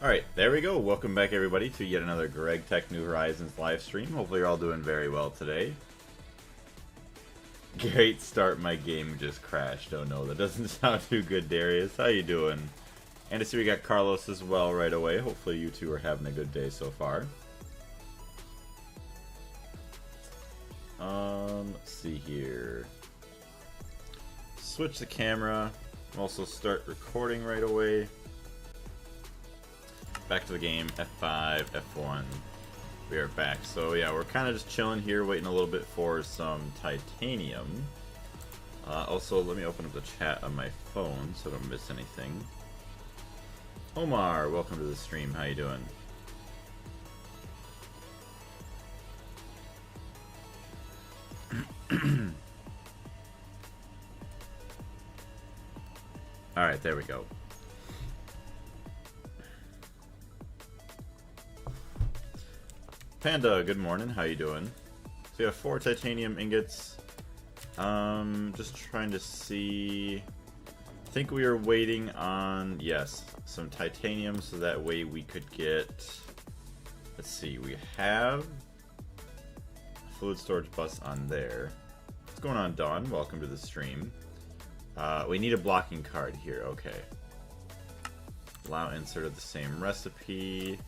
Alright, there we go. Welcome back everybody to yet another Gregtech New Horizons live stream. Hopefully you're all doing very well today. Great start, my game just crashed. Oh no, that doesn't sound too good, Darius. How you doing? And I see we got Carlos as well right away. Hopefully you two are having a good day so far. Let's see here. Switch the camera. Also start recording right away. Back to the game, F5, F1. We are back. So yeah, we're kind of just chilling here, waiting a little bit for some titanium. Also, let me open up the chat on my phone so I don't miss anything. Omar, welcome to the stream. How you doing? Alright, there we go. Panda, good morning. How you doing? So we have 4 titanium ingots. Just trying to see. I think we are waiting on, yes, some titanium so that way we could get. Let's see. We have a fluid storage bus on there. What's going on, Dawn? Welcome to the stream. We need a blocking card here. Okay. Allow insert of the same recipe.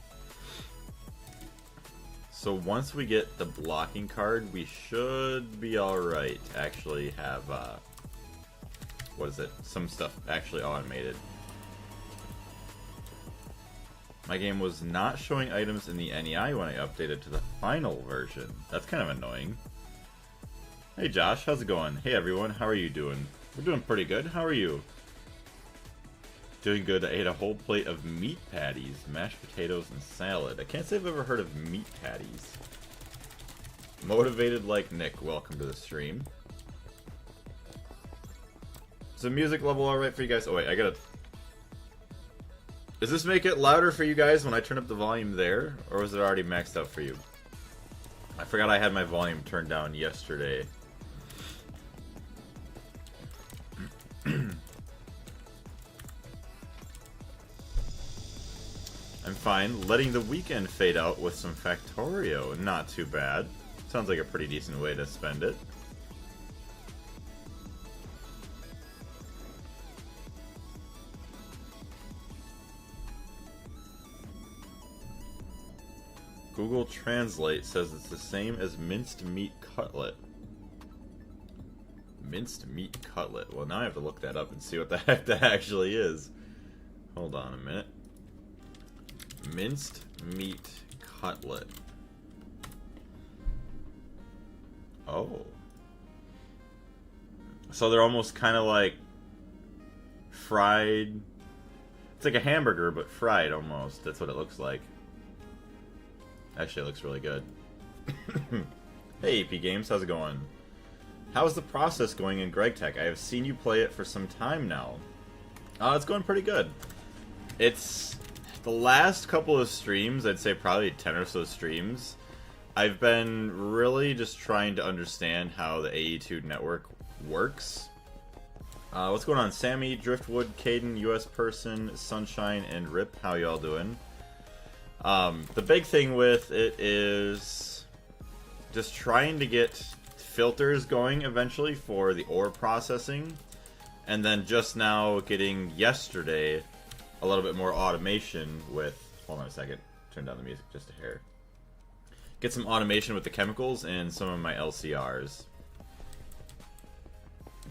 So once we get the blocking card, we should be alright to actually have, what is it? Some stuff actually automated. My game was not showing items in the NEI when I updated to the final version. That's kind of annoying. Hey Josh, how's it going? Hey everyone, how are you doing? We're doing pretty good. How are you? Doing good. I ate a whole plate of meat patties, mashed potatoes, and salad. I can't say I've ever heard of meat patties. Motivated like Nick. Welcome to the stream. Is the music level alright for you guys? Oh wait, I gotta... Does this make it louder for you guys when I turn up the volume there? Or was it already maxed out for you? I forgot I had my volume turned down yesterday. I'm fine. Letting the weekend fade out with some Factorio. Not too bad. Sounds like a pretty decent way to spend it. Google Translate says it's the same as minced meat cutlet. Minced meat cutlet. Well, now I have to look that up and see what the heck that actually is. Hold on a minute. Minced meat cutlet. Oh. So they're almost kind of like fried. It's like a hamburger, but fried almost. That's what it looks like. Actually, it looks really good. Hey, EP Games, how's it going? How's the process going in Gregtech? I have seen you play it for some time now. It's going pretty good. It's... The last couple of streams, I'd say probably 10 or so streams, I've been really just trying to understand how the AE2 network works. What's going on? Sammy, Driftwood, Caden, US Person, Sunshine, and Rip, how y'all doing? The big thing with it is just trying to get filters going eventually for the ore processing, and then just now getting yesterday a little bit more automation with... Hold on a second. Turn down the music just a hair. Get some automation with the chemicals and some of my LCRs.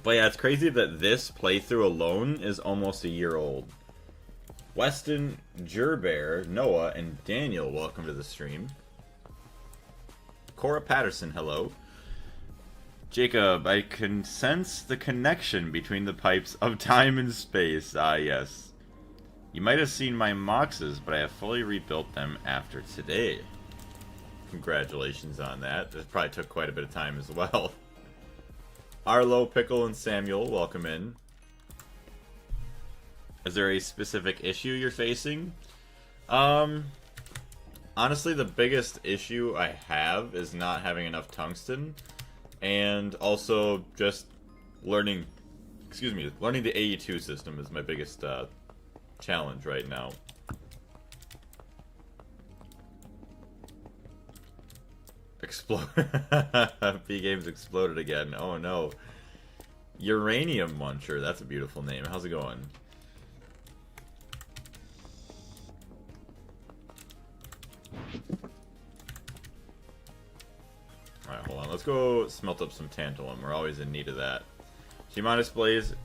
But yeah, it's crazy that this playthrough alone is almost a year old. Weston, Jerbear, Noah, and Daniel, welcome to the stream. Cora Patterson, hello. Jacob, I can sense the connection between the pipes of time and space. Ah, yes. You might have seen my Moxes, but I have fully rebuilt them after today. Congratulations on that. This probably took quite a bit of time as well. Arlo, Pickle, and Samuel, welcome in. Is there a specific issue you're facing? Honestly, the biggest issue I have is not having enough tungsten. And also just learning... Excuse me, learning the AE2 system is my biggest... challenge right now. Explode. P Games exploded again. Oh no. Uranium Muncher. That's a beautiful name. How's it going? Alright, hold on. Let's go smelt up some tantalum. We're always in need of that. Shimon displays.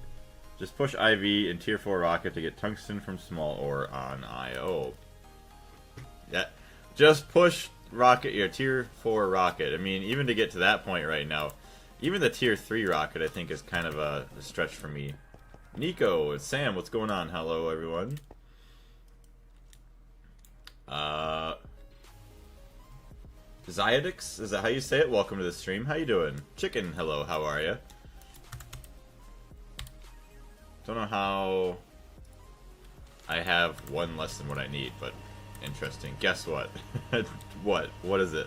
Just push IV in tier 4 rocket to get tungsten from small ore on IO. Yeah. Just push rocket, your tier 4 rocket. I mean, even to get to that point right now, even the tier 3 rocket I think is kind of a stretch for me. Nico, it's Sam, what's going on? Hello everyone. Zyadix, is that how you say it? Welcome to the stream. How you doing? Chicken, hello, how are you? Don't know how I have one less than what I need, but interesting. Guess what? What? What is it?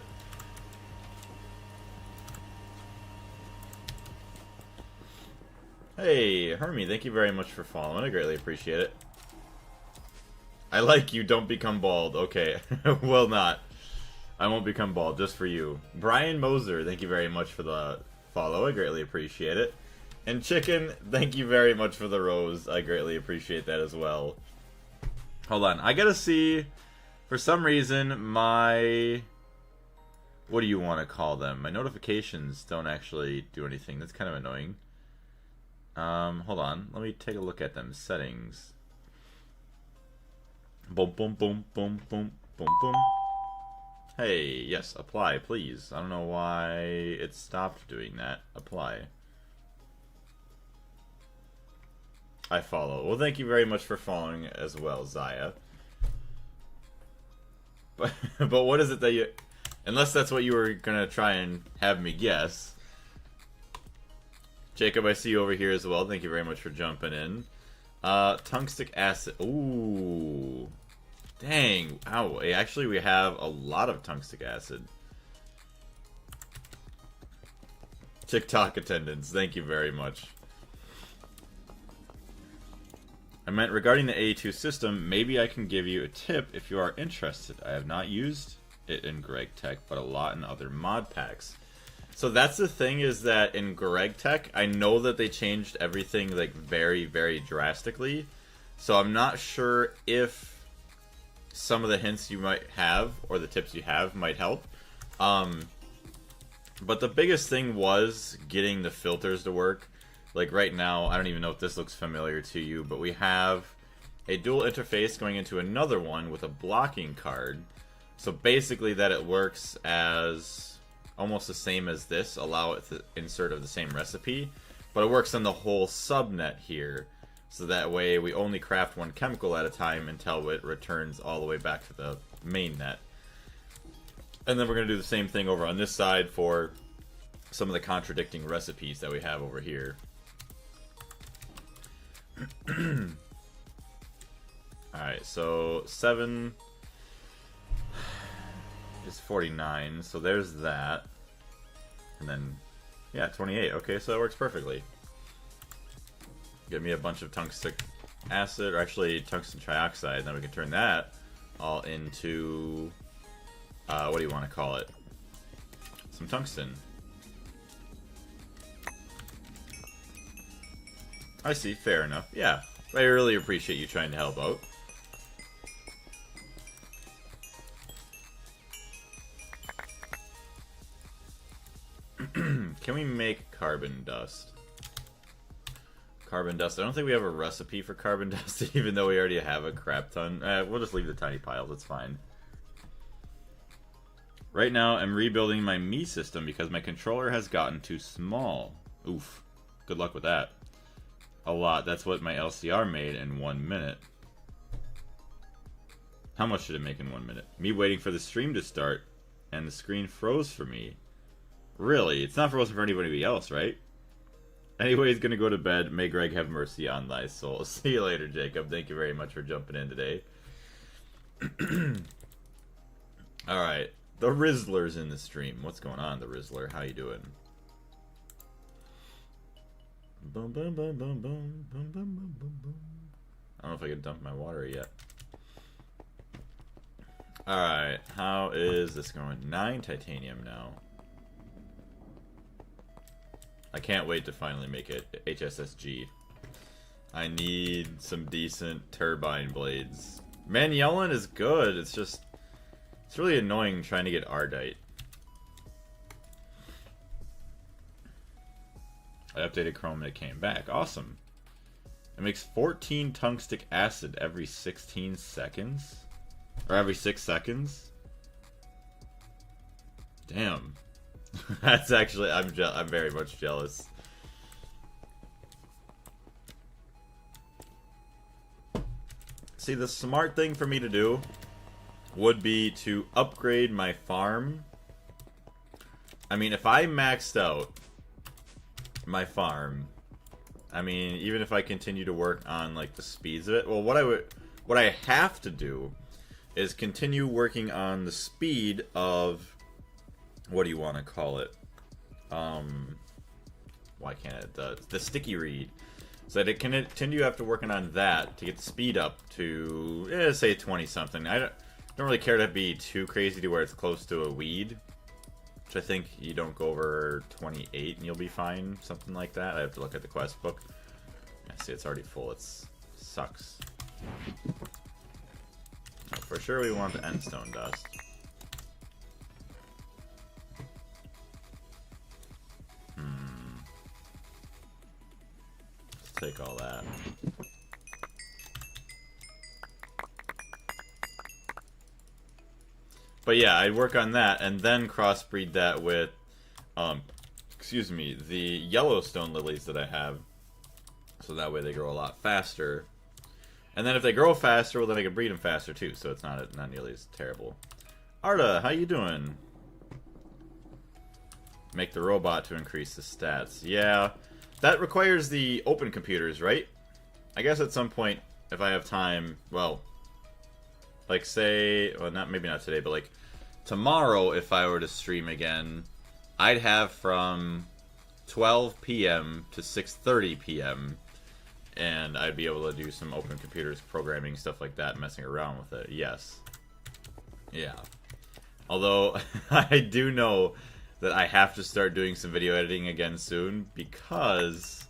Hey, Hermie, thank you very much for following. I greatly appreciate it. I like you, don't become bald. Okay, will not. I won't become bald, just for you. Brian Moser, thank you very much for the follow. I greatly appreciate it. And Chicken, thank you very much for the rose. I greatly appreciate that as well. Hold on, I gotta see, for some reason, my... What do you want to call them? My notifications don't actually do anything. That's kind of annoying. Hold on. Let me take a look at them. Settings. Boom, boom, boom, boom, boom, boom, boom. Hey, yes, apply, please. I don't know why it stopped doing that. Apply. I follow. Well, thank you very much for following as well, Zaya. But what is it that you... Unless that's what you were gonna try and have me guess. Jacob, I see you over here as well. Thank you very much for jumping in. Tungstic acid. Ooh. Dang. Ow. Actually, we have a lot of tungstic acid. TikTok attendance. Thank you very much. I meant regarding the A2 system, maybe I can give you a tip if you are interested. I have not used it in Gregtech, but a lot in other mod packs. So that's the thing, is that in Gregtech, I know that they changed everything like very, very drastically. So I'm not sure if some of the hints you might have, or the tips you have, might help. But the biggest thing was getting the filters to work. Like right now, I don't even know if this looks familiar to you, but we have a dual interface going into another one with a blocking card. So basically that it works as almost the same as this, allow it to insert of the same recipe, but it works on the whole subnet here. So that way we only craft one chemical at a time until it returns all the way back to the main net. And then we're going to do the same thing over on this side for some of the contradicting recipes that we have over here. Alright, so 7 is 49, so there's that. And then, yeah, 28. Okay, so that works perfectly. Give me a bunch of tungstic acid, or actually tungsten trioxide, and then we can turn that all into, what do you want to call it? Some tungsten. I see, fair enough. Yeah, I really appreciate you trying to help out. Can we make carbon dust? Carbon dust. I don't think we have a recipe for carbon dust, even though we already have a crap ton. We'll just leave the tiny piles, it's fine. Right now, I'm rebuilding my Me system because my controller has gotten too small. Oof. Good luck with that. A lot. That's what my LCR made in 1 minute. How much did it make in 1 minute? Me waiting for the stream to start, and the screen froze for me. Really? It's not frozen for anybody else, right? Anyways, gonna go to bed. May Greg have mercy on thy soul. See you later, Jacob. Thank you very much for jumping in today. Alright. The Rizzler's in the stream. What's going on, the Rizzler? How you doing? Boom, boom, boom, boom, boom, boom, boom, boom, boom, boom. I don't know if I can dump my water yet. Alright. How is this going? 9 titanium now. I can't wait to finally make it HSSG. I need some decent turbine blades. Man, Yellen is good. It's just... It's really annoying trying to get Ardite. I updated Chrome and it came back. Awesome. It makes 14 tungstic acid every 16 seconds? Or every 6 seconds? Damn. That's actually... I'm very much jealous. See, the smart thing for me to do would be to upgrade my farm. I mean, if I maxed out my farm, I mean, even if I continue to work on like the speeds of it, well, what I have to do is continue working on the speed of, what do you want to call it? Why can't it? The sticky reed. So that it can continue after working on that to get the speed up to, say 20 something. I don't really care to be too crazy to where it's close to a weed. Which I think you don't go over 28 and you'll be fine. Something like that. I have to look at the quest book. Yeah, see, it's already full. It sucks. Oh, for sure we want the endstone dust. Take all that. But yeah, I'd work on that and then crossbreed that with, excuse me, the Yellowstone lilies that I have. So that way they grow a lot faster. And then if they grow faster, well then I can breed them faster too, so it's not nearly as terrible. Arda, how you doing? Make the robot to increase the stats. Yeah. That requires the open computers, right? I guess at some point, if I have time, well, like say, well, maybe not today, but like tomorrow, if I were to stream again, I'd have from 12 p.m. to 6:30 p.m. and I'd be able to do some open computers programming, stuff like that, messing around with it. Yes. Yeah. Although, I do know that I have to start doing some video editing again soon because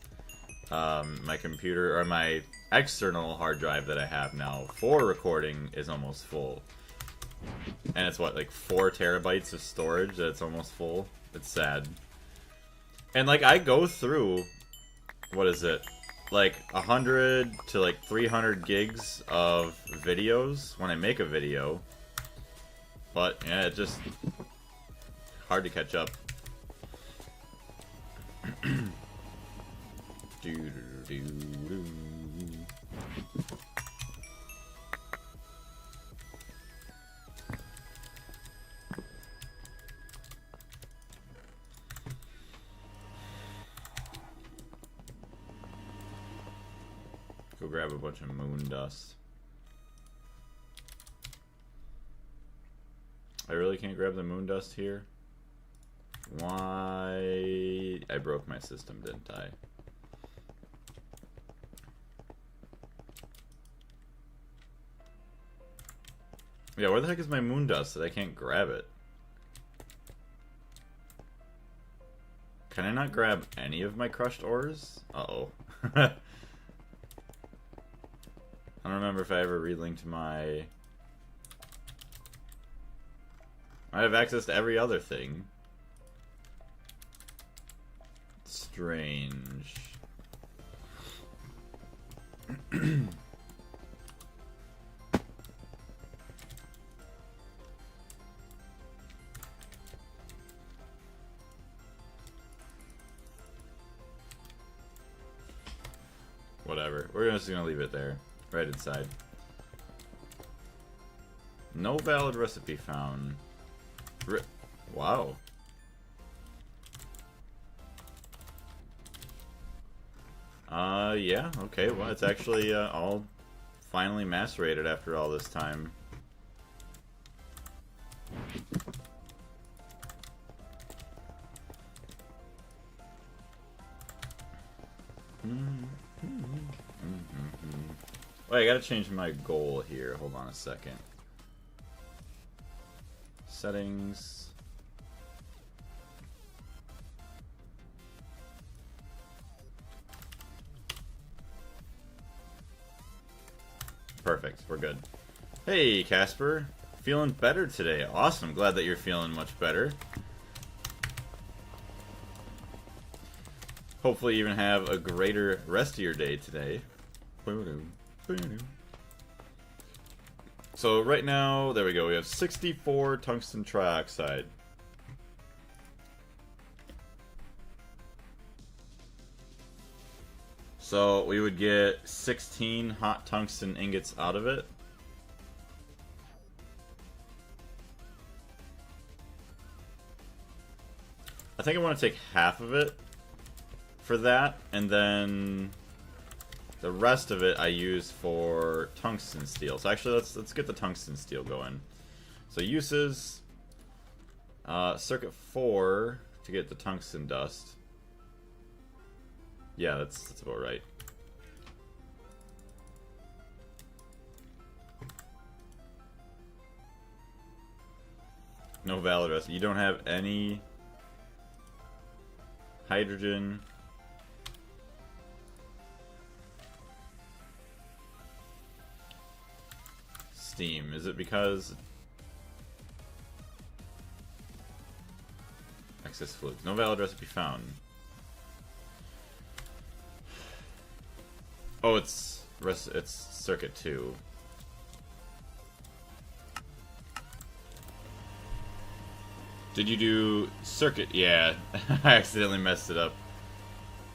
my computer, or my external hard drive that I have now for recording is almost full. And it's what, like 4 terabytes of storage that's almost full? It's sad. And like I go through, what is it? Like 100 to like 300 gigs of videos when I make a video. But yeah, it just... hard to catch up. Go grab a bunch of moon dust. I really can't grab the moon dust here? Why? I broke my system, didn't I? Yeah, where the heck is my moon dust that I can't grab it? Can I not grab any of my crushed ores? Uh-oh. I don't remember if I ever relinked my... I have access to every other thing. Strange. Whatever. We're just gonna leave it there. Right inside. No valid recipe found. Wow. Yeah, okay, well, it's actually all finally macerated after all this time. Wait, I gotta change my goal here. Hold on a second. Settings. Perfect. We're good. Hey, Casper. Feeling better today. Awesome. Glad that you're feeling much better. Hopefully you even have a greater rest of your day today. So right now, there we go. We have 64 tungsten trioxide. So we would get 16 hot tungsten ingots out of it. I think I want to take half of it for that, and then the rest of it I use for tungsten steel. So actually, let's get the tungsten steel going. So uses circuit 4 to get the tungsten dust. Yeah, that's about right. No valid rest. You don't have any hydrogen. Steam. Is it because excess fluids? No valid recipe found. Oh, it's circuit 2. Did you do circuit? Yeah, I accidentally messed it up.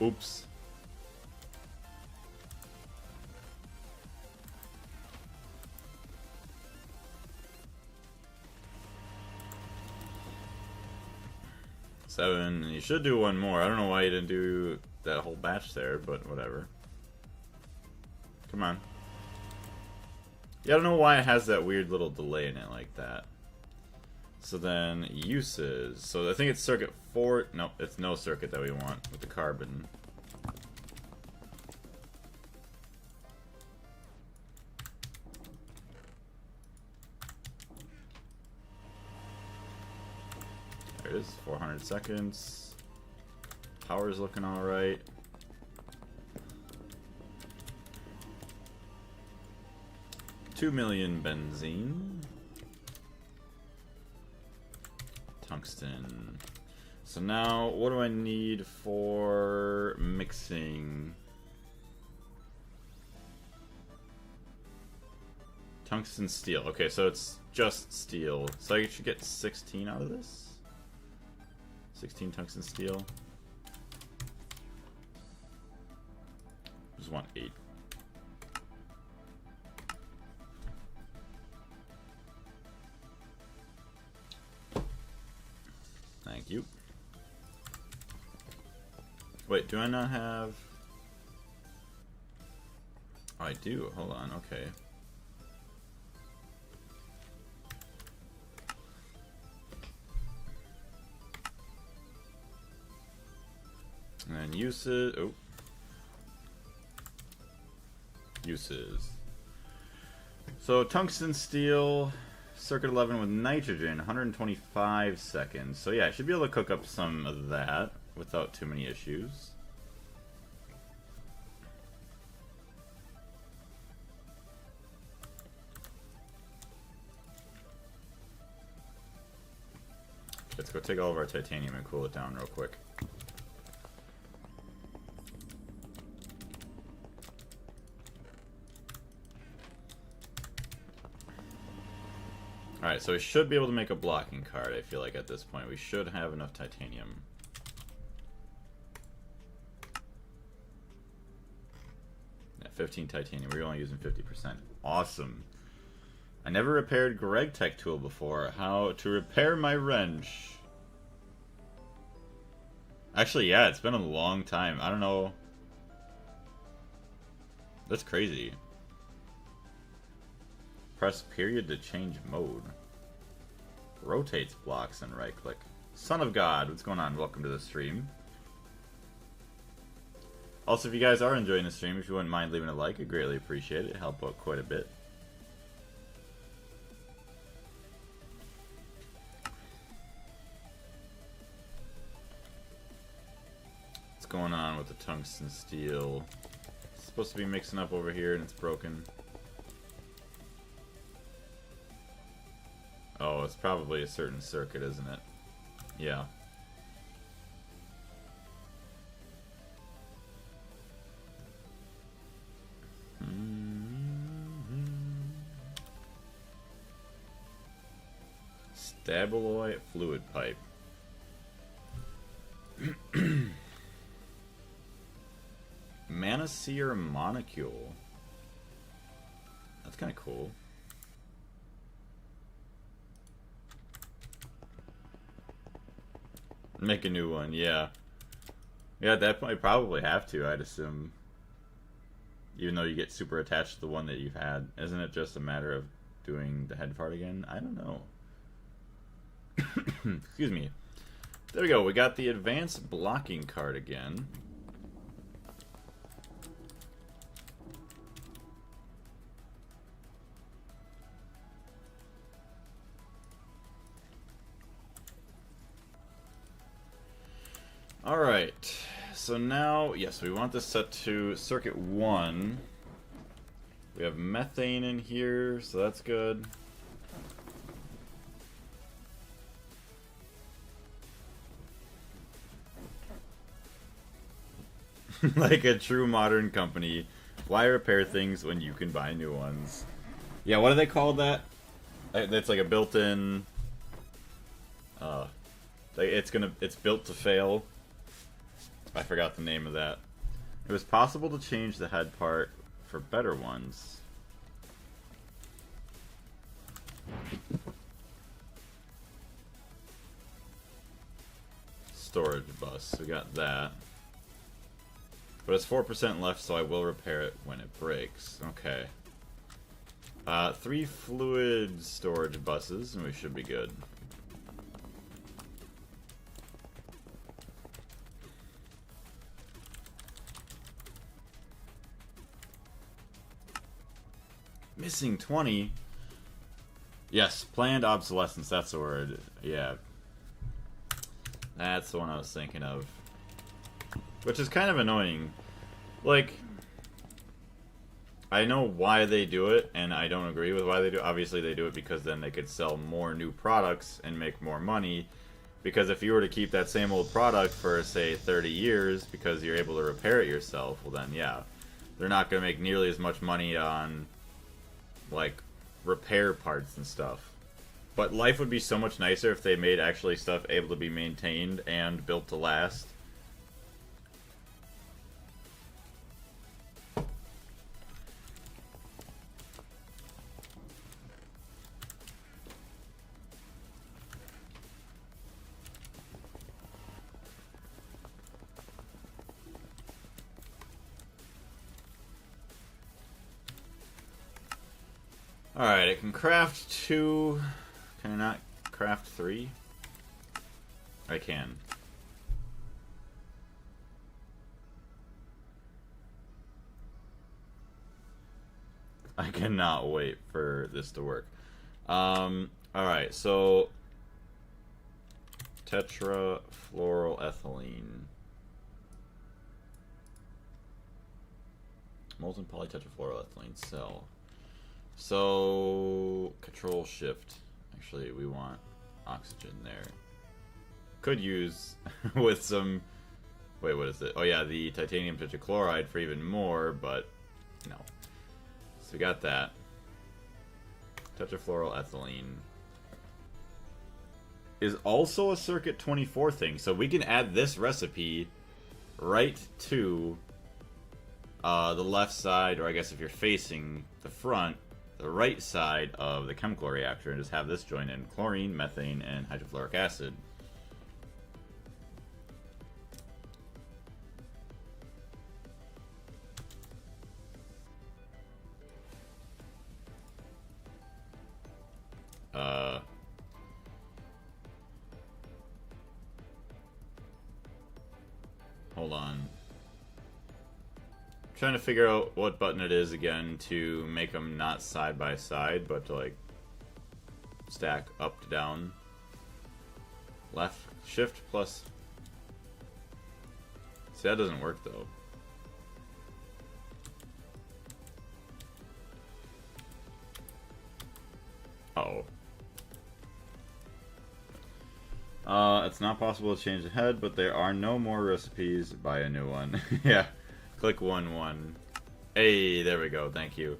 Oops. Seven. You should do one more. I don't know why you didn't do that whole batch there, but whatever. Come on. Yeah, I don't know why it has that weird little delay in it like that. So then, uses. So I think it's circuit 4. Nope, it's no circuit that we want with the carbon. There it is, 400 seconds. Power's looking alright. $2 million benzene. Tungsten. So now, what do I need for mixing? Tungsten steel. Okay, so it's just steel. So I should get 16 out of this? 16 tungsten steel. Just want 8. Thank you. Wait, do I not have... Oh, I do. Hold on, okay. And then uses... Oh. Uses. So, tungsten steel... Circuit 11 with nitrogen, 125 seconds. So yeah, I should be able to cook up some of that without too many issues. Let's go take all of our titanium and cool it down real quick. Alright, so we should be able to make a blocking card, I feel like, at this point. We should have enough titanium. Yeah, 15 titanium. We're only using 50%. Awesome. I never repaired Gregtech tool before. How to repair my wrench. Actually, yeah, it's been a long time. I don't know. That's crazy. Press period to change mode. Rotates blocks and right click. Son of God, what's going on? Welcome to the stream. Also, if you guys are enjoying the stream, if you wouldn't mind leaving a like, I'd greatly appreciate it. It'd help out quite a bit. What's going on with the tungsten steel? It's supposed to be mixing up over here and it's broken. Oh, it's probably a certain circuit, isn't it? Yeah. Stabaloy fluid pipe. Manaseer monocule. That's kind of cool. Make a new one, yeah. Yeah, at that point, you probably have to, I'd assume. Even though you get super attached to the one that you've had. Isn't it just a matter of doing the head part again? I don't know. Excuse me. There we go, we got the advanced blocking card again. Alright, so now, yes, we want this set to circuit 1. We have methane in here, so that's good. Like a true modern company, why repair things when you can buy new ones? Yeah, what do they call that? It's like a built-in... it's built to fail. I forgot the name of that. It was possible to change the head part for better ones. Storage bus, we got that. But it's 4% left, so I will repair it when it breaks. Okay. 3 fluid storage buses, and we should be good. Missing 20? Yes, planned obsolescence, that's the word. Yeah. That's the one I was thinking of. Which is kind of annoying. Like, I know why they do it, and I don't agree with why they do it. Obviously, they do it because then they could sell more new products and make more money. Because if you were to keep that same old product for, say, 30 years because you're able to repair it yourself, well then, yeah. They're not going to make nearly as much money on, like, repair parts and stuff. But life would be so much nicer if they made actually stuff able to be maintained and built to last. Alright, I can craft 2. Can I not craft 3? I can. I cannot wait for this to work. Alright, so tetrafluoroethylene. Molten polytetrafluoroethylene cell. So, control shift. Actually, we want oxygen there. Could use with some... Wait, what is it? Oh yeah, the titanium tetrachloride for even more, but no. So we got that. Tetrafluoroethylene is also a circuit 24 thing, so we can add this recipe right to the left side, or I guess if you're facing the front, the right side of the chemical reactor, and just have this join in chlorine, methane, and hydrofluoric acid. Hold on. Trying to figure out what button it is again to make them not side by side, but to like stack up to down. Left shift plus. See, that doesn't work though. Uh-oh. It's not possible to change the head, but there are no more recipes. Buy a new one. Yeah. Click 1-1. Hey, there we go. Thank you.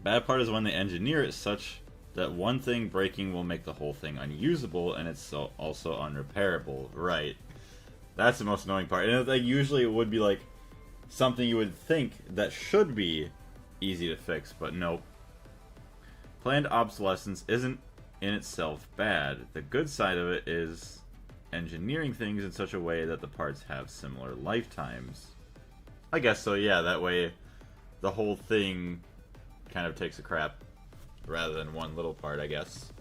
Bad part is when they engineer it such that one thing breaking will make the whole thing unusable, and it's also unrepairable. Right. That's the most annoying part. And like, usually it would be like something you would think that should be easy to fix, but nope. Planned obsolescence isn't in itself bad. The good side of it is engineering things in such a way that the parts have similar lifetimes. I guess so, yeah, that way the whole thing kind of takes a crap rather than one little part, I guess.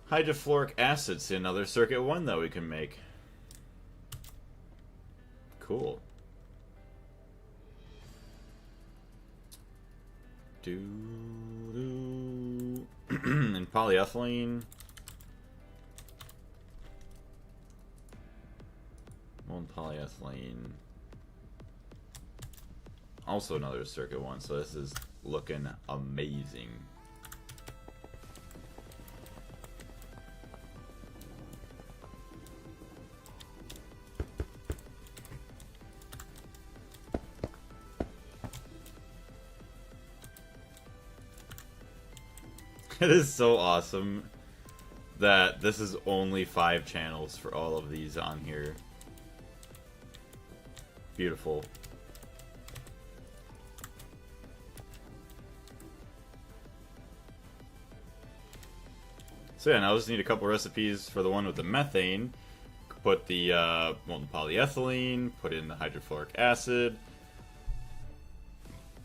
Hydrofluoric acid, see another circuit 1 that we can make. Cool. And polyethylene. Molten polyethylene. Also another circuit 1, so this is looking amazing. It is so awesome that this is only 5 channels for all of these on here. Beautiful. So yeah, now I just need a couple recipes for the one with the methane. Put the molten polyethylene, put in the hydrofluoric acid,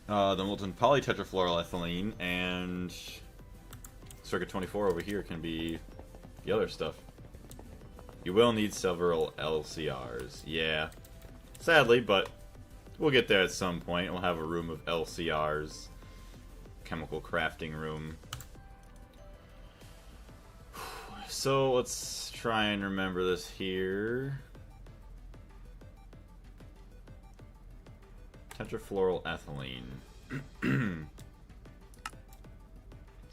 the molten polytetrafluoroethylene, and circuit 24 over here can be the other stuff. You will need several LCRs. Yeah. Sadly, but we'll get there at some point. We'll have a room of LCRs. Chemical crafting room. So let's try and remember this here. Tetrafluoroethylene.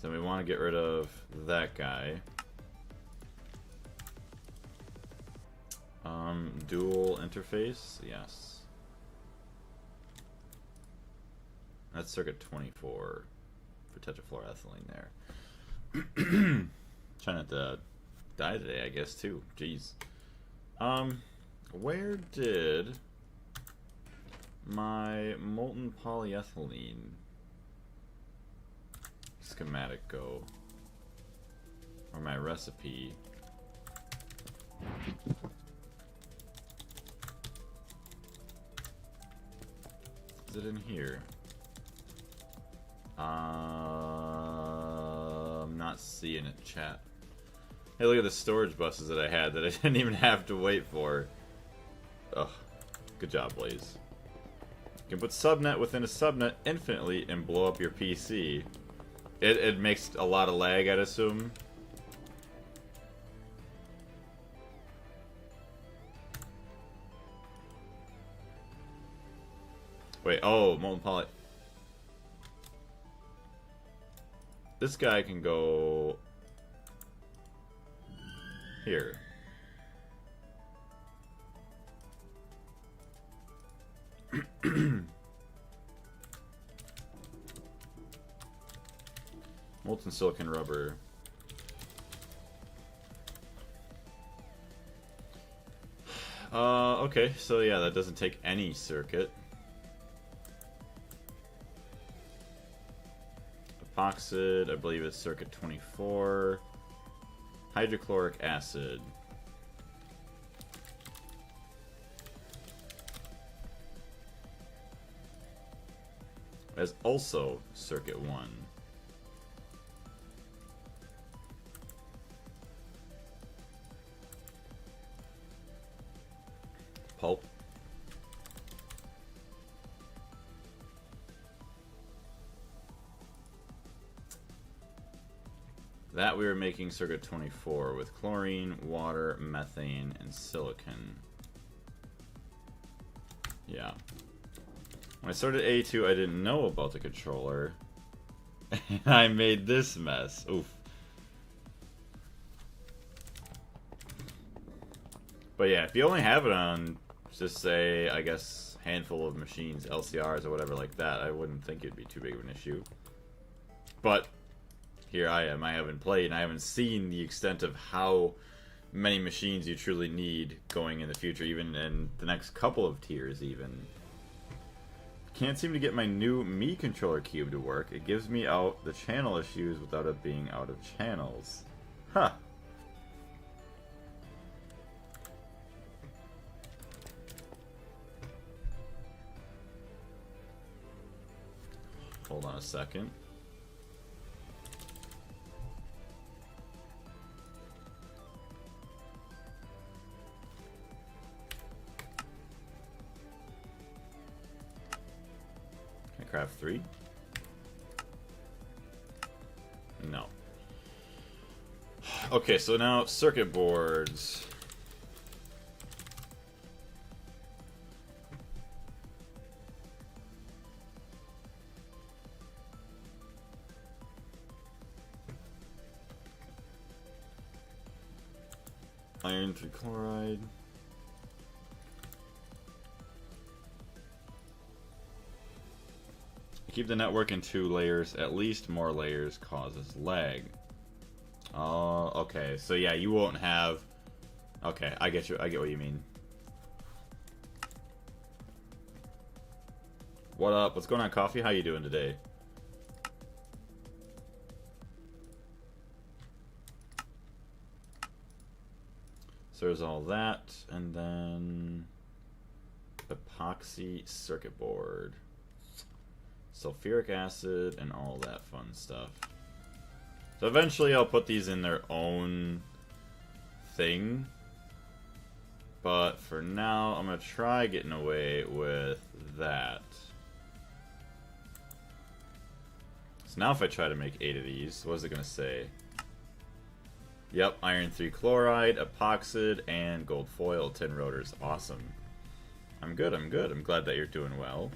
So we want to get rid of that guy. Dual interface, yes. That's circuit 24 for tetrafluoroethylene there. Trying not to die today, I guess, too. Jeez. Where did my molten polyethylene schematic go? Or my recipe? Is it in here? I'm not seeing it, chat. Hey, look at the storage buses that I had that I didn't even have to wait for. Ugh. Good job, Blaze. You can put subnet within a subnet infinitely and blow up your PC. It makes a lot of lag, I'd assume. Wait, oh, molten poly. This guy can go here. Molten silicon rubber. Okay, so yeah, that doesn't take any circuit. Epoxid, I believe it's circuit 24. Hydrochloric acid. As also circuit 1. Pulp. That we were making circuit 24 with chlorine, water, methane, and silicon. Yeah. When I started A2, I didn't know about the controller. And I made this mess. Oof. But yeah, if you only have it on, just say, I guess, handful of machines, LCRs or whatever like that, I wouldn't think it'd be too big of an issue. But here I am. I haven't played, and I haven't seen the extent of how many machines you truly need going in the future, even in the next couple of tiers, even. Can't seem to get my new Mii controller cube to work. It gives me out the channel issues without it being out of channels. Huh. Hold on a second. Can I craft 3? No. Okay, so now circuit boards. Iron trichloride. Keep the network in 2 layers. At least more layers causes lag. Oh, okay. So yeah, you won't have. Okay, I get you. I get what you mean. What up? What's going on, Coffee? How you doing today? So there's all that, and then epoxy circuit board, sulfuric acid, and all that fun stuff. So eventually I'll put these in their own thing, but for now I'm going to try getting away with that. So now if I try to make 8 of these, what is it going to say? Yep, iron 3 chloride, epoxid, and gold foil, tin rotors. Awesome. I'm good, I'm good. I'm glad that you're doing well.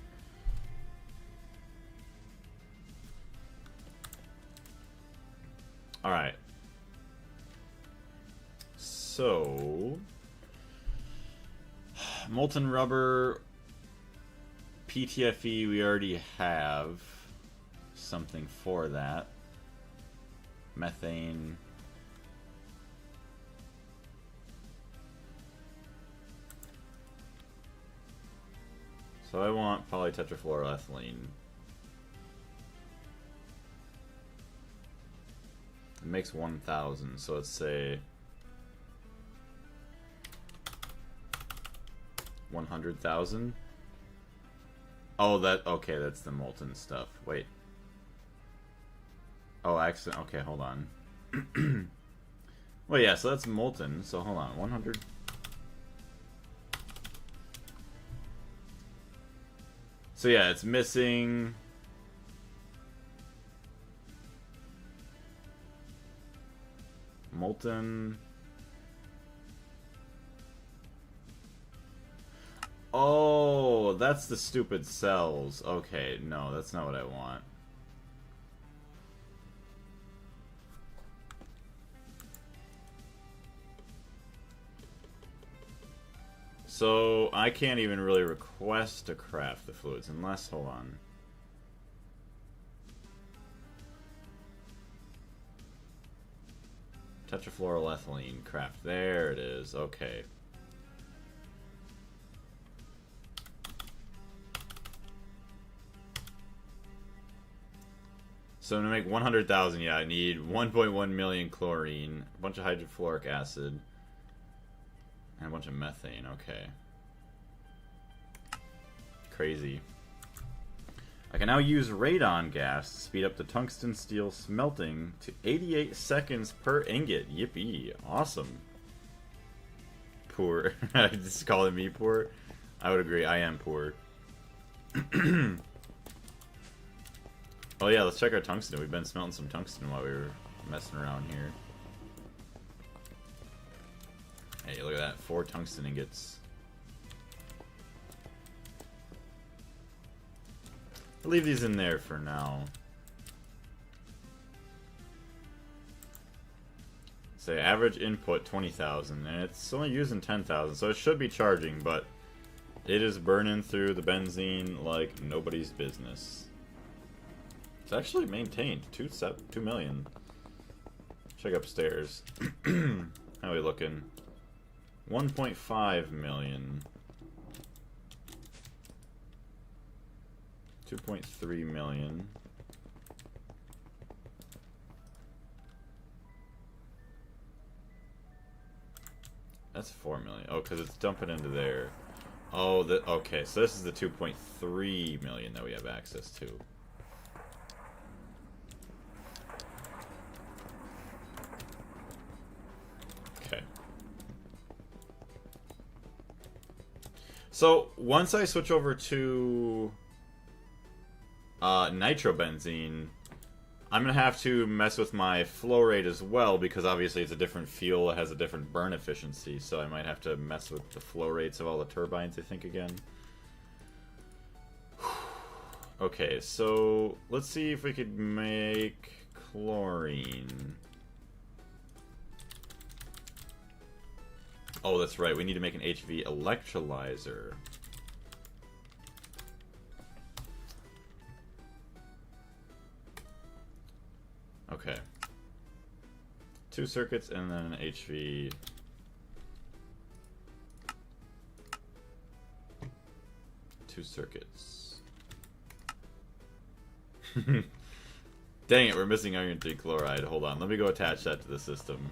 Alright. So molten rubber, PTFE, we already have something for that. Methane. So I want polytetrafluoroethylene. It makes 1,000, so let's say 100,000. Oh, okay, that's the molten stuff. Wait. Oh, accident. Okay, hold on. Well, yeah, so that's molten. So hold on, 100. So yeah, it's missing. Molten. Oh, that's the stupid cells. Okay, no, that's not what I want. So I can't even really request to craft the fluids unless, hold on. Tetrafluoroethylene craft. There it is. Okay. So to make 100,000, yeah, I need 1.1 million chlorine, a bunch of hydrofluoric acid, and a bunch of methane. Okay. Crazy. I can now use radon gas to speed up the tungsten steel smelting to 88 seconds per ingot. Yippee. Awesome. Poor. Just calling me poor? I would agree. I am poor. Oh yeah, let's check our tungsten. We've been smelting some tungsten while we were messing around here. Hey, look at that. 4 tungsten ingots. I'll leave these in there for now. Say average input 20,000, and it's only using 10,000, so it should be charging, but it is burning through the benzene like nobody's business. It's actually maintained 2 million. Check upstairs. How are we looking? 1.5 million. 2.3 million. That's 4 million. Oh, because it's dumping into there. Oh, okay. So this is the 2.3 million that we have access to. Okay. So once I switch over to nitrobenzene, I'm going to have to mess with my flow rate as well, because obviously it's a different fuel, it has a different burn efficiency, so I might have to mess with the flow rates of all the turbines, I think, again. Okay, so let's see if we could make chlorine. Oh, that's right, we need to make an HV electrolyzer. Okay. 2 circuits and then an HV. Two circuits. Dang it, we're missing iron 3 chloride. Hold on, let me go attach that to the system.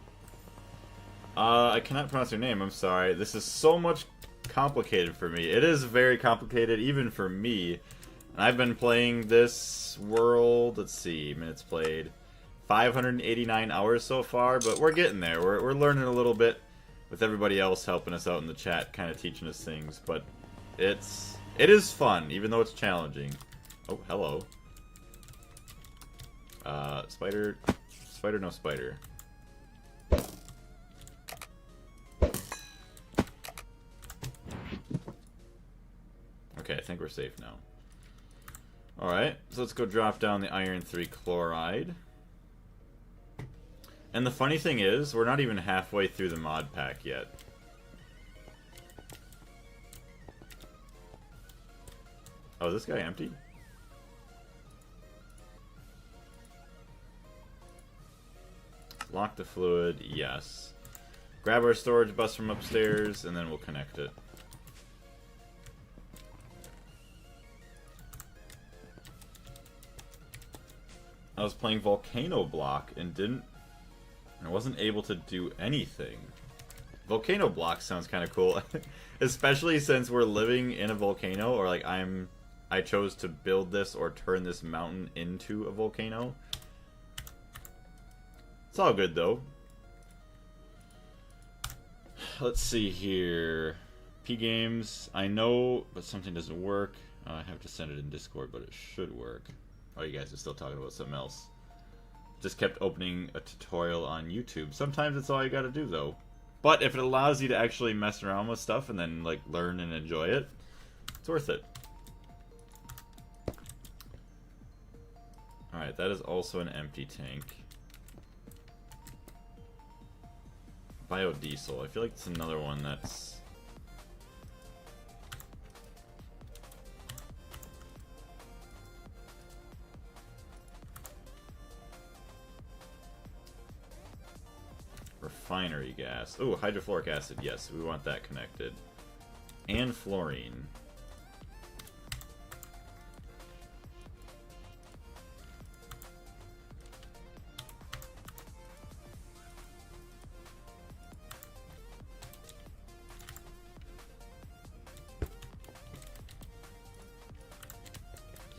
I cannot pronounce your name, I'm sorry. This is so much complicated for me. It is very complicated, even for me. And I've been playing this world, let's see, minutes played. 589 hours so far, but we're getting there. We're learning a little bit with everybody else helping us out in the chat, kind of teaching us things, but it is fun, even though it's challenging. Oh, hello. Spider, no spider. Okay, I think we're safe now. Alright, so let's go drop down the iron 3 chloride. And the funny thing is, we're not even halfway through the mod pack yet. Oh, is this guy empty? Lock the fluid, yes. Grab our storage bus from upstairs, and then we'll connect it. I was playing Volcano Block and I wasn't able to do anything. Volcano Block sounds kind of cool. Especially since we're living in a volcano, or like I chose to build this or turn this mountain into a volcano. It's all good though. Let's see here. P games, I know, but something doesn't work. I have to send it in Discord, but it should work. Oh, you guys are still talking about something else. Just kept opening a tutorial on YouTube. Sometimes it's all you gotta do, though. But if it allows you to actually mess around with stuff and then, like, learn and enjoy it, it's worth it. Alright, that is also an empty tank. Biodiesel. I feel like it's another one that's... Refinery gas. Oh, hydrofluoric acid. Yes, we want that connected. And fluorine.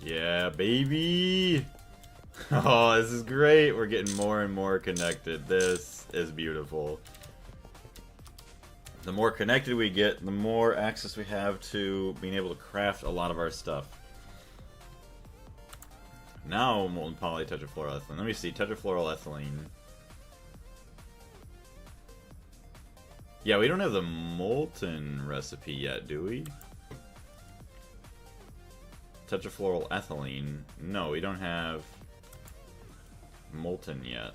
Yeah, baby! Oh, this is great. We're getting more and more connected. This is beautiful. The more connected we get, the more access we have to being able to craft a lot of our stuff. Now, molten poly tetrafluoroethylene. Let me see. Tetrafluoroethylene. Yeah, we don't have the molten recipe yet, do we? Tetrafluoroethylene. No, we don't have molten yet.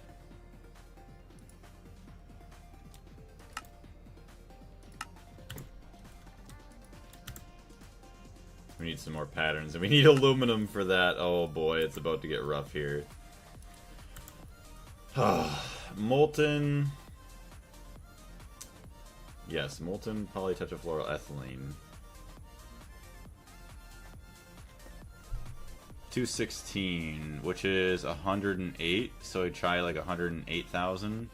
we need some more patterns, and we need aluminum for that. Oh boy, it's about to get rough here. Molten... Yes, molten polytetrafluoroethylene. 216, which is 108, so we try like 108,000.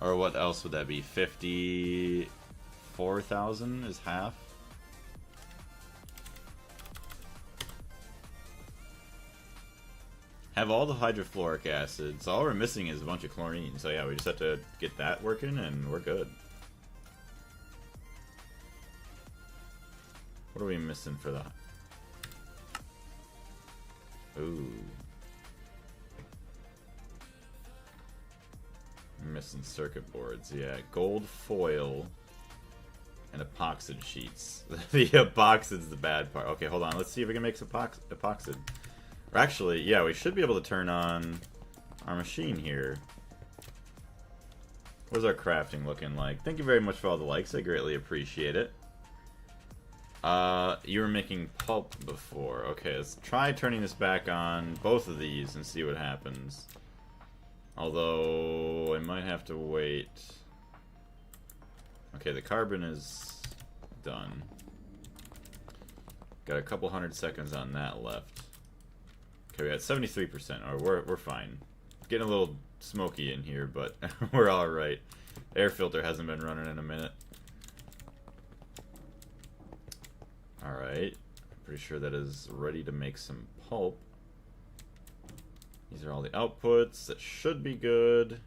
Or what else would that be? 54,000 is half. Have all the hydrofluoric acid. So all we're missing is a bunch of chlorine. So yeah, we just have to get that working and we're good. What are we missing for that? Ooh. I'm missing circuit boards. Yeah, gold foil and epoxid sheets. The epoxid's the bad part. Okay, hold on. Let's see if we can make some epoxid. Or actually, yeah, we should be able to turn on our machine here. What's our crafting looking like? Thank you very much for all the likes. I greatly appreciate it. You were making pulp before. Okay, let's try turning this back on both of these and see what happens. Although, I might have to wait. Okay, the carbon is done. Got a couple 100 seconds on that left. Okay, we got 73%. Oh, we're fine. Getting a little smoky in here, but we're alright. Air filter hasn't been running in a minute. Alright. Pretty sure that is ready to make some pulp. These are all the outputs. That should be good.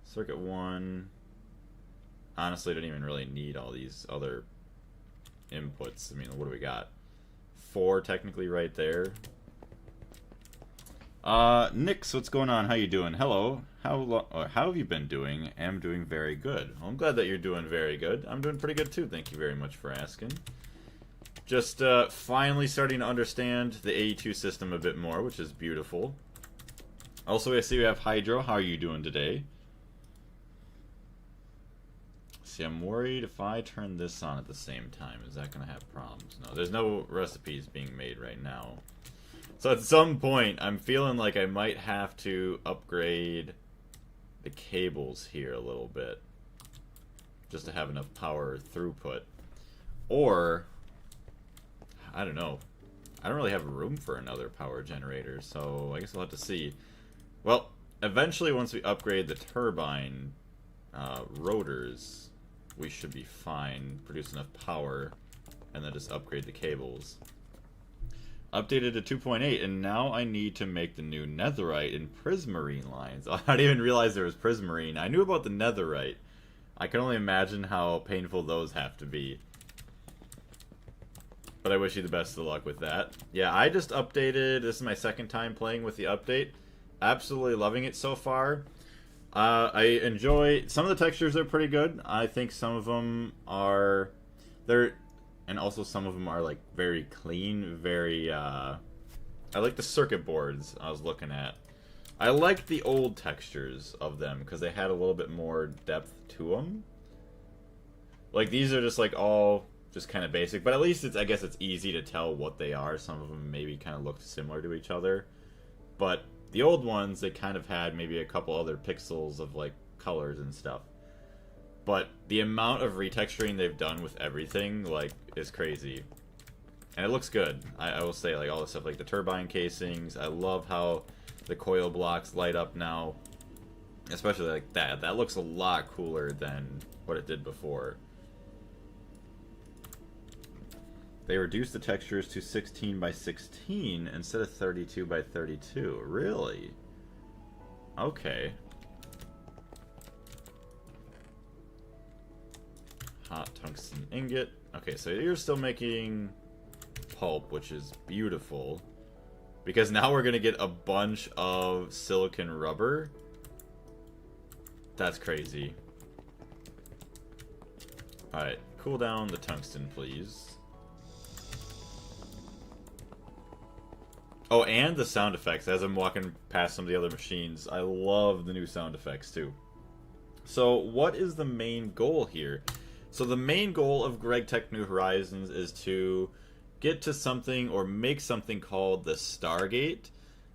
Circuit 1. Honestly, I don't even really need all these other inputs. I mean, what do we got? 4 technically right there. Nix, what's going on? How you doing? Hello. How have you been doing? I'm doing very good. Well, I'm glad that you're doing very good. I'm doing pretty good too. Thank you very much for asking. Just finally starting to understand the AE2 system a bit more, which is beautiful. Also, I see we have Hydro. How are you doing today? See, I'm worried if I turn this on at the same time, is that going to have problems? No, there's no recipes being made right now. So at some point, I'm feeling like I might have to upgrade the cables here a little bit. Just to have enough power throughput. Or, I don't know. I don't really have room for another power generator, so I guess we'll have to see. Well, eventually once we upgrade the turbine rotors, we should be fine. Produce enough power, and then just upgrade the cables. Updated to 2.8, and now I need to make the new netherite and prismarine lines. I didn't even realize there was prismarine. I knew about the netherite. I can only imagine how painful those have to be. But I wish you the best of luck with that. Yeah, I just updated. This is my second time playing with the update. Absolutely loving it so far. I enjoy... Some of the textures are pretty good. I think some of them are... And also some of them are like very clean, very... I like the circuit boards I was looking at. I liked the old textures of them because they had a little bit more depth to them. Like these are just like all just kind of basic, but at least it's, I guess it's easy to tell what they are. Some of them maybe kind of look similar to each other. But the old ones, they kind of had maybe a couple other pixels of like colors and stuff. But the amount of retexturing they've done with everything, like, is crazy. And it looks good. I will say, like, all the stuff, like the turbine casings. I love how the coil blocks light up now. Especially like that. That looks a lot cooler than what it did before. They reduced the textures to 16 by 16 instead of 32 by 32. Really? Okay. Hot tungsten ingot. Okay, so you're still making pulp, which is beautiful. Because now we're going to get a bunch of silicon rubber. That's crazy. Alright, cool down the tungsten, please. Oh, and the sound effects. As I'm walking past some of the other machines, I love the new sound effects, too. So, what is the main goal here? So the main goal of Gregtech New Horizons is to get to something or make something called the Stargate.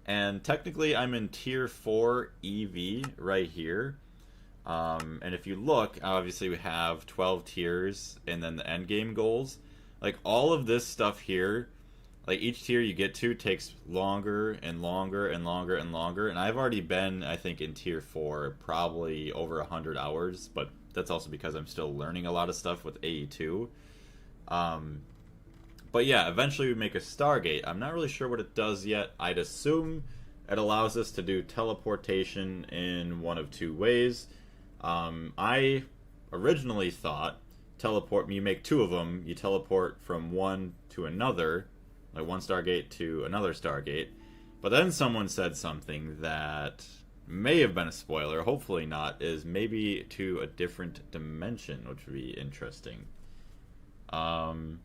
And technically I'm in tier 4 EV right here. And if you look, obviously we have 12 tiers and then the end game goals. Like all of this stuff here, like each tier you get to takes longer and longer and longer and longer. And I've already been, I think, in tier 4 probably over 100 hours, but that's also because I'm still learning a lot of stuff with AE2. But yeah, eventually we make a Stargate. I'm not really sure what it does yet. I'd assume it allows us to do teleportation in one of two ways. I originally thought you make two of them, you teleport from one to another, like one Stargate to another Stargate. But then someone said something that may have been a spoiler, hopefully not, is maybe to a different dimension, which would be interesting. Some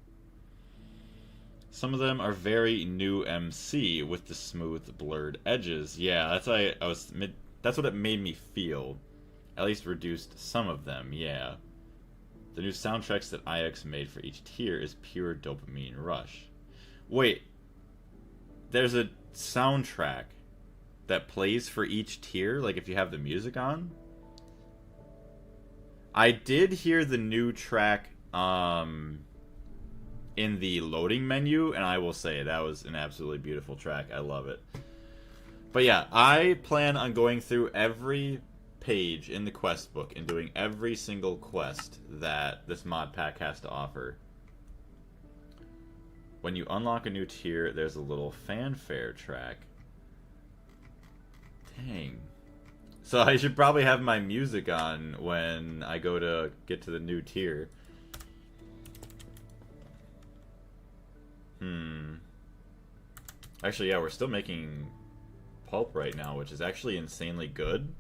of them are very new MC with the smooth blurred edges. Yeah, that's what it made me feel. At least reduced some of them, yeah. The new soundtracks that IX made for each tier is pure dopamine rush. Wait, there's a soundtrack that plays for each tier, like if you have the music on? I did hear the new track in the loading menu, and I will say that was an absolutely beautiful track. I love it. But yeah, I plan on going through every page in the quest book and doing every single quest that this mod pack has to offer. When you unlock a new tier, there's a little fanfare track. Dang. So I should probably have my music on when I go to get to the new tier. Actually, yeah, we're still making pulp right now, which is actually insanely good,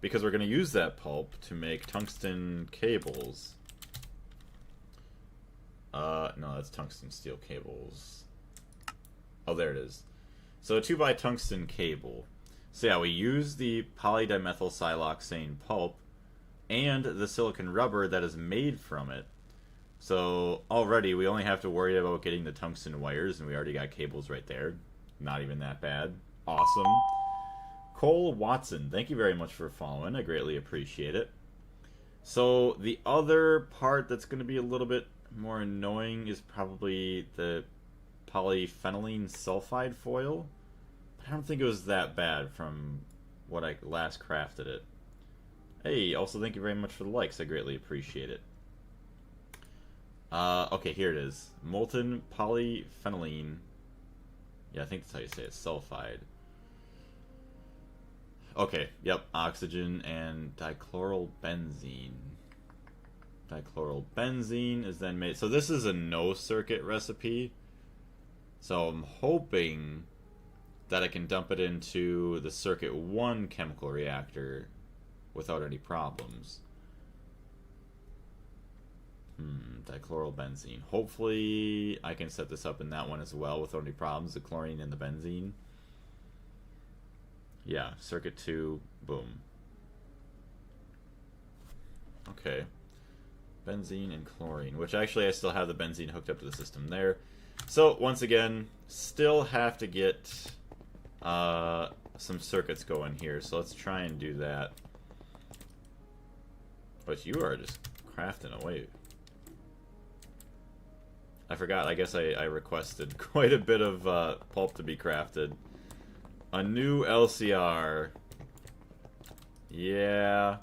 because we're going to use that pulp to make tungsten cables. No, that's tungsten steel cables. Oh, there it is. So a 2x tungsten cable. So yeah, we use the polydimethylsiloxane pulp and the silicon rubber that is made from it. So already we only have to worry about getting the tungsten wires, and we already got cables right there. Not even that bad. Awesome. Cole Watson, thank you very much for following. I greatly appreciate it. So the other part that's going to be a little bit more annoying is probably the polyphenylene sulfide foil. I don't think it was that bad from what I last crafted it. Hey, also thank you very much for the likes. I greatly appreciate it. Okay, here it is. Molten polyphenylene. Yeah, I think that's how you say it. Sulfide. Okay, yep. Oxygen and dichlorobenzene. Dichlorobenzene is then made... So this is a no-circuit recipe. So I'm hoping that I can dump it into the Circuit 1 chemical reactor without any problems. Dichlorobenzene. Hopefully I can set this up in that one as well without any problems. The chlorine and the benzene. Yeah, Circuit 2, boom. Okay. Benzene and chlorine, which actually I still have the benzene hooked up to the system there. So, once again, still have to get some circuits going here. So let's try and do that. But you are just crafting away. I forgot, I guess I requested quite a bit of pulp to be crafted. A new LCR. Yeah.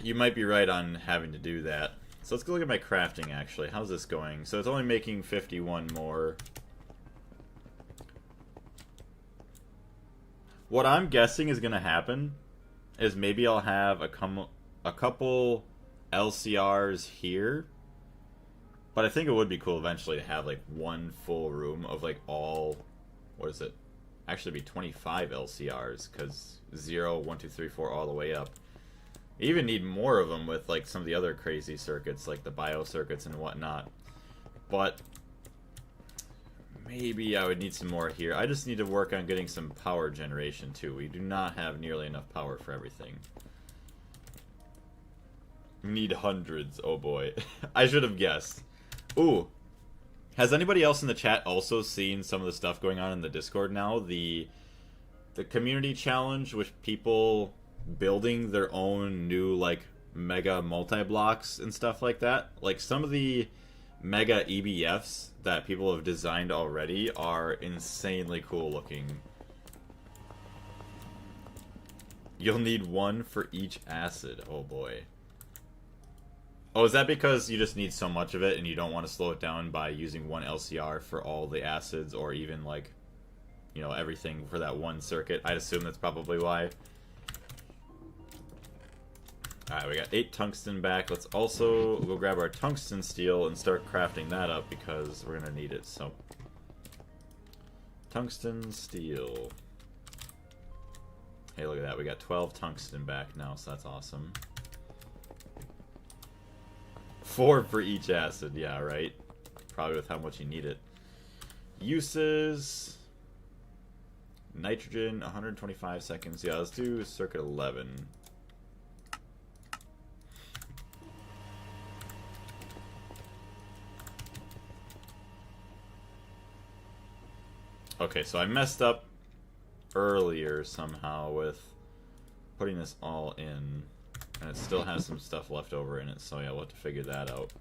You might be right on having to do that. So let's go look at my crafting, actually. How's this going? So it's only making 51 more. What I'm guessing is going to happen is maybe I'll have a couple LCRs here. But I think it would be cool eventually to have like one full room of like all, what is it? Actually be 25 LCRs, because 0, 1, 2, 3, 4 all the way up. You even need more of them with like some of the other crazy circuits, like the bio circuits and whatnot. But maybe I would need some more here. I just need to work on getting some power generation too. We do not have nearly enough power for everything. We need hundreds, oh boy. I should have guessed. Ooh, Has anybody else in the chat also seen some of the stuff going on in the Discord now? The community challenge with people building their own new, like, mega multi-blocks and stuff like that. Like, some of the mega EBFs that people have designed already are insanely cool looking. You'll need one for each acid. Oh boy. Oh, is that because you just need so much of it and you don't want to slow it down by using one LCR for all the acids, or even, like, you know, everything for that one circuit? I'd assume that's probably why. Alright, we got 8 tungsten back. Let's also go grab our tungsten steel and start crafting that up because we're going to need it. So, tungsten steel. Hey, look at that. We got 12 tungsten back now, so that's awesome. 4 for each acid. Yeah, right. Probably with how much you need it. Uses. Nitrogen, 125 seconds. Yeah, let's do circuit 11. Okay, so I messed up earlier somehow with putting this all in, and it still has some stuff left over in it, so yeah, we'll have to figure that out.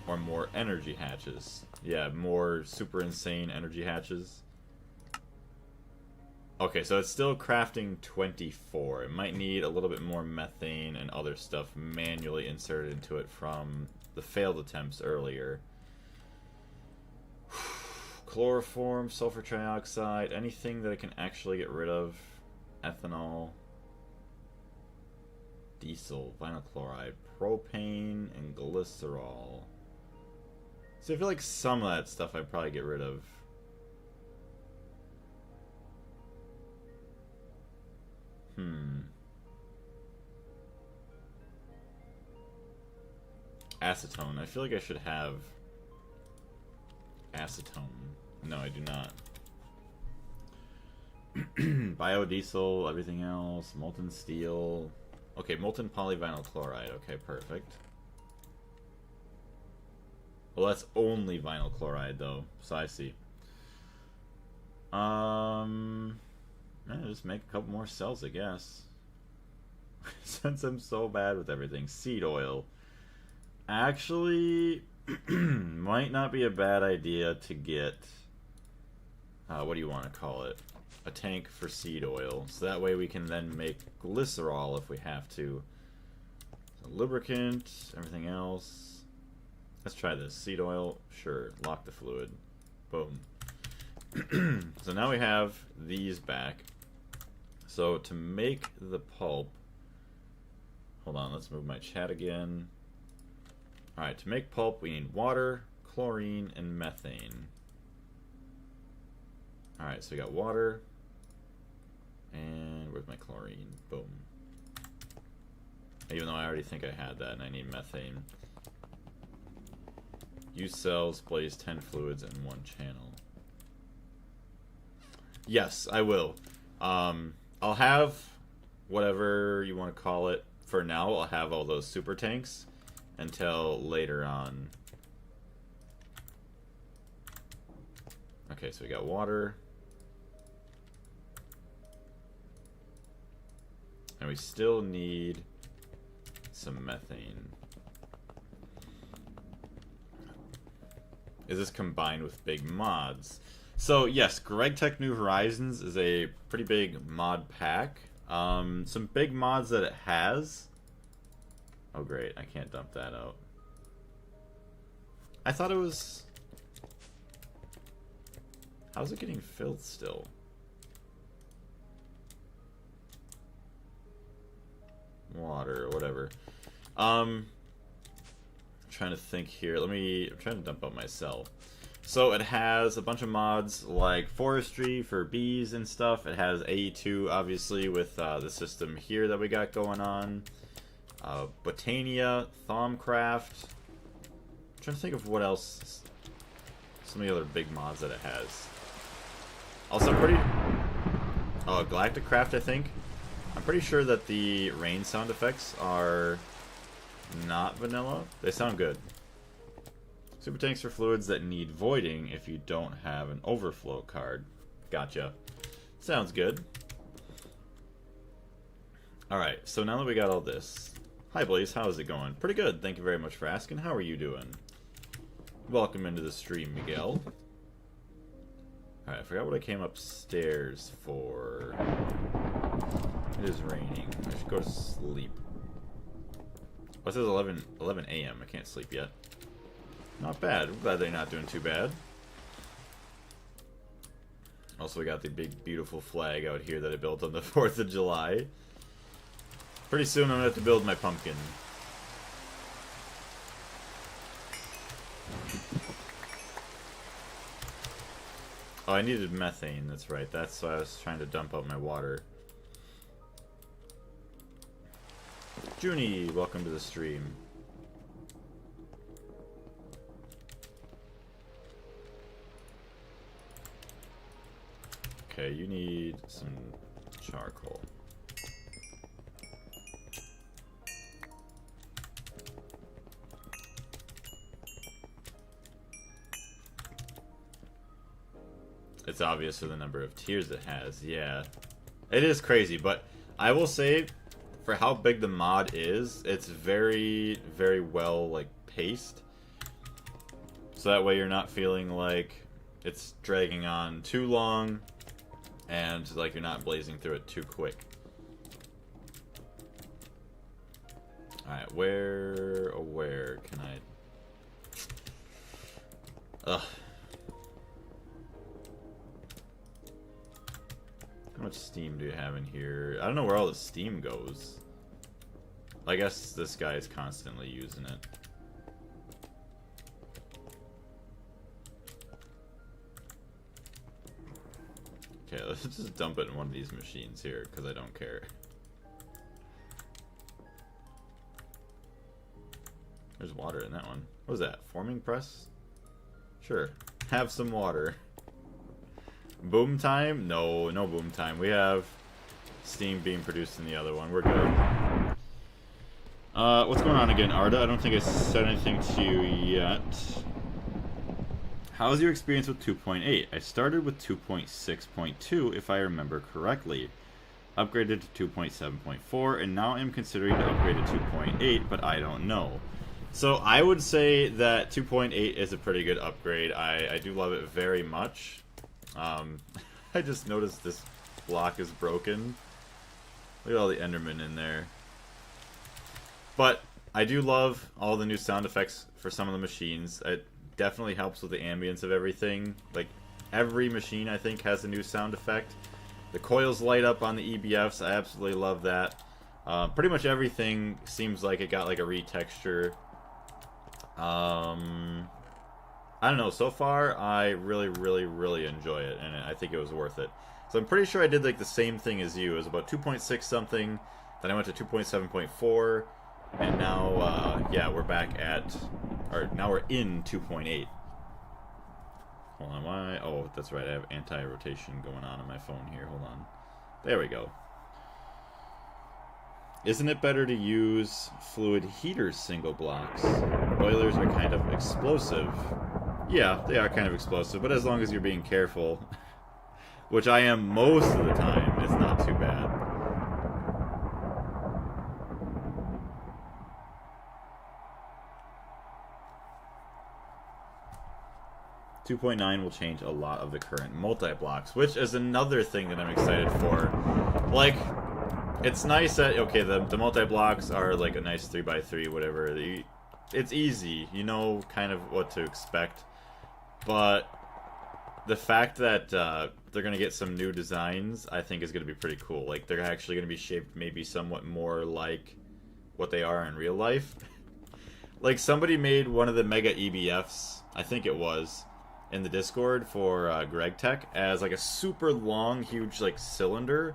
Or more energy hatches. Yeah, more super insane energy hatches. Okay, so it's still crafting 24. It might need a little bit more methane and other stuff manually inserted into it from the failed attempts earlier. Chloroform, sulfur trioxide, anything that I can actually get rid of. Ethanol, diesel, vinyl chloride, propane, and glycerol. So I feel like some of that stuff I'd probably get rid of. Acetone. I feel like I should have acetone. No, I do not. Biodiesel, everything else, molten steel. Okay, molten polyvinyl chloride. Okay, perfect. Well, that's only vinyl chloride, though, so I see. Just make a couple more cells, I guess. Since I'm so bad with everything. Seed oil. Actually, might not be a bad idea to get, what do you want to call it? A tank for seed oil. So that way we can then make glycerol if we have to. So lubricant, everything else. Let's try this. Seed oil, sure. Lock the fluid. Boom. So now we have these back. So to make the pulp, hold on, let's move my chat again. Alright, to make pulp we need water, chlorine, and methane. Alright, so we got water. And where's my chlorine? Boom. Even though I already think I had that and I need methane. Use cells, blaze 10 fluids and 1 channel. Yes, I will. I'll have whatever you want to call it. For now, I'll have all those super tanks until later on. Okay, so we got water. And we still need some methane. Is this combined with big mods? So yes, Gregtech New Horizons is a pretty big mod pack. Some big mods that it has. Oh great, I can't dump that out. I thought it was... How's it getting filled still? Water, whatever. I'm trying to think here. I'm trying to dump out myself. So it has a bunch of mods like forestry for bees and stuff. It has AE2 obviously with the system here that we got going on. Botania, Thaumcraft. I'm trying to think of what else. Some of the other big mods that it has. Also Galactic Craft, I think. I'm pretty sure that the rain sound effects are not vanilla. They sound good. Super tanks for fluids that need voiding if you don't have an overflow card. Gotcha. Sounds good. Alright, so now that we got all this... Hi Blaze, how's it going? Pretty good, thank you very much for asking. How are you doing? Welcome into the stream, Miguel. Alright, I forgot what I came upstairs for. It is raining. I should go to sleep. Oh, it says 11 a.m. I can't sleep yet. Not bad. I'm glad they're not doing too bad. Also, we got the big, beautiful flag out here that I built on the 4th of July. Pretty soon I'm going to have to build my pumpkin. Oh, I needed methane, that's right. That's why I was trying to dump out my water. Junie, welcome to the stream. Okay, you need some charcoal. It's obvious for the number of tiers it has, yeah. It is crazy, but I will say, for how big the mod is, it's very, very well, like, paced. So that way you're not feeling like it's dragging on too long, and, like, you're not blazing through it too quick. Alright, where can I... Ugh. How much steam do you have in here? I don't know where all the steam goes. I guess this guy is constantly using it. Okay, let's just dump it in one of these machines here, because I don't care. There's water in that one. What was that? Forming press? Sure. Have some water. Boom time? No, no boom time. We have steam being produced in the other one. We're good. What's going on again, Arda? I don't think I said anything to you yet. How's your experience with 2.8? I started with 2.6.2, if I remember correctly. Upgraded to 2.7.4, and now I'm considering to upgrade to 2.8, but I don't know. So I would say that 2.8 is a pretty good upgrade. I do love it very much. I just noticed this block is broken. Look at all the Endermen in there. But I do love all the new sound effects for some of the machines. It definitely helps with the ambience of everything. Like, every machine, I think, has a new sound effect. The coils light up on the EBFs. I absolutely love that. Pretty much everything seems like it got like a retexture. I don't know, so far I really, really, really enjoy it, and I think it was worth it. So I'm pretty sure I did like the same thing as you. It was about 2.6 something, then I went to 2.7.4, and now, yeah, we're back at, or now we're in 2.8. Hold on, why? Oh, that's right, I have anti-rotation going on my phone here, hold on. There we go. Isn't it better to use fluid heaters single blocks? Boilers are kind of explosive. Yeah, they are kind of explosive, but as long as you're being careful, which I am most of the time, it's not too bad. .9 will change a lot of the current multi-blocks, which is another thing that I'm excited for. Like, it's nice that, okay, the multi-blocks are like a nice 3x3, whatever. It's easy, you know kind of what to expect. But the fact that they're going to get some new designs, I think is going to be pretty cool. Like, they're actually going to be shaped maybe somewhat more like what they are in real life. Like, somebody made one of the Mega EBFs, I think it was, in the Discord for Gregtech as like a super long, huge like cylinder.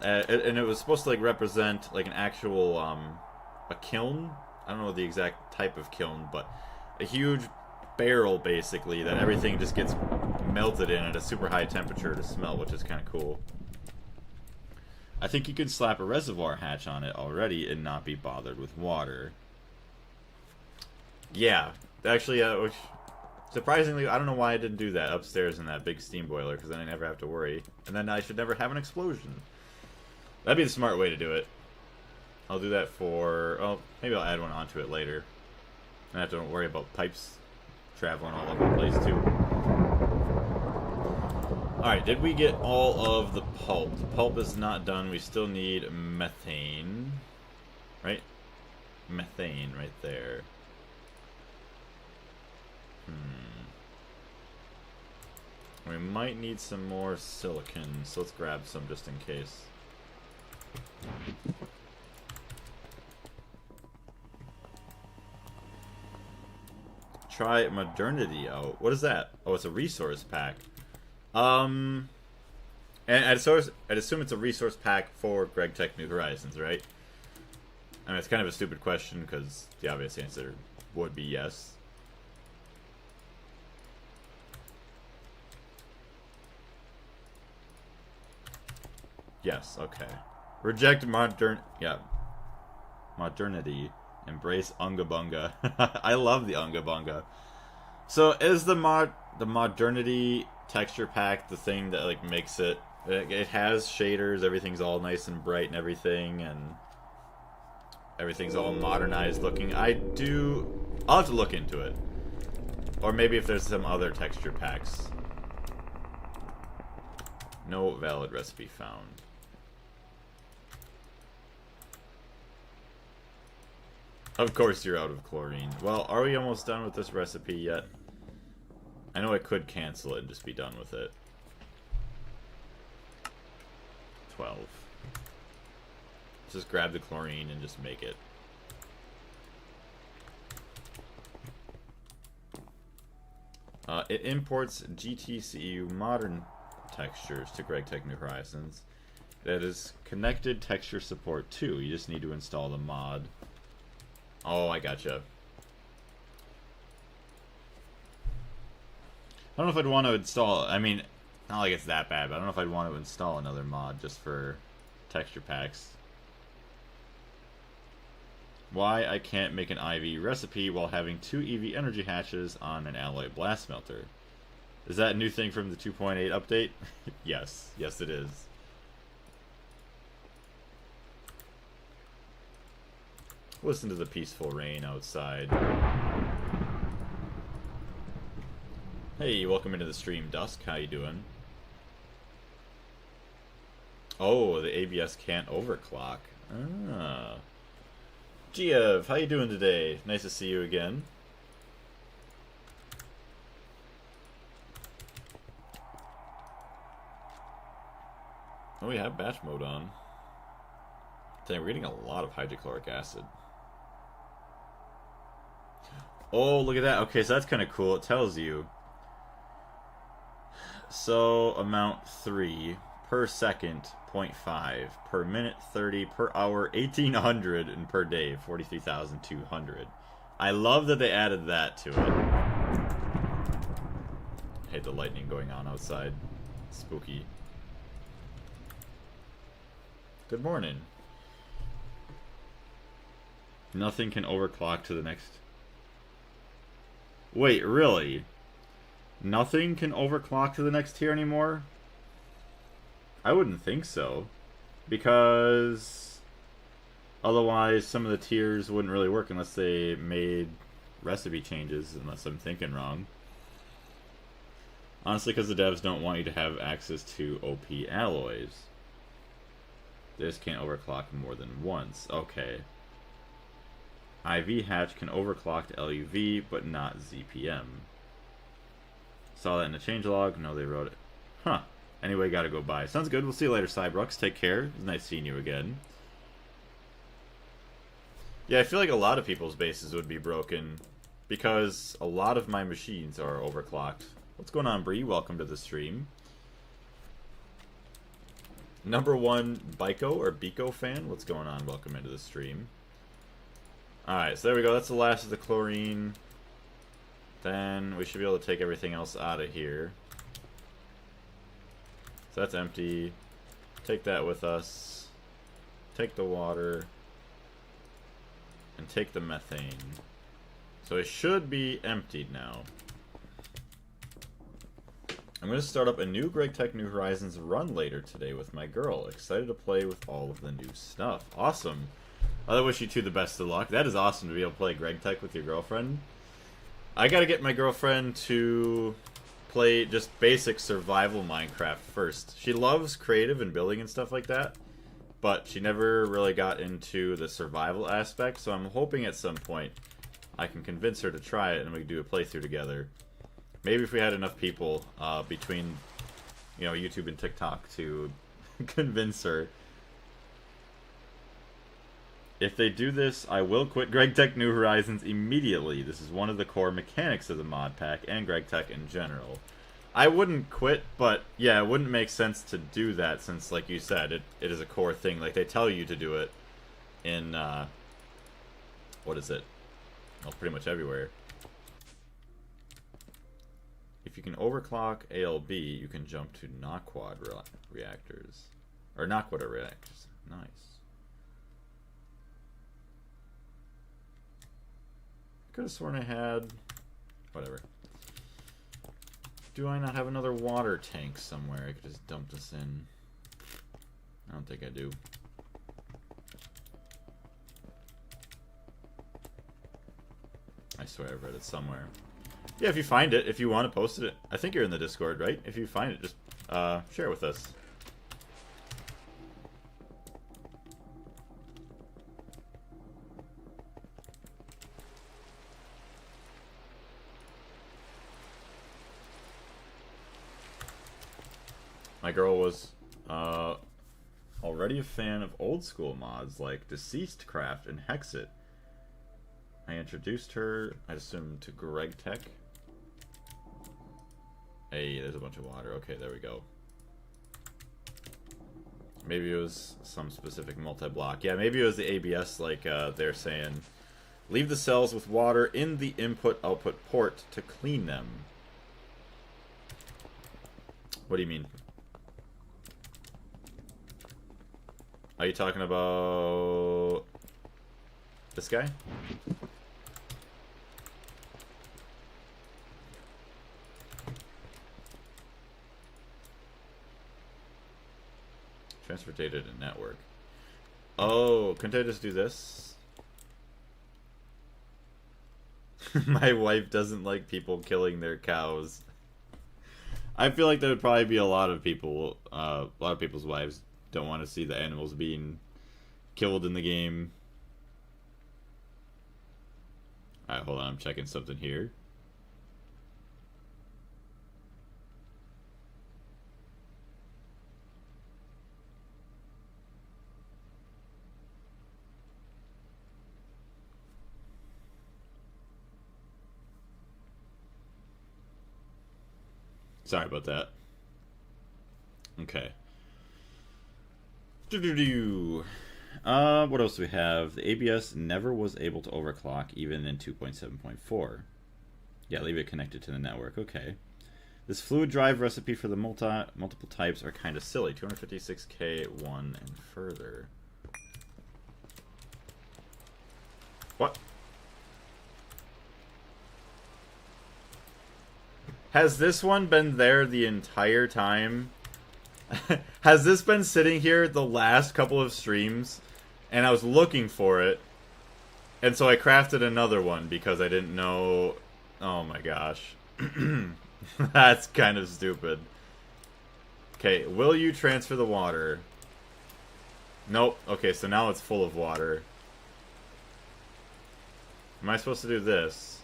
And it was supposed to like represent like an actual a kiln. I don't know the exact type of kiln, but a huge barrel basically that everything just gets melted in at a super high temperature to smelt, which is kind of cool. I think you could slap a reservoir hatch on it already and not be bothered with water. Yeah, Actually, which surprisingly, I don't know why I didn't do that upstairs in that big steam boiler, because then I never have to worry. And then I should never have an explosion. That'd be the smart way to do it. I'll do that for... Oh, maybe I'll add one onto it later. I have to worry about pipes traveling all over the place, too. Alright, did we get all of the pulp? The pulp is not done. We still need methane. Right? Methane right there. We might need some more silicon, so let's grab some just in case. Try modernity out. What is that? Oh, it's a resource pack. And I'd assume it's a resource pack for Gregtech New Horizons, right? I mean, it's kind of a stupid question because the obvious answer would be yes. Yes, okay. Reject modernity. Embrace Unga Bunga. I love the Unga Bunga. So is the modernity texture pack the thing that like makes it has shaders, everything's all nice and bright and everything, and everything's all modernized looking. I'll have to look into it. Or maybe if there's some other texture packs. No valid recipe found. Of course you're out of chlorine. Well, are we almost done with this recipe yet? I know I could cancel it and just be done with it. 12. Let's just grab the chlorine and just make it. It imports GTCU modern textures to Gregtech New Horizons. That is connected texture support too. You just need to install the mod. Oh, I gotcha. I don't know if I'd want to install... I mean, not like it's that bad, but I don't know if I'd want to install another mod just for texture packs. Why I can't make an IV recipe while having 2 EV energy hatches on an alloy blast smelter. Is that a new thing from the 2.8 update? Yes. Yes, it is. Listen to the peaceful rain outside. Hey, welcome into the stream, Dusk. How you doing? Oh, the ABS can't overclock. Ah. Giev, how you doing today? Nice to see you again. Oh, we have batch mode on. Dang, we're getting a lot of hydrochloric acid. Oh, look at that. Okay, so that's kind of cool. It tells you. So, amount 3 per second, 0.5 per minute, 30 per hour, 1,800, and per day, 43,200. I love that they added that to it. I hate the lightning going on outside. Spooky. Good morning. Nothing can overclock to the next... Wait, really? Nothing can overclock to the next tier anymore? I wouldn't think so. Because... otherwise, some of the tiers wouldn't really work unless they made recipe changes, unless I'm thinking wrong. Honestly, because the devs don't want you to have access to OP alloys. This can't overclock more than once. Okay. IV hatch can overclock to LUV, but not ZPM. Saw that in the changelog. No, they wrote it. Huh. Anyway, gotta go by. Sounds good. We'll see you later, Cybrux. Take care. It's nice seeing you again. Yeah, I feel like a lot of people's bases would be broken because a lot of my machines are overclocked. What's going on, Bree? Welcome to the stream. Number 1 Biko or Biko fan, what's going on? Welcome into the stream. Alright, so there we go. That's the last of the chlorine. Then we should be able to take everything else out of here. So that's empty. Take that with us. Take the water. And take the methane. So it should be emptied now. I'm going to start up a new Gregtech New Horizons run later today with my girl. Excited to play with all of the new stuff. Awesome. I wish you two the best of luck. That is awesome to be able to play Gregtech with your girlfriend. I got to get my girlfriend to play just basic survival Minecraft first. She loves creative and building and stuff like that, but she never really got into the survival aspect, so I'm hoping at some point I can convince her to try it and we can do a playthrough together. Maybe if we had enough people between, you know, YouTube and TikTok to convince her. If they do this, I will quit Gregtech New Horizons immediately. This is one of the core mechanics of the mod pack and Gregtech in general. I wouldn't quit, but yeah, it wouldn't make sense to do that since, like you said, it is a core thing. Like, they tell you to do it in, what is it? Well, pretty much everywhere. If you can overclock ALB, you can jump to not-quad reactors. Or not-quad reactors. Nice. Could have sworn I had... Whatever. Do I not have another water tank somewhere I could just dump this in? I don't think I do. I swear I've read it somewhere. Yeah, if you find it, if you want to post it, I think you're in the Discord, right? If you find it, just share it with us. My girl was already a fan of old school mods like Deceased Craft and Hexit. I introduced her, I assume, to Gregtech. Hey, there's a bunch of water. Okay, there we go. Maybe it was some specific multi-block. Yeah, maybe it was the ABS, like they're saying. Leave the cells with water in the input-output port to clean them. What do you mean? Are you talking about this guy? Transfer data to network. Oh, couldn't I just do this? My wife doesn't like people killing their cows. I feel like there would probably be a lot of people, a lot of people's wives don't want to see the animals being killed in the game. Alright, hold on, I'm checking something here. Sorry about that. Okay. What else do we have? The ABS never was able to overclock even in 2.7.4. Yeah, leave it connected to the network. Okay. This fluid drive recipe for the multiple types are kind of silly. 256K1 and further. What? Has this one been there the entire time? Has this been sitting here the last couple of streams? And I was looking for it. And so I crafted another one because I didn't know... Oh my gosh. That's kind of stupid. Okay, will you transfer the water? Nope. Okay, so now it's full of water. Am I supposed to do this?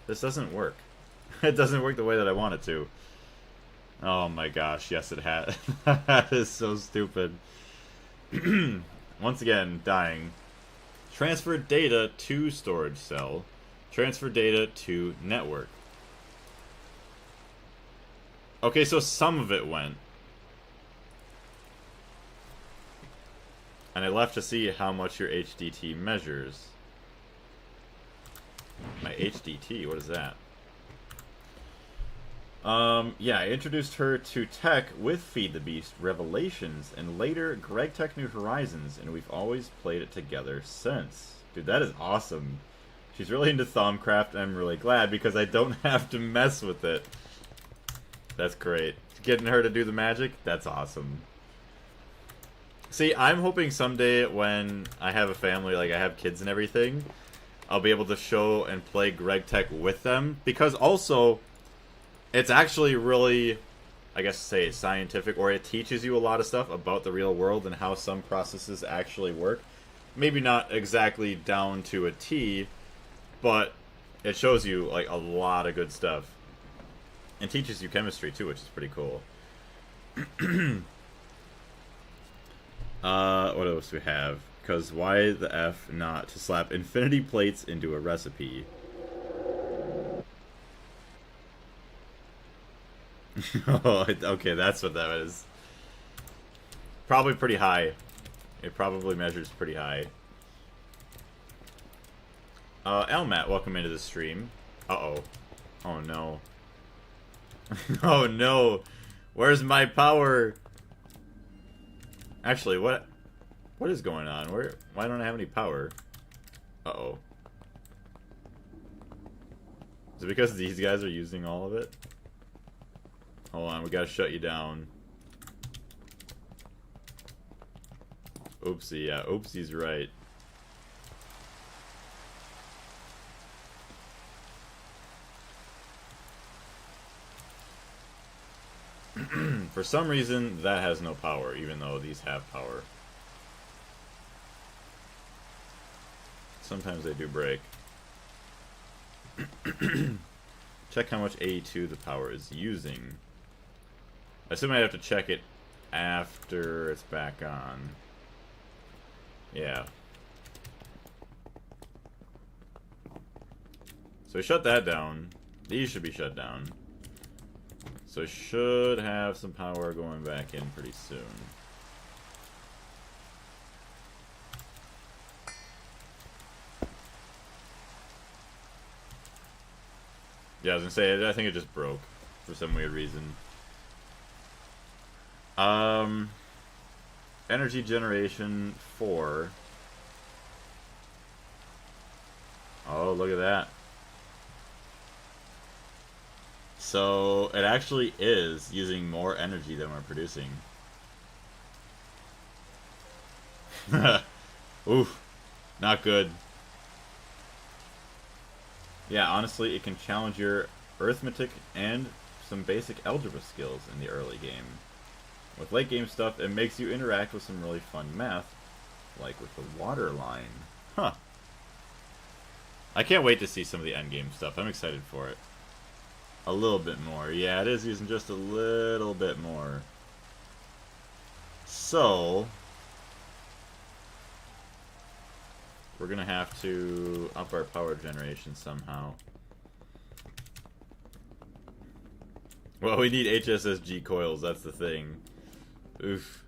This doesn't work. It doesn't work the way that I want it to. Oh my gosh, yes it has. That is so stupid. Once again, dying. Transfer data to storage cell. Transfer data to network. Okay, so some of it went. And I left to see how much your HDT measures. My HDT, what is that? Yeah, I introduced her to tech with Feed the Beast, Revelations, and later Gregtech New Horizons, and we've always played it together since. Dude, that is awesome. She's really into Thaumcraft, and I'm really glad because I don't have to mess with it. That's great. Getting her to do the magic, that's awesome. See, I'm hoping someday when I have a family, like I have kids and everything, I'll be able to show and play Gregtech with them, because also it's actually really, I guess say scientific, or it teaches you a lot of stuff about the real world and how some processes actually work. Maybe not exactly down to a T, but it shows you like a lot of good stuff. And teaches you chemistry too, which is pretty cool. What else do we have? Because why the F not to slap infinity plates into a recipe? Oh, okay, that's what that is. Probably pretty high. It probably measures pretty high. Elmat, welcome into the stream. Uh-oh. Oh, no. Oh, no. Where's my power? Actually, what is going on? Why don't I have any power? Uh-oh. Is it because these guys are using all of it? Hold on, we gotta shut you down. Oopsie, yeah, Oopsie's right. For some reason, that has no power, even though these have power. Sometimes they do break. Check how much AE2 the power is using. I assume I have to check it after it's back on. Yeah. So we shut that down. These should be shut down. So should have some power going back in pretty soon. Yeah, I was gonna say, I think it just broke for some weird reason. Energy generation 4. Oh, look at that. So it actually is using more energy than we're producing. Oof, not good. Yeah, honestly, it can challenge your arithmetic and some basic algebra skills in the early game. With late game stuff, it makes you interact with some really fun math, like with the water line. Huh. I can't wait to see some of the end game stuff. I'm excited for it. A little bit more. Yeah, it is using just a little bit more. So we're gonna have to up our power generation somehow. Well, we need HSSG coils, that's the thing. Oof.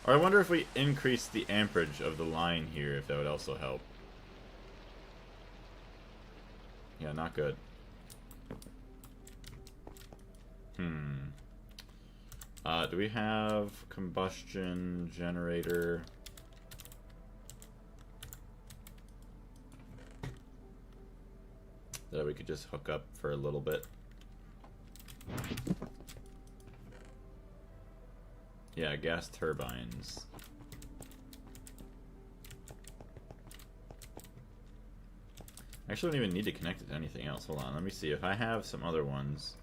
Or I wonder if we increase the amperage of the line here, if that would also help. Yeah, not good. Do we have combustion generator? That we could just hook up for a little bit. Yeah, gas turbines. Actually, I don't even need to connect it to anything else. Hold on, let me see if I have some other ones.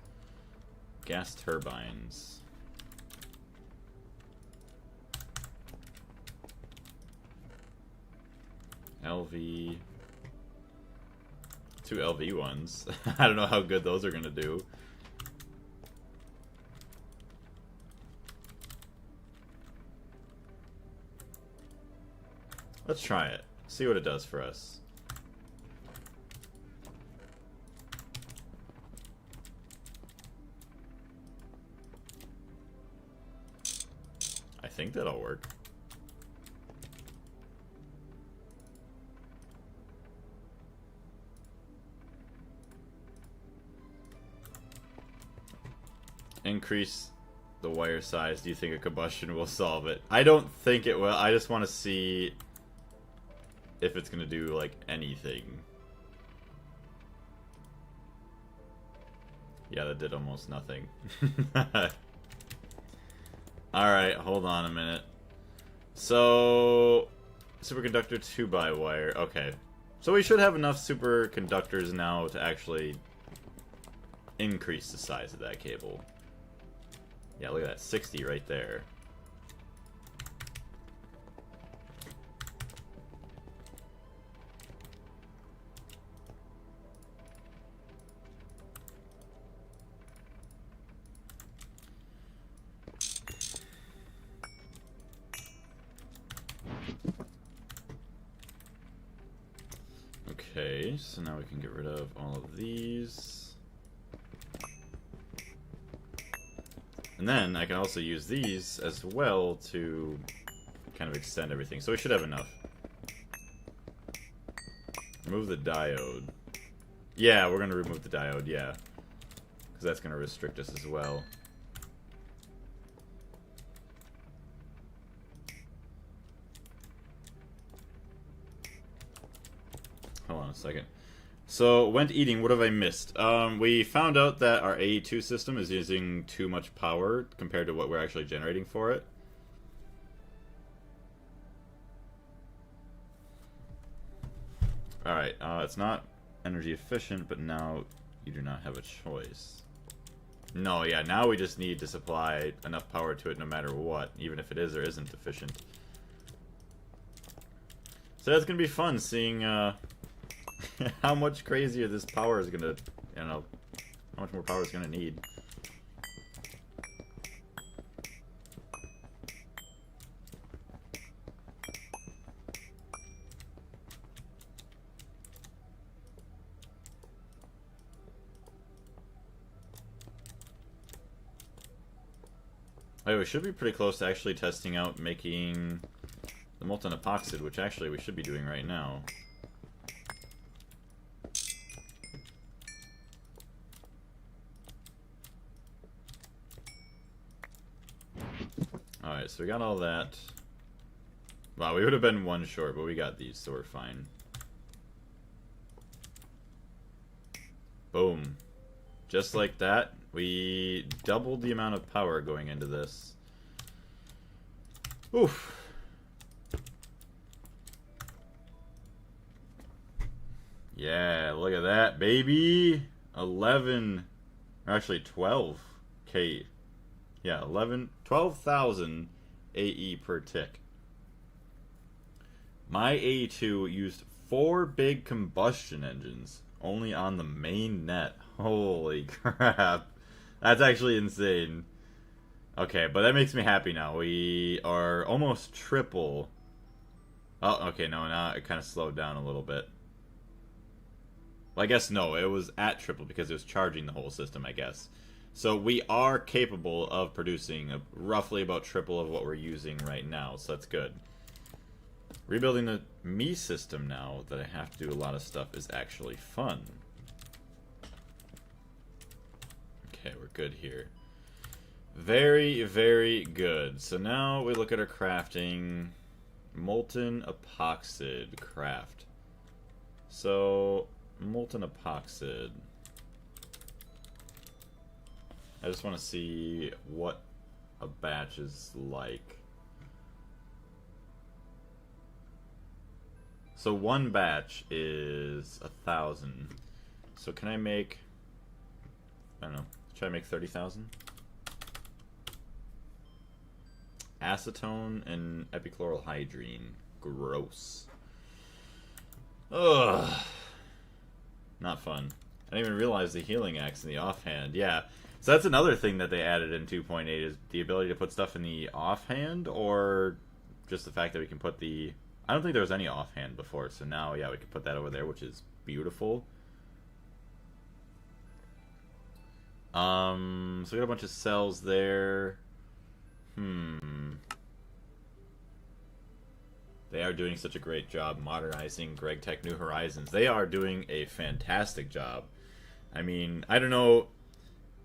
Gas turbines. LV. 2 LV ones. I don't know how good those are gonna do. Let's try it. See what it does for us. I think that'll work. Increase the wire size. Do you think a combustion will solve it? I don't think it will. I just want to see if it's going to do, like, anything. Yeah, that did almost nothing. Alright, hold on a minute. So, superconductor 2x-wire. Okay. So we should have enough superconductors now to actually increase the size of that cable. Yeah, look at that. 60 right there. Okay, so now we can get rid of all of these. And then I can also use these as well to kind of extend everything. So we should have enough. Remove the diode. Yeah, we're going to remove the diode, yeah. Because that's going to restrict us as well. Hold on a second. So, went eating, what have I missed? We found out that our AE2 system is using too much power compared to what we're actually generating for it. Alright, it's not energy efficient, but now you do not have a choice. No, yeah, now we just need to supply enough power to it no matter what, even if it is or isn't efficient. So that's gonna be fun, seeing, how much crazier this power is gonna, you know, how much more power it's gonna need. Oh, we should be pretty close to actually testing out making the molten epoxide, which actually we should be doing right now. Alright, so we got all that. Wow, we would have been one short, but we got these, so we're fine. Boom. Just like that, we doubled the amount of power going into this. Oof. Yeah, look at that, baby. 11, or actually 12K. Yeah, 12,000 AE per tick. My AE2 used 4 big combustion engines only on the main net. Holy crap. That's actually insane. Okay, but that makes me happy now. We are almost triple. Oh, okay, no, now it kind of slowed down a little bit. Well, I guess no, it was at triple because it was charging the whole system, I guess. So we are capable of producing roughly about triple of what we're using right now, so that's good. Rebuilding the me system now that I have to do a lot of stuff is actually fun. Okay, we're good here. Very, very good. So now we look at our crafting. Molten epoxide craft. So, molten epoxide. I just want to see what a batch is like. So one batch is 1,000. So can I make, I don't know, try to make 30,000? Acetone and epichlorohydrine. Gross. Ugh. Not fun. I didn't even realize the healing axe in the offhand. Yeah. So that's another thing that they added in 2.8 is the ability to put stuff in the offhand, or just the fact that we can put the... I don't think there was any offhand before, so now, yeah, we can put that over there, which is beautiful. So we got a bunch of cells there. They are doing such a great job modernizing Gregtech New Horizons. They are doing a fantastic job. I mean, I don't know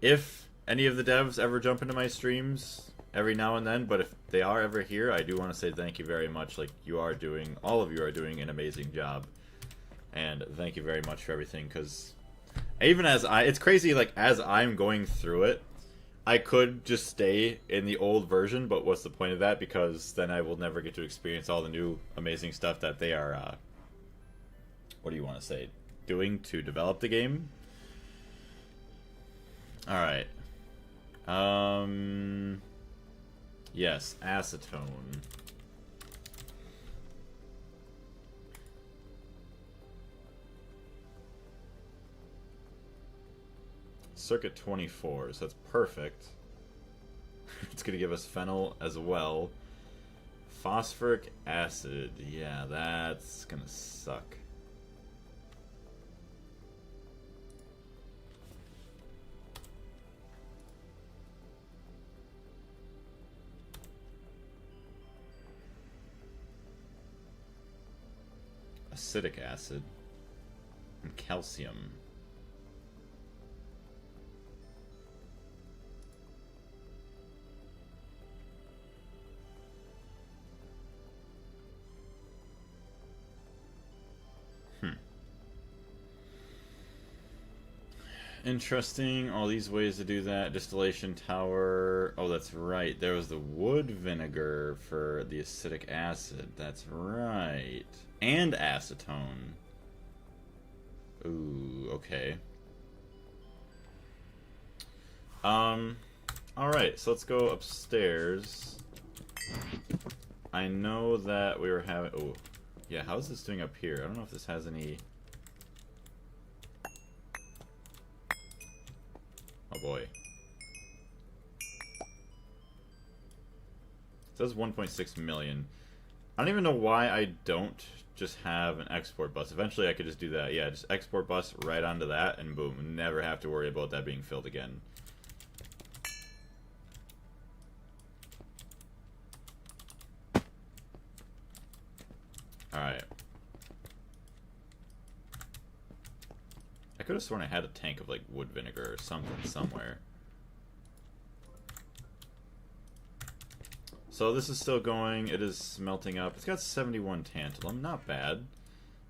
if any of the devs ever jump into my streams every now and then, but if they are ever here, I do want to say thank you very much. Like, you are doing, all of you are doing an amazing job. And thank you very much for everything, because even as it's crazy, like, as I'm going through it, I could just stay in the old version, but what's the point of that? Because then I will never get to experience all the new amazing stuff that they are, what do you want to say, doing to develop the game? Alright. Yes, acetone. Circuit 24, so that's perfect. It's gonna give us phenyl as well. Phosphoric acid, yeah, that's gonna suck. Acetic acid and calcium. Interesting. All these ways to do that. Distillation tower. Oh, that's right. There was the wood vinegar for the acetic acid. That's right. And acetone. Ooh, okay. Alright, so let's go upstairs. I know that we were having... Oh, yeah, how's this doing up here? I don't know if this has any... Oh boy. It says 1.6 million. I don't even know why I don't just have an export bus. Eventually I could just do that. Yeah, just export bus right onto that and boom. Never have to worry about that being filled again. Alright. I could have sworn I had a tank of like wood vinegar or something somewhere. So this is still going. It is smelting up. It's got 71 tantalum. Not bad.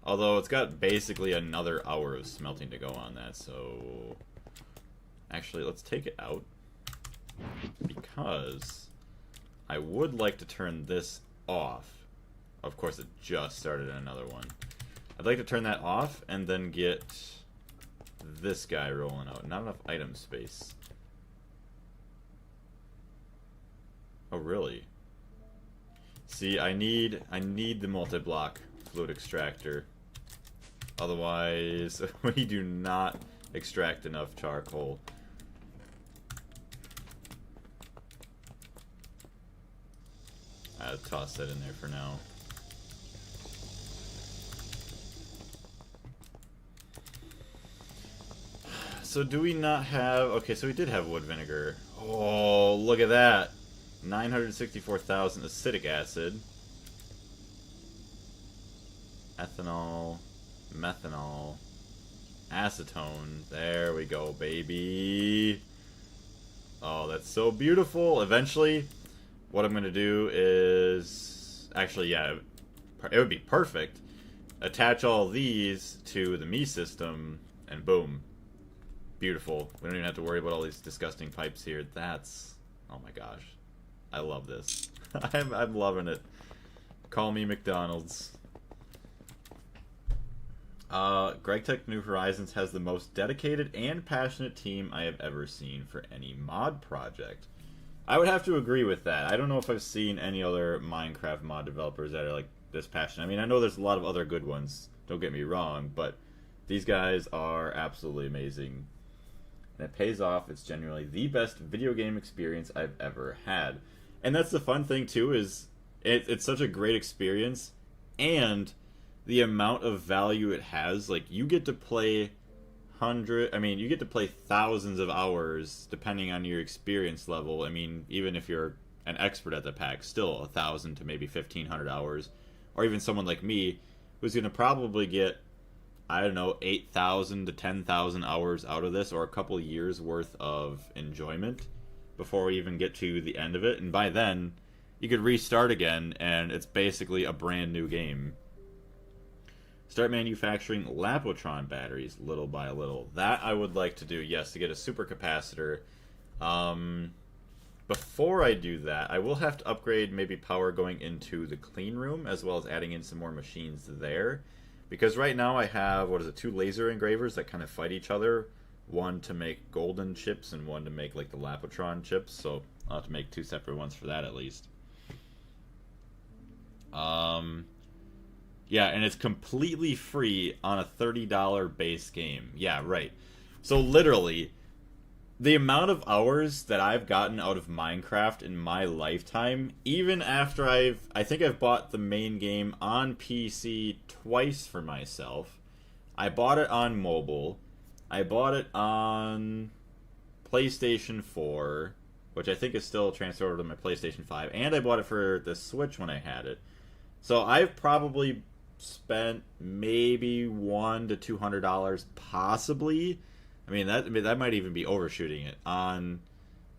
Although it's got basically another hour of smelting to go on that. So actually, let's take it out. Because I would like to turn this off. Of course, it just started another one. I'd like to turn that off and then get this guy rolling out. Not enough item space. Oh, really? See, I need the multi-block fluid extractor. Otherwise, we do not extract enough charcoal. I'll toss that in there for now. So do we not have... Okay, so we did have wood vinegar. Oh, look at that. 964,000 acetic acid. Ethanol. Methanol. Acetone. There we go, baby. Oh, that's so beautiful. Eventually, what I'm going to do is... Actually, yeah, it would be perfect. Attach all these to the Me system, and boom. Beautiful. We don't even have to worry about all these disgusting pipes here. That's... Oh my gosh. I love this. I'm loving it. Call me McDonald's. Gregtech New Horizons has the most dedicated and passionate team I have ever seen for any mod project. I would have to agree with that. I don't know if I've seen any other Minecraft mod developers that are like this passionate. I mean, I know there's a lot of other good ones, don't get me wrong, but these guys are absolutely amazing. And it pays off. It's genuinely the best video game experience I've ever had. And that's the fun thing, too, is it's such a great experience. And the amount of value it has, like, you get to play you get to play thousands of hours, depending on your experience level. I mean, even if you're an expert at the pack, still 1,000 to maybe 1,500 hours. Or even someone like me, who's going to probably get I don't know, 8,000 to 10,000 hours out of this, or a couple years worth of enjoyment before we even get to the end of it. And by then, you could restart again, and it's basically a brand new game. Start manufacturing Lapotron batteries little by little. That I would like to do, yes, to get a supercapacitor. Before I do that, I will have to upgrade maybe power going into the clean room, as well as adding in some more machines there. Because right now I have, what is it, 2 laser engravers that kind of fight each other. One to make golden chips and one to make like the Lapotron chips. So I'll have to make 2 separate ones for that at least. Yeah, and it's completely free on a $30 base game. Yeah, right. So literally, the amount of hours that I've gotten out of Minecraft in my lifetime, even after I think I've bought the main game on PC twice for myself. I bought it on mobile. I bought it on PlayStation 4, which I think is still transferred over to my PlayStation 5, and I bought it for the Switch when I had it. So I've probably spent maybe $100 to $200 possibly. I mean, that might even be overshooting it on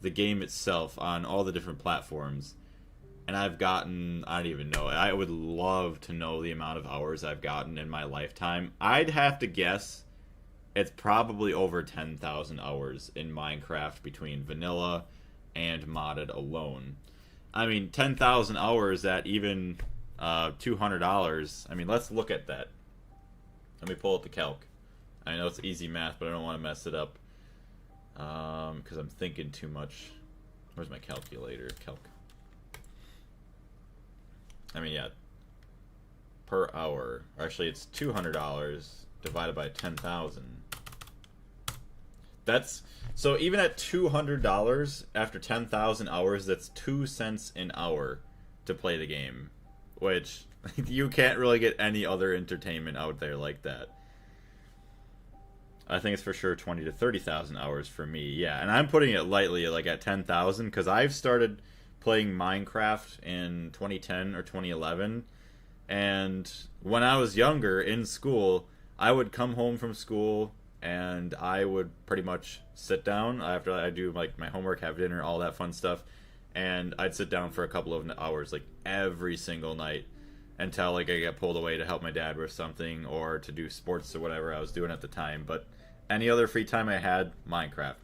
the game itself, on all the different platforms. And I've gotten, I don't even know, I would love to know the amount of hours I've gotten in my lifetime. I'd have to guess it's probably over 10,000 hours in Minecraft between vanilla and modded alone. I mean, 10,000 hours at even $200. I mean, let's look at that. Let me pull up the calc. I know it's easy math, but I don't want to mess it up because I'm thinking too much. Where's my calculator? Calc. I mean, yeah, per hour. Actually, it's $200 divided by 10,000. That's so even at $200 after 10,000 hours, that's 2 cents an hour to play the game, which you can't really get any other entertainment out there like that. I think it's for sure 20 to 30,000 hours for me. Yeah, and I'm putting it lightly, like at 10,000, because I've started playing Minecraft in 2010 or 2011, and when I was younger in school, I would come home from school and I would pretty much sit down after I do like my homework, have dinner, all that fun stuff, and I'd sit down for a couple of hours like every single night until like I get pulled away to help my dad with something or to do sports or whatever I was doing at the time. But any other free time I had, Minecraft.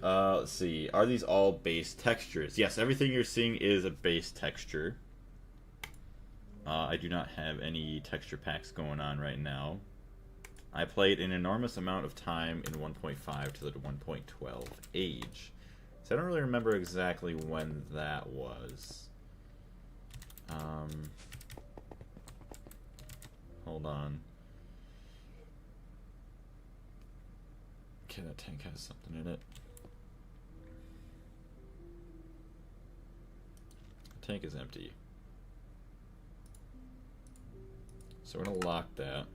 Let's see. Are these all base textures? Yes, everything you're seeing is a base texture. I do not have any texture packs going on right now. I played an enormous amount of time in 1.5 to the 1.12 age. So I don't really remember exactly when that was. Hold on. Okay, that tank has something in it. The tank is empty. So we're going to lock that.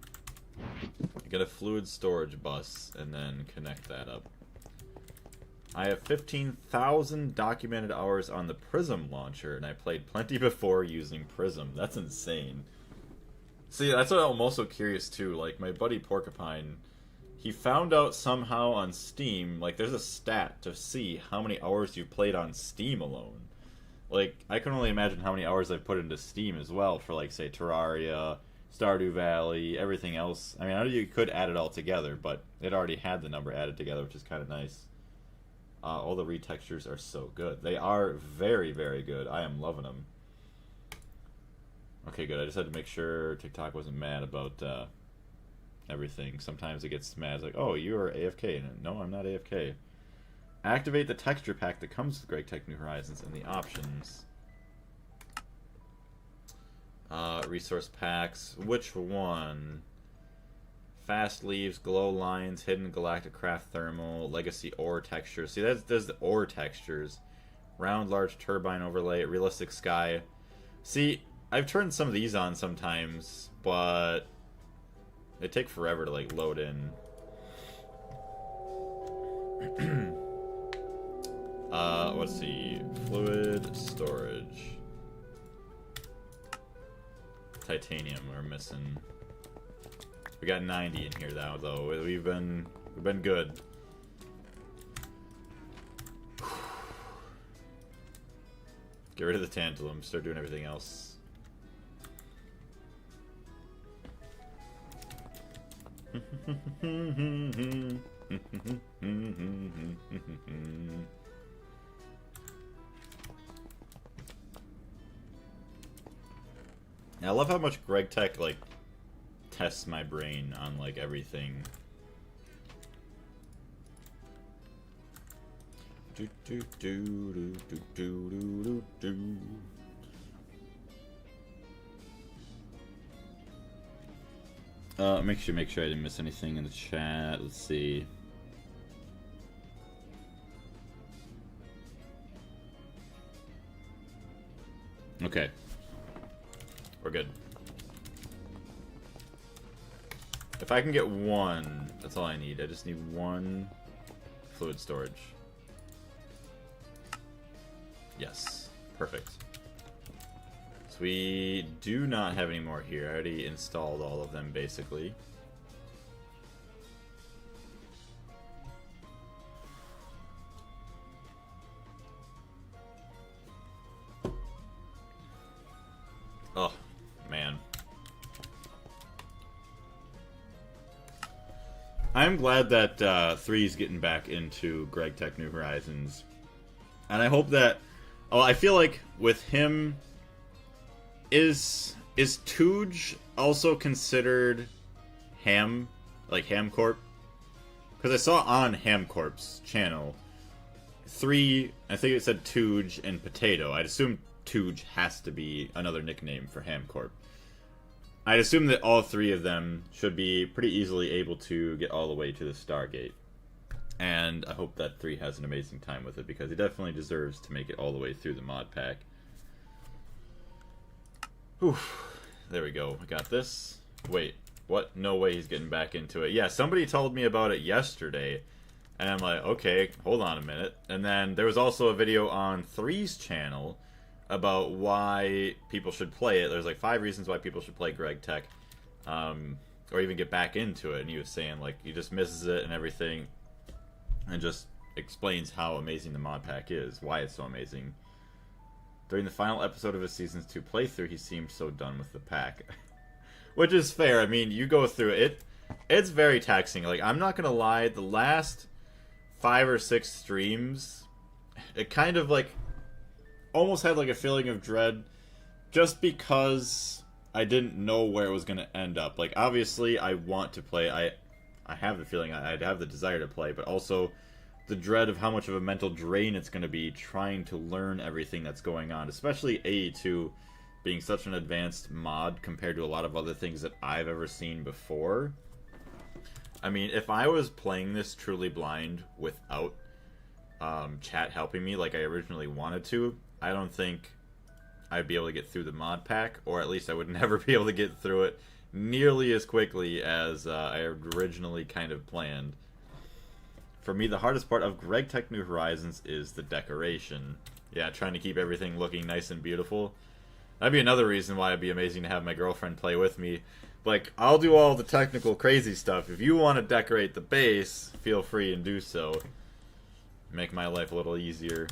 Get a fluid storage bus and then connect that up. I have 15,000 documented hours on the Prism launcher, and I played plenty before using Prism. That's insane. See, that's what I'm also curious too. Like, my buddy Porcupine, he found out somehow on Steam, like, there's a stat to see how many hours you've played on Steam alone. Like, I can only imagine how many hours I've put into Steam as well for, like, say, Terraria, Stardew Valley, everything else. I mean, I know you could add it all together, but it already had the number added together, which is kind of nice. All the retextures are so good. They are very, very good. I am loving them. Okay, good. I just had to make sure TikTok wasn't mad about everything. Sometimes it gets mad. It's like, oh, you are AFK. And no, I'm not AFK. Activate the texture pack that comes with Gregtech New Horizons in the options. Resource packs. Which one? Fast leaves, glow lines, hidden galactic craft thermal, legacy ore textures. See, there's the ore textures. Round, large turbine overlay, realistic sky. See, I've turned some of these on sometimes, but they take forever to like load in. Let's see. Fluid storage. titanium we're missing. We got 90 in here now, though. We've been good. Get rid of the tantalum. Start doing everything else. I love how much Gregtech like tests my brain on like everything. Make sure I didn't miss anything in the chat. Let's see. Okay. We're good. If I can get one, that's all I need. I just need one fluid storage. Yes. Perfect. So we do not have any more here. I already installed all of them, basically. Oh, man. I'm glad that 3's getting back into Gregtech New Horizons. And I hope that... Oh, I feel like with him... Is Tooge also considered Ham? Like Hamcorp? Because I saw on Hamcorp's channel 3, I think it said Tooge and Potato. I'd assume Tooge has to be another nickname for Hamcorp. I'd assume that all 3 of them should be pretty easily able to get all the way to the Stargate. And I hope that 3 has an amazing time with it, because he definitely deserves to make it all the way through the mod pack. Whew. There we go. I got this. Wait, what? No way he's getting back into it. Yeah, somebody told me about it yesterday, and I'm like, okay, hold on a minute. And then there was also a video on 3's channel about why people should play it. There's like 5 reasons why people should play Gregtech, or even get back into it. And he was saying like he just misses it and everything, and just explains how amazing the mod pack is, why it's so amazing. During the final episode of his Seasons 2 playthrough, he seemed so done with the pack. Which is fair. I mean, you go through it. It's very taxing. Like, I'm not gonna lie, the last 5 or 6 streams, it kind of like almost had like a feeling of dread, just because I didn't know where it was gonna end up. Like, obviously I want to play. I have the feeling I'd have the desire to play, but also the dread of how much of a mental drain it's going to be trying to learn everything that's going on, especially AE2 being such an advanced mod compared to a lot of other things that I've ever seen before. I mean, if I was playing this truly blind without chat helping me like I originally wanted to, I don't think I'd be able to get through the mod pack, or at least I would never be able to get through it nearly as quickly as I originally kind of planned. For me, the hardest part of Gregtech New Horizons is the decoration. Yeah, trying to keep everything looking nice and beautiful. That'd be another reason why it'd be amazing to have my girlfriend play with me. Like, I'll do all the technical crazy stuff. If you want to decorate the base, feel free and do so. Make my life a little easier.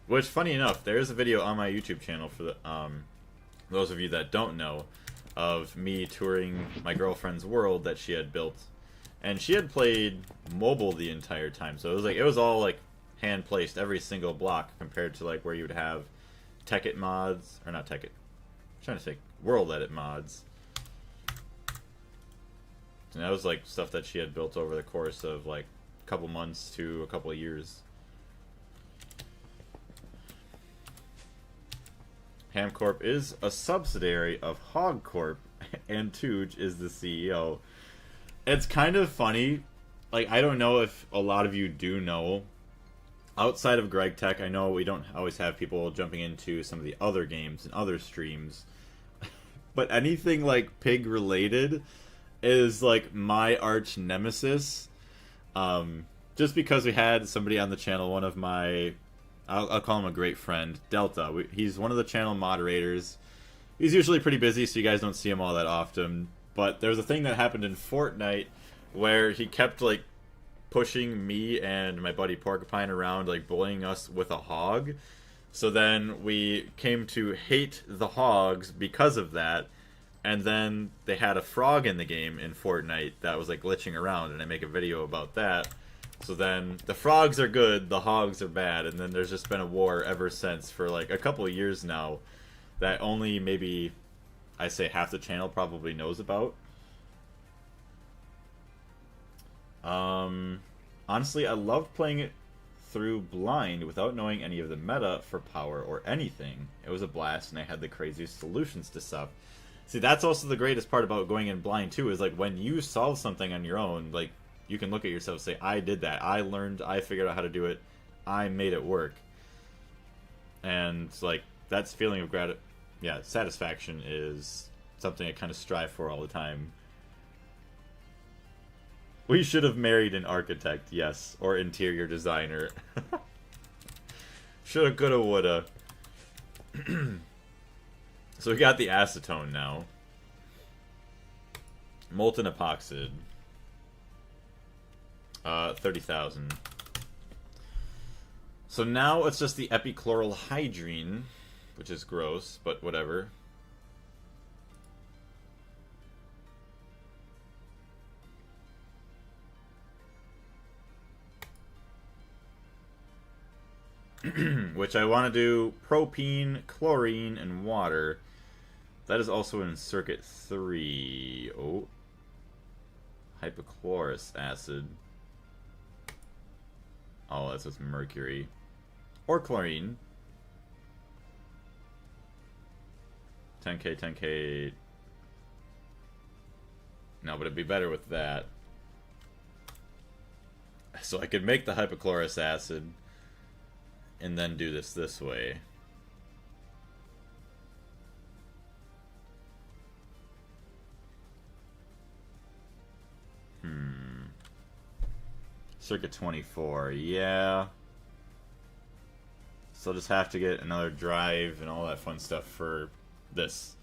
Which, funny enough, there is a video on my YouTube channel for the those of you that don't know, of me touring my girlfriend's world that she had built. And she had played mobile the entire time, so it was all like hand placed every single block compared to like where you would have Tekkit mods, or not Tekkit. I'm trying to say World Edit mods. And that was like stuff that she had built over the course of like a couple months to a couple of years. Hamcorp is a subsidiary of Hogcorp, and Tooge is the CEO. It's kind of funny. Like, I don't know if a lot of you do know. Outside of Gregtech, I know we don't always have people jumping into some of the other games and other streams. But anything, like, pig-related is, like, my arch nemesis. Just because we had somebody on the channel, one of my I'll call him a great friend, Delta. He's one of the channel moderators. He's usually pretty busy, so you guys don't see him all that often. But there was a thing that happened in Fortnite where he kept, like, pushing me and my buddy Porcupine around, like, bullying us with a hog. So then we came to hate the hogs because of that. And then they had a frog in the game in Fortnite that was, like, glitching around, and I make a video about that. So then the frogs are good, the hogs are bad, and then there's just been a war ever since for, like, a couple of years now that only maybe, I say, half the channel probably knows about. Honestly, I loved playing it through blind without knowing any of the meta for power or anything. It was a blast, and I had the craziest solutions to stuff. See, that's also the greatest part about going in blind, too, is, like, when you solve something on your own, like, you can look at yourself and say, I did that. I learned, I figured out how to do it. I made it work. And, like, that's feeling of satisfaction is something I kind of strive for all the time. We should have married an architect, yes. Or interior designer. Shoulda, coulda, woulda. So we got the acetone now. Molten epoxid. 30,000. So now it's just the epichlorohydrine, which is gross, but whatever. Which I want to do propene, chlorine, and water. That is also in circuit 3. Oh. Hypochlorous acid. Oh, that's with mercury. Or chlorine. 10k, 10k. No, but it'd be better with that. So I could make the hypochlorous acid and then do this way. Circuit 24, yeah. So I'll just have to get another drive and all that fun stuff for this.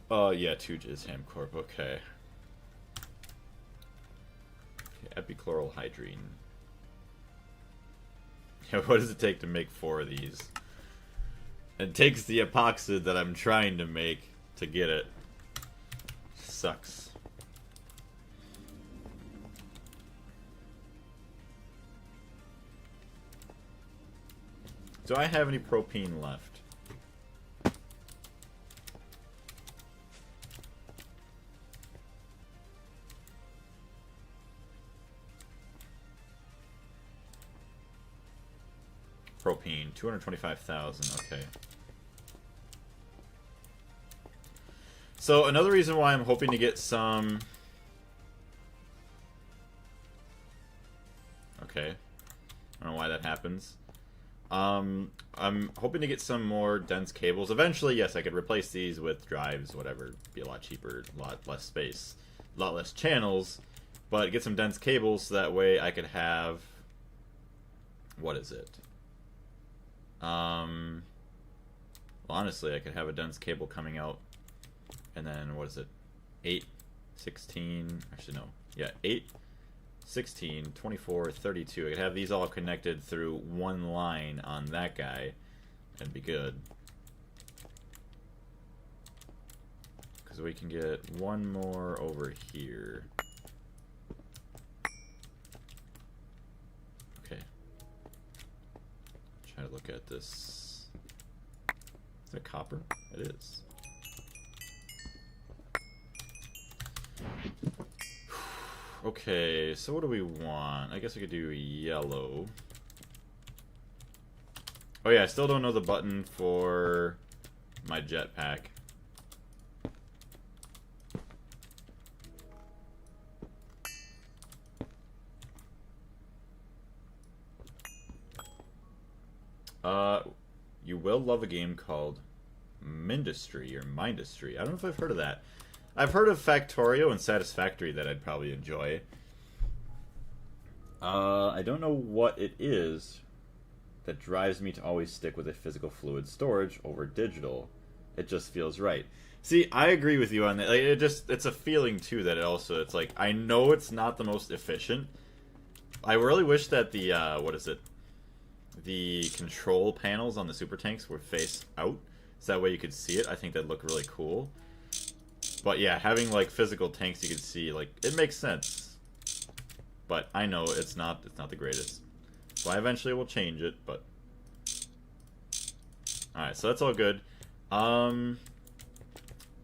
Yeah, 2J's Hamcorp, okay. Epichlorohydrine. Yeah, what does it take to make 4 of these? It takes the epoxid that I'm trying to make to get it. Sucks. Do I have any propene left? Propene, 225,000, okay. So another reason why I'm hoping to get some... Okay. I don't know why that happens. I'm hoping to get some more dense cables. Eventually, yes, I could replace these with drives, whatever. Be a lot cheaper, a lot less space, a lot less channels. But get some dense cables so that way I could have... What is it? Well, honestly, I could have a dense cable coming out. And then, what is it? 8, 16... Actually, no. Yeah, 8... 16, 24, 32. I could have these all connected through one line on that guy. That'd be good. Because we can get one more over here. Okay. Try to look at this. Is that copper? It is. Okay, so what do we want? I guess we could do yellow. Oh yeah, I still don't know the button for my jetpack. You will love a game called Mindustry or Mindustry. I don't know if I've heard of that. I've heard of Factorio and Satisfactory that I'd probably enjoy. I don't know what it is that drives me to always stick with a physical fluid storage over digital. It just feels right. See, I agree with you on that. Like, it's a feeling too that it's like, I know it's not the most efficient. I really wish that the the control panels on the super tanks were face out, so that way you could see it. I think that'd look really cool. But yeah, having like physical tanks you could see, like, it makes sense. But I know it's not the greatest. So I eventually will change it, but alright, so that's all good. I'm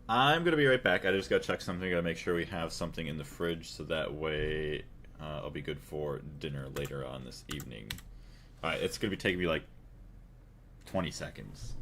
gonna be right back. I just gotta check something, gotta make sure we have something in the fridge so that way I'll be good for dinner later on this evening. Alright, it's gonna be taking me like 20 seconds.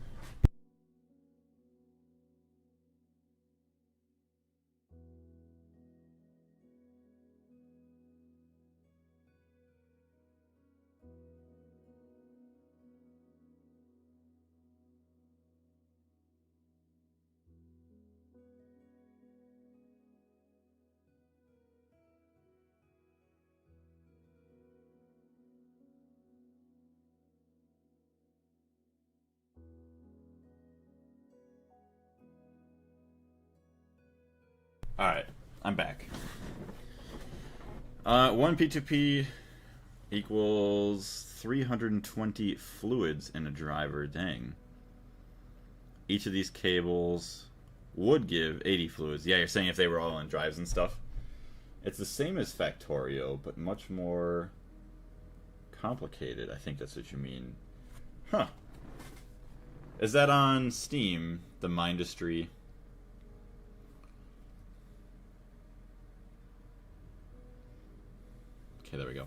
Alright, I'm back. 1 P2P equals 320 fluids in a driver. Dang. Each of these cables would give 80 fluids. Yeah, you're saying if they were all in drives and stuff? It's the same as Factorio, but much more complicated. I think that's what you mean. Huh. Is that on Steam, the Mindustry? Okay, there we go.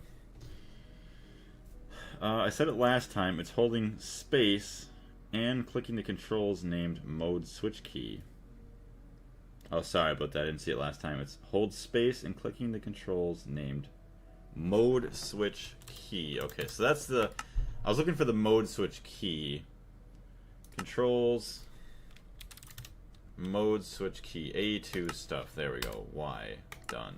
I said it last time. It's holding space and clicking the controls named mode switch key. Oh, sorry about that. I didn't see it last time. It's hold space and clicking the controls named mode switch key. Okay, so that's the... I was looking for the mode switch key. Controls, mode switch key, A2 stuff. There we go. Y. Done.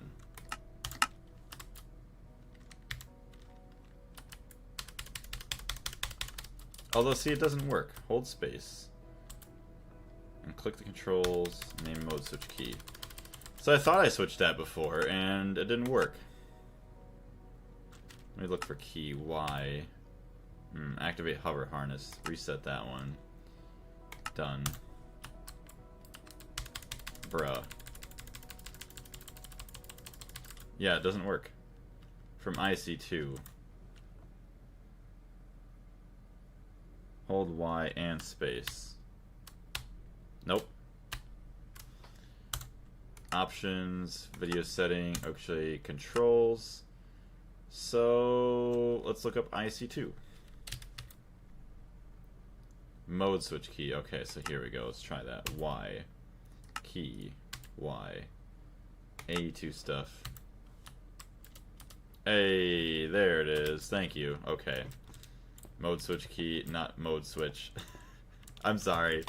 Although, see, it doesn't work. Hold space. And click the controls, name mode switch key. So I thought I switched that before, and it didn't work. Let me look for key Y. Activate hover harness. Reset that one. Done. Bruh. Yeah, it doesn't work. From IC2. Hold Y and space. Nope. Options, video setting, actually controls. So let's look up IC2. Mode switch key. Okay, so here we go. Let's try that. Y. Key. Y. A2 stuff. Hey, there it is. Thank you. Okay. Mode switch key, not mode switch. I'm sorry.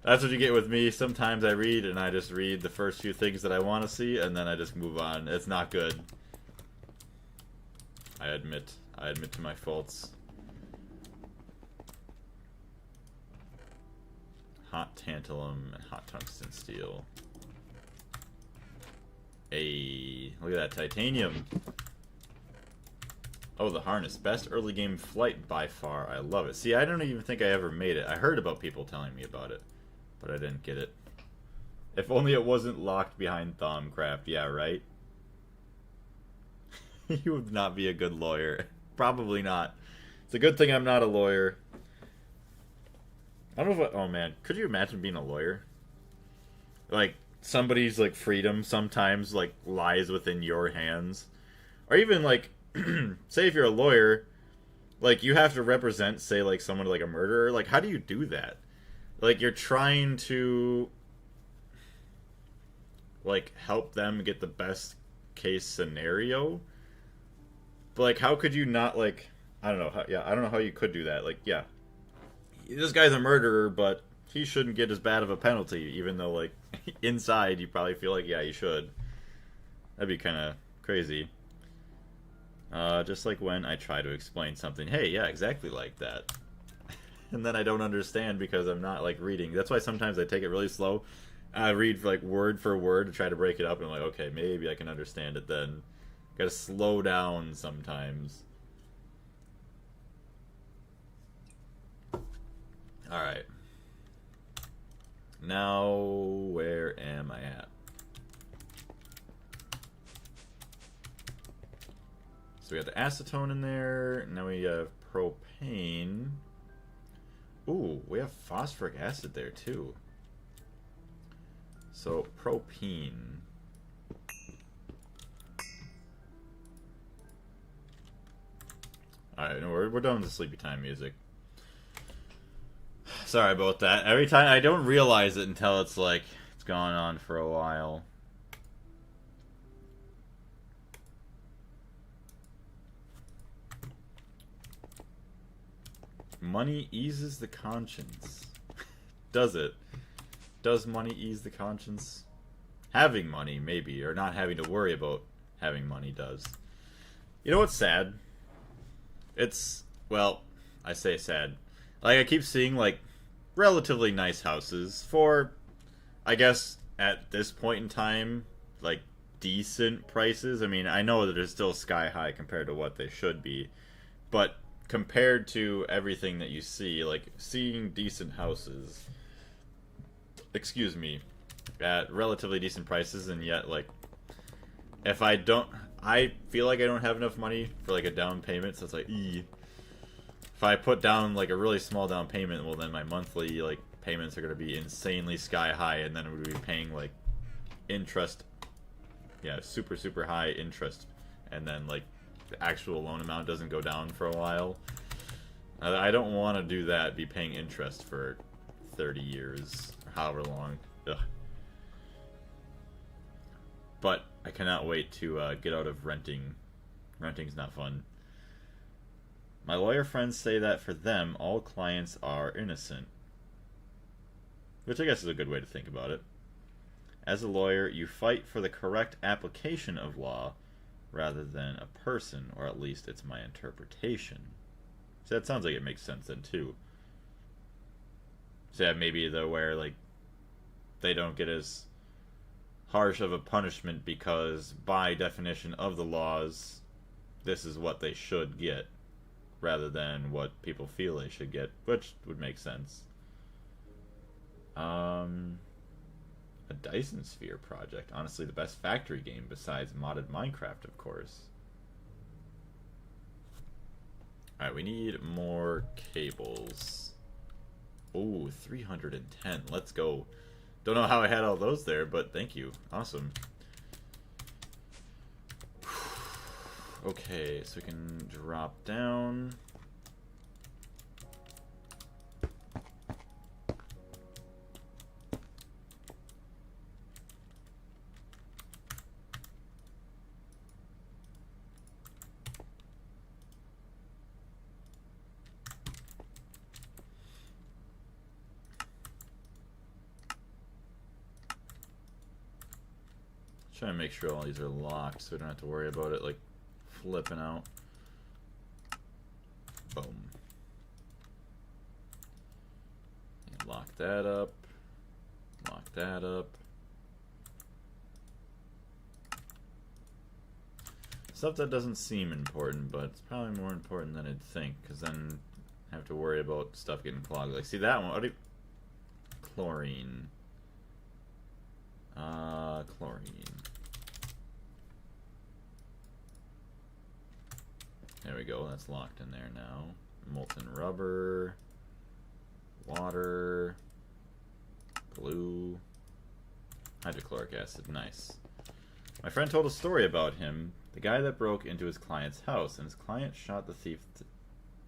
That's what you get with me. Sometimes I read and I just read the first few things that I want to see and then I just move on. It's not good. I admit to my faults. Hot tantalum and hot tungsten steel. Hey, look at that titanium. Oh, the harness. Best early game flight by far. I love it. See, I don't even think I ever made it. I heard about people telling me about it, but I didn't get it. If only it wasn't locked behind Thaumcraft. Yeah, right? You would not be a good lawyer. Probably not. It's a good thing I'm not a lawyer. I don't know what... Oh, man. Could you imagine being a lawyer? Like, somebody's, like, freedom sometimes, like, lies within your hands. Or even, like... say if you're a lawyer, like, you have to represent, say, like, someone like a murderer. Like, how do you do that? Like, you're trying to, like, help them get the best case scenario. But, like, how could you not, like, I don't know. I don't know how you could do that. Like, yeah, this guy's a murderer, but he shouldn't get as bad of a penalty, even though, like, inside you probably feel like, yeah, you should. That'd be kind of crazy. Just like when I try to explain something. Hey, yeah, exactly like that. And then I don't understand because I'm not, like, reading. That's why sometimes I take it really slow. I read, like, word for word to try to break it up, and I'm like, okay, maybe I can understand it then. Gotta slow down sometimes. Alright. Now, where am I at? So we got the acetone in there. Now we have propane. Ooh, we have phosphoric acid there too. So propene. Alright, no, we're done with the sleepy time music. Sorry about that. Every time I don't realize it until it's like it's gone on for a while. Money eases the conscience. Does it? Does money ease the conscience? Having money, maybe, or not having to worry about having money does. You know what's sad? It's, well, I say sad. Like, I keep seeing, like, relatively nice houses for, I guess, at this point in time, like, decent prices. I mean, I know that they're still sky high compared to what they should be, but compared to everything that you see, like, seeing decent houses, excuse me, at relatively decent prices, and yet, like, if I don't, I feel like I don't have enough money for, like, a down payment, so it's like, if I put down, like, a really small down payment, well, then my monthly, like, payments are going to be insanely sky high, and then I'm going to be paying, like, interest, yeah, super, super high interest, and then, like, the actual loan amount doesn't go down for a while. I don't want to do that, be paying interest for 30 years, or however long. Ugh. But I cannot wait to get out of renting. Renting's not fun. My lawyer friends say that for them, all clients are innocent. Which I guess is a good way to think about it. As a lawyer, you fight for the correct application of law rather than a person, or at least it's my interpretation. So that sounds like it makes sense then too. So yeah, maybe though where like they don't get as harsh of a punishment because by definition of the laws, this is what they should get, rather than what people feel they should get, which would make sense. A Dyson Sphere project. Honestly, the best factory game besides modded Minecraft, of course. Alright, we need more cables. Oh, 310. Let's go. Don't know how I had all those there, but thank you. Awesome. Okay, so we can drop down. Trying to make sure all these are locked so we don't have to worry about it like flipping out. Boom. And lock that up. Lock that up. Stuff that doesn't seem important, but it's probably more important than I'd think, because then I have to worry about stuff getting clogged. Like, see that one? Chlorine. Chlorine. There we go, that's locked in there now. Molten rubber. Water. Glue. Hydrochloric acid, nice. My friend told a story about him, the guy that broke into his client's house, and his client shot the thief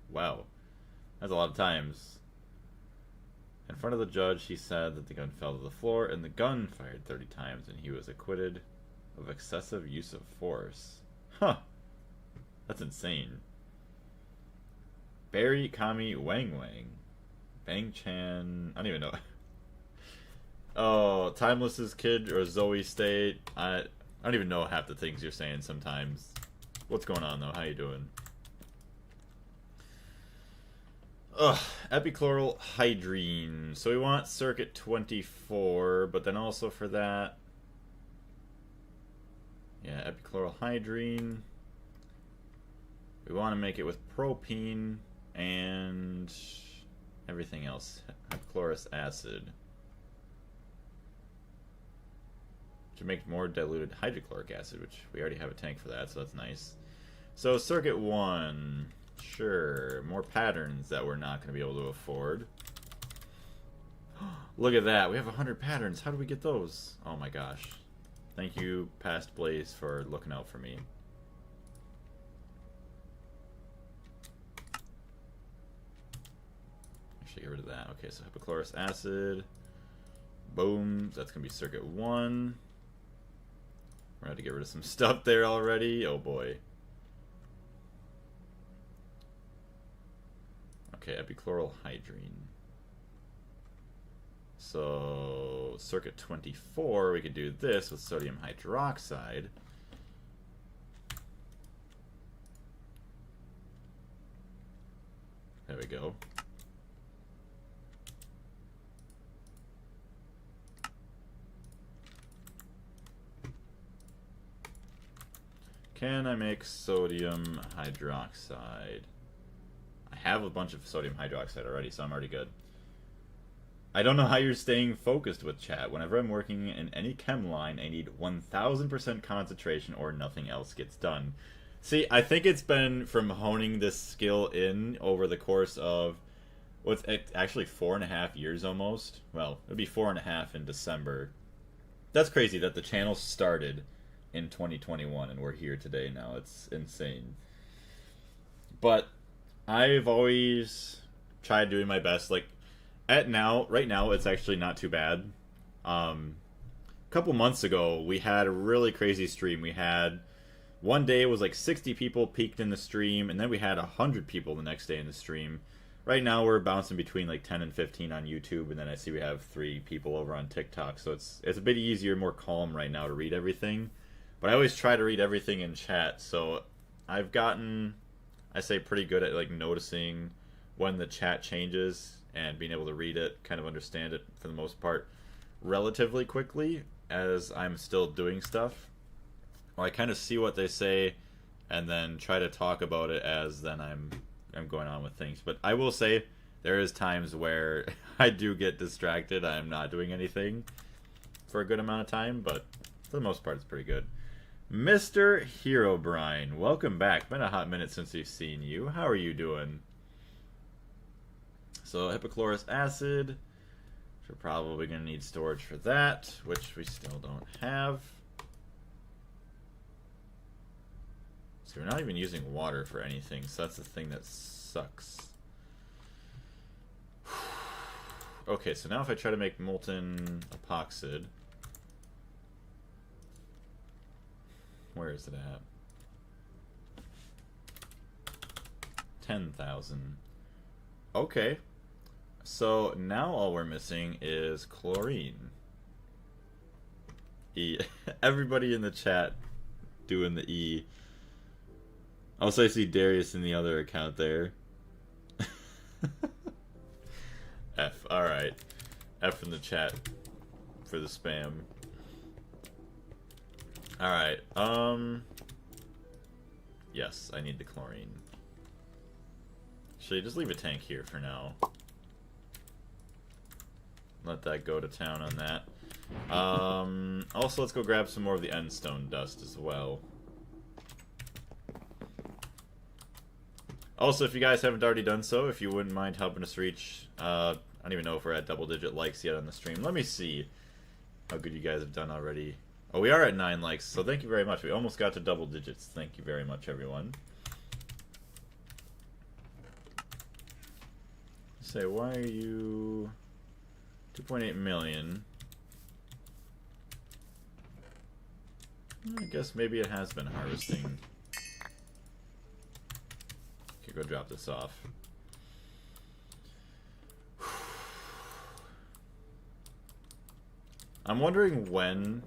wow. That's a lot of times. In front of the judge, he said that the gun fell to the floor, and the gun fired 30 times, and he was acquitted of excessive use of force. Huh. That's insane. Barry Kami Wang Wang. Bang Chan. I don't even know. Oh, Timeless's kid or Zoe State. I don't even know half the things you're saying sometimes. What's going on, though? How you doing? Ugh, epichloral hydrine. So we want circuit 24, but then also for that... Yeah, epichloral hydrine. We want to make it with propene and everything else. Epichlorous acid. To make more diluted hydrochloric acid, which we already have a tank for that, so that's nice. So circuit 1, sure, more patterns that we're not going to be able to afford. Look at that, we have 100 patterns. How do we get those? Oh my gosh. Thank you, Past Blaze, for looking out for me. Actually, get rid of that. Okay, so epichlorous acid. Boom, that's going to be circuit 1. We're going to have to get rid of some stuff there already. Oh boy. Okay, epichloral hydrine. So, circuit 24, we could do this with sodium hydroxide. There we go. Can I make sodium hydroxide? I have a bunch of sodium hydroxide already, so I'm already good. I don't know how you're staying focused with chat. Whenever I'm working in any chem line, I need 1000% concentration or nothing else gets done. See, I think it's been from honing this skill in over the course of, what's actually 4.5 years almost. Well, it'll be 4.5 in December. That's crazy that the channel started in 2021 and we're here today now. It's insane. But I've always tried doing my best. Like, right now, it's actually not too bad. A couple months ago, we had a really crazy stream. We had, one day it was like 60 people peaked in the stream, and then we had 100 people the next day in the stream. Right now, we're bouncing between like 10 and 15 on YouTube, and then I see we have 3 people over on TikTok. So it's a bit easier, more calm right now to read everything. But I always try to read everything in chat, so I've gotten, I say, pretty good at like noticing when the chat changes and being able to read it, kind of understand it for the most part relatively quickly as I'm still doing stuff. Well, I kind of see what they say and then try to talk about it as then I'm going on with things. But I will say there is times where I do get distracted. I'm not doing anything for a good amount of time, but for the most part it's pretty good. Mr. Herobrine, welcome back. Been a hot minute since we've seen you. How are you doing? So, epichlorous acid. We're probably going to need storage for that, which we still don't have. So we're not even using water for anything, so that's the thing that sucks. Okay, so now if I try to make molten epoxid... Where is it at? 10,000. Okay. So now all we're missing is chlorine. E. Everybody in the chat doing the E. Also, I see Darius in the other account there. F. Alright. F in the chat for the spam. Alright, yes, I need the chlorine. Actually, just leave a tank here for now. Let that go to town on that. Also, let's go grab some more of the endstone dust as well. Also, if you guys haven't already done so, if you wouldn't mind helping us reach, I don't even know if we're at double-digit likes yet on the stream. Let me see how good you guys have done already. Oh, we are at 9 likes, so thank you very much. We almost got to double digits. Thank you very much, everyone. Say, why are you 2.8 million? I guess maybe it has been harvesting. Okay, go drop this off. I'm wondering when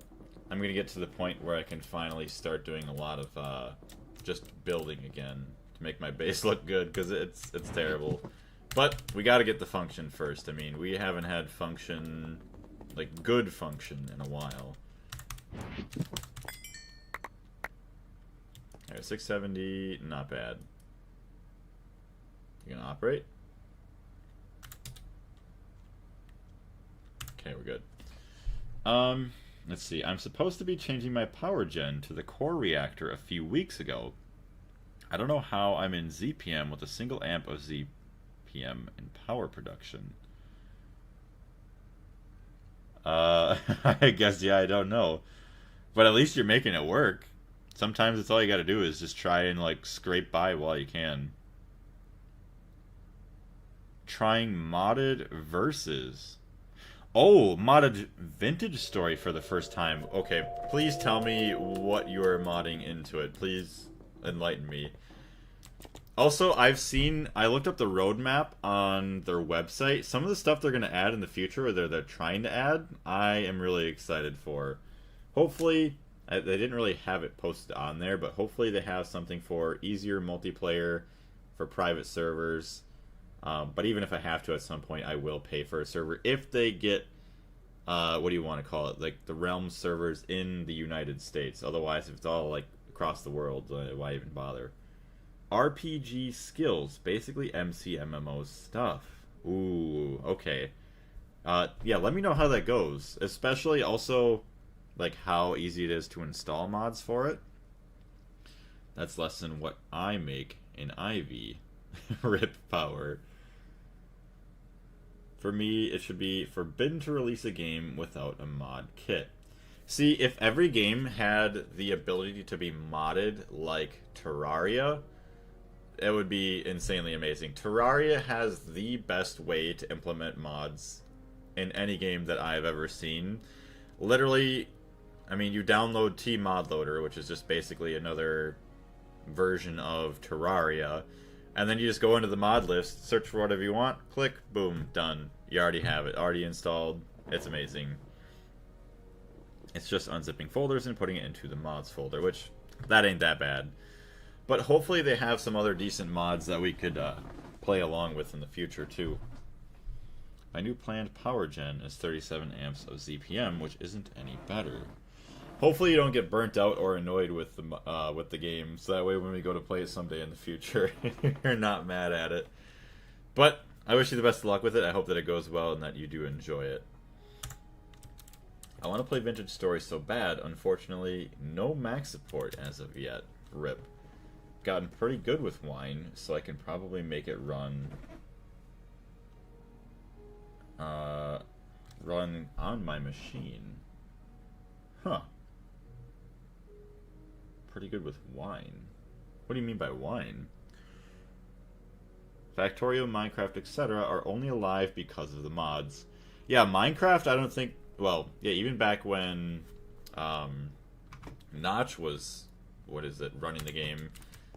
I'm going to get to the point where I can finally start doing a lot of just building again to make my base look good, because it's terrible. But we got to get the function first. I mean, we haven't had function, like good function, in a while. Alright, 670, not bad. You gonna operate? Okay, we're good. Let's see. I'm supposed to be changing my power gen to the core reactor a few weeks ago. I don't know how I'm in ZPM with a single amp of ZPM in power production. I guess, yeah, I don't know. But at least you're making it work. Sometimes it's all you gotta do is just try and, like, scrape by while you can. Trying modded versus... Oh, modded Vintage Story for the first time. Okay, please tell me what you are modding into it. Please enlighten me. Also, I looked up the roadmap on their website. Some of the stuff they're going to add in the future, or they're trying to add, I am really excited for. Hopefully, they didn't really have it posted on there, but hopefully they have something for easier multiplayer, for private servers. But even if I have to at some point, I will pay for a server if they get, what do you want to call it, like the Realm servers in the United States. Otherwise, if it's all like across the world, why even bother? RPG skills, basically MMO stuff. Ooh, okay. Yeah, let me know how that goes. Especially also, like how easy it is to install mods for it. That's less than what I make in Ivy. Rip power. For me, it should be forbidden to release a game without a mod kit. See, if every game had the ability to be modded like Terraria, it would be insanely amazing. Terraria has the best way to implement mods in any game that I've ever seen. Literally, I mean, you download T-Mod-Loader, which is just basically another version of Terraria, and then you just go into the mod list, search for whatever you want, click, boom, done. You already have it, already installed. It's amazing. It's just unzipping folders and putting it into the mods folder, which, that ain't that bad. But hopefully they have some other decent mods that we could play along with in the future, too. My new planned power gen is 37 amps of ZPM, which isn't any better. Hopefully you don't get burnt out or annoyed with the game, so that way when we go to play it someday in the future, you're not mad at it. But I wish you the best of luck with it. I hope that it goes well and that you do enjoy it. I want to play Vintage Story so bad. Unfortunately, no Mac support as of yet. RIP. Gotten pretty good with Wine, so I can probably make it run on my machine. Huh. Pretty good with Wine. What do you mean by Wine? Factorio, Minecraft, etc. are only alive because of the mods. Yeah, Minecraft, I don't think... Well, yeah, even back when Notch was, running the game.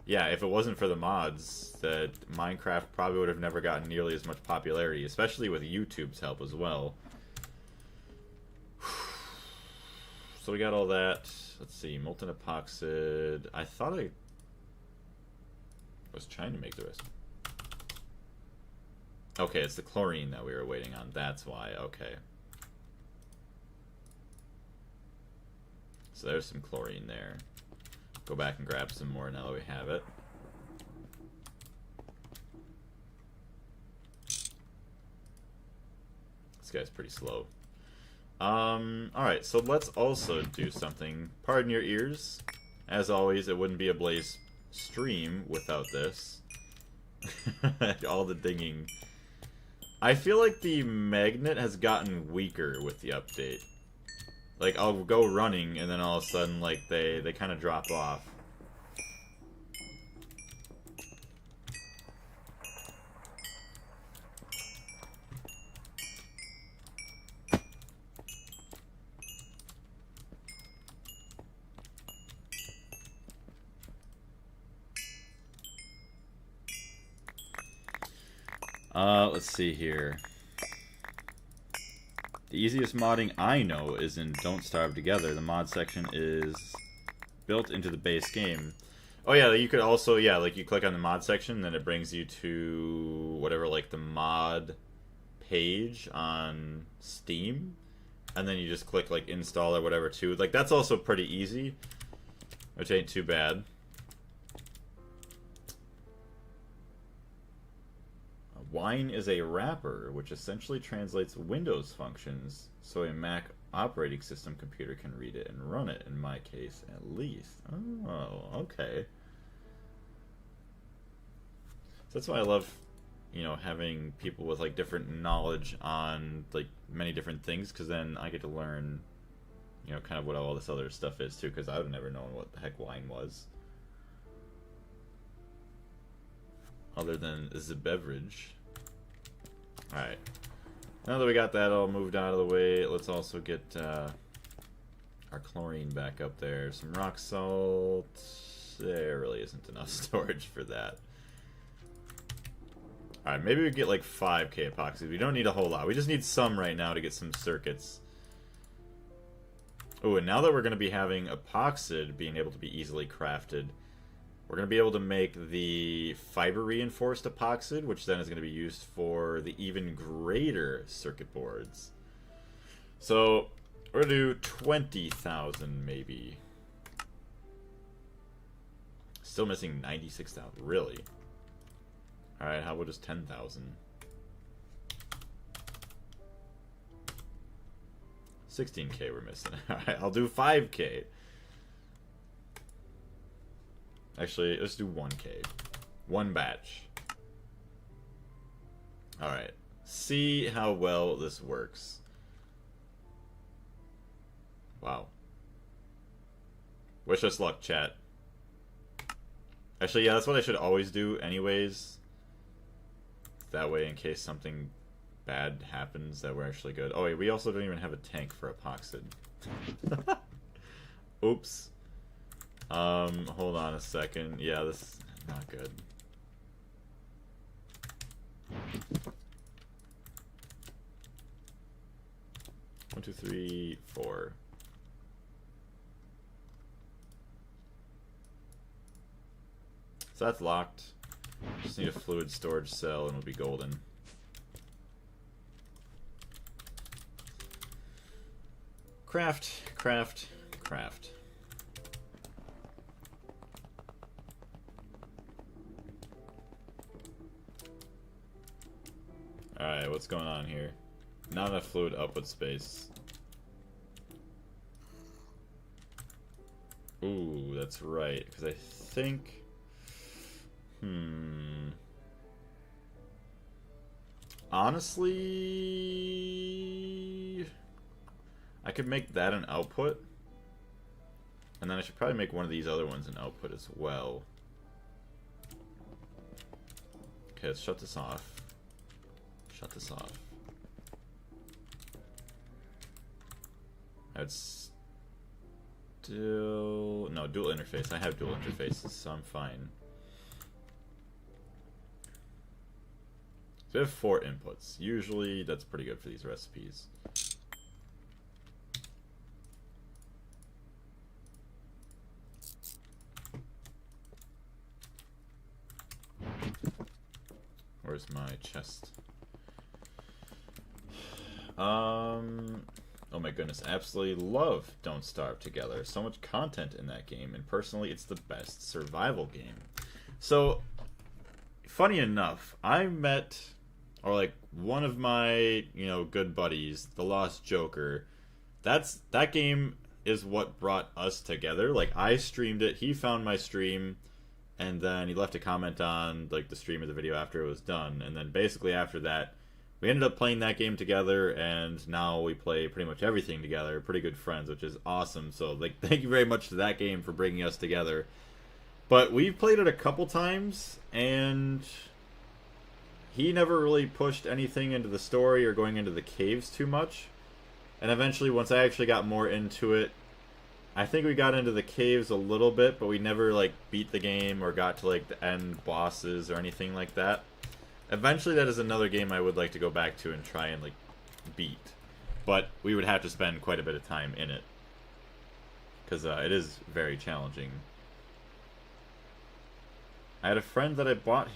Yeah, if it wasn't for the mods, that Minecraft probably would have never gotten nearly as much popularity, especially with YouTube's help as well. So we got all that. Let's see, molten epoxid. I thought I was trying to make the rest. Okay, it's the chlorine that we were waiting on. That's why. Okay. So there's some chlorine there. Go back and grab some more now that we have it. This guy's pretty slow. Alright, so let's also do something. Pardon your ears. As always, it wouldn't be a Blaze stream without this. All the dinging. I feel like the magnet has gotten weaker with the update. Like, I'll go running, and then all of a sudden, like, they kind of drop off. Let's see here. The easiest modding I know is in Don't Starve Together. The mod section is built into the base game. Oh yeah, you could also, yeah, like you click on the mod section, then it brings you to whatever, like the mod page on Steam, and then you just click like install or whatever too. Like that's also pretty easy, which ain't too bad. Wine is a wrapper, which essentially translates Windows functions so a Mac operating system computer can read it and run it, in my case, at least. Oh, okay. So that's why I love, you know, having people with, like, different knowledge on, like, many different things, because then I get to learn, you know, kind of what all this other stuff is, too, because I would have never known what the heck wine was. Other than the beverage. Alright. Now that we got that all moved out of the way, let's also get our chlorine back up there. Some rock salt. There really isn't enough storage for that. Alright, maybe we get like 5k epoxy. We don't need a whole lot. We just need some right now to get some circuits. Oh, and now that we're going to be having epoxid being able to be easily crafted, we're going to be able to make the fiber reinforced epoxid, which then is going to be used for the even greater circuit boards. So, we're going to do 20,000 maybe. Still missing 96,000, really? Alright, how about just 10,000? 16k we're missing. Alright, I'll do 5k. Actually, let's do 1k. One batch. Alright. See how well this works. Wow. Wish us luck, chat. Actually, yeah, that's what I should always do anyways. That way, in case something bad happens, that we're actually good. Oh wait, we also don't even have a tank for epoxid. Oops. Hold on a second. Yeah, this is not good. One, two, three, four. So that's locked. Just need a fluid storage cell and we'll be golden. Craft, craft, craft. Alright, what's going on here? Not enough fluid output space. Ooh, that's right, because I think... Honestly... I could make that an output. And then I should probably make one of these other ones an output as well. Okay, let's shut this off. Shut this off. I'd still... No, dual interface. I have dual interfaces, so I'm fine. So we have 4 inputs. Usually, that's pretty good for these recipes. Where's my chest? Oh my goodness, absolutely love Don't Starve Together. So much content in that game, and personally, it's the best survival game. So, funny enough, I met, or like, one of my, you know, good buddies, the Lost Joker. That game is what brought us together. Like, I streamed it, he found my stream, and then he left a comment on, like, the stream of the video after it was done. And then basically after that, we ended up playing that game together, and now we play pretty much everything together. Pretty good friends, which is awesome. So, like, thank you very much to that game for bringing us together. But we've played it a couple times, and he never really pushed anything into the story or going into the caves too much. And eventually, once I actually got more into it, I think we got into the caves a little bit, but we never, like, beat the game or got to, like, the end bosses or anything like that. Eventually, that is another game I would like to go back to and try and, like, beat. But we would have to spend quite a bit of time in it. Because it is very challenging. I had a friend that I bought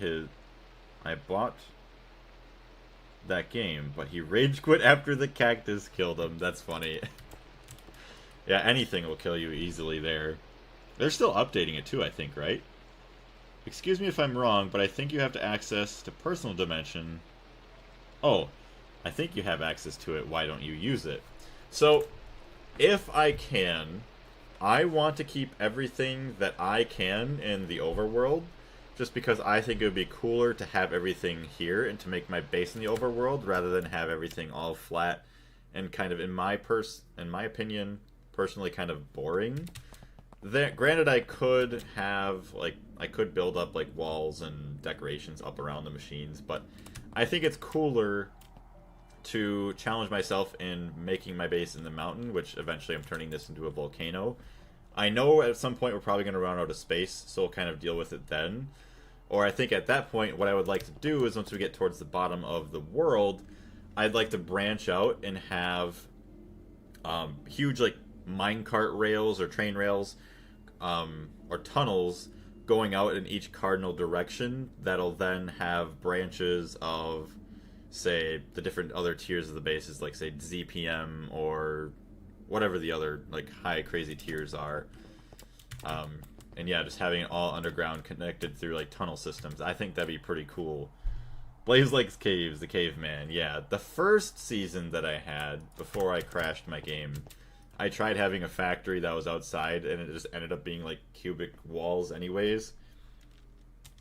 that game, but he rage quit after the cactus killed him. That's funny. Yeah, anything will kill you easily there. They're still updating it too, I think, right? Excuse me if I'm wrong, but I think you have to access to personal dimension. Oh, I think you have access to it. Why don't you use it? So, if I can, I want to keep everything that I can in the overworld, just because I think it would be cooler to have everything here and to make my base in the overworld rather than have everything all flat and kind of, in my opinion, personally kind of boring. Granted, I could have, like, I could build up, like, walls and decorations up around the machines, but I think it's cooler to challenge myself in making my base in the mountain, which eventually I'm turning this into a volcano. I know at some point we're probably going to run out of space, so we'll kind of deal with it then. Or I think at that point, what I would like to do is once we get towards the bottom of the world, I'd like to branch out and have huge, like, minecart rails or train rails or tunnels going out in each cardinal direction that'll then have branches of, say, the different other tiers of the bases, like, say, ZPM or whatever the other, like, high crazy tiers are. And yeah, just having it all underground connected through, like, tunnel systems. I think that'd be pretty cool. Blaze likes caves, the caveman. Yeah, the first season that I had, before I crashed my game, I tried having a factory that was outside, and it just ended up being, like, cubic walls anyways.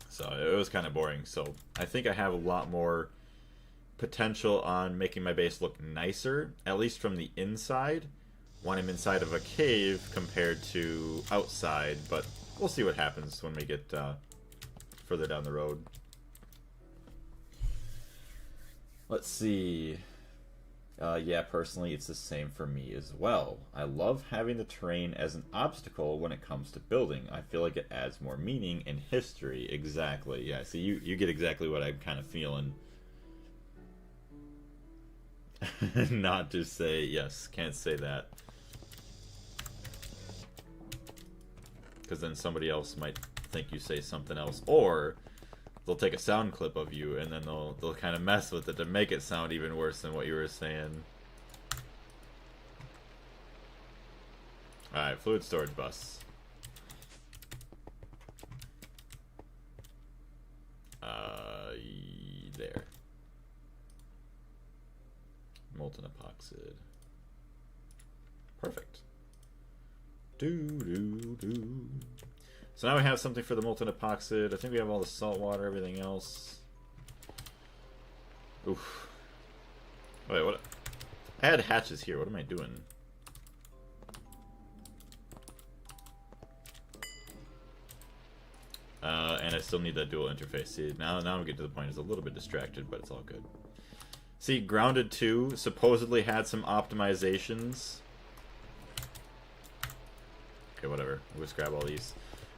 So it was kind of boring. So I think I have a lot more potential on making my base look nicer, at least from the inside, when I'm inside of a cave compared to outside. But we'll see what happens when we get further down the road. Let's see. Yeah, personally, it's the same for me as well. I love having the terrain as an obstacle when it comes to building. I feel like it adds more meaning and history. Exactly. Yeah, see, you get exactly what I'm kind of feeling. Not to say, yes, can't say that. Because then somebody else might think you say something else. Or they'll take a sound clip of you and then they'll kind of mess with it to make it sound even worse than what you were saying. Alright, fluid storage bus. There. Molten epoxid. Perfect. So now we have something for the molten epoxid. I think we have all the salt water, everything else. Oof. Wait, what? I had hatches here. What am I doing? And I still need that dual interface. See, now I'm getting to the point. It's a little bit distracted, but it's all good. See, Grounded 2 supposedly had some optimizations. Okay, whatever. We'll just grab all these.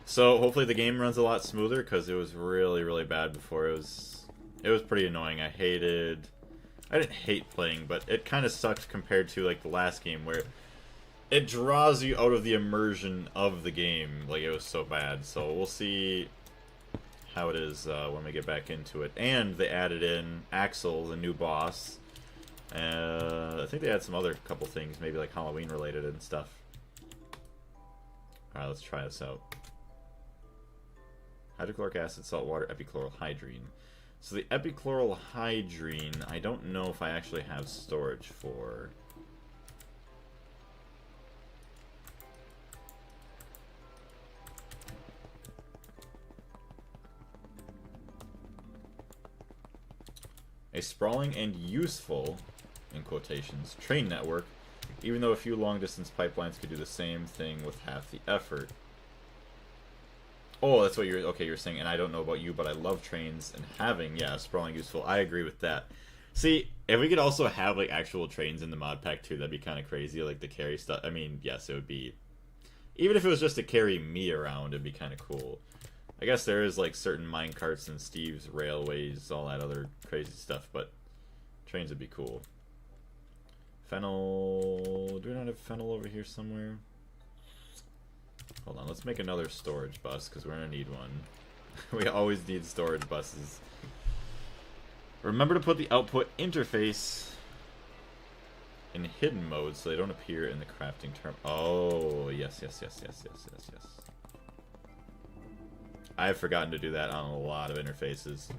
So hopefully the game runs a lot smoother, because it was really, really bad before. It was pretty annoying. I didn't hate playing, but it kind of sucked compared to, like, the last game where it draws you out of the immersion of the game. Like, it was so bad. So we'll see how it is when we get back into it. And they added in Axel, the new boss. I think they had some other couple things, maybe like Halloween related and stuff. Alright, let's try this out. Hydrochloric acid, salt water, epichlorohydrine. So the epichlorohydrine, I don't know if I actually have storage for. A sprawling and useful, in quotations, train network, even though a few long-distance pipelines could do the same thing with half the effort. Oh, that's what you're saying, and I don't know about you, but I love trains, and having, yeah, sprawling useful, I agree with that. See, if we could also have, like, actual trains in the mod pack, too, that'd be kind of crazy, like, the carry stuff. I mean, yes, it would be, even if it was just to carry me around, it'd be kind of cool. I guess there is, like, certain minecarts and Steve's railways, all that other crazy stuff, but trains would be cool. Fennel, do we not have fennel over here somewhere? Hold on, let's make another storage bus, because we're going to need one. We always need storage buses. Remember to put the output interface in hidden mode so they don't appear in the crafting term. Oh, yes. I've forgotten to do that on a lot of interfaces.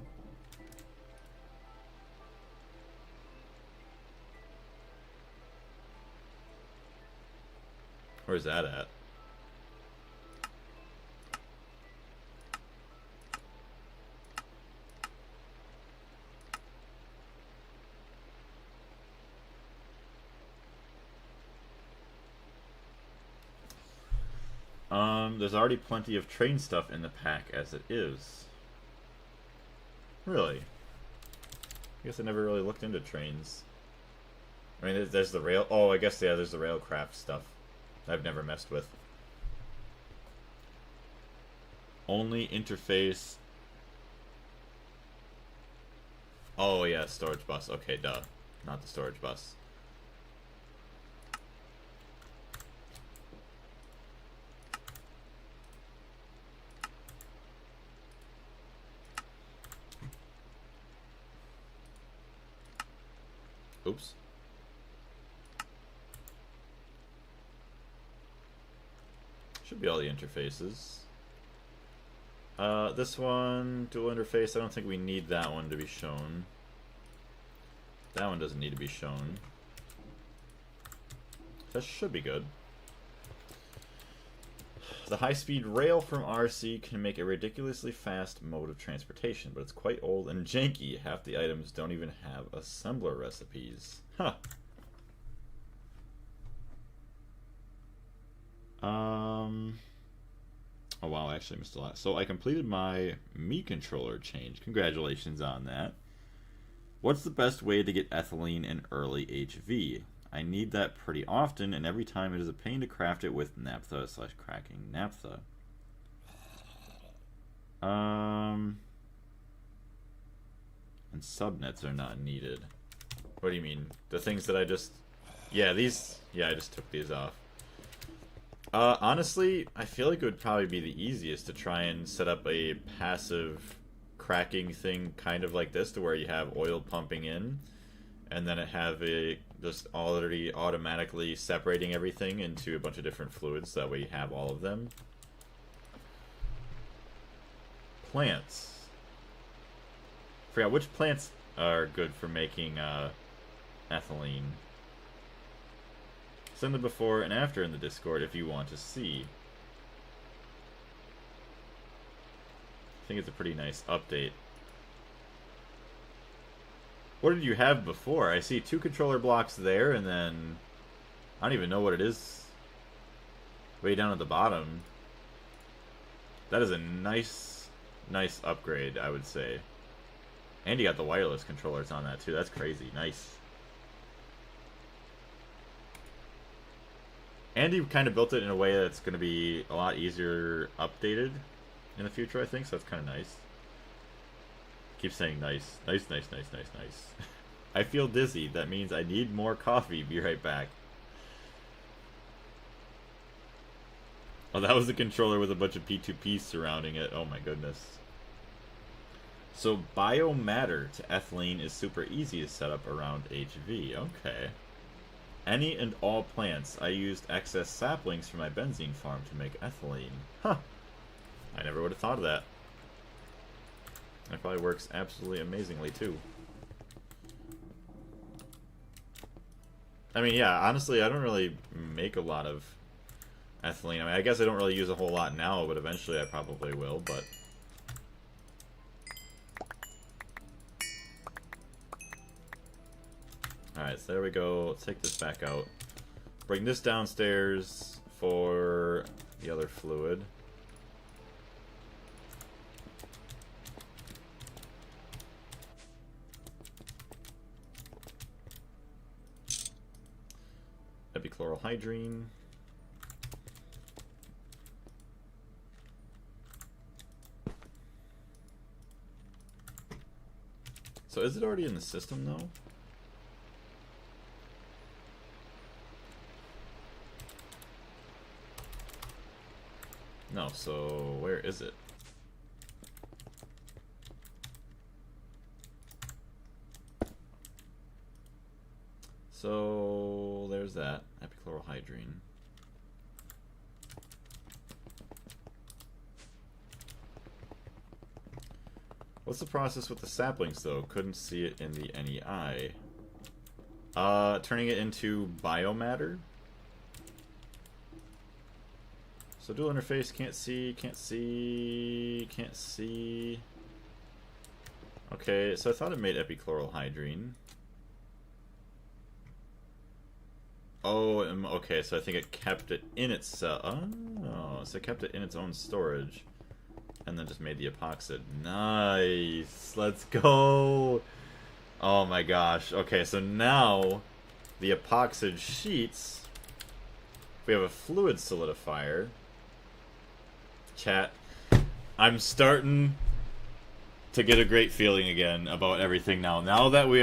Where's that at? There's already plenty of train stuff in the pack as it is. Really? I guess I never really looked into trains. I mean, there's the rail... Oh, I guess, yeah, there's the railcraft stuff I've never messed with. Only interface... Oh, yeah, storage bus. Okay, duh. Not the storage bus. Oops. Should be all the interfaces. This one, dual interface, I don't think we need that one to be shown. That one doesn't need to be shown. That should be good. The high-speed rail from RC can make a ridiculously fast mode of transportation, but it's quite old and janky. Half the items don't even have assembler recipes. Huh. Oh wow, I actually missed a lot. So I completed my Mii controller change. Congratulations on that. What's the best way to get ethylene in early HV? I need that pretty often, and every time it is a pain to craft it with naphtha / cracking naphtha. And subnets are not needed. What do you mean? The things that I just... Yeah, these... Yeah, I just took these off. Honestly, I feel like it would probably be the easiest to try and set up a passive cracking thing kind of like this, to where you have oil pumping in, and then it have a just already automatically separating everything into a bunch of different fluids, so that way you have all of them. Plants. Forgot which plants are good for making ethylene. Send the before and after in the Discord if you want to see. I think it's a pretty nice update. What did you have before? I see 2 controller blocks there, and then I don't even know what it is way down at the bottom. That is a nice upgrade, I would say. And you got the wireless controllers on that too. That's crazy. Nice. And you kind of built it in a way that's going to be a lot easier updated in the future, I think, so that's kind of nice. Keep saying nice. Nice. I feel dizzy. That means I need more coffee. Be right back. Oh, that was the controller with a bunch of P2Ps surrounding it. Oh my goodness. So biomatter to ethylene is super easy to set up around HV. Okay. Any and all plants. I used excess saplings from my benzene farm to make ethylene. Huh. I never would have thought of that. That probably works absolutely amazingly too. I mean, yeah, honestly, I don't really make a lot of ethylene. I mean, I guess I don't really use a whole lot now, but eventually I probably will, but... Alright, so there we go. Let's take this back out. Bring this downstairs for the other fluid. Epichlorohydrine. So is it already in the system though? No, so where is it? So there's that. Epichlorohydrine. What's the process with the saplings, though? Couldn't see it in the NEI. Turning it into biomatter? So dual interface, can't see, can't see, can't see. Okay, so I thought it made epichlorohydrine. Oh, okay, so I think it kept it in itself. Oh, so it kept it in its own storage. And then just made the epoxid. Nice! Let's go! Oh my gosh. Okay, so now the epoxid sheets, we have a fluid solidifier. Chat, I'm starting to get a great feeling again about everything now. Now that we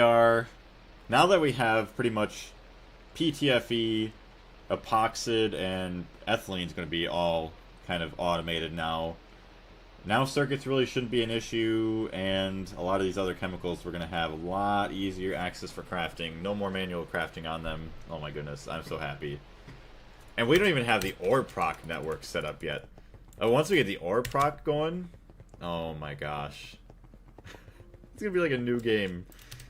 have pretty much PTFE, epoxid, and ethylene is going to be all kind of automated now. Now circuits really shouldn't be an issue, and a lot of these other chemicals we're going to have a lot easier access for crafting. No more manual crafting on them. Oh my goodness, I'm so happy. And we don't even have the ORPROC network set up yet. Once we get the ORPROC going, oh my gosh. It's going to be like a new game.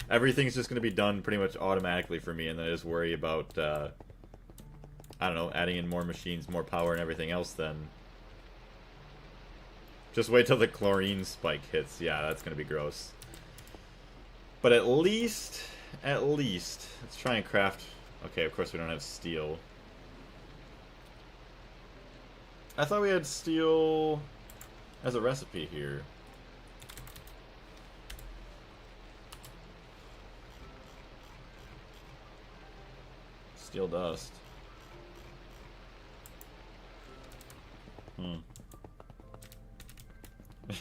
Everything's just going to be done pretty much automatically for me, and then I just worry about, I don't know, adding in more machines, more power, and everything else then. Just wait till the chlorine spike hits. Yeah, that's going to be gross. But at least, let's try and craft... Okay, of course we don't have steel. I thought we had steel as a recipe here. Steel dust.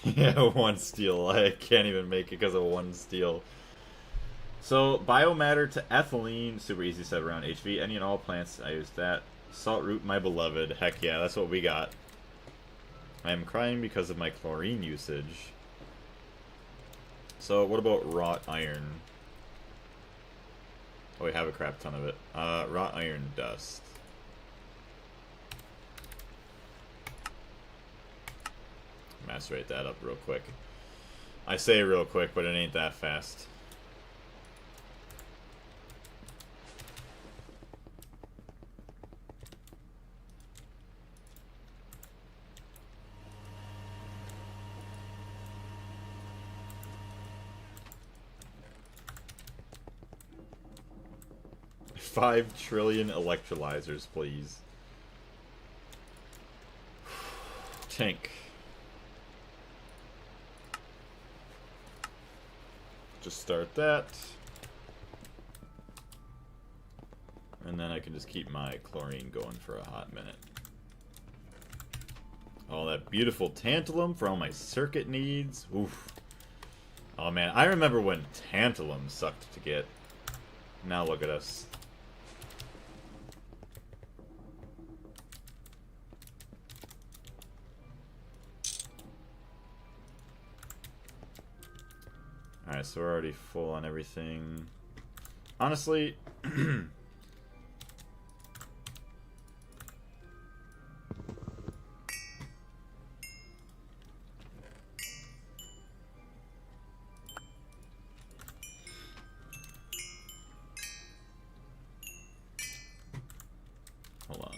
Yeah, 1 steel. I can't even make it because of 1 steel. So, biomatter to ethylene. Super easy to set around HV. Any and all plants, I use that. Salt root, my beloved. Heck yeah, that's what we got. I am crying because of my chlorine usage. So, what about wrought iron? Oh, we have a crap ton of it. Wrought iron dust. Macerate that up real quick. I say real quick, but it ain't that fast. $5 trillion electrolyzers, please. Tank. Just start that. And then I can just keep my chlorine going for a hot minute. Oh, that beautiful tantalum for all my circuit needs. Oof. Oh man, I remember when tantalum sucked to get. Now look at us. Alright, so we're already full on everything. Honestly, hold on.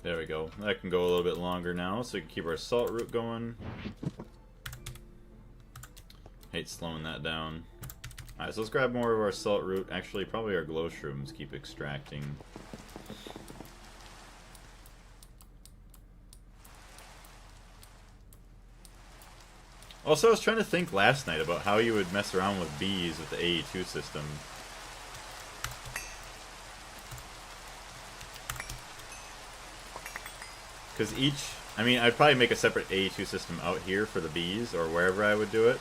There we go. That can go a little bit longer now, so we can keep our salt root going. Hate slowing that down. Alright, so let's grab more of our salt root. Actually, probably our glow shrooms keep extracting. Also, I was trying to think last night about how you would mess around with bees with the AE2 system. Because I mean, I'd probably make a separate AE2 system out here for the bees, or wherever I would do it.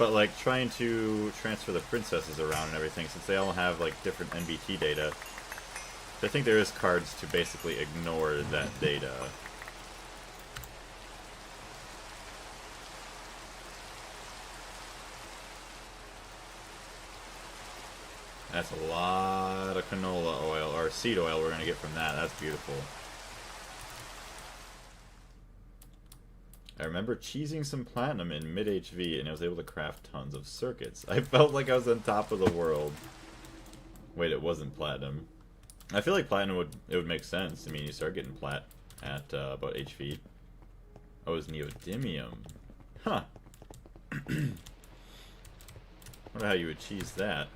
But like trying to transfer the princesses around and everything, since they all have like different NBT data, I think there is cards to basically ignore that data. That's a lot of canola oil, or seed oil we're going to get from that. That's beautiful. I remember cheesing some platinum in mid-HV, and I was able to craft tons of circuits. I felt like I was on top of the world. Wait, it wasn't platinum. I feel like platinum would make sense. I mean, you start getting plat at about HV. Oh, it was neodymium. Huh. Wonder how you would cheese that.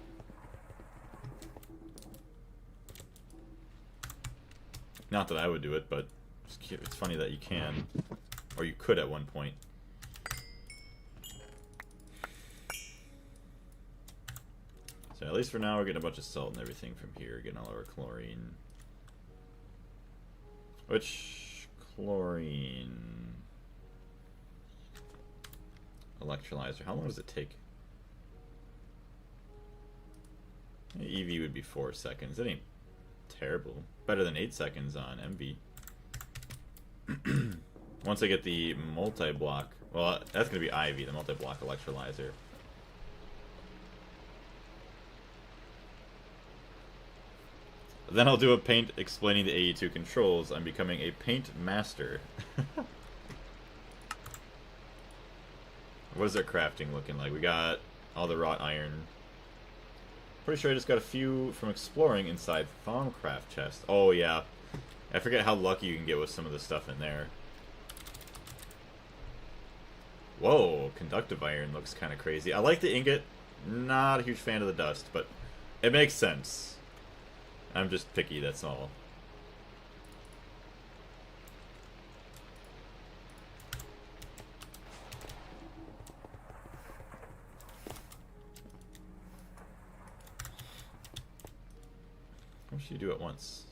Not that I would do it, but it's funny that you can. Or you could at one point. So at least for now we're getting a bunch of salt and everything from here. Getting all our chlorine. Which... chlorine... electrolyzer. How long does it take? EV would be 4 seconds. That ain't terrible. Better than 8 seconds on MV. Once I get the multi-block... well, that's going to be IV, the multi-block electrolyzer. Then I'll do a paint explaining the AE2 controls. I'm becoming a paint master. What is our crafting looking like? We got all the wrought iron. Pretty sure I just got a few from exploring inside Thaumcraft chest. Oh yeah. I forget how lucky you can get with some of the stuff in there. Whoa, conductive iron looks kind of crazy. I like the ingot. Not a huge fan of the dust, but it makes sense. I'm just picky, that's all. What should you do at once?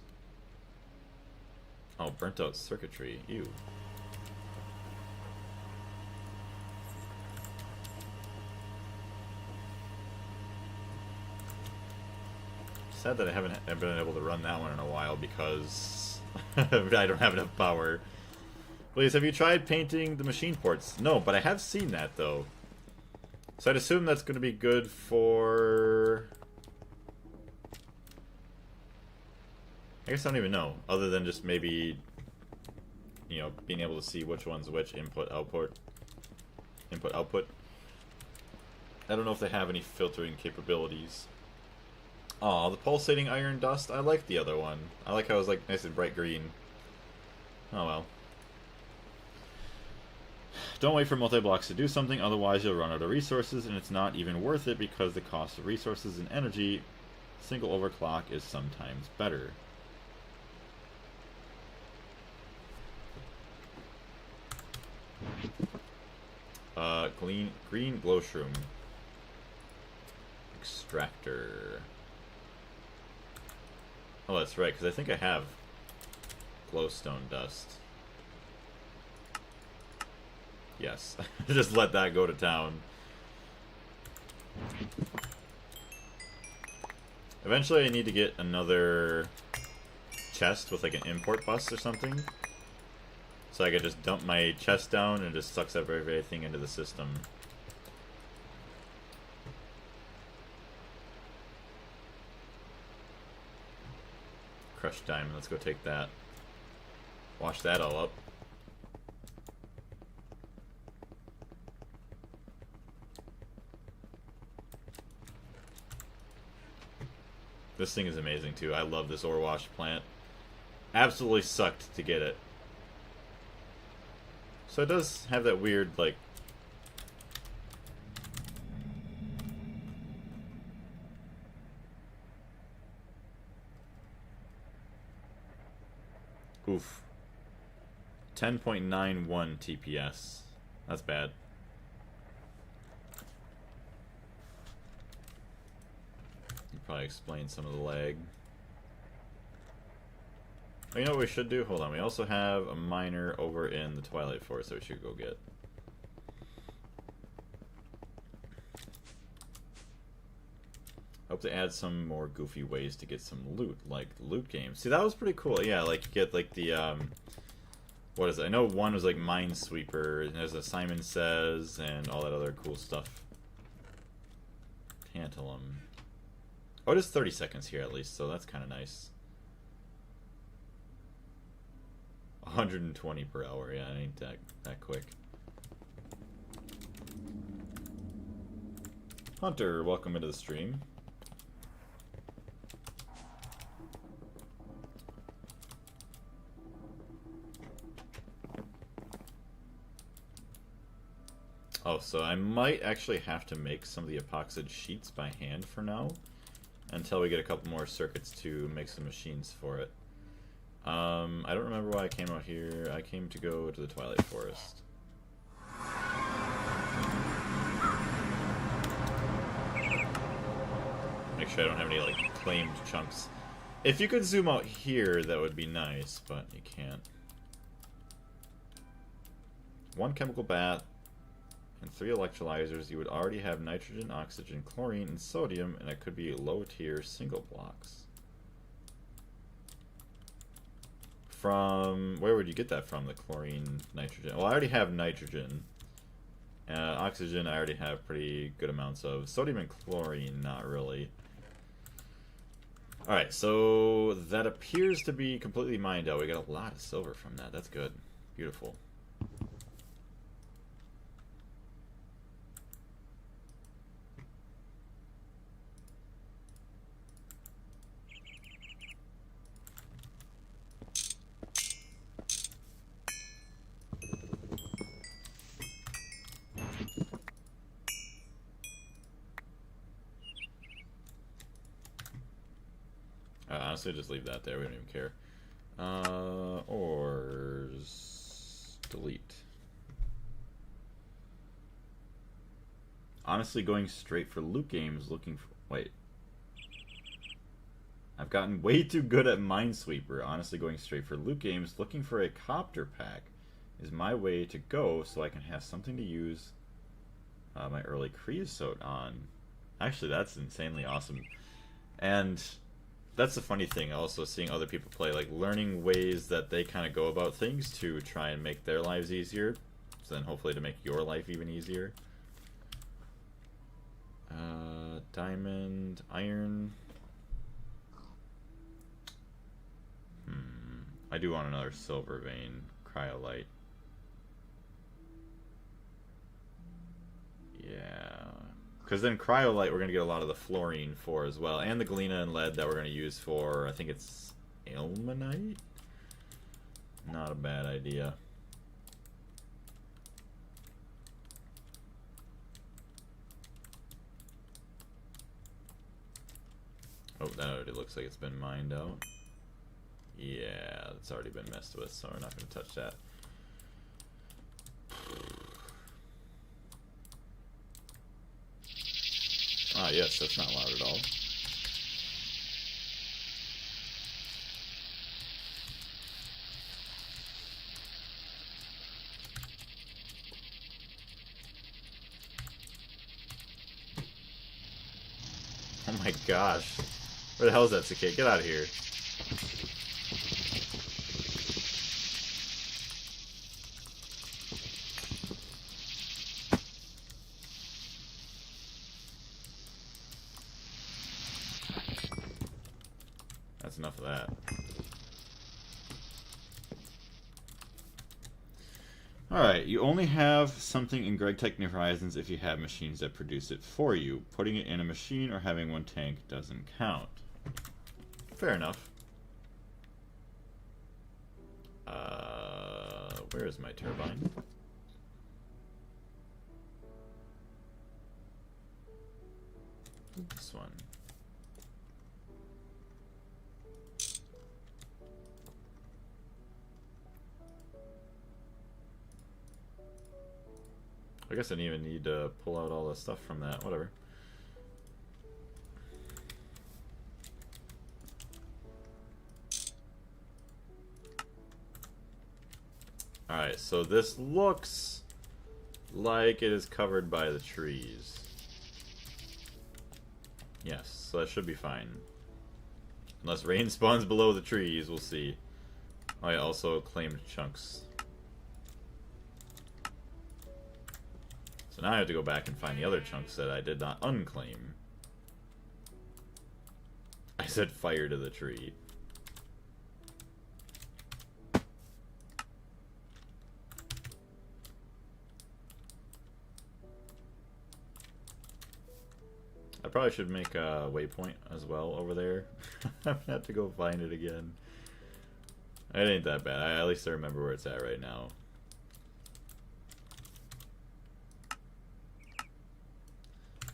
Oh, burnt out circuitry. Ew. Sad that I haven't been able to run that one in a while because I don't have enough power. Please, have you tried painting the machine ports? No, but I have seen that though. So I'd assume that's going to be good for... I guess I don't even know, other than just maybe, you know, being able to see which one's which input, output. I don't know if they have any filtering capabilities. Aw, the pulsating iron dust. I like the other one. I like how it was like nice and bright green. Oh well. Don't wait for multi-blocks to do something, otherwise you'll run out of resources, and it's not even worth it because the cost of resources and energy, single overclock is sometimes better. Green glowshroom. Extractor. Oh, that's right, because I think I have glowstone dust. Yes, just let that go to town. Eventually I need to get another chest with like an import bus or something. So I could just dump my chest down and it just sucks up everything into the system. Crushed diamond, let's go take that. Wash that all up. This thing is amazing too. I love this ore wash plant. Absolutely sucked to get it. So it does have that weird, like... Oof. 10.91 TPS. That's bad. You probably explain some of the lag. Oh, you know what we should do? Hold on. We also have a miner over in the Twilight Forest that we should go get. to add some more goofy ways to get some loot, like loot games. See, that was pretty cool. Yeah, like you get like the what is it? I know one was like Minesweeper, and there's a Simon Says, and all that other cool stuff. Tantalum. Oh, it is 30 seconds here at least, so that's kind of nice. 120 per hour, yeah, it ain't that quick. Hunter, welcome into the stream. Oh, so I might actually have to make some of the epoxide sheets by hand for now, until we get a couple more circuits to make some machines for it. I don't remember why I came out here. I came to go to the Twilight Forest. Make sure I don't have any like claimed chunks. If you could zoom out here, that would be nice, but you can't. 1 chemical bath and 3 electrolyzers. You would already have nitrogen, oxygen, chlorine, and sodium, and it could be low-tier single blocks. From where would you get that from? The chlorine, nitrogen. Well, I already have nitrogen. Oxygen, I already have pretty good amounts of. Sodium and chlorine, not really. Alright, so that appears to be completely mined out. We got a lot of silver from that. That's good. Beautiful. Honestly, just leave that there. We don't even care. Ores. Delete. Honestly, going straight for loot games, looking for... Wait. I've gotten way too good at Minesweeper. Honestly, going straight for loot games, looking for a copter pack is my way to go so I can have something to use my early creosote on. Actually, that's insanely awesome. And... that's the funny thing, also seeing other people play, like learning ways that they kind of go about things to try and make their lives easier, so then hopefully to make your life even easier. Diamond, iron. I do want another silver vein, cryolite. Yeah. Because then cryolite we're going to get a lot of the fluorine for as well. And the galena and lead that we're going to use for, I think it's ilmenite? Not a bad idea. Oh, that already looks like it's been mined out. Yeah, it's already been messed with, so we're not going to touch that. Ah, yes, that's not loud at all. Oh my gosh. Where the hell is that cicada? Get out of here. That's enough of that. Alright, you only have something in Gregtech New Horizons if you have machines that produce it for you. Putting it in a machine or having one tank doesn't count. Fair enough. Where is my turbine? This one. I guess I didn't even need to pull out all the stuff from that. Whatever. Alright, so this looks like it is covered by the trees. Yes, so that should be fine. Unless rain spawns below the trees, we'll see. Oh yeah, also claimed chunks. So now I have to go back and find the other chunks that I did not unclaim. I said fire to the tree. I probably should make a waypoint as well over there. I'm gonna have to go find it again. It ain't that bad. At least I remember where it's at right now.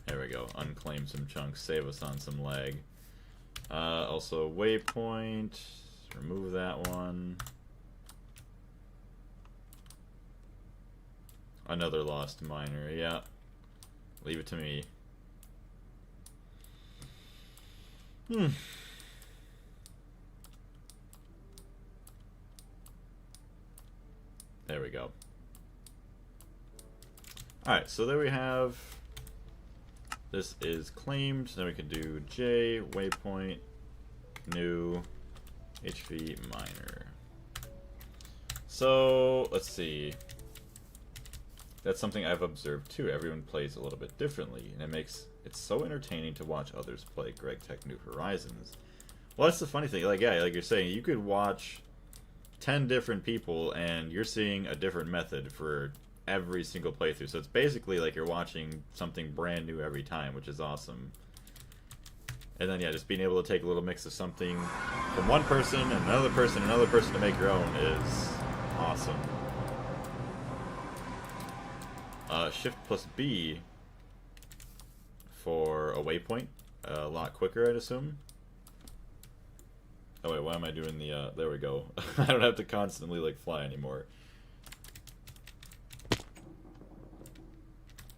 There we go. Unclaim some chunks. Save us on some lag. Also, waypoint. Remove that one. Another lost miner. Yeah. Leave it to me. There we go. Alright, so there we have. This is claimed. Then we can do J, waypoint, new, HV miner. So, let's see. That's something I've observed too. Everyone plays a little bit differently, and it's so entertaining to watch others play Gregtech New Horizons. Well, that's the funny thing. Like, yeah, like you're saying, you could watch 10 different people, and you're seeing a different method for every single playthrough. So it's basically like you're watching something brand new every time, which is awesome. And then, yeah, just being able to take a little mix of something from one person and another person to make your own is awesome. Shift plus B for a waypoint. A lot quicker, I'd assume. Oh wait, why am I doing the, there we go. I don't have to constantly, like, fly anymore.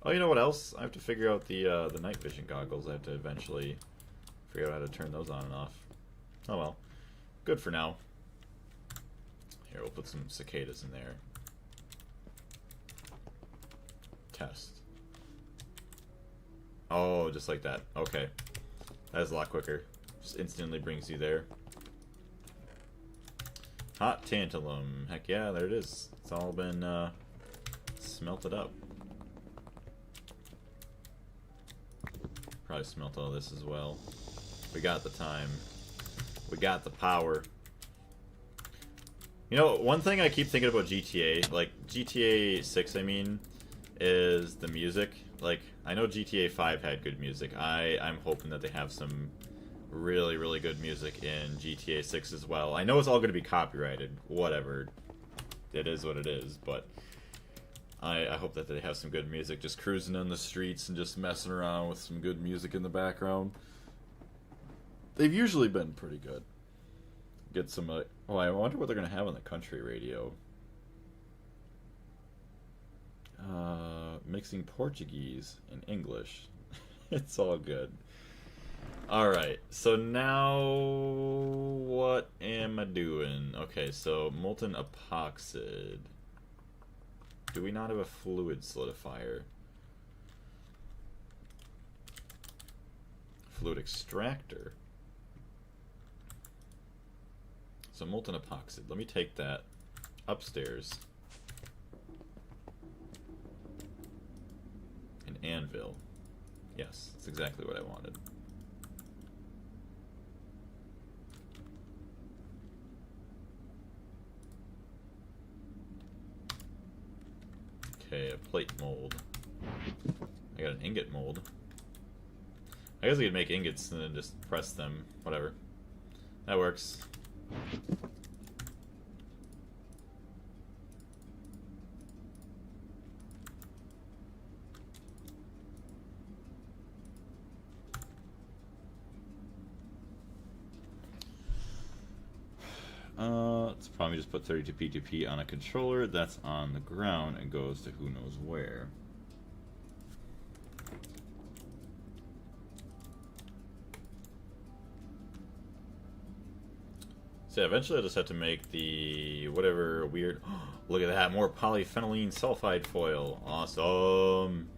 Oh, you know what else? I have to figure out the night vision goggles. I have to eventually figure out how to turn those on and off. Oh well. Good for now. Here, we'll put some cicadas in there. Test. Oh, just like that. Okay. That is a lot quicker. Just instantly brings you there. Hot tantalum. Heck yeah, there it is. It's all been smelted up. Probably smelt all this as well. We got the time. We got the power. You know, one thing I keep thinking about GTA, like GTA 6 I mean, is the music. Like, I know GTA 5 had good music. I'm hoping that they have some really, really good music in GTA 6 as well. I know it's all going to be copyrighted. Whatever. It is what it is, but I hope that they have some good music. Just cruising on the streets and just messing around with some good music in the background. They've usually been pretty good. Get some, oh, I wonder what they're going to have on the country radio. Mixing Portuguese and English. It's all good. Alright, so now what am I doing? Okay, so molten epoxid. Do we not have a fluid solidifier? Fluid extractor. So molten epoxid. Let me take that upstairs. An anvil. Yes, that's exactly what I wanted. Okay, a plate mold. I got an ingot mold. I guess I could make ingots and then just press them. Whatever. That works. Let's probably just put 32P2P on a controller that's on the ground and goes to who knows where. So yeah, eventually I'll just have to make the whatever weird... Look at that, more polyphenylene sulfide foil. Awesome.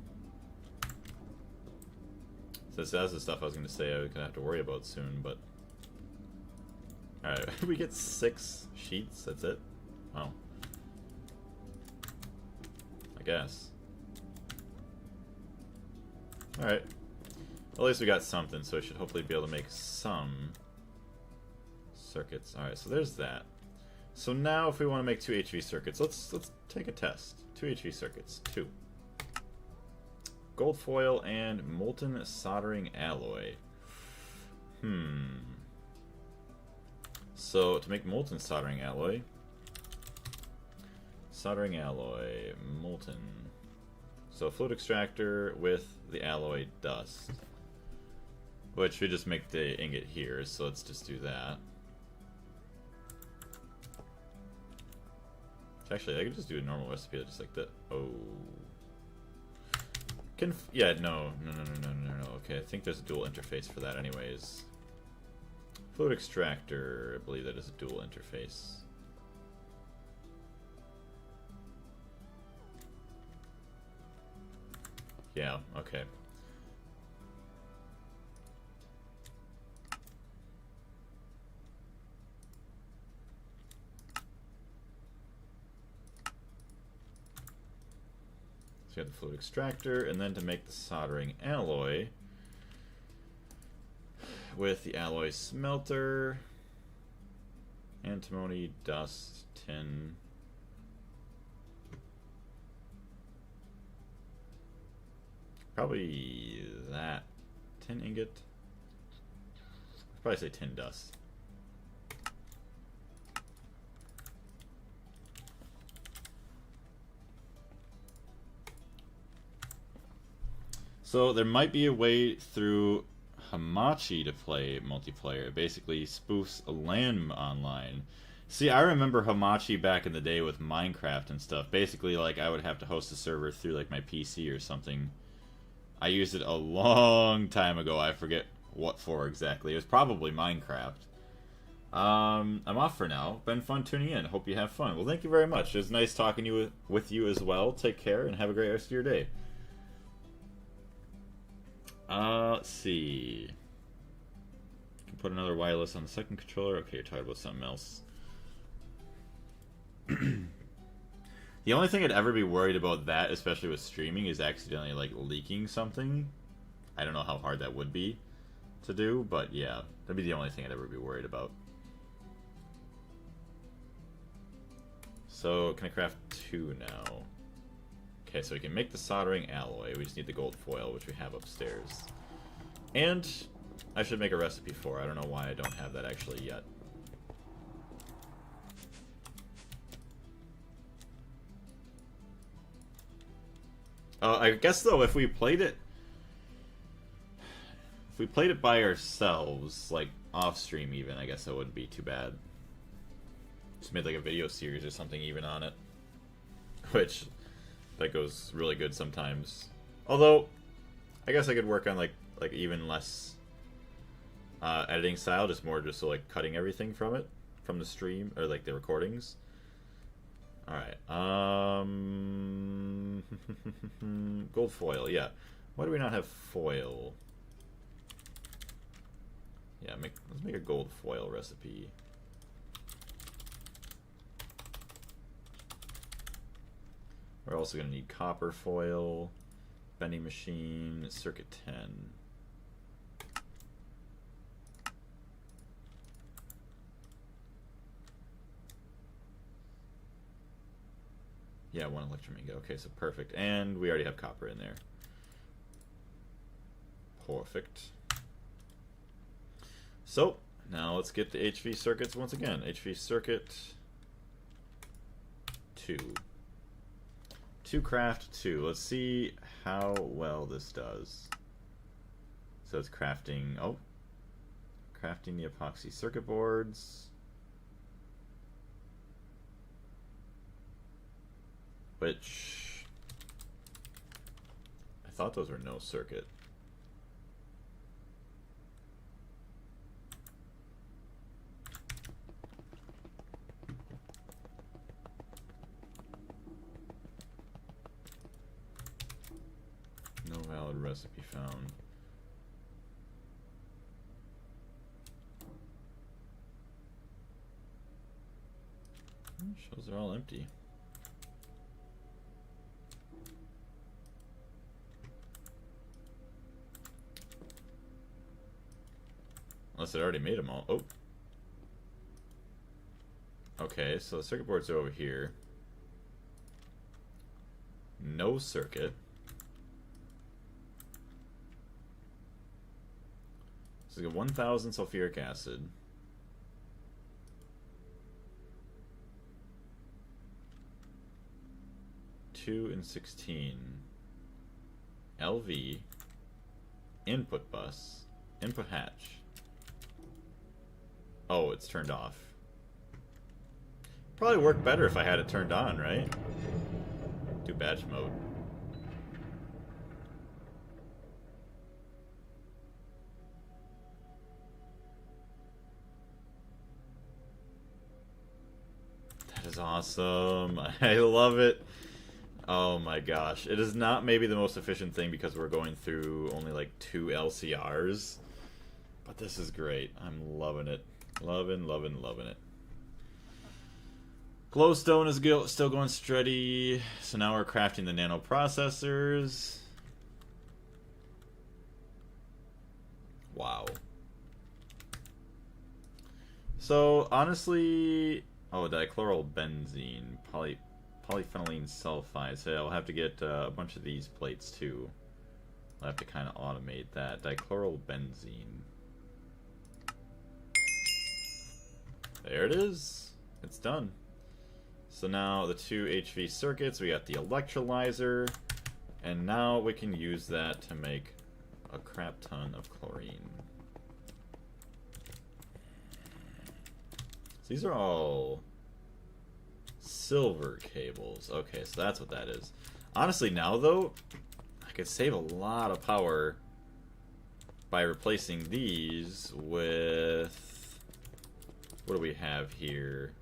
So that's the stuff I was going to say I was going to have to worry about soon, but... Alright, we get 6 sheets, that's it? Wow. I guess. Alright. At least we got something, so I should hopefully be able to make some circuits. Alright, so there's that. So now if we want to make 2 HV circuits, let's take a test. 2 HV circuits. 2. Gold foil and molten soldering alloy. So to make molten soldering alloy, molten. So fluid extractor with the alloy dust, which we just make the ingot here. So let's just do that. Actually, I could just do a normal recipe just like that. Oh. Yeah, no. Okay, I think there's a dual interface for that anyways. Fluid extractor, I believe that is a dual interface. Yeah, okay. So you have the fluid extractor, and then to make the soldering alloy with the alloy smelter, antimony, dust, tin. Probably that. Tin ingot. I'd probably say tin dust. So there might be a way through Hamachi to play multiplayer. It basically spoofs LAN online. See, I remember Hamachi back in the day with Minecraft and stuff. Basically, like, I would have to host a server through, like, my PC or something. I used it a long time ago. I forget what for exactly. It was probably Minecraft. I'm off for now. Been fun tuning in. Hope you have fun. Well, thank you very much. It was nice talking with you as well. Take care and have a great rest of your day. Let's see. You can put another wireless on the second controller. Okay, you're talking about something else. The only thing I'd ever be worried about that, especially with streaming, is accidentally, like, leaking something. I don't know how hard that would be to do, but yeah, that'd be the only thing I'd ever be worried about. So, can I craft 2 now? Okay, so we can make the soldering alloy. We just need the gold foil, which we have upstairs. And I should make a recipe for. I don't know why I don't have that actually yet. I guess though, if we played it by ourselves, like off stream even, I guess that wouldn't be too bad. Just made like a video series or something even on it, which that goes really good sometimes. Although, I guess I could work on like even less editing style, just more just so like cutting everything from it, from the stream or like the recordings. All right, gold foil, yeah. Why do we not have foil? Yeah, let's make a gold foil recipe. We're also going to need copper foil, bending machine, circuit 10. Yeah, 1 electrum ingot. Okay, so perfect. And we already have copper in there. Perfect. So, now let's get the HV circuits once again. HV circuit 2. 2 craft 2. Let's see how well this does. So it's crafting, crafting the epoxy circuit boards. Which, I thought those were no circuit. No valid recipe found. Shows they're all empty. Unless it already made them all. Oh. Okay, so the circuit boards are over here. No circuit. So we got 1,000 sulfuric acid. Two and 16. LV. Input bus. Input hatch. Oh, it's turned off. Probably work better if I had it turned on, right? Do batch mode. That is awesome. I love it. Oh my gosh. It is not maybe the most efficient thing because we're going through only like 2 LCRs. But this is great. I'm loving it. Loving, loving, loving it. Glowstone is still going steady. So now we're crafting the nano processors. Wow. So honestly, oh, dichlorobenzene, polyphenylene sulfide. So I'll have to get a bunch of these plates too. I'll have to kind of automate that. Dichlorobenzene. There it is. It's done. So now the 2 HV circuits, we got the electrolyzer, and now we can use that to make a crap ton of chlorine. So these are all silver cables. Okay, so that's what that is. Honestly now though, I could save a lot of power by replacing these with... What do we have here?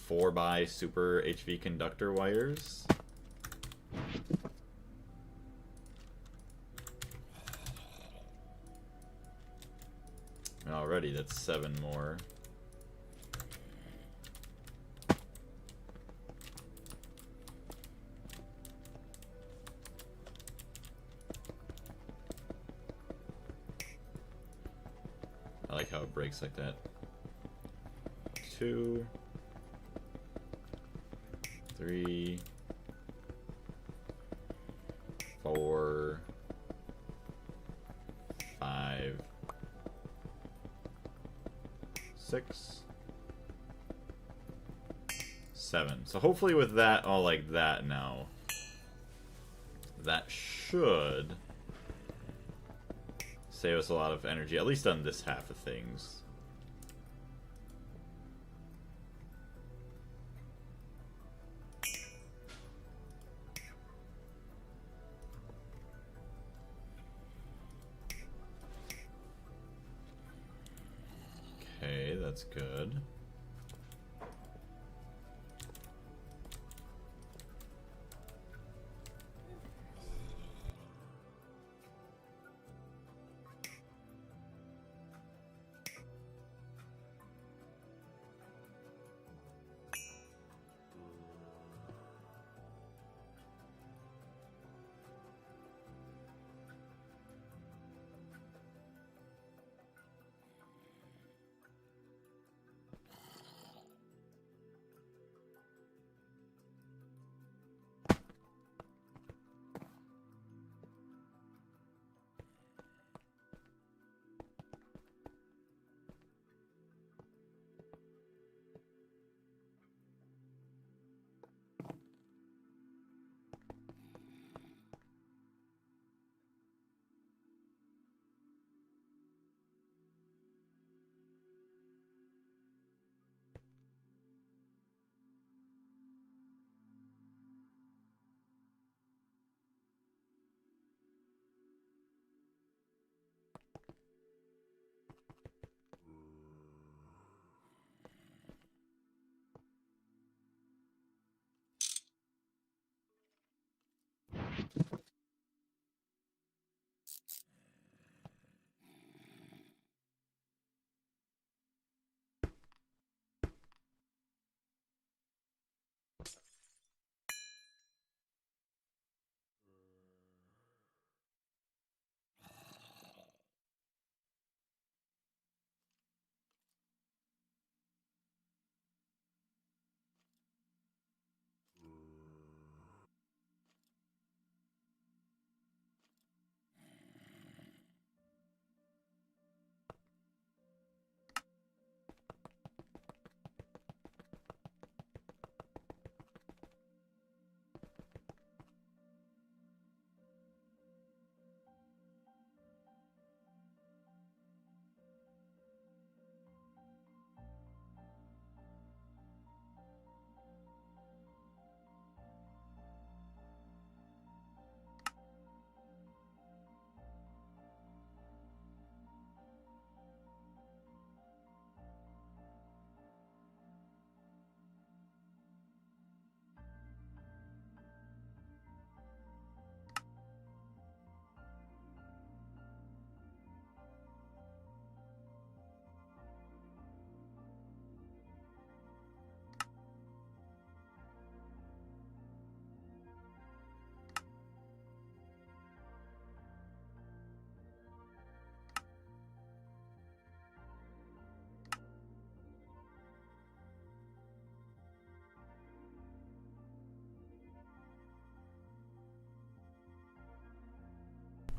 4x super HV conductor wires. Alrighty, that's 7 more. I like how it breaks like that. 2, 3, 4, 5, 6, 7. So hopefully with that all like that now, that should save us a lot of energy, at least on this half of things. Okay, that's good.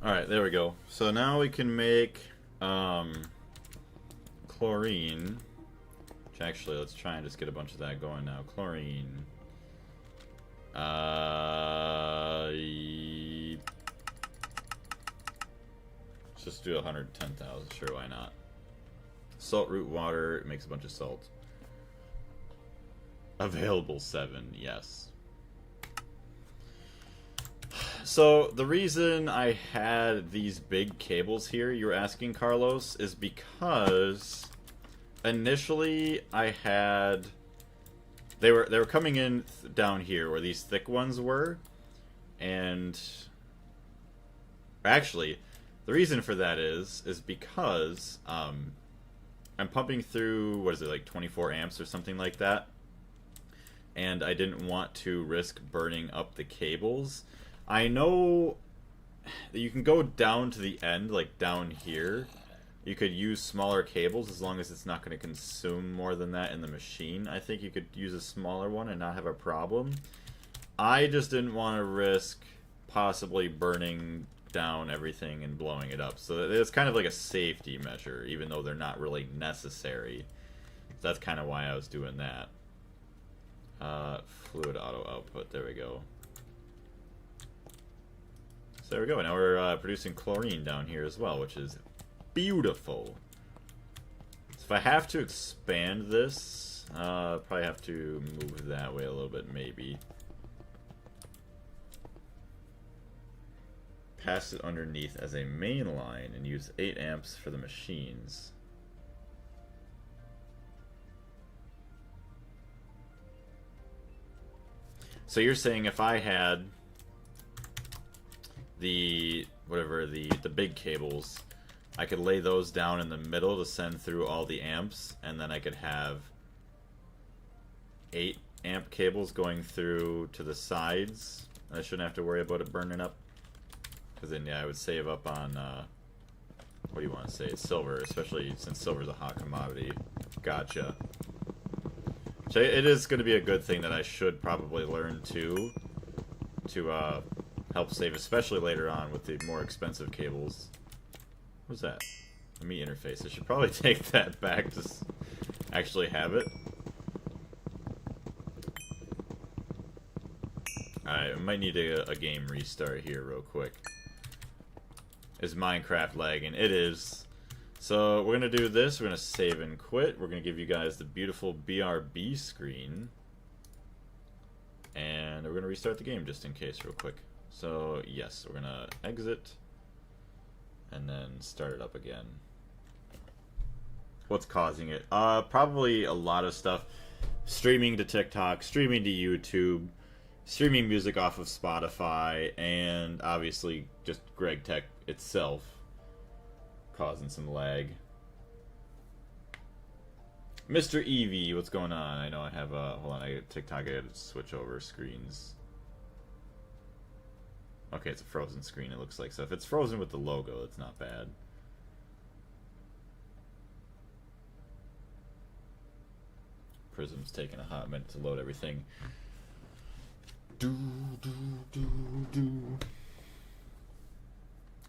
Alright, there we go. So now we can make chlorine. Which actually, let's try and just get a bunch of that going now. Chlorine. Let's just do 110,000. Sure, why not? Salt root water. It makes a bunch of salt. Available 7, yes. So, the reason I had these big cables here, you were asking, Carlos, is because initially I had... They were coming in down here where these thick ones were, and actually, the reason for that is because I'm pumping through, what is it, like 24 amps or something like that, and I didn't want to risk burning up the cables. I know that you can go down to the end, like down here. You could use smaller cables as long as it's not going to consume more than that in the machine. I think you could use a smaller one and not have a problem. I just didn't want to risk possibly burning down everything and blowing it up. So it's kind of like a safety measure, even though they're not really necessary. So that's kind of why I was doing that. Fluid auto output, there we go. So there we go, now we're producing chlorine down here as well, which is beautiful. So if I have to expand this, probably have to move that way a little bit, maybe. Pass it underneath as a main line and use 8 amps for the machines. So you're saying if I had the big cables, I could lay those down in the middle to send through all the amps, and then I could have 8 amp cables going through to the sides. I shouldn't have to worry about it burning up, because then yeah, I would save up on what do you want to say, silver, especially since silver's a hot commodity. Gotcha. So it is going to be a good thing that I should probably learn to help save, especially later on with the more expensive cables. What's that? A meat interface. I should probably take that back to actually have it. Alright, I might need a game restart here real quick. Is Minecraft lagging? It is. So we're going to do this. We're going to save and quit. We're going to give you guys the beautiful BRB screen. And we're going to restart the game just in case real quick. So yes, we're going to exit. And then start it up again. What's causing it? Probably a lot of stuff. Streaming to TikTok, streaming to YouTube, streaming music off of Spotify, and obviously just Gregtech itself causing some lag. Mr. Eevee, what's going on? I know I have hold on, I got TikTok, I gotta switch over screens. Okay, it's a frozen screen, it looks like. So if it's frozen with the logo, it's not bad. Prism's taking a hot minute to load everything.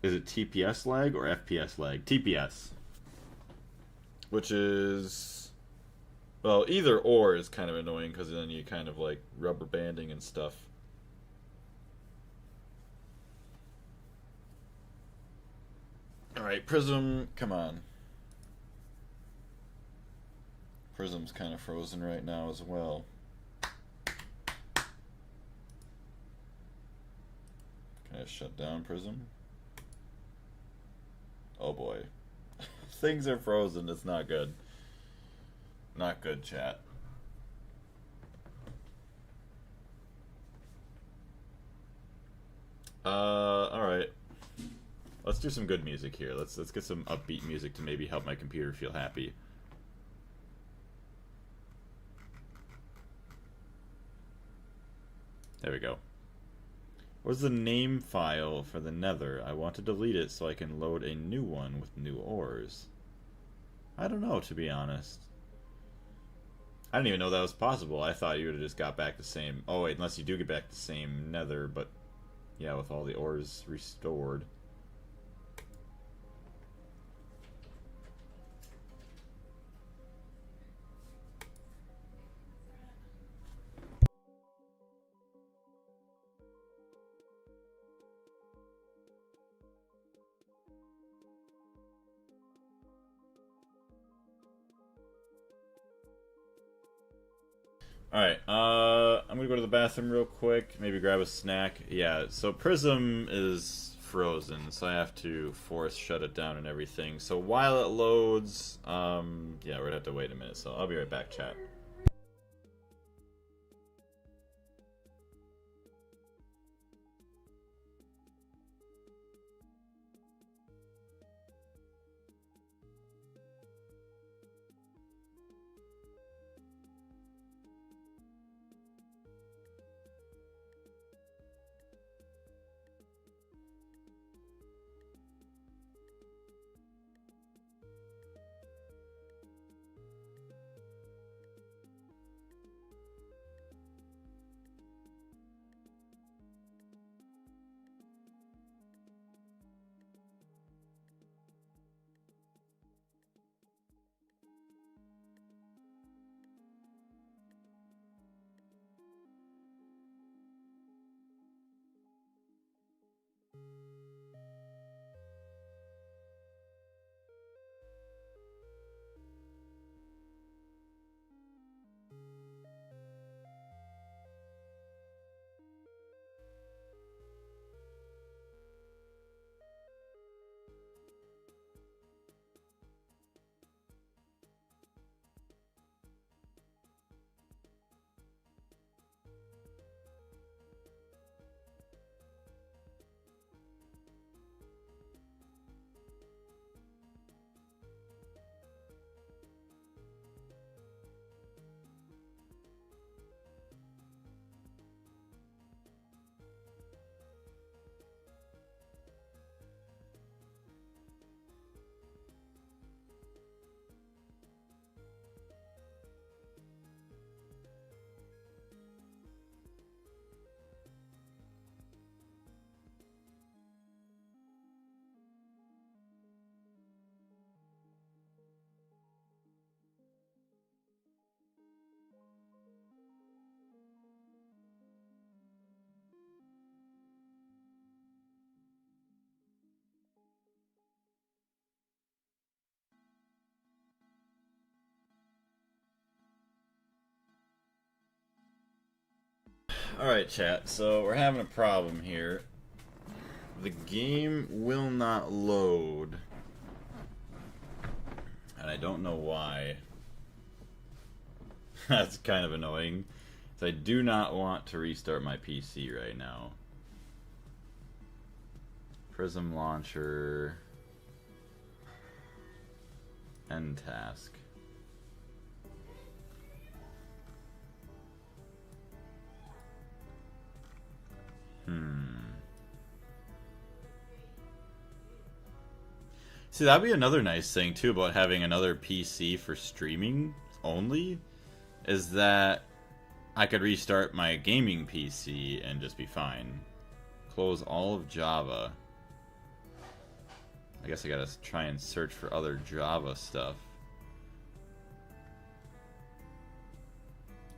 Is it TPS lag or FPS lag? TPS. Which is... Well, either or is kind of annoying, because then you kind of like rubber banding and stuff. Alright, Prism, come on. Prism's kind of frozen right now as well. Can I shut down Prism? Oh boy. Things are frozen, it's not good. Not good, chat. Alright. Let's do some good music here. Let's get some upbeat music to maybe help my computer feel happy. There we go. Where's the name file for the Nether? I want to delete it so I can load a new one with new ores. I don't know, to be honest. I didn't even know that was possible. I thought you would have just got back the same... Oh wait, unless you do get back the same Nether, but... Yeah, with all the ores restored. Alright, I'm gonna go to the bathroom real quick, maybe grab a snack. Yeah, so Prism is frozen, so I have to force shut it down and everything. So while it loads, yeah, we're gonna have to wait a minute, so I'll be right back, chat. Alright, chat, so we're having a problem here. The game will not load. And I don't know why. That's kind of annoying. So I do not want to restart my PC right now. Prism launcher. End task. See, that'd be another nice thing too about having another PC for streaming only, is that I could restart my gaming PC and just be fine. Close all of Java. I guess I gotta try and search for other Java stuff.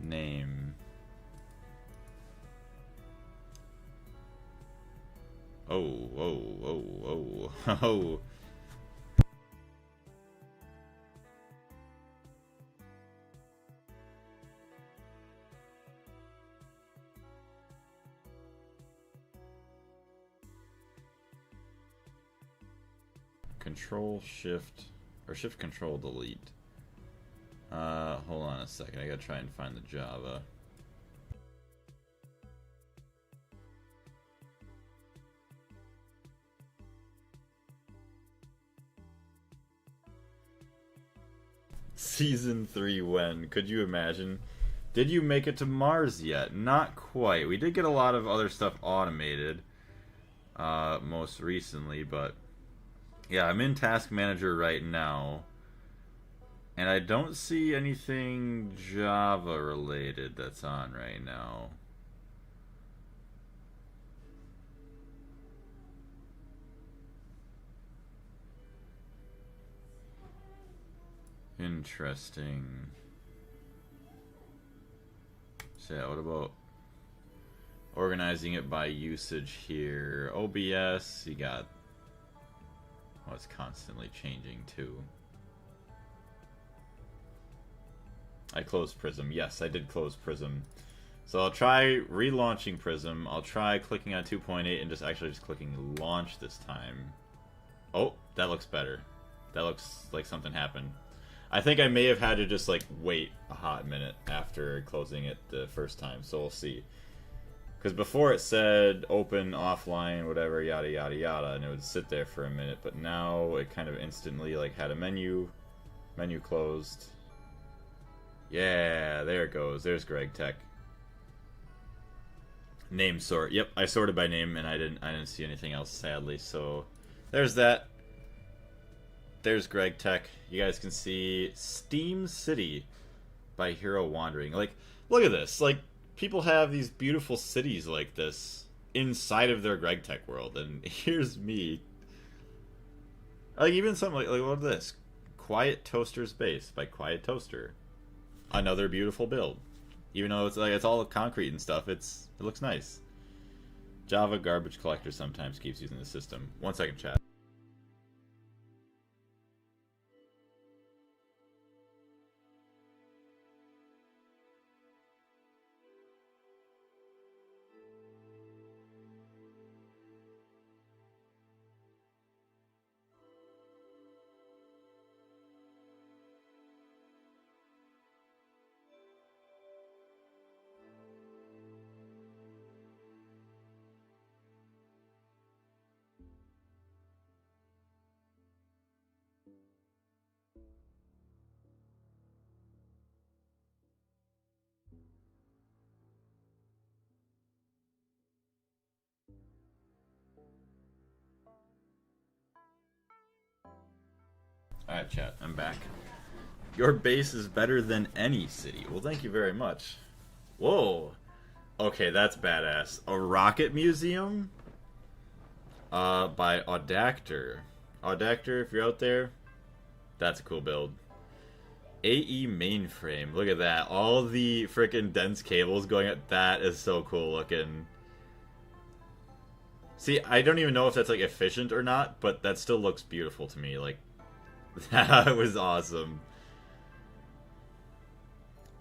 Name. Oh, oh, oh, oh, oh. Control Shift or Shift Control Delete. Hold on a second. I gotta try and find the Java. Season 3 when? Could you imagine? Did you make it to Mars yet? Not quite. We did get a lot of other stuff automated most recently, but yeah, I'm in Task Manager right now, and I don't see anything Java related that's on right now. Interesting. So yeah, what about organizing it by usage here? OBS, you got... Oh, it's constantly changing too. I closed Prism. Yes, I did close Prism. So I'll try relaunching Prism. I'll try clicking on 2.8 and just clicking launch this time. Oh, that looks better. That looks like something happened. I think I may have had to just like wait a hot minute after closing it the first time, so we'll see. Because before it said open, offline, whatever, yada yada yada, and it would sit there for a minute, but now it kind of instantly like had a menu closed. Yeah, there it goes. There's Gregtech. Name sort. Yep, I sorted by name and I didn't see anything else, sadly. So there's that. There's Gregtech. You guys can see Steam City by Hero Wandering. Like, look at this. Like, people have these beautiful cities like this inside of their Gregtech world, and here's me. Like, even something like what is this? Quiet Toaster's Base by Quiet Toaster. Another beautiful build. Even though it's all concrete and stuff, it looks nice. Java garbage collector sometimes keeps using the system. 1 second, chat. Alright, chat, I'm back. Your base is better than any city. Well, thank you very much. Whoa. Okay, that's badass. A rocket museum? By Audactor. Audactor, if you're out there, that's a cool build. AE mainframe. Look at that. All the freaking dense cables going up. That is so cool looking. See, I don't even know if that's, like, efficient or not, but that still looks beautiful to me. Like, that was awesome.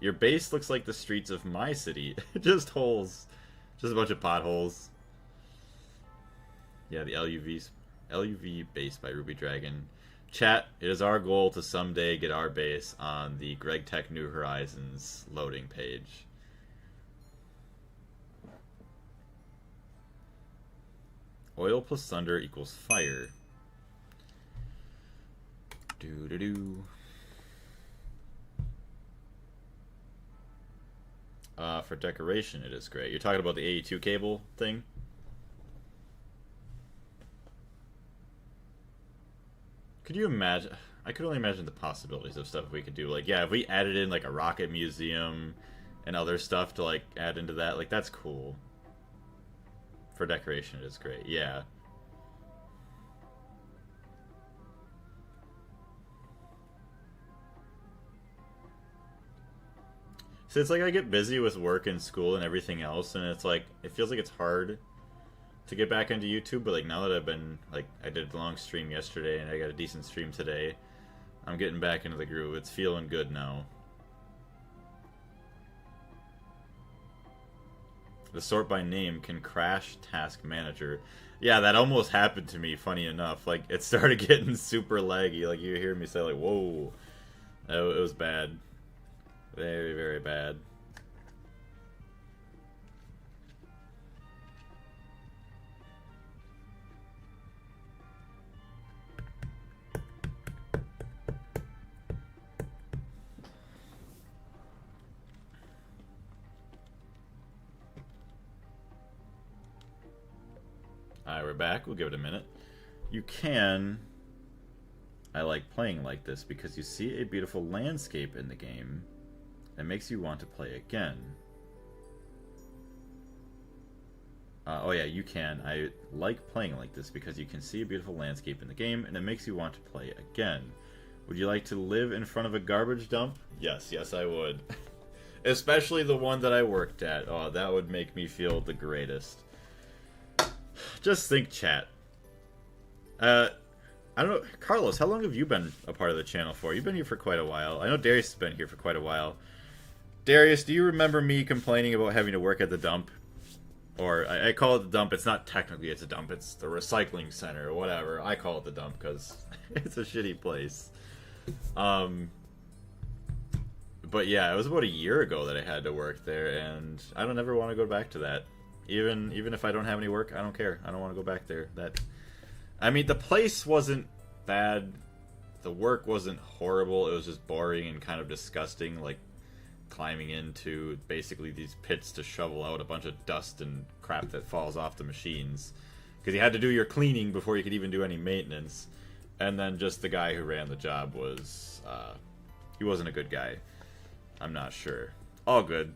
Your base looks like the streets of my city. Just holes. Just a bunch of potholes. Yeah, the LUV base by Ruby Dragon. Chat, it is our goal to someday get our base on the Gregtech New Horizons loading page. Oil plus thunder equals fire. Doo-doo-doo. For decoration, it is great. You're talking about the 82 cable thing? Could you imagine? I could only imagine the possibilities of stuff we could do. Like, yeah, if we added in, like, a rocket museum and other stuff to, like, add into that, like, that's cool. For decoration, it is great. Yeah. So it's like I get busy with work and school and everything else, and it's like, it feels like it's hard to get back into YouTube, but like now that I've been, like, I did a long stream yesterday and I got a decent stream today, I'm getting back into the groove. It's feeling good now. The sort by name can crash task manager. Yeah, that almost happened to me, funny enough. Like, it started getting super laggy. Like, you hear me say, like, whoa. It was bad. Very, very bad. Alright, we're back. We'll give it a minute. You can... I like playing like this because you see a beautiful landscape in the game that makes you want to play again. Oh yeah, you can. I like playing like this because you can see a beautiful landscape in the game and it makes you want to play again. Would you like to live in front of a garbage dump? Yes, yes I would. Especially the one that I worked at. Oh, that would make me feel the greatest. Just think, chat. I don't know, Carlos, how long have you been a part of the channel for? You've been here for quite a while. I know Darius has been here for quite a while. Darius, do you remember me complaining about having to work at the dump? Or I call it the dump. It's not technically it's a dump. It's the recycling center or whatever. I call it the dump because it's a shitty place. But yeah, it was about a year ago that I had to work there, and I don't ever want to go back to that. Even if I don't have any work, I don't care. I don't want to go back there. I mean, the place wasn't bad. The work wasn't horrible. It was just boring and kind of disgusting, like climbing into basically these pits to shovel out a bunch of dust and crap that falls off the machines. Because you had to do your cleaning before you could even do any maintenance. And then just the guy who ran the job was, he wasn't a good guy. I'm not sure. All good.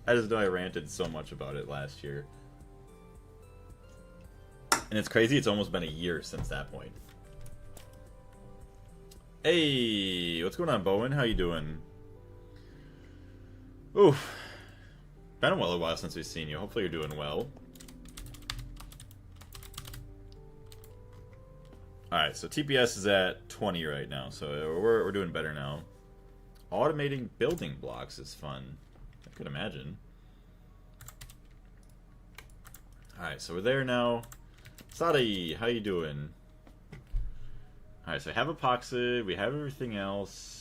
I just know I ranted so much about it last year. And it's crazy, it's almost been a year since that point. Hey, what's going on, Bowen? How you doing? Oof. Been a while since we've seen you. Hopefully you're doing well. Alright, so TPS is at 20 right now, so we're doing better now. Automating building blocks is fun. I could imagine. Alright, so we're there now. Sadi, how you doing? Alright, so I have epoxy, we have everything else.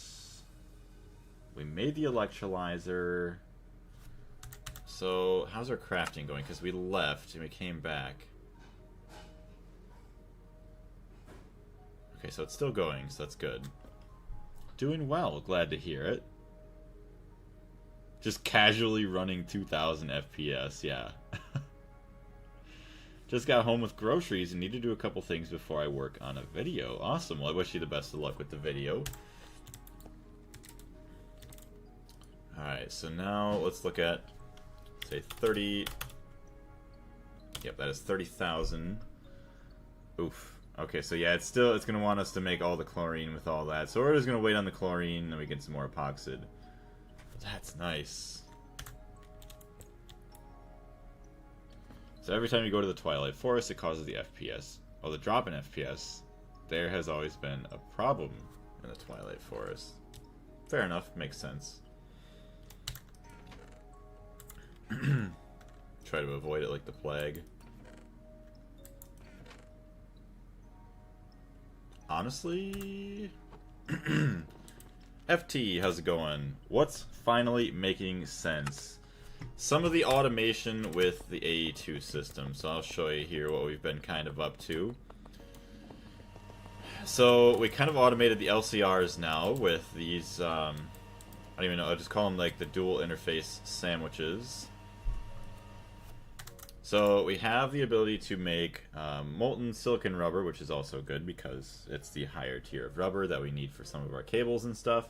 We made the electrolyzer. So, how's our crafting going? Because we left and we came back. Okay, so it's still going, so that's good. Doing well, glad to hear it. Just casually running 2,000 FPS, yeah. Just got home with groceries and need to do a couple things before I work on a video. Awesome, well I wish you the best of luck with the video. Alright, so now let's look at, say 30... Yep, that is 30,000. Oof. Okay, so yeah, it's going to want us to make all the chlorine with all that. So we're just going to wait on the chlorine, and we get some more epoxid. That's nice. So every time you go to the Twilight Forest, it causes the FPS. Oh, the drop in FPS. There has always been a problem in the Twilight Forest. Fair enough, makes sense. Try to avoid it like the plague. Honestly... FT, how's it going? What's finally making sense? Some of the automation with the AE2 system. So I'll show you here what we've been kind of up to. So we kind of automated the LCRs now with these, I don't even know, I'll just call them like the dual interface sandwiches. So we have the ability to make molten silicon rubber, which is also good because it's the higher tier of rubber that we need for some of our cables and stuff.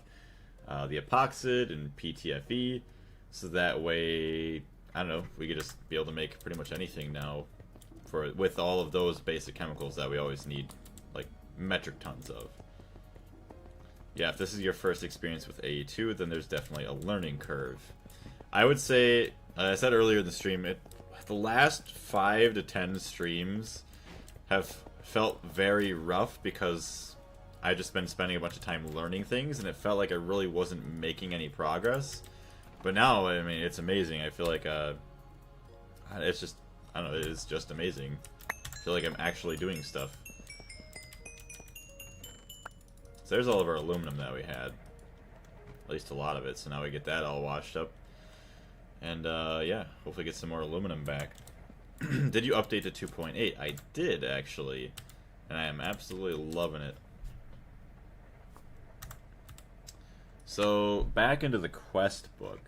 The epoxid and PTFE, so that way, I don't know, we could just be able to make pretty much anything now with all of those basic chemicals that we always need, like metric tons of. Yeah, if this is your first experience with AE2, then there's definitely a learning curve. I would say, I said earlier in the stream, the last 5 to 10 streams have felt very rough because I've just been spending a bunch of time learning things and it felt like I really wasn't making any progress. But now, I mean, it's amazing. I feel like, it's just, I don't know, it's just amazing. I feel like I'm actually doing stuff. So there's all of our aluminum that we had. At least a lot of it, so now we get that all washed up. And, yeah, hopefully get some more aluminum back. Did you update to 2.8? I did, actually. And I am absolutely loving it. So, back into the quest book.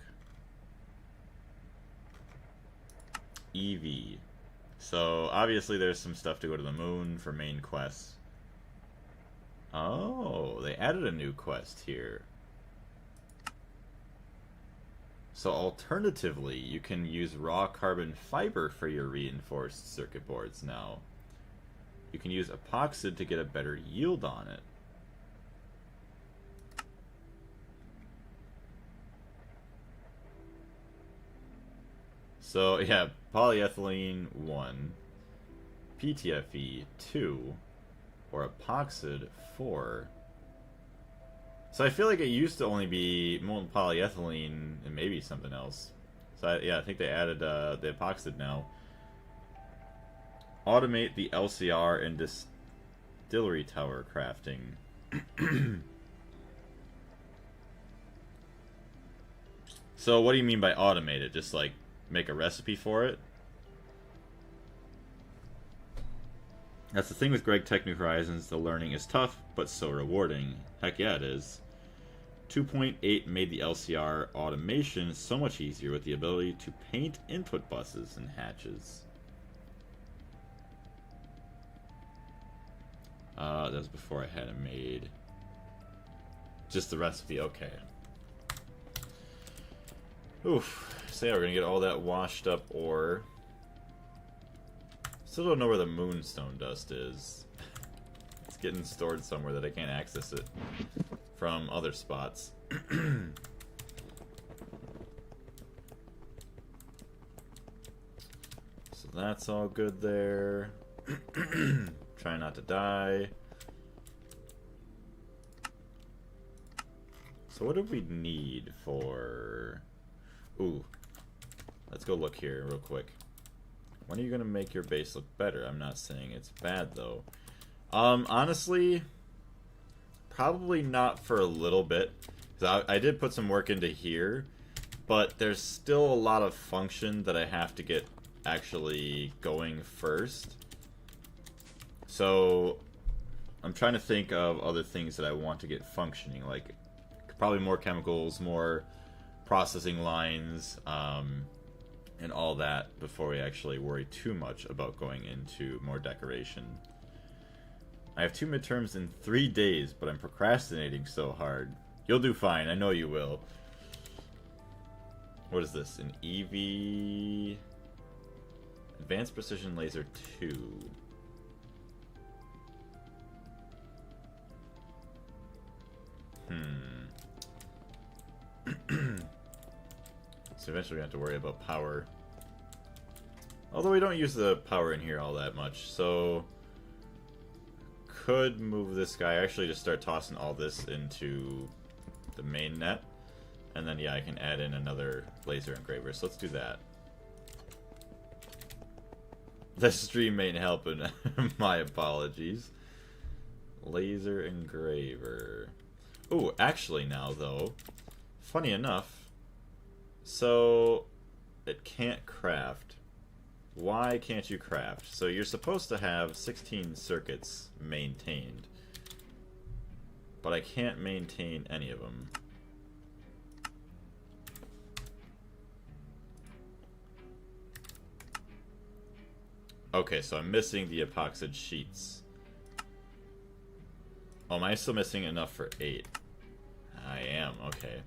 EV. So, obviously there's some stuff to go to the moon for main quests. Oh, they added a new quest here. So alternatively, you can use raw carbon fiber for your reinforced circuit boards now. You can use epoxid to get a better yield on it. So yeah, polyethylene 1, PTFE 2, or epoxid 4. So I feel like it used to only be molten polyethylene and maybe something else. So yeah, I think they added the epoxid now. Automate the LCR and distillery tower crafting. So what do you mean by automate it? Just like make a recipe for it? That's the thing with Gregtech New Horizons. The learning is tough, but so rewarding. Heck yeah, it is. 2.8 made the LCR automation so much easier with the ability to paint input buses and hatches. That was before I had it made. Just the recipe, okay. Oof. So yeah, we're gonna get all that washed up ore. Still don't know where the moonstone dust is. It's getting stored somewhere that I can't access it from other spots. So that's all good there. Try not to die. So what do we need for... Ooh. Let's go look here real quick. When are you going to make your base look better? I'm not saying it's bad, though. Honestly, probably not for a little bit. I did put some work into here, but there's still a lot of function that I have to get actually going first. So, I'm trying to think of other things that I want to get functioning, like probably more chemicals, more processing lines, and all that before we actually worry too much about going into more decoration. I have 2 midterms in 3 days, but I'm procrastinating so hard. You'll do fine, I know you will. What is this? An EV... Advanced Precision Laser 2. So eventually we have to worry about power. Although we don't use the power in here all that much, so... Could move this guy. Actually just start tossing all this into the main net. And then, yeah, I can add in another laser engraver. So let's do that. The stream ain't helping. My apologies. Laser engraver. Ooh, actually now, though, funny enough, so it can't craft. Why can't you craft? So you're supposed to have 16 circuits maintained, but I can't maintain any of them. Okay, so I'm missing the epoxid sheets. Oh, am I still missing enough for 8? I am, okay.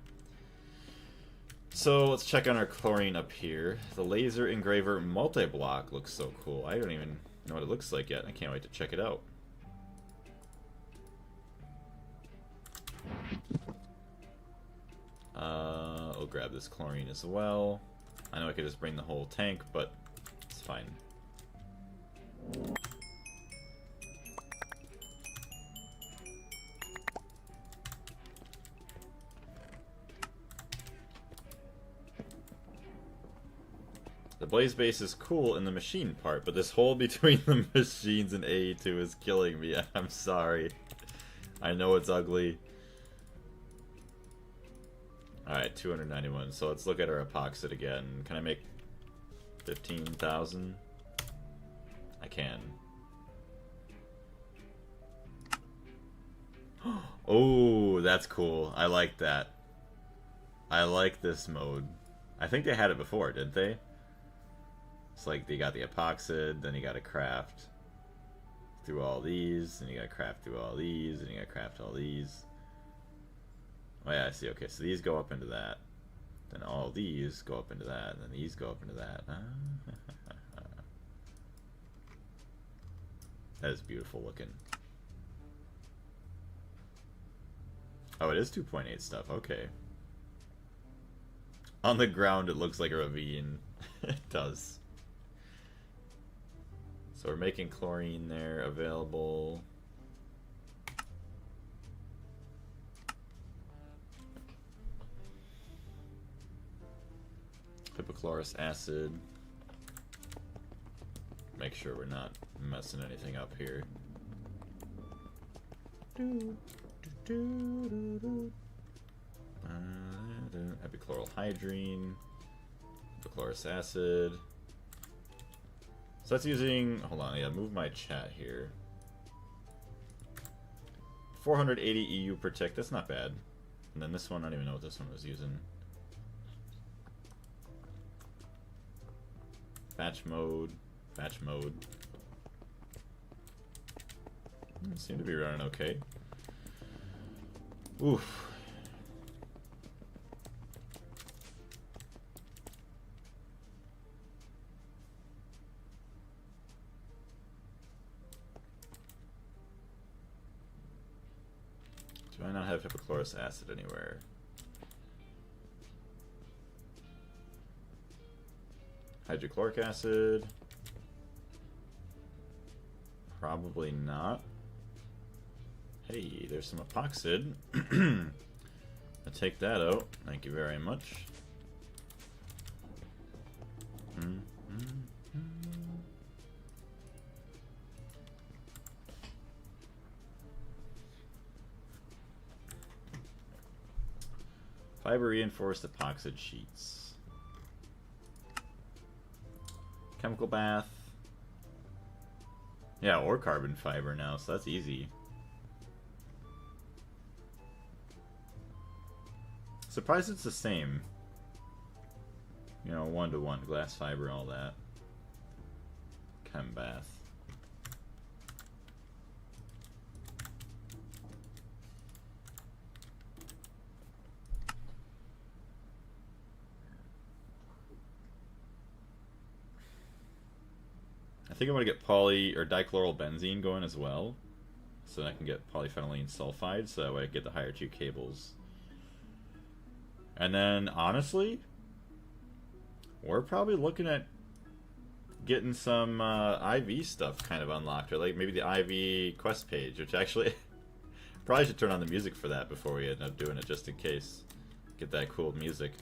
So let's check on our chlorine up here. The laser engraver multi-block looks so cool. I don't even know what it looks like yet. I can't wait to check it out. I'll grab this chlorine as well. I know I could just bring the whole tank, but it's fine. The blaze base is cool in the machine part, but this hole between the machines and AE2 is killing me. I'm sorry. I know it's ugly. Alright, 291. So let's look at our epoxid again. Can I make 15,000? I can. Oh, that's cool. I like that. I like this mode. I think they had it before, didn't they? It's like they got the epoxid, then you gotta craft through all these, and you gotta craft through all these, and you gotta craft all these. Oh yeah, I see. Okay, so these go up into that. Then all these go up into that, and then these go up into that. That is beautiful looking. Oh, it is 2.8 stuff. Okay. On the ground, it looks like a ravine. It does. So we're making chlorine there available. Hypochlorous acid. Make sure we're not messing anything up here. Epichlorohydrine. Hypochlorous acid. So that's using... Hold on, yeah, move my chat here. 480 EU per tick, that's not bad. And then this one, I don't even know what this one was using. Batch mode. Batch mode. Seem to be running okay. Oof. Do I not have hypochlorous acid anywhere? Hydrochloric acid? Probably not. Hey, there's some epoxid. I'll take that out. Thank you very much. Fiber reinforced epoxid sheets. Chemical bath. Yeah, or carbon fiber now, so that's easy. Surprised it's the same. You know, 1-to-1, glass fiber, all that. Chem bath. I think I want to get poly or dichlorobenzene going as well, so that I can get polyphenylene sulfide, so that way I get the higher 2 cables. And then, honestly, we're probably looking at getting some IV stuff kind of unlocked, or like maybe the IV quest page, which actually probably should turn on the music for that before we end up doing it, just in case. Get that cool music.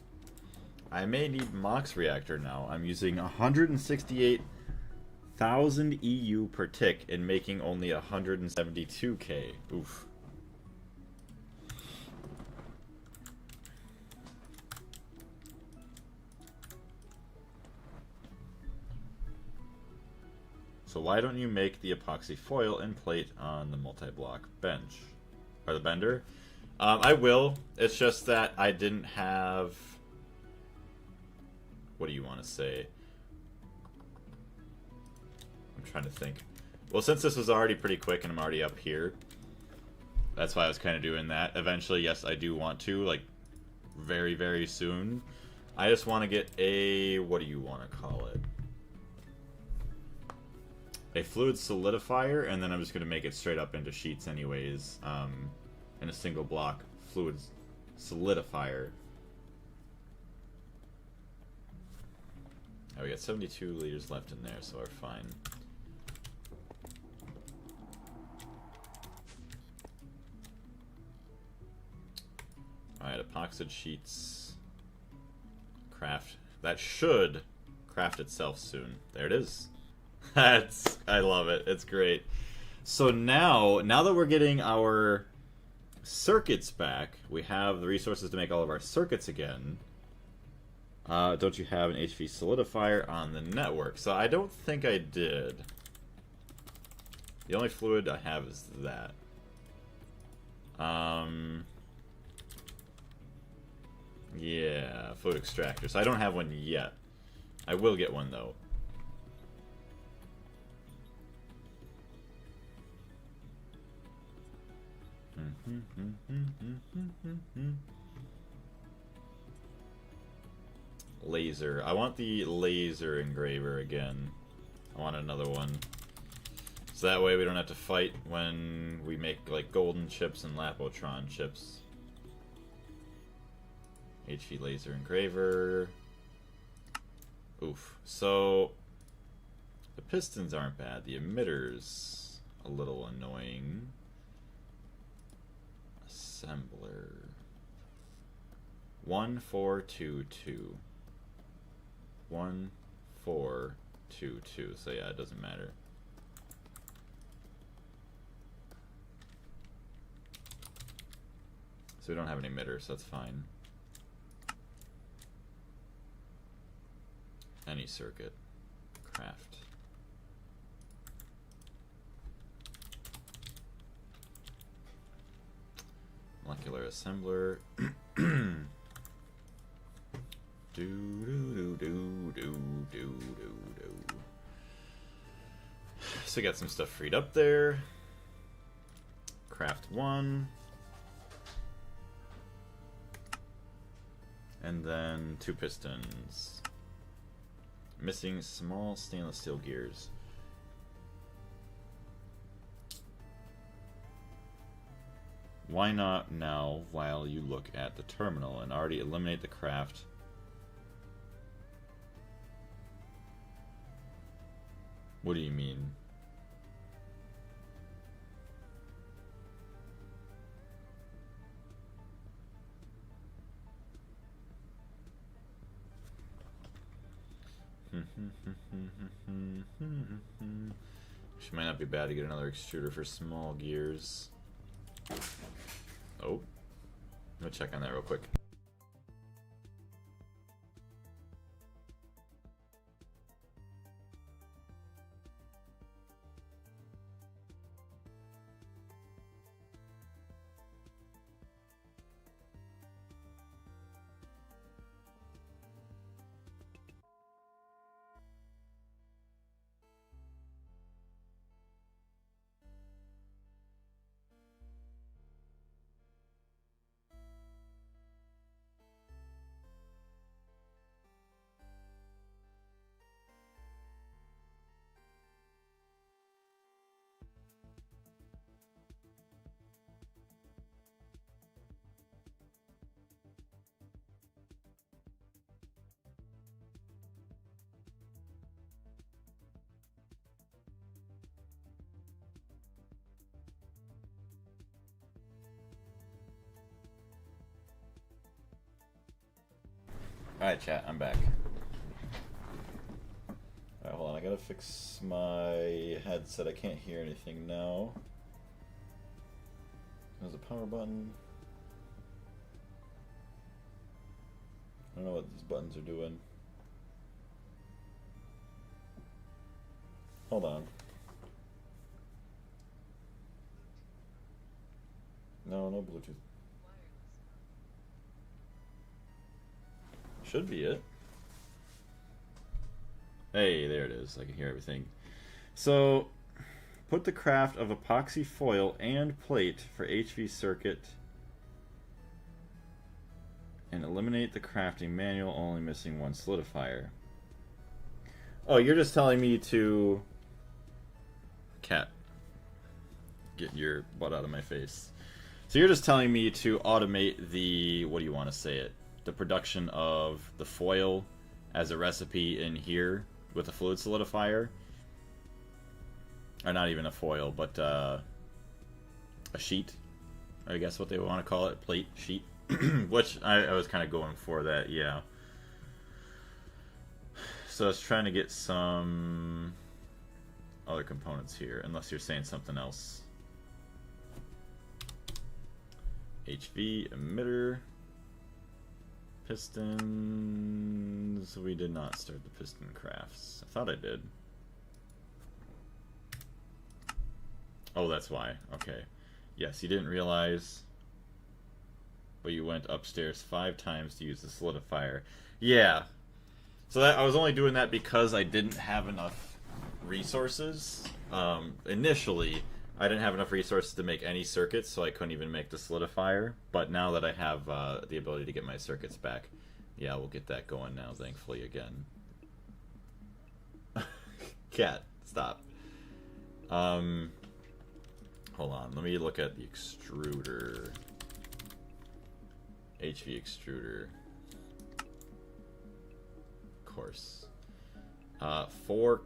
I may need Mox Reactor now. I'm using 168,000 EU per tick and making only 172k. Oof. So why don't you make the epoxy foil and plate on the multi-block bench? Or the bender? I will. It's just that I didn't have... What do you want to say? I'm trying to think. Well, since this was already pretty quick and I'm already up here, that's why I was kind of doing that. Eventually, yes, I do want to, like, very, very soon. I just want to get a... What do you want to call it? A fluid solidifier, and then I'm just going to make it straight up into sheets anyways, in a single block fluid solidifier. Oh, we got 72 liters left in there, so we're fine. Alright, epoxid sheets. Craft. That should craft itself soon. There it is. I love it. It's great. So now that we're getting our circuits back, we have the resources to make all of our circuits again. Don't you have an HV solidifier on the network? So I don't think I did. The only fluid I have is that. Yeah, fluid extractor. So I don't have one yet. I will get one though. Laser. I want the laser engraver again. I want another one. So that way we don't have to fight when we make like golden chips and Lapotron chips. HV laser engraver. Oof. So the pistons aren't bad. The emitters a little annoying. Assembler 1422. 1, 4, 2, 2. So yeah, it doesn't matter. So we don't have an emitter, so that's fine. Any circuit. Craft. Molecular assembler. do do do do do do do. So we got some stuff freed up there. Craft 1. And then 2 pistons. Missing small stainless steel gears. Why not now while you look at the terminal and already eliminate the craft? What do you mean? She might not be bad to get another extruder for small gears. Oh, I'm gonna check on that real quick. Alright, chat, I'm back. Alright, hold on, I gotta fix my headset. I can't hear anything now. There's a power button. I don't know what these buttons are doing. Hold on. No, no Bluetooth. Should be it. Hey, there it is. I can hear everything. So, put the craft of epoxy foil and plate for HV circuit and eliminate the crafting manual, only missing 1 solidifier. Oh, you're just telling me to... Cat. Get your butt out of my face. So you're just telling me to automate the... What do you want to say it? The production of the foil as a recipe in here with a fluid solidifier. Or not even a foil, but a sheet. I guess what they want to call it. Plate, sheet. Which I was kind of going for that, yeah. So I was trying to get some other components here, unless you're saying something else. HV emitter. Pistons. We did not start the piston crafts. I thought I did. Oh, that's why. Okay. Yes, you didn't realize. But you went upstairs 5 times to use the solidifier. Yeah. So that, I was only doing that because I didn't have enough resources. Initially, I didn't have enough resources to make any circuits, so I couldn't even make the solidifier. But now that I have the ability to get my circuits back, yeah, we'll get that going now, thankfully, again. Cat, stop. Hold on, let me look at the extruder. HV extruder. Of course. 4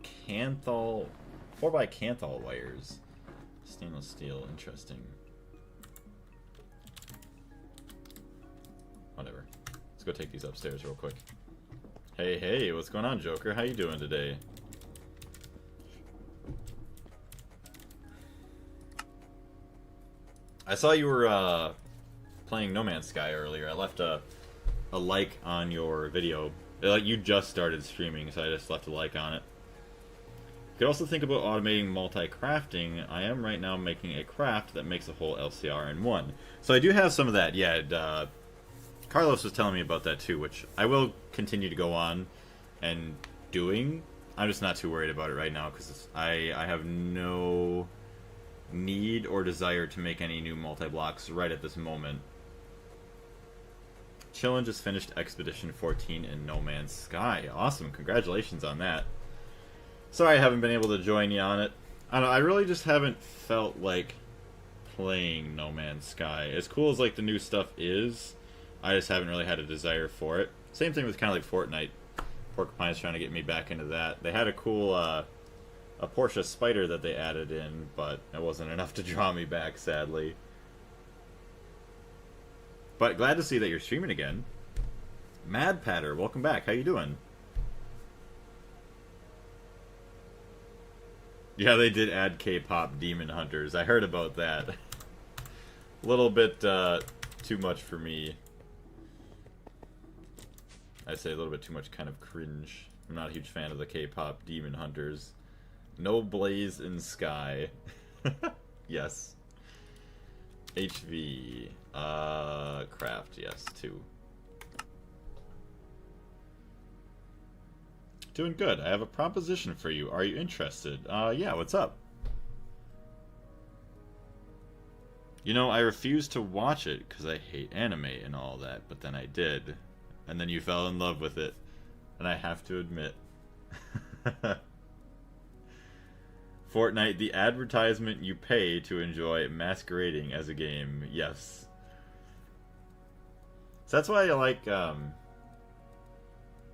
by Canthal wires. Stainless steel, interesting. Whatever. Let's go take these upstairs real quick. Hey, hey, what's going on, Joker? How you doing today? I saw you were playing No Man's Sky earlier. I left a like on your video. Like, you just started streaming, so I just left a like on it. You could also think about automating multi-crafting. I am right now making a craft that makes a whole LCR in one. So I do have some of that. Yeah, Carlos was telling me about that too, which I will continue to go on and doing. I'm just not too worried about it right now because I have no need or desire to make any new multi-blocks right at this moment. Chillin just finished Expedition 14 in No Man's Sky. Awesome, congratulations on that. Sorry I haven't been able to join you on it. I don't know, I really just haven't felt like playing No Man's Sky. As cool as like the new stuff is, I just haven't really had a desire for it. Same thing with kind of like Fortnite. Porcupine's trying to get me back into that. They had a cool a Porsche Spider that they added in, but it wasn't enough to draw me back, sadly. But glad to see that you're streaming again. Mad Patter, welcome back. How you doing? Yeah, they did add K-pop Demon Hunters. I heard about that. A little bit too much for me. I'd say a little bit too much kind of cringe. I'm not a huge fan of the K-pop Demon Hunters. No Blaze in Sky. Yes. HV. Craft, yes, 2. Doing good. I have a proposition for you. Are you interested? Yeah, what's up? You know, I refused to watch it because I hate anime and all that, but then I did. And then you fell in love with it. And I have to admit. Fortnite, the advertisement you pay to enjoy masquerading as a game. Yes. So that's why I like,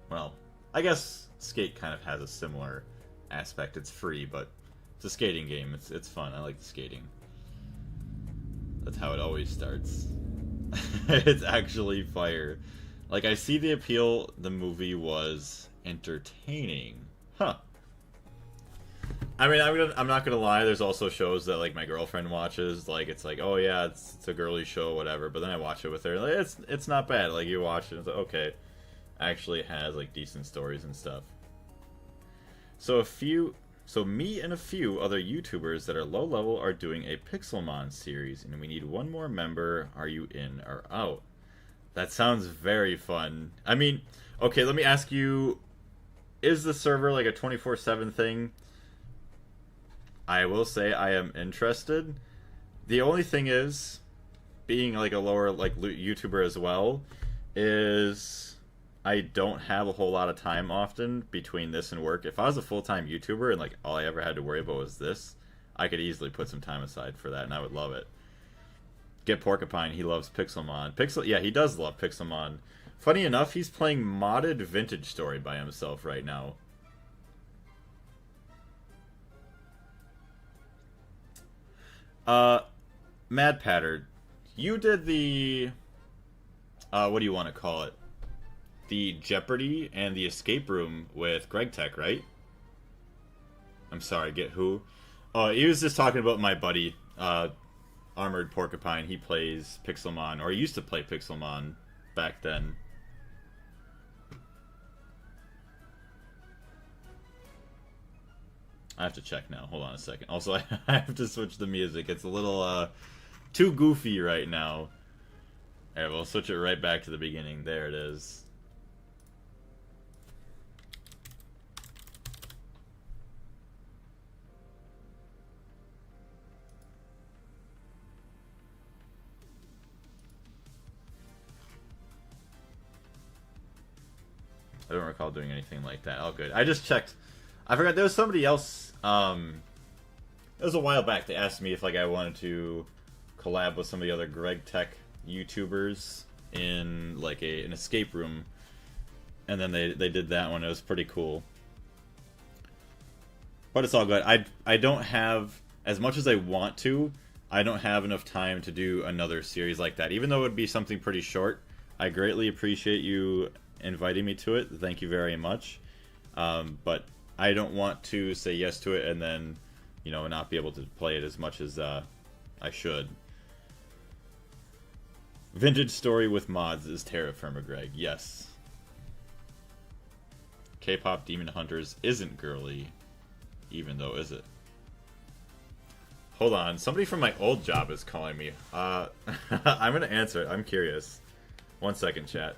well, I guess Skate kind of has a similar aspect. It's free, but it's a skating game. It's fun. I like the skating. That's how it always starts. It's actually fire. Like, I see the appeal. The movie was entertaining. Huh. I mean, I'm not gonna lie. There's also shows that like my girlfriend watches. Like, it's like, oh yeah, it's a girly show, whatever. But then I watch it with her. Like, it's not bad. Like, you watch it, it's like, okay, actually it has like decent stories and stuff. So me and a few other YouTubers that are low level are doing a Pixelmon series, and we need one more member. Are you in or out? That sounds very fun. I mean, okay, let me ask you: is the server like a 24/7 thing? I will say I am interested. The only thing is, being like a lower like YouTuber as well, is I don't have a whole lot of time often between this and work. If I was a full-time YouTuber and like all I ever had to worry about was this, I could easily put some time aside for that, and I would love it. Get Porcupine, he loves Pixelmon. Yeah, he does love Pixelmon. Funny enough, he's playing modded Vintage Story by himself right now. Mad Patter, you did the, what do you want to call it? The Jeopardy and the Escape Room with Gregtech, right? I'm sorry, get who? Oh, he was just talking about my buddy, Armored Porcupine. He plays Pixelmon, or he used to play Pixelmon back then. I have to check now. Hold on a second. Also, I have to switch the music. It's a little, too goofy right now. Alright, we'll switch it right back to the beginning. There it is. I don't recall doing anything like that. Oh, good. I just checked. I forgot there was somebody else. It was a while back. They asked me if like I wanted to collab with some of the other Gregtech YouTubers in like an escape room, and then they did that one. It was pretty cool. But it's all good. I don't have, as much as I want to, I don't have enough time to do another series like that. Even though it would be something pretty short, I greatly appreciate you inviting me to it. Thank you very much. But I don't want to say yes to it and then, you know, not be able to play it as much as I should. Vintage story with mods is terra firma, Greg. Yes. K-pop Demon Hunters isn't girly, even though, is it? Hold on, somebody from my old job is calling me. I'm gonna answer it. I'm curious. 1 second, chat.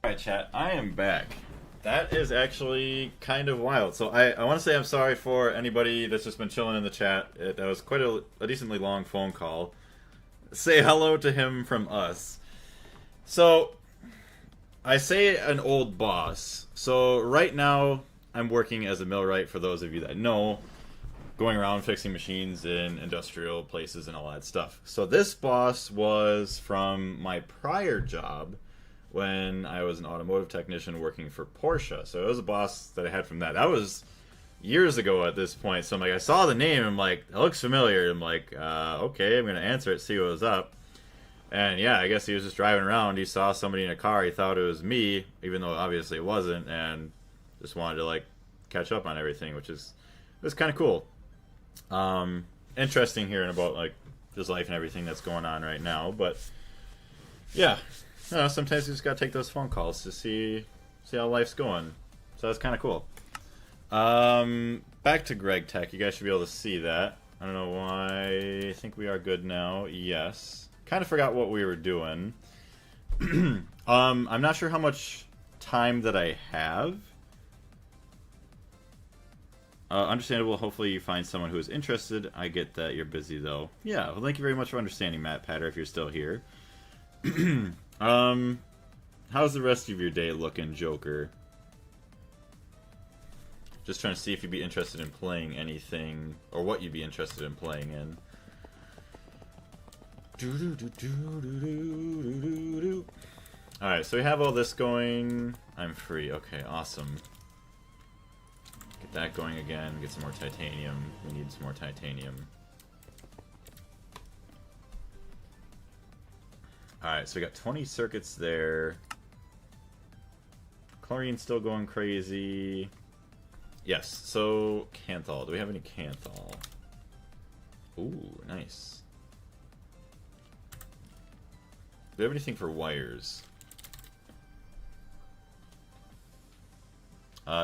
Alright, chat, I am back. That is actually kind of wild. So I want to say I'm sorry for anybody that's just been chilling in the chat. That was quite a decently long phone call. Say hello to him from us. So, I say an old boss. So right now, I'm working as a millwright, for those of you that know, going around fixing machines in industrial places and all that stuff. So this boss was from my prior job when I was an automotive technician working for Porsche. So it was a boss that I had from that. That was years ago at this point. So I'm like, I saw the name, I'm like, it looks familiar. I'm like, okay, I'm going to answer it, see what was up. And yeah, I guess he was just driving around. He saw somebody in a car. He thought it was me, even though obviously it wasn't, and just wanted to like catch up on everything, which is it was kind of cool. Interesting hearing about like his life and everything that's going on right now. But yeah, sometimes you just gotta take those phone calls to see how life's going. So that's kind of cool. Back to Gregtech. You guys should be able to see that. I don't know why. I think we are good now. Yes. Kind of forgot what we were doing. I'm not sure how much time that I have. Understandable. Hopefully you find someone who is interested. I get that you're busy, though. Yeah, well, thank you very much for understanding, Matt Patter, if you're still here. How's the rest of your day looking, Joker? Just trying to see if you'd be interested in playing anything, or what you'd be interested in playing in. Alright, so we have all this going. I'm free. Okay, awesome. Get that going again. Get some more titanium. We need some more titanium. Alright, so we got 20 circuits there. Chlorine's still going crazy. Yes, so Canthal. Do we have any Canthal? Ooh, nice. Do we have anything for wires?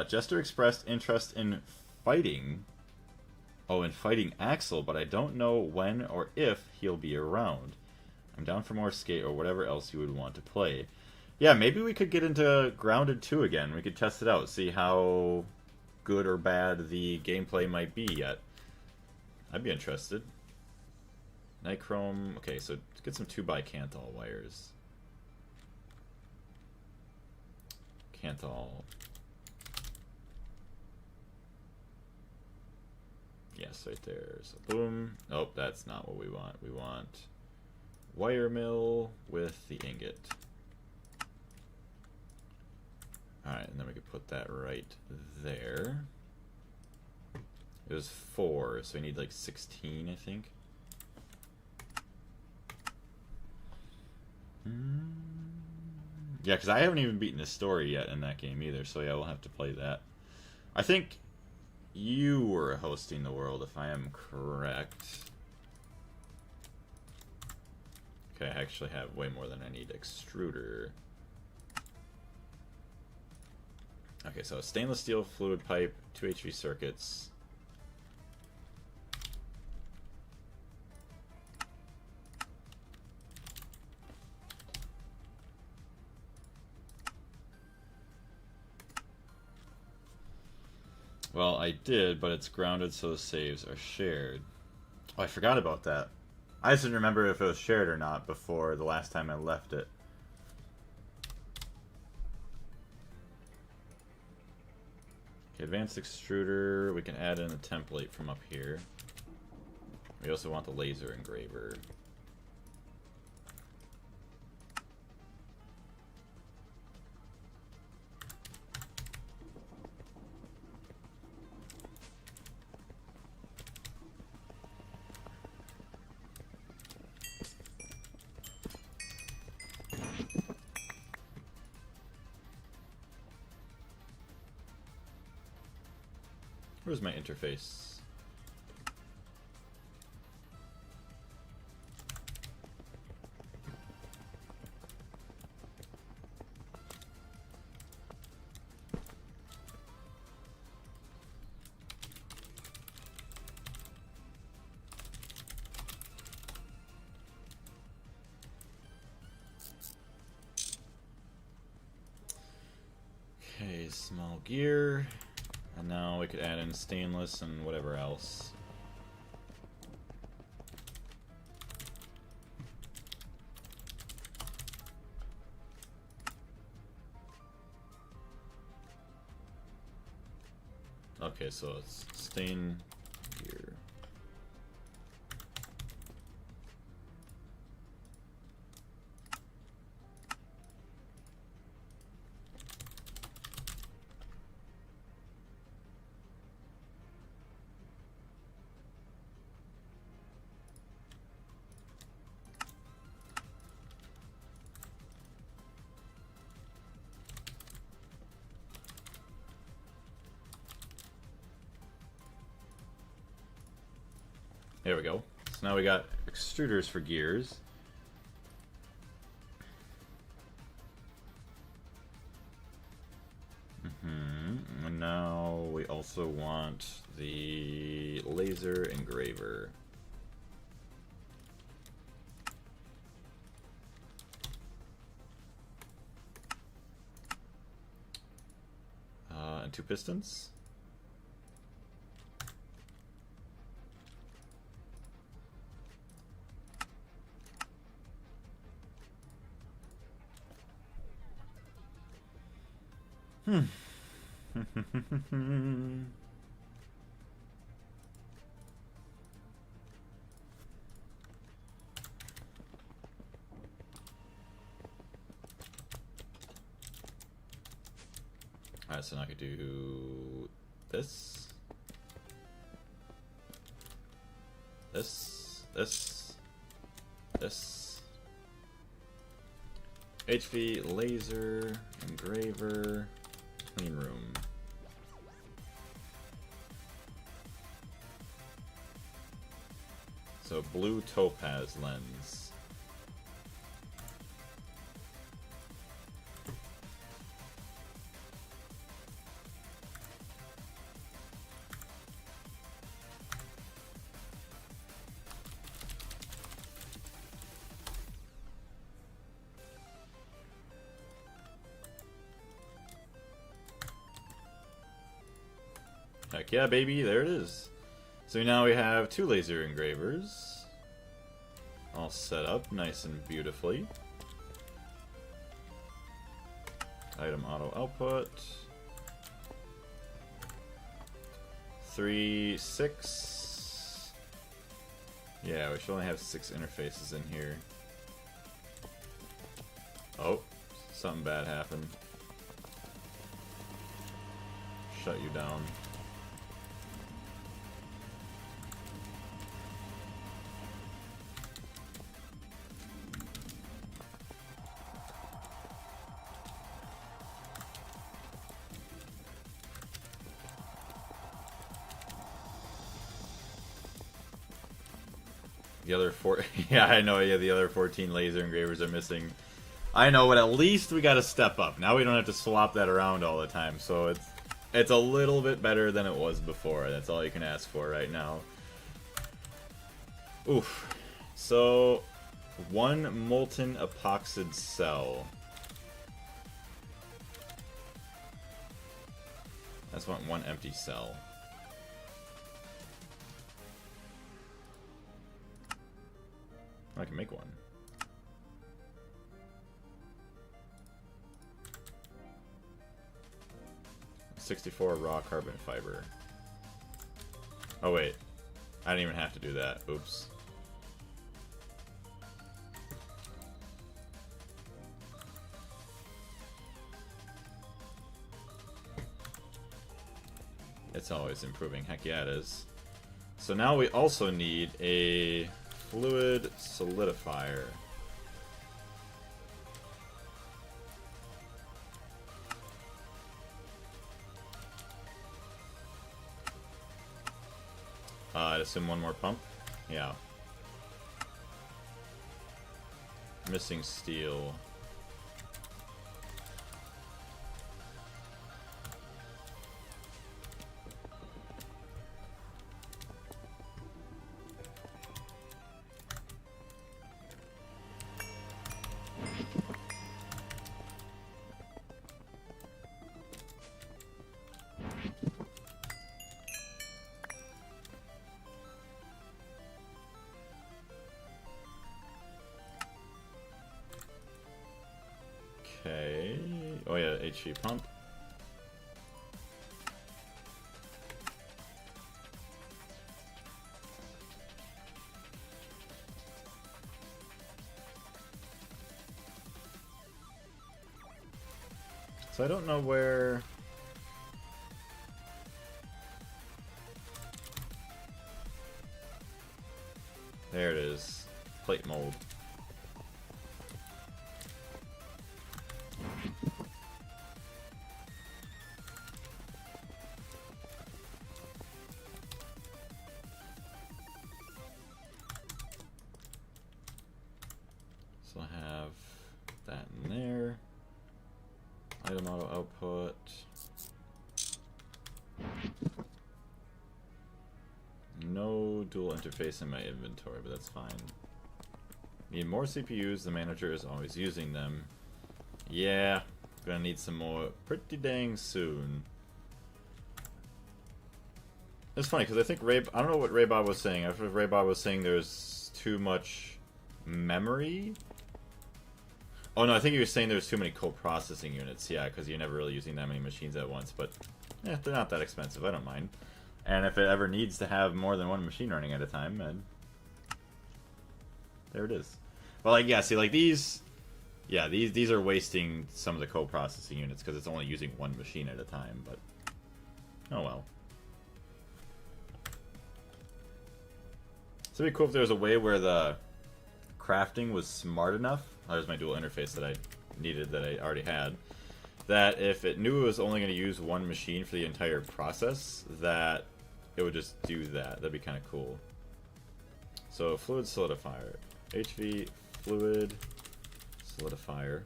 Jester expressed interest in fighting. Oh, in fighting Axel, but I don't know when or if he'll be around. I'm down for more skate or whatever else you would want to play. Yeah, maybe we could get into Grounded 2 again. We could test it out, see how good or bad the gameplay might be yet. I'd be interested. Nichrome. Okay, so let's get some 2x Canthal wires. Canthal. Yes, right there. So boom. Nope, that's not what we want. We want wire mill with the ingot. Alright, and then we could put that right there. It was 4, so we need like 16, I think. Yeah, because I haven't even beaten the story yet in that game either, so yeah, we'll have to play that. I think you were hosting the world, if I am correct. Okay, I actually have way more than I need. Extruder. Okay, so stainless steel fluid pipe, 2 HV circuits. Well, I did, but it's grounded so the saves are shared. Oh, I forgot about that. I just didn't remember if it was shared or not before the last time I left it. Okay, advanced extruder. We can add in a template from up here. We also want the laser engraver. Where's my interface? Okay, small gear. And now we could add in stainless and whatever else. Okay, so it's stain gear. There we go. So now we got extruders for gears. And now we also want the laser engraver. And 2 pistons. Alright, so now I could do this. This. HV laser engraver clean room. So blue topaz lens. Heck yeah, baby, there it is. So now we have 2 laser engravers. All set up nice and beautifully. Item auto output. 3, 6. Yeah, we should only have 6 interfaces in here. Oh, something bad happened. Shut you down. The other 4... yeah, I know, yeah, the other 14 laser engravers are missing. I know, but at least we gotta step up. Now we don't have to swap that around all the time, so it's a little bit better than it was before. That's all you can ask for right now. Oof. So, 1 molten epoxid cell. I just want 1 empty cell. I can make one. 64 raw carbon fiber. Oh wait, I didn't even have to do that. Oops. It's always improving. Heck yeah, it is. So now we also need a fluid solidifier. I'd assume 1 more pump. Yeah. Missing steel. HP pump. So I don't know where... There it is. Plate mold. So I have that in there. Item auto output. No dual interface in my inventory, but that's fine. Need more CPUs, the manager is always using them. Yeah, gonna need some more pretty dang soon. It's funny, because I think I don't know what Raybob was saying. After Raybob was saying there's too much memory. Oh no, I think he was saying there's too many co-processing units. Yeah, because you're never really using that many machines at once. But, yeah, they're not that expensive. I don't mind. And if it ever needs to have more than one machine running at a time, then there it is. Well, like, yeah, see, like these... Yeah, these are wasting some of the co-processing units because it's only using one machine at a time, but... Oh well. So it'd be cool if there was a way where the crafting was smart enough. Oh, there's my dual interface that I needed that I already had. That if it knew it was only going to use one machine for the entire process, that it would just do that. That'd be kind of cool. So fluid solidifier. HV fluid solidifier.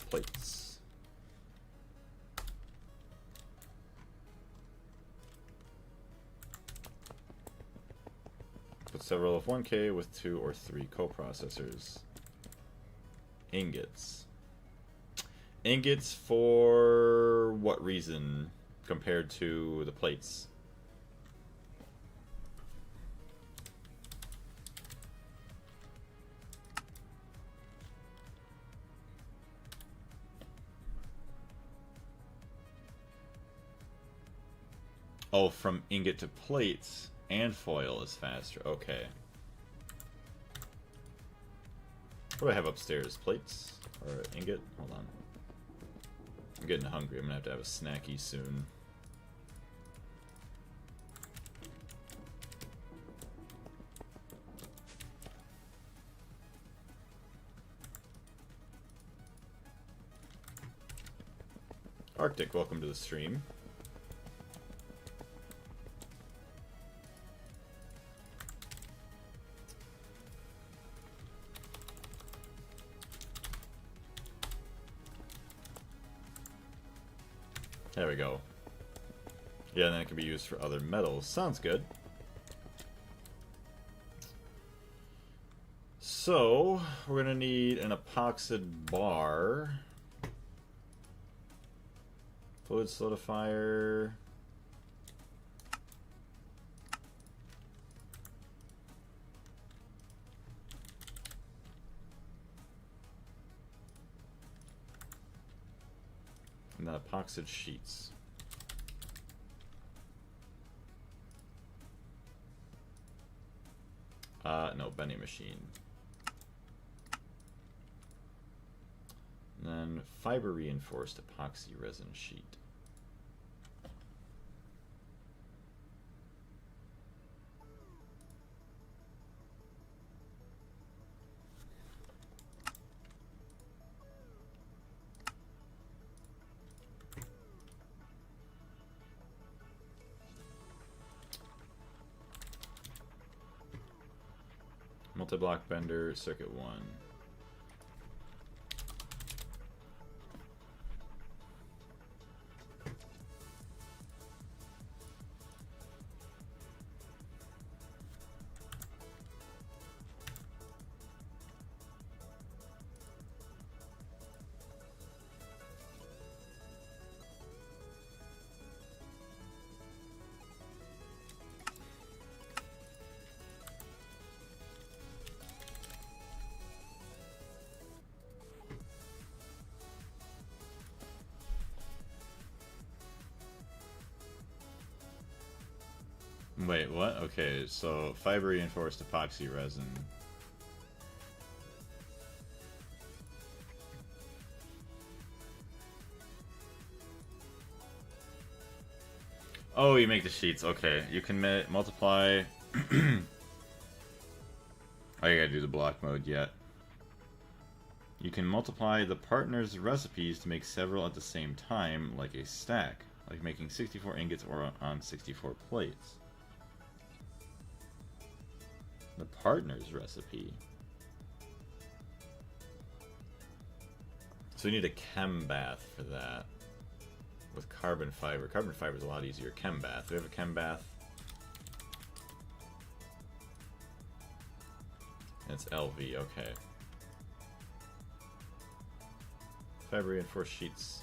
Plates. Put several of 1K with 2 or 3 coprocessors. Ingots. Ingots for what reason compared to the plates? Oh, from ingot to plates and foil is faster. Okay. What do I have upstairs? Plates? Or ingot? Hold on. I'm getting hungry. I'm gonna have a snacky soon. Arctic, welcome to the stream. There we go. Yeah, and then it can be used for other metals. Sounds good. So, we're gonna need an epoxid bar. Fluid solidifier. And then epoxid sheets. No, bending machine. And then fiber reinforced epoxy resin sheet. Multi-block bender, circuit 1. Wait, what? Okay, so fiber reinforced epoxy resin. Oh, you make the sheets. Okay, you can multiply. Oh, you gotta do the block mode yet. You can multiply the partner's recipes to make several at the same time, like a stack, like making 64 ingots or on 64 plates. The partner's recipe. So we need a chem bath for that. With carbon fiber. Carbon fiber is a lot easier. Chem bath. Do we have a chem bath? It's LV, okay. Fiber reinforced sheets.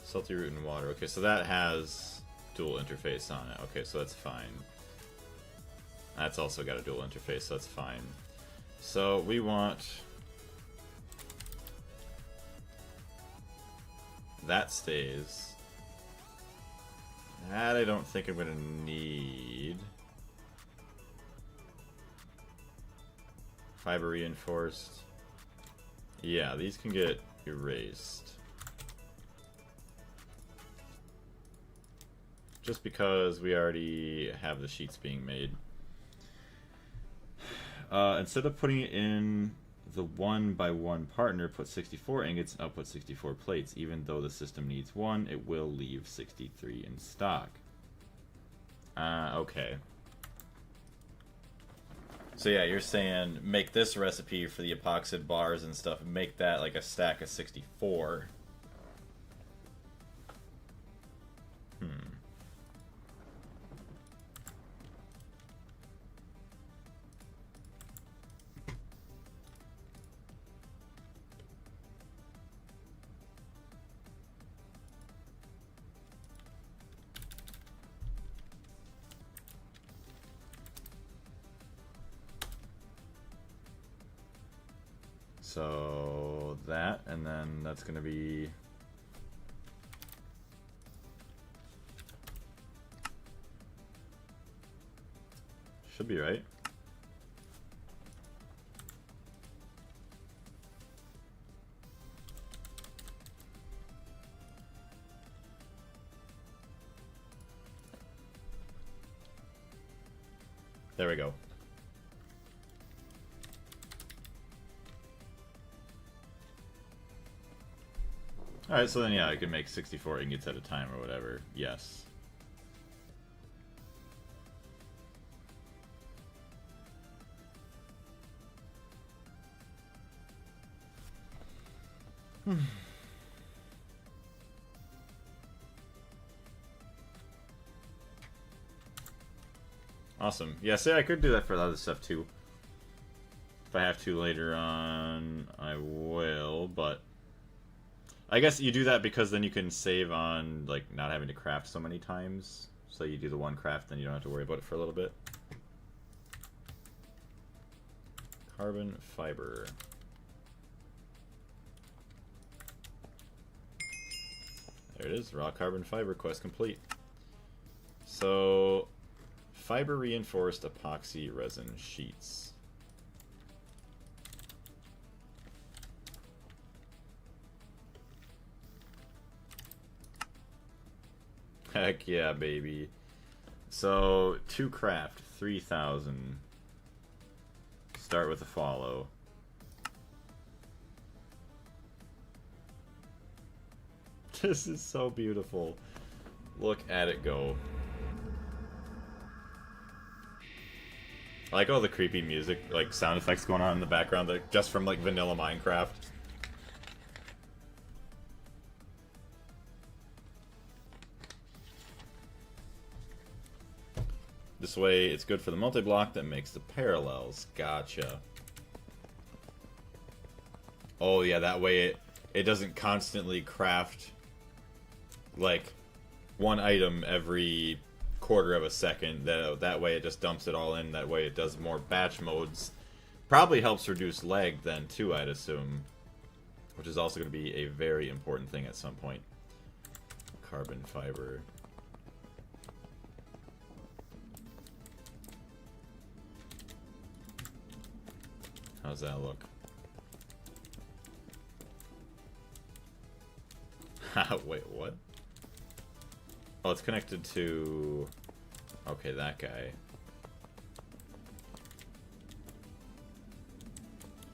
Salty root and water. Okay, so that has dual interface on it. Okay, so that's fine. That's also got a dual interface, so that's fine. So we want... that stays. That I don't think I'm going to need. Fiber reinforced. Yeah, these can get erased. Just because we already have the sheets being made. Instead of putting it in the 1x1 partner, put 64 ingots and output 64 plates. Even though the system needs 1, it will leave 63 in stock. Okay. So yeah, you're saying make this recipe for the epoxid bars and stuff, make that like a stack of 64. So that, and then that's going to be... should be right. There we go. Alright, so then yeah, I can make 64 ingots at a time or whatever. Yes. Awesome. Yeah, see, I could do that for the other stuff too. If I have to later on, I will, but... I guess you do that because then you can save on, like, not having to craft so many times. So you do the one craft, then you don't have to worry about it for a little bit. Carbon fiber. There it is, raw carbon fiber, quest complete. So, fiber reinforced epoxy resin sheets. Heck yeah, baby. So, 2 craft, 3,000. Start with a follow. This is so beautiful. Look at it go. I like all the creepy music, like sound effects going on in the background, like, just from like vanilla Minecraft. This way, it's good for the multi-block that makes the parallels. Gotcha. Oh yeah, that way it doesn't constantly craft like one item every quarter of a second. That way it just dumps it all in. That way it does more batch modes. Probably helps reduce lag then too, I'd assume, which is also going to be a very important thing at some point. Carbon fiber. How's that look? Wait, what? Oh, it's connected to... Okay, that guy.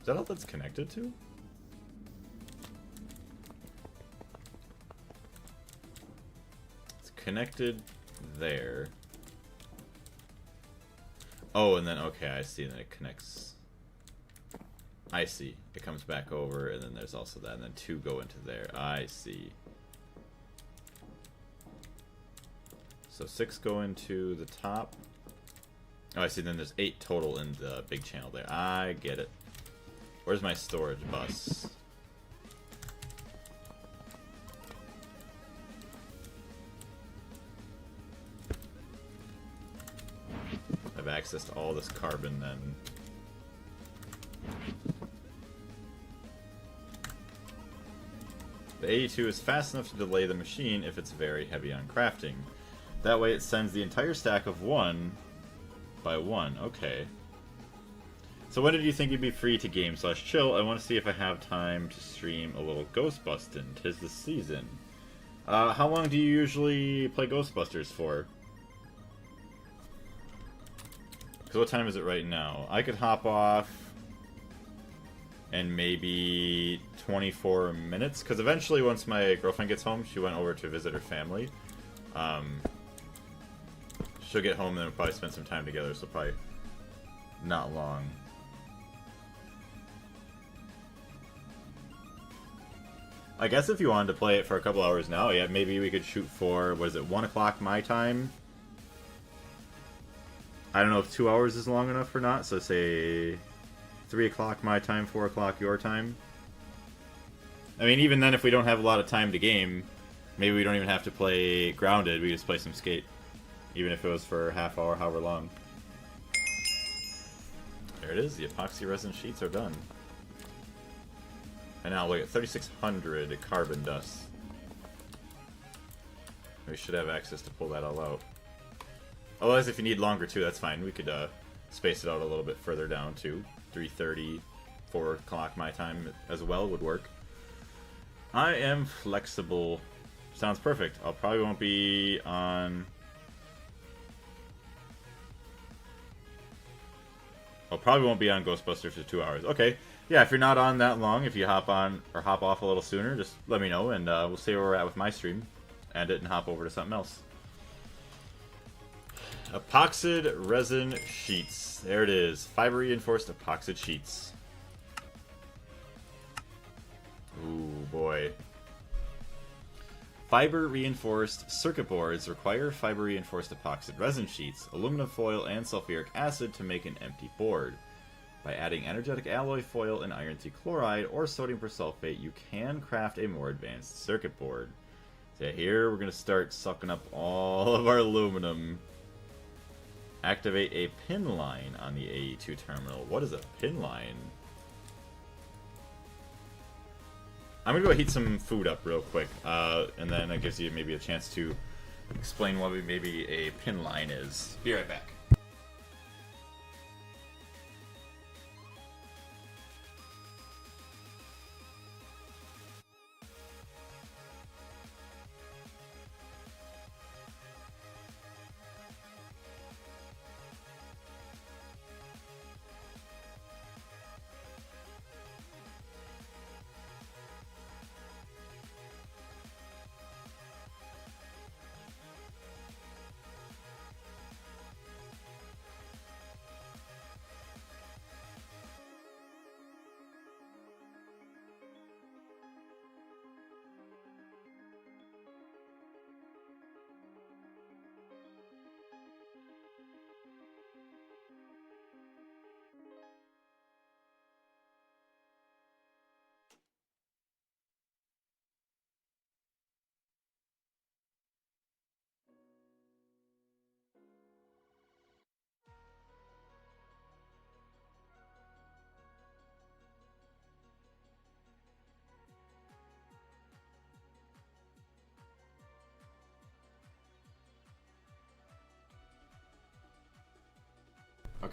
Is that all that's connected to? It's connected there. Oh, and then, okay, I see, and then it connects... I see. It comes back over, and then there's also that, and then 2 go into there. I see. So 6 go into the top. Oh, I see. Then there's 8 total in the big channel there. I get it. Where's my storage bus? I have access to all this carbon then. The 82 is fast enough to delay the machine if it's very heavy on crafting. That way it sends the entire stack of 1 by 1. Okay. So when did you think you'd be free to game/chill? I want to see if I have time to stream a little Ghostbustin'. 'Tis the season. How long do you usually play Ghostbusters for? Because what time is it right now? I could hop off in maybe 24 minutes. Because eventually, once my girlfriend gets home, she went over to visit her family. She'll get home and then we'll probably spend some time together, so probably not long. I guess if you wanted to play it for a couple hours now, yeah, maybe we could shoot for, what is it, 1 o'clock my time? I don't know if 2 hours is long enough or not, so say 3 o'clock my time, 4 o'clock your time. I mean, even then, if we don't have a lot of time to game, maybe we don't even have to play Grounded, we just play some Skate. Even if it was for a half hour, however long. There it is, the epoxy resin sheets are done. And now look at 3,600 carbon dust. We should have access to pull that all out. Otherwise, if you need longer too, that's fine. We could space it out a little bit further down too. 3:30, 4 o'clock my time as well would work. I am flexible. Sounds perfect. I'll probably won't be on... I'll probably won't be on Ghostbusters for 2 hours. Okay. Yeah, if you're not on that long, if you hop on or hop off a little sooner, just let me know and we'll see where we're at with my stream. End it and hop over to something else. Epoxid resin sheets. There it is. Fiber reinforced epoxid sheets. Ooh, boy. Fiber reinforced circuit boards require fiber reinforced epoxid resin sheets, aluminum foil, and sulfuric acid to make an empty board. By adding energetic alloy foil and iron chloride or sodium persulfate, you can craft a more advanced circuit board. So here we're going to start sucking up all of our aluminum. Activate a pin line on the AE2 terminal. What is a pin line? I'm going to go heat some food up real quick, and then it gives you maybe a chance to explain what maybe a pin line is. Be right back.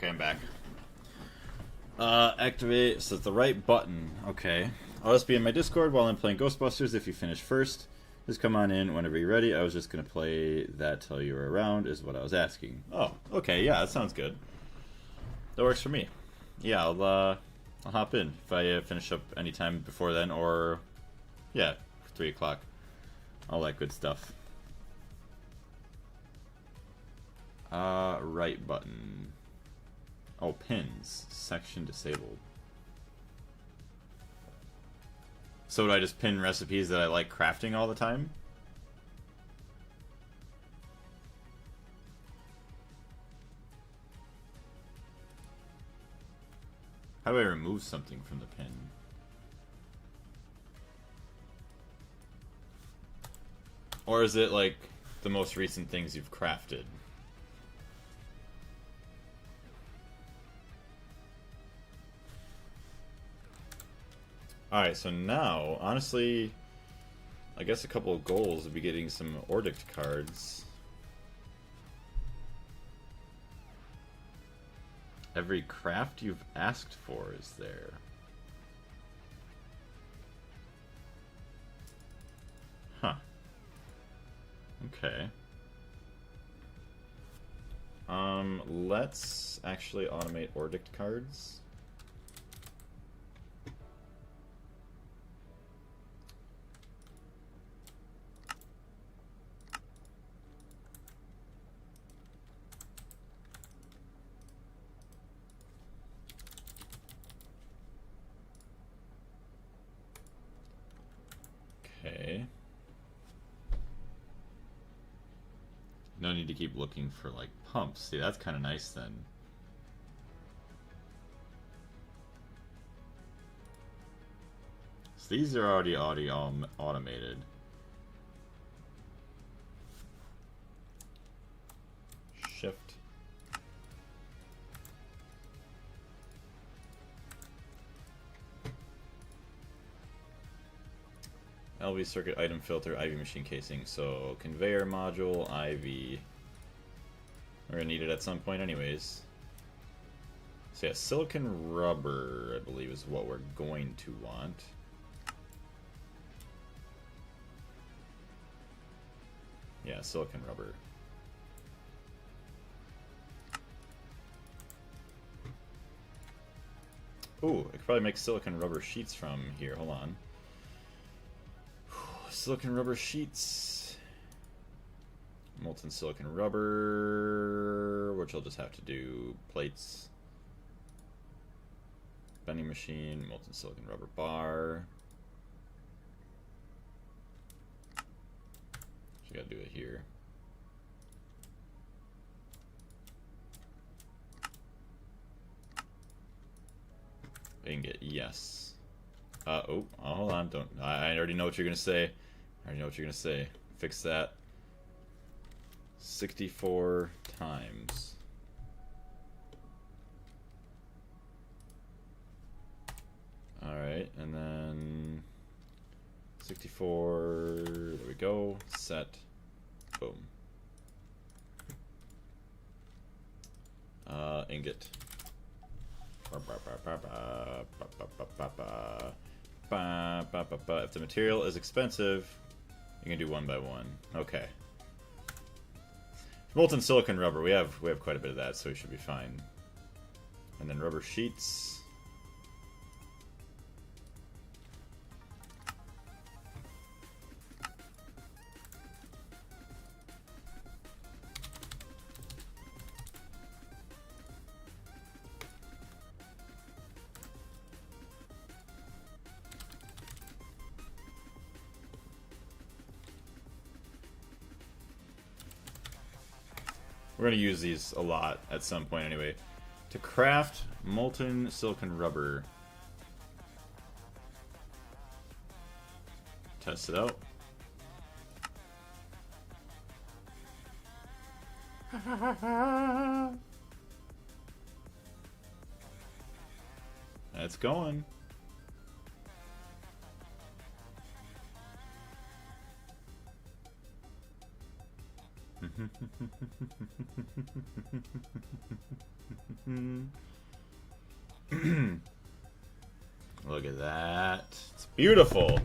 Okay, I'm back. Activate, so it's the right button. Okay. I'll just be in my Discord while I'm playing Ghostbusters if you finish first. Just come on in whenever you're ready. I was just going to play that till you were around, is what I was asking. Oh, okay, yeah, that sounds good. That works for me. Yeah, I'll hop in if I finish up anytime before then, or, yeah, 3 o'clock. All that good stuff. Right button. Oh, pins. Section disabled. So do I just pin recipes that I like crafting all the time? How do I remove something from the pin? Or is it like the most recent things you've crafted? Alright, so now, honestly, I guess a couple of goals would be getting some Ordict cards. Every craft you've asked for is there. Huh. Okay. Let's actually automate Ordict cards. Okay. No need to keep looking for, like, pumps. See, that's kind of nice then. So these are already automated. Shift. LV circuit item filter, IV machine casing. So conveyor module, IV. We're gonna need it at some point anyways. So yeah, silicon rubber, I believe, is what we're going to want. Yeah, silicon rubber. Ooh, I could probably make silicon rubber sheets from here. Hold on. Silicon rubber sheets. Molten silicon rubber, which I'll just have to do plates. Bending machine, molten silicon rubber bar. So gotta do it here. Ingot, yes. Oh, hold on, don't. I already know what you're gonna say. I already know what you're gonna say. Fix that. 64 times. Alright, and then 64, there we go, set, boom. Ingot. If the material is expensive, you can do one by one. Okay. Molten silicon rubber, we have quite a bit of that, so we should be fine. And then rubber sheets. We're going to use these a lot at some point anyway. To craft molten silicon rubber. Test it out. That's going. Look at that. It's beautiful.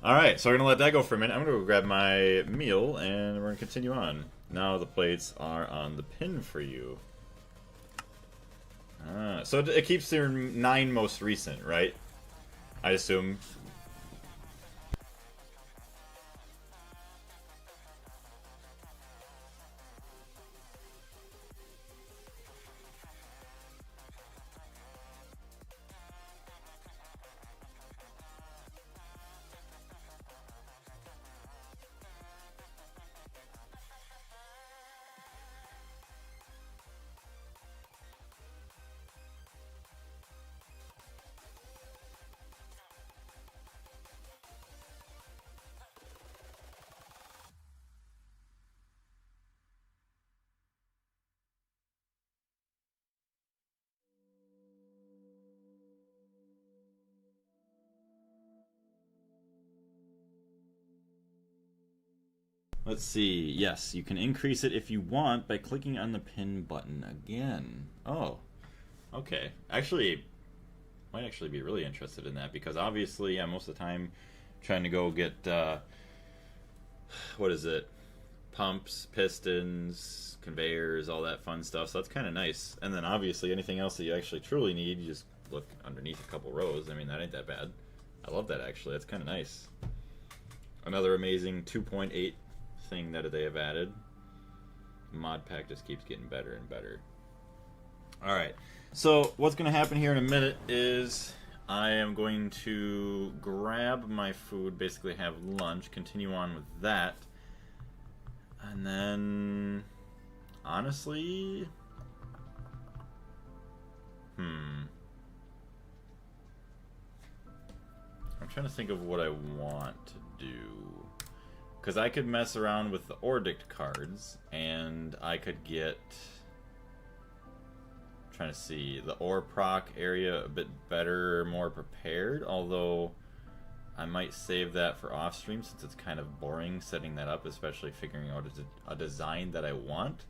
Alright, so we're going to let that go for a minute. I'm going to go grab my meal, and we're going to continue on. Now the plates are on the pin for you. So it keeps their 9 most recent, right? I assume. Let's see. Yes, you can increase it if you want by clicking on the pin button again. Oh, okay. Actually, might actually be really interested in that because obviously, yeah, most of the time trying to go get, what is it? Pumps, pistons, conveyors, all that fun stuff. So that's kind of nice. And then obviously anything else that you actually truly need, you just look underneath a couple rows. I mean, that ain't that bad. I love that actually. That's kind of nice. Another amazing 2.8 thing that they have added. Mod pack just keeps getting better and better. Alright, so what's going to happen here in a minute is I am going to grab my food, basically have lunch, continue on with that, and then honestly, I'm trying to think of what I want to do. Because I could mess around with the Ordict cards, and I could get, trying to see, the Ore proc area a bit better, more prepared, although I might save that for off stream since it's kind of boring setting that up, especially figuring out a design that I want.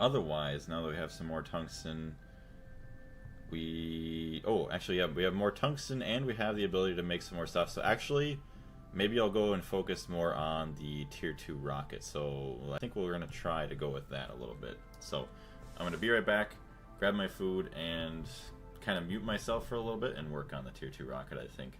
Otherwise, now that we have some more tungsten, we have more tungsten and we have the ability to make some more stuff. So actually, maybe I'll go and focus more on the tier 2 rocket. So I think we're going to try to go with that a little bit. So I'm going to be right back, grab my food, and kind of mute myself for a little bit and work on the tier 2 rocket, I think.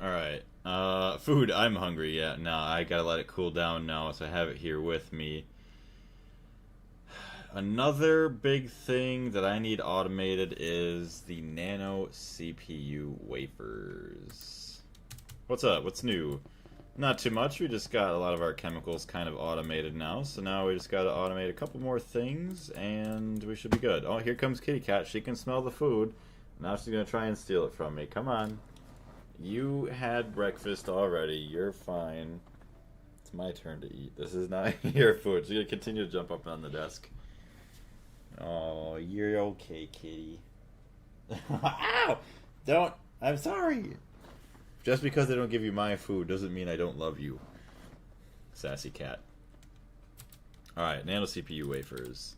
Alright, food, I'm hungry, yeah. No, I gotta let it cool down now, so I have it here with me. Another big thing that I need automated is the nano CPU wafers. What's up? What's new? Not too much, we just got a lot of our chemicals kind of automated now, so now we just gotta automate a couple more things, and we should be good. Oh, here comes Kitty Cat, she can smell the food. Now she's gonna try and steal it from me, come on. You had breakfast already. You're fine. It's my turn to eat. This is not your food. So you're gonna continue to jump up on the desk. Oh, you're okay, kitty. Ow! Don't. I'm sorry. Just because they don't give you my food doesn't mean I don't love you. Sassy cat. Alright, nano CPU wafers.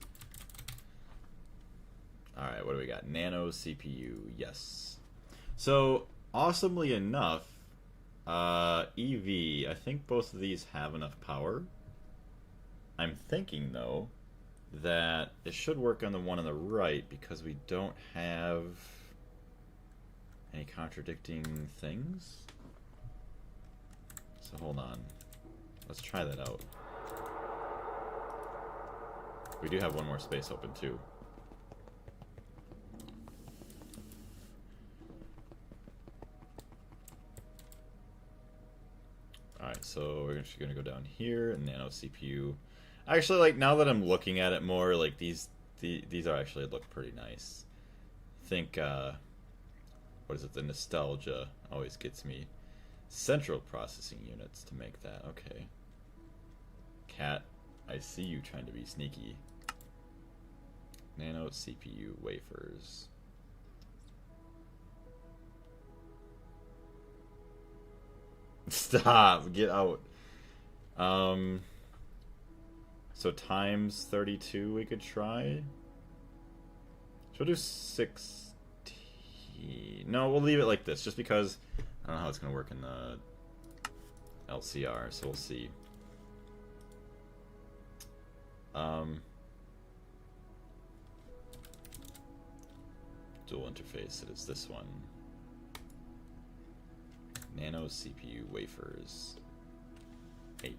Alright, what do we got? Nano CPU. Yes. So, awesomely enough, EV. I think both of these have enough power. I'm thinking, though, that it should work on the one on the right because we don't have any contradicting things. So hold on. Let's try that out. We do have one more space open, too. Alright, so we're actually going to go down here, and nano CPU. Actually, like, now that I'm looking at it more, like, these are actually look pretty nice. I think, what is it, the nostalgia always gets me. Central processing units to make that, okay. Cat, I see you trying to be sneaky. Nano CPU wafers. Stop, get out. So times 32 we could try. Should we do 16? No, we'll leave it like this, just because I don't know how it's going to work in the LCR, so we'll see. Dual interface, it is this one. Nano CPU wafers. 8.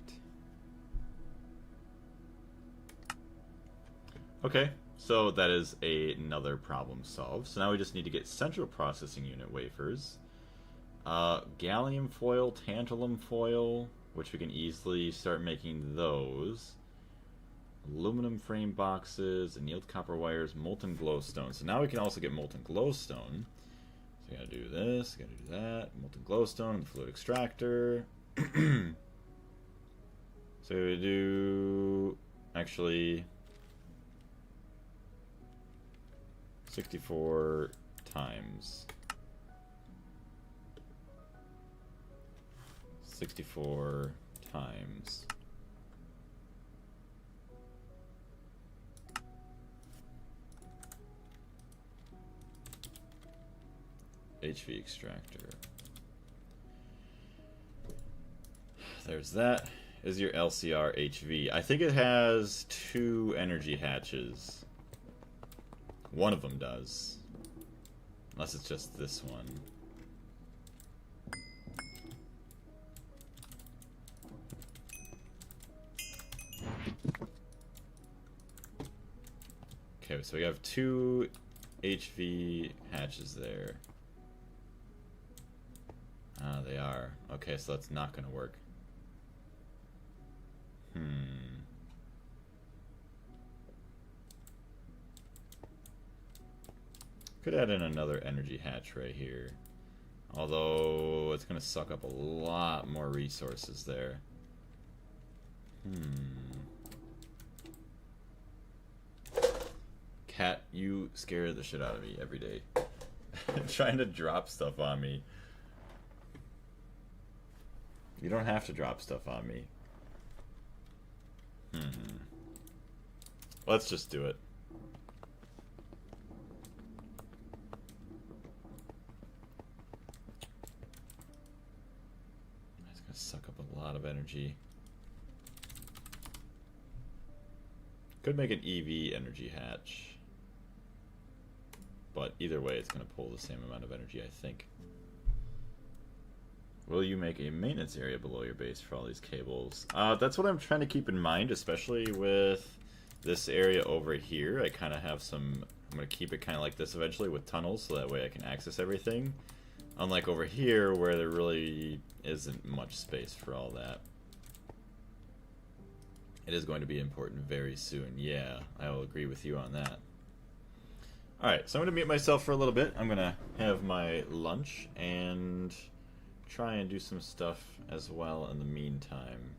Okay, so that is another problem solved. So now we just need to get central processing unit wafers. Gallium foil, tantalum foil, which we can easily start making those. Aluminum frame boxes, annealed copper wires, molten glowstone. So now we can also get molten glowstone. So we gotta do this, gotta do that. Molten glowstone, the fluid extractor. So we do actually 64 times 64 times HV extractor. There's that. Is your LCR HV? I think it has 2 energy hatches. One of them does. Unless it's just this one. Okay, so we have 2 HV hatches there. Ah, they are. Okay, so that's not going to work. Could add in another energy hatch right here. Although, it's going to suck up a lot more resources there. Cat, you scare the shit out of me every day. Trying to drop stuff on me. You don't have to drop stuff on me. Let's just do it. It's gonna suck up a lot of energy. Could make an EV energy hatch. But either way, it's gonna pull the same amount of energy, I think. Will you make a maintenance area below your base for all these cables? That's what I'm trying to keep in mind, especially with this area over here. I kind of have some... I'm going to keep it kind of like this eventually with tunnels, so that way I can access everything. Unlike over here, where there really isn't much space for all that. It is going to be important very soon. Yeah, I will agree with you on that. Alright, so I'm going to mute myself for a little bit. I'm going to have my lunch and try and do some stuff as well in the meantime.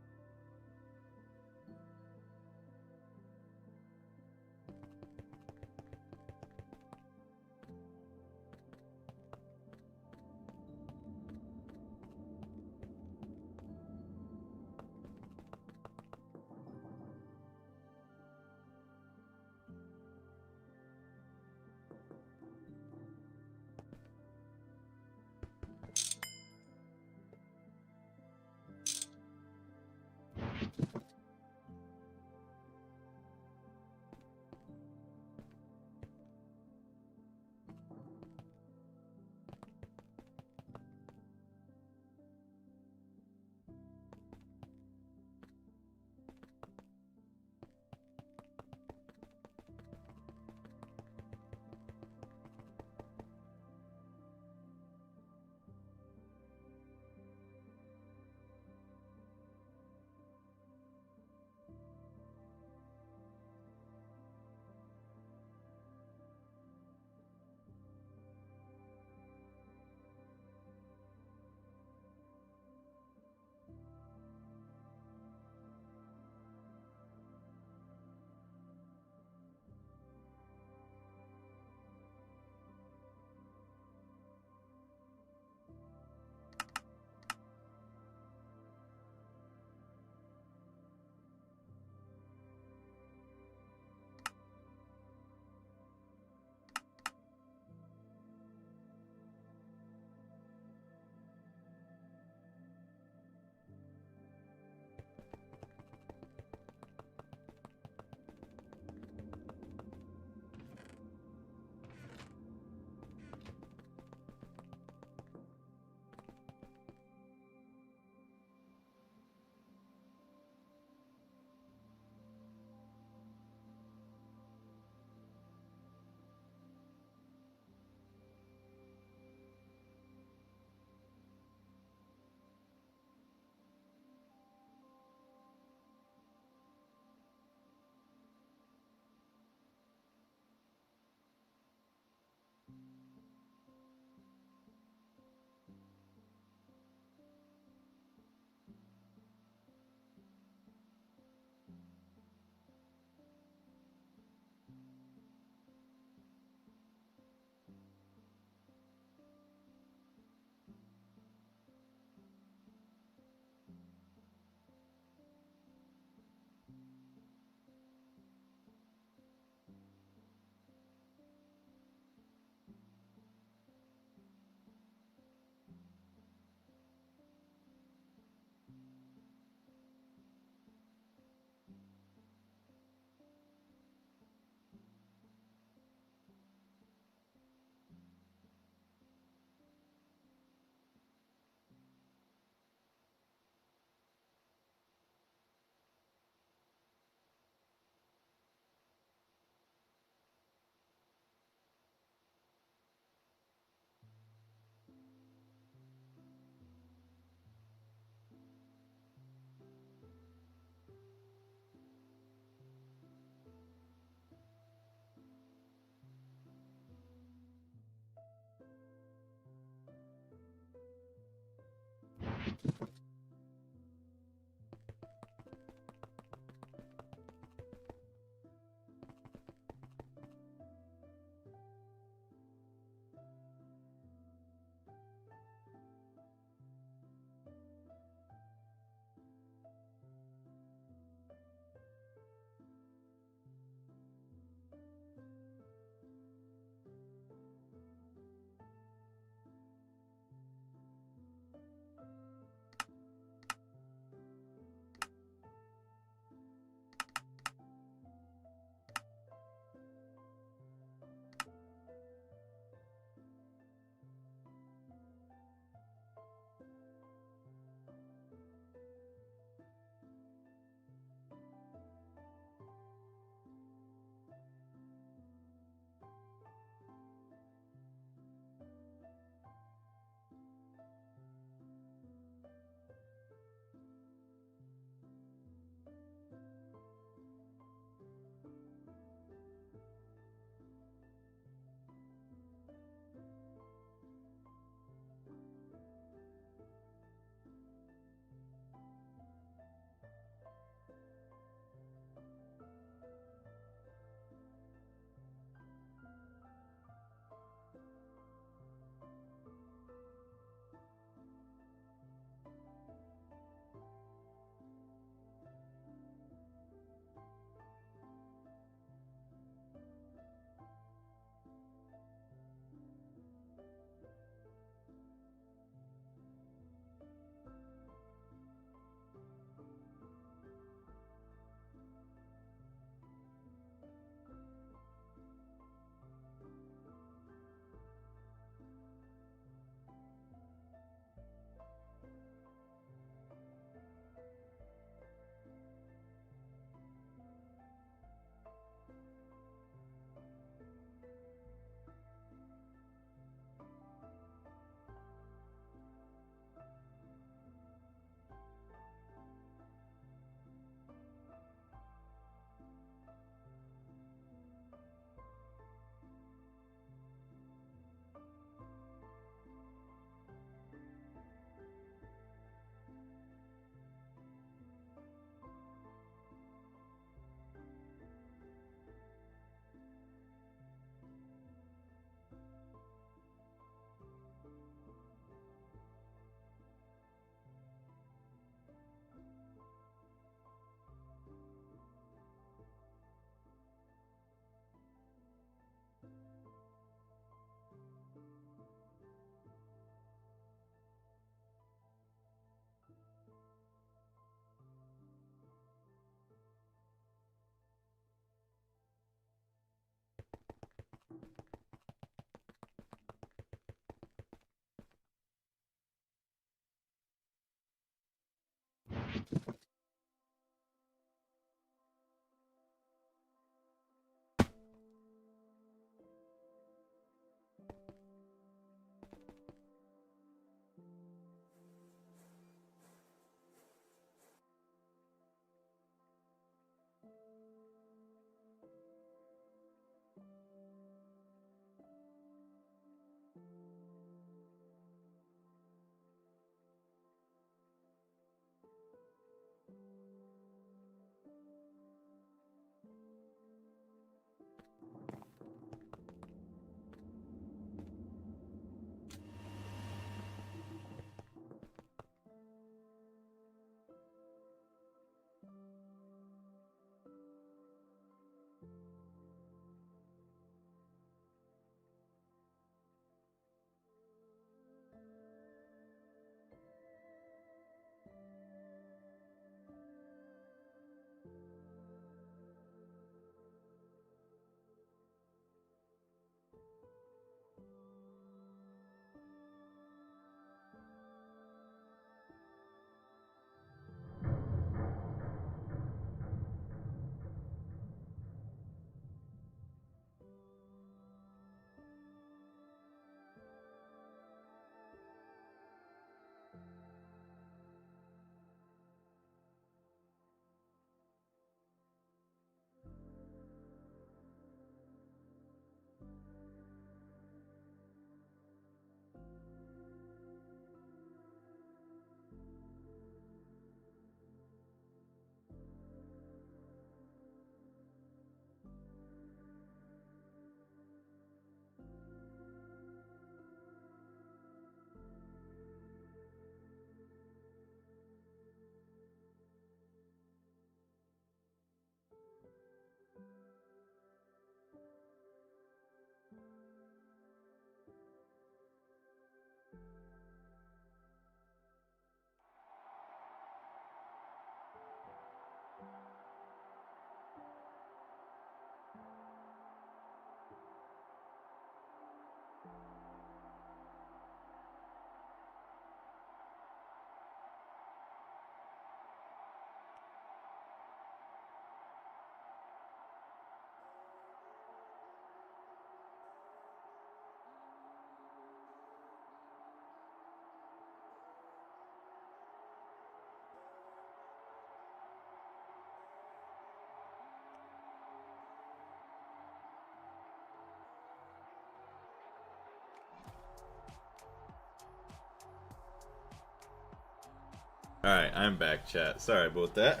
Alright, I'm back, chat. Sorry about that.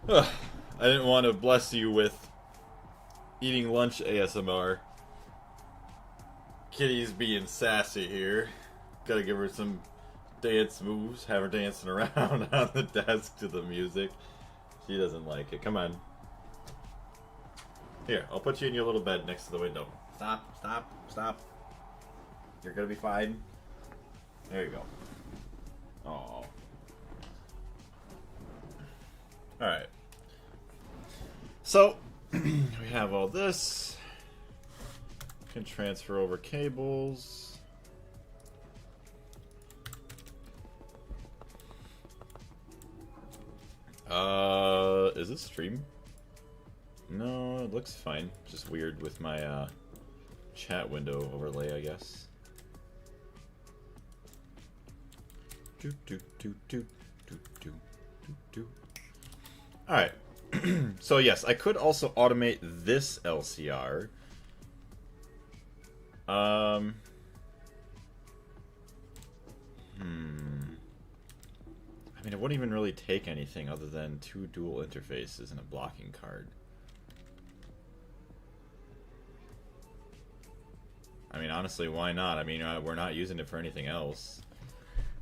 Ugh, I didn't want to bless you with eating lunch ASMR. Kitty's being sassy here. Gotta give her some dance moves, have her dancing around on the desk to the music. She doesn't like it. Come on. Here, I'll put you in your little bed next to the window. Stop, stop, stop. You're gonna be fine. There you go. Oh. Alright. So, we have all this. Can transfer over cables. Is this stream? No, it looks fine. Just weird with my chat window overlay, I guess. Alright. So yes, I could also automate this LCR. I mean, it wouldn't even really take anything other than 2 dual interfaces and a blocking card. I mean, honestly, why not? I mean, we're not using it for anything else.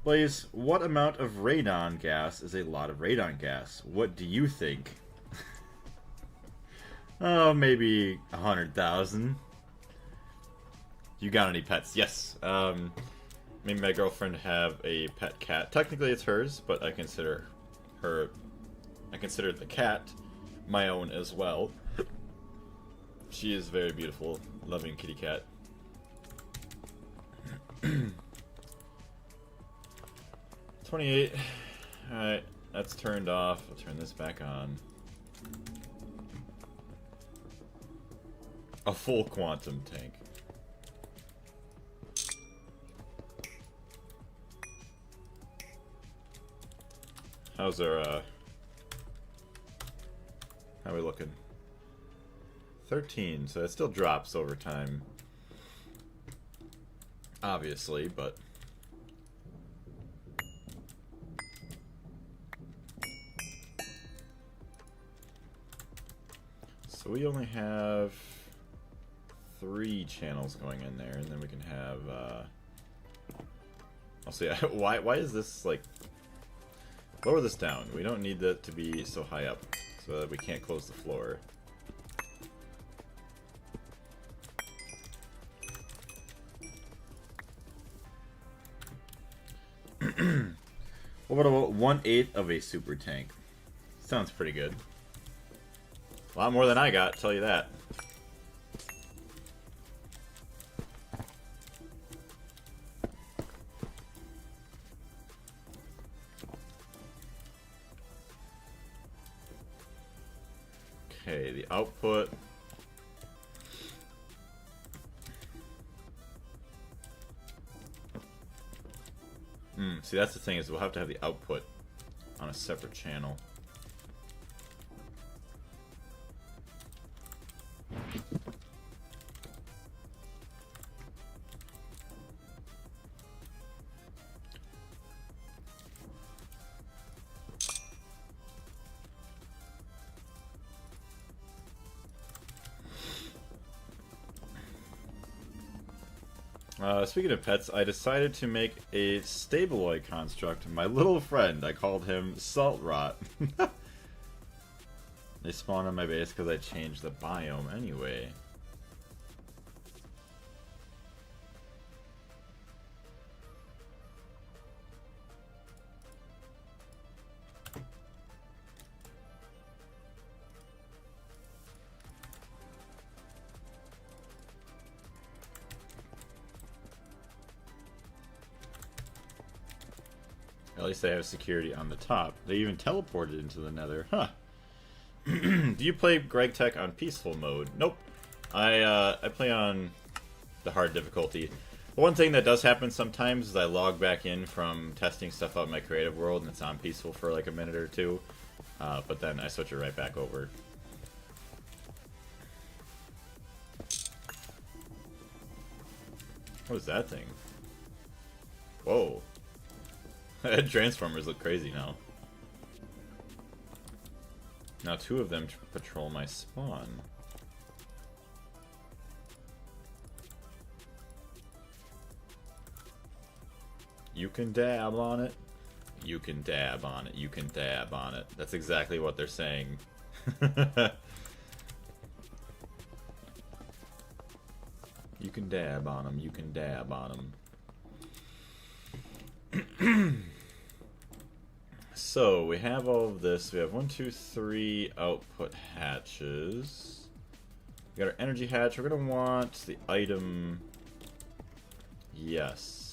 Blaze, what amount of radon gas is a lot of radon gas? What do you think? Oh, maybe 100,000. You got any pets? Yes. Me and my girlfriend have a pet cat. Technically it's hers, but I consider the cat my own as well. She is very beautiful, loving kitty cat. 28. Alright, that's turned off. I'll turn this back on. A full quantum tank. How's our, how are we looking? 13, so it still drops over time. Obviously, but... So we only have 3 channels going in there, and then we can have, I'll see, why is this, like... Lower this down. We don't need that to be so high up, so that we can't close the floor. What about 1/8 of a super tank? Sounds pretty good. A lot more than I got, tell you that. Okay, the output. See, that's the thing, is we'll have to have the output on a separate channel. Speaking of pets, I decided to make a Stabloid construct. My little friend, I called him Salt Rot. They spawned on my base because I changed the biome anyway. At least they have security on the top. They even teleported into the nether. Huh. Do you play Gregtech on peaceful mode? Nope. I play on the hard difficulty. The one thing that does happen sometimes is I log back in from testing stuff out in my creative world and it's on peaceful for like a minute or two. But then I switch it right back over. What is that thing? Whoa. Transformers look crazy now. Now 2 of them patrol my spawn. You can dab on it. You can dab on it. You can dab on it. That's exactly what they're saying. You can dab on them. You can dab on them. So, we have all of this. We have 1, 2, 3 output hatches. We got our energy hatch. We're going to want the item... Yes.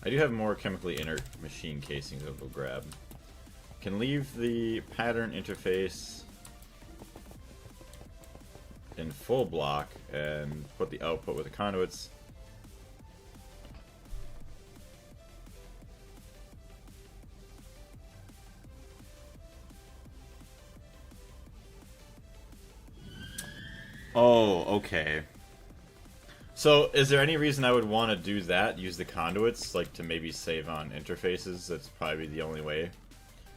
I do have more chemically inert machine casings that we'll grab. Can leave the pattern interface in full block and put the output with the conduits. Oh, okay. So, is there any reason I would want to do that? Use the conduits, like, to maybe save on interfaces? That's probably the only way.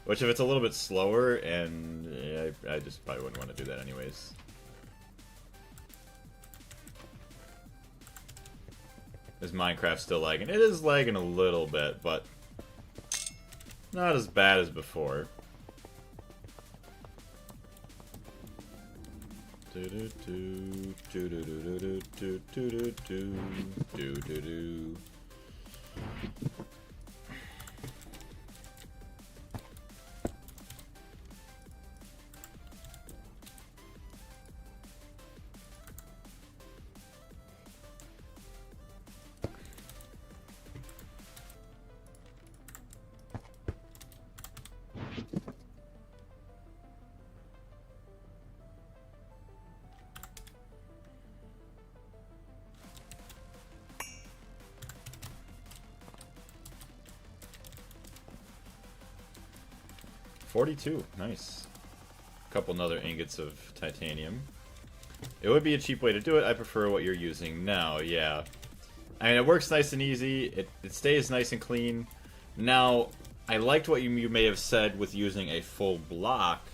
Which, if it's a little bit slower, and yeah, I just probably wouldn't want to do that anyways. Is Minecraft still lagging? It is lagging a little bit, but not as bad as before. $42, nice. A couple other ingots of titanium. It would be a cheap way to do it. I prefer what you're using now, yeah. I mean, it works nice and easy. It stays nice and clean. Now, I liked what you may have said with using a full block.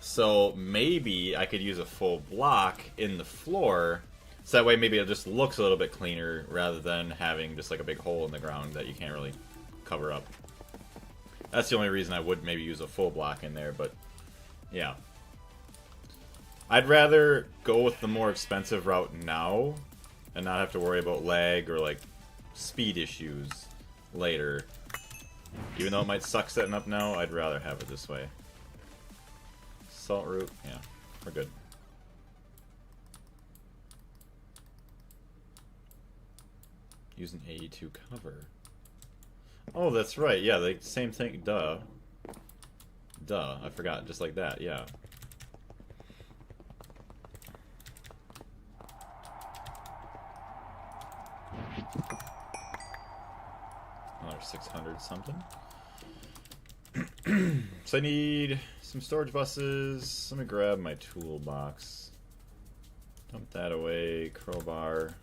So maybe I could use a full block in the floor. So that way maybe it just looks a little bit cleaner rather than having just like a big hole in the ground that you can't really cover up. That's the only reason I would maybe use a full block in there, but yeah. I'd rather go with the more expensive route now and not have to worry about lag or like speed issues later. Even though it might suck setting up now, I'd rather have it this way. Salt root, yeah, we're good. Using AE to cover. Oh, that's right. Yeah, the same thing. Duh. Duh. I forgot. Just like that. Yeah. Another 600 something. So I need some storage buses. Let me grab my toolbox. Dump that away. Crowbar.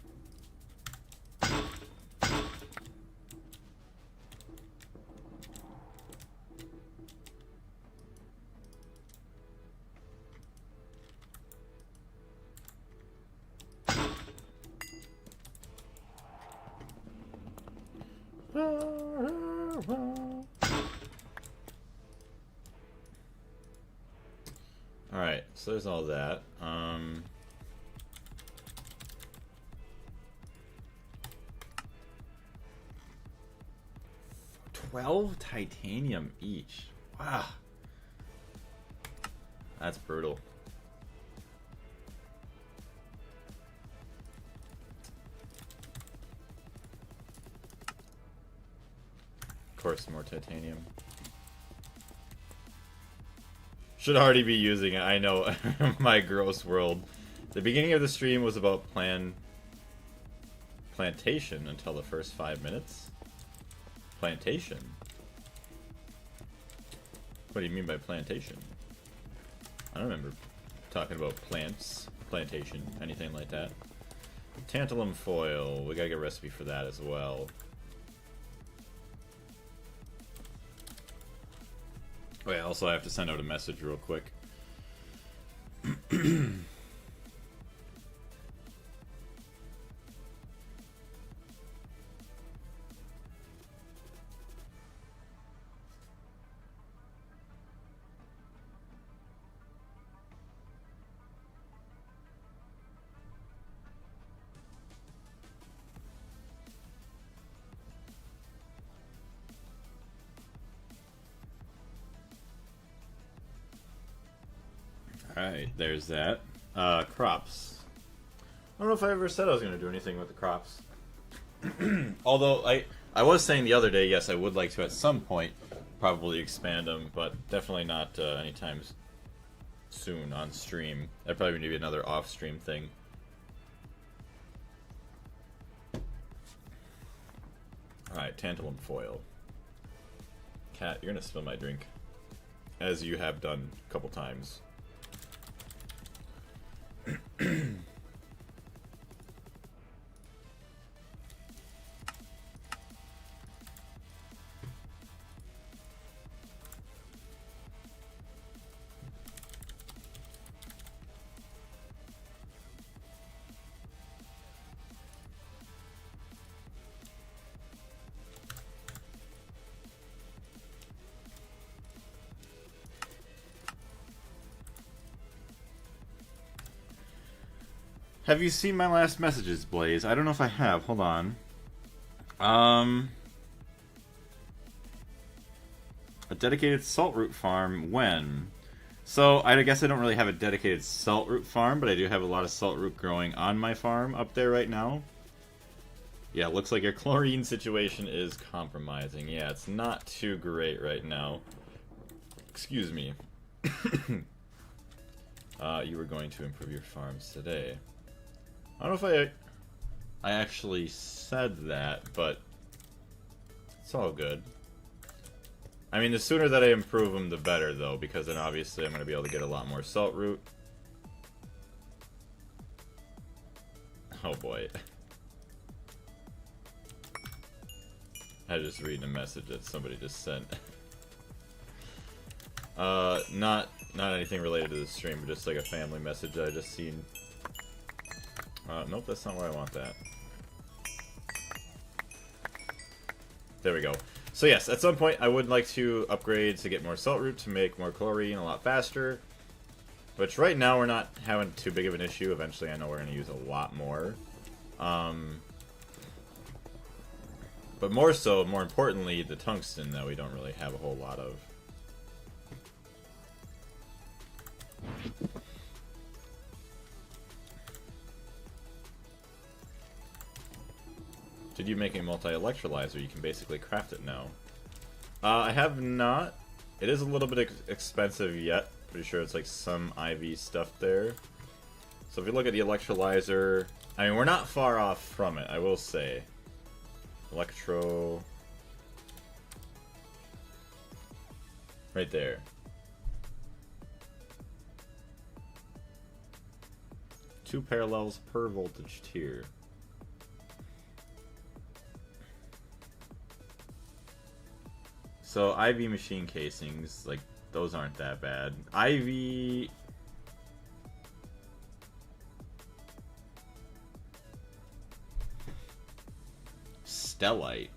Alright, so there's all that. 12 titanium each. Wow. That's brutal. Of course, more titanium. Should already be using it. I know. My gross world. The beginning of the stream was about plantation until the first 5 minutes. Plantation? What do you mean by plantation? I don't remember talking about plants, plantation, anything like that. Tantalum foil. We gotta get a recipe for that as well. Wait, also I have to send out a message real quick. Alright, there's that. Crops. I don't know if I ever said I was going to do anything with the crops. Although, I was saying the other day, yes, I would like to at some point probably expand them, but definitely not anytime soon on stream. That'd probably need to be another off-stream thing. Alright, tantalum foil. Cat, you're going to spill my drink. As you have done a couple times. Have you seen my last messages, Blaze? I don't know if I have. Hold on. A dedicated salt root farm, when? So, I guess I don't really have a dedicated salt root farm, but I do have a lot of salt root growing on my farm up there right now. Yeah, it looks like your chlorine situation is compromising. Yeah, it's not too great right now. Excuse me. You were going to improve your farms today. I don't know if I actually said that, but it's all good. I mean, the sooner that I improve them, the better, though, because then obviously I'm going to be able to get a lot more salt root. Oh boy. I was just reading a message that somebody just sent. Not anything related to the stream, but just like a family message that I just seen. Nope, that's not where I want that. There we go. So yes, at some point I would like to upgrade to get more salt root to make more chlorine a lot faster. Which right now we're not having too big of an issue. Eventually I know we're going to use a lot more. But more importantly, the tungsten that we don't really have a whole lot of. Did you make a multi-electrolyzer? You can basically craft it now. I have not. It is a little bit expensive yet. Pretty sure it's like some IV stuff there. So if you look at the electrolyzer, I mean, we're not far off from it, I will say. Electro... right there. Two parallels per voltage tier. So IV machine casings, like, those aren't that bad. IV... stellite.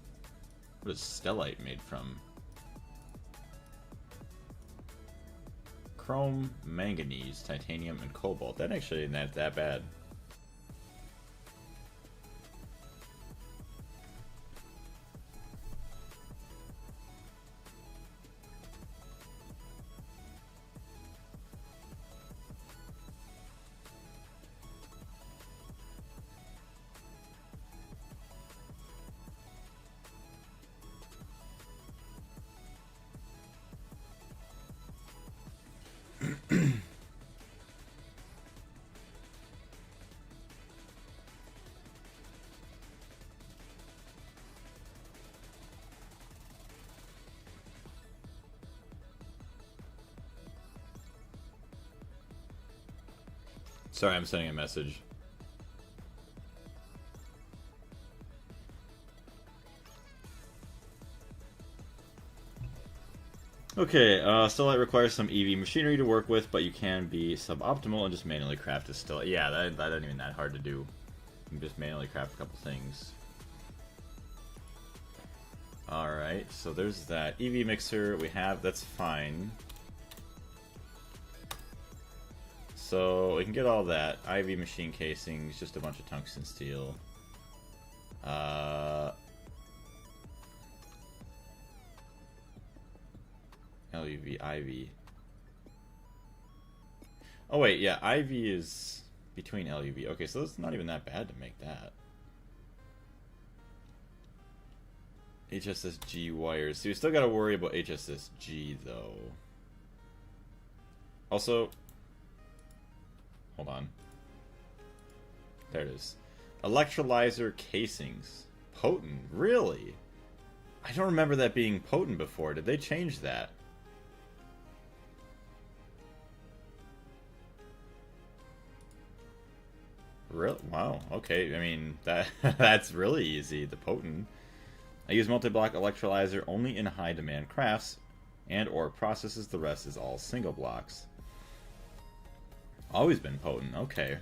What is stellite made from? Chrome, manganese, titanium, and cobalt. That actually isn't that bad. Sorry, I'm sending a message. Okay, Stellite requires some EV machinery to work with, but you can be suboptimal and just manually craft a Stellite. Yeah, that isn't even that hard to do. You can just manually craft a couple things. Alright, so there's that. EV mixer we have, that's fine. So we can get all that. IV machine casings, just a bunch of tungsten steel. LUV, IV. Oh wait, yeah, IV is between LUV. Okay, so it's not even that bad to make that. HSSG wires. So you still gotta worry about HSSG though. Also, hold on. There it is. Electrolyzer casings. Potent? Really? I don't remember that being potent before. Did they change that? Real? Wow. Okay. I mean, that's really easy. The potent. I use multi-block electrolyzer only in high-demand crafts, and/or processes. The rest is all single blocks. Always been potent. Okay.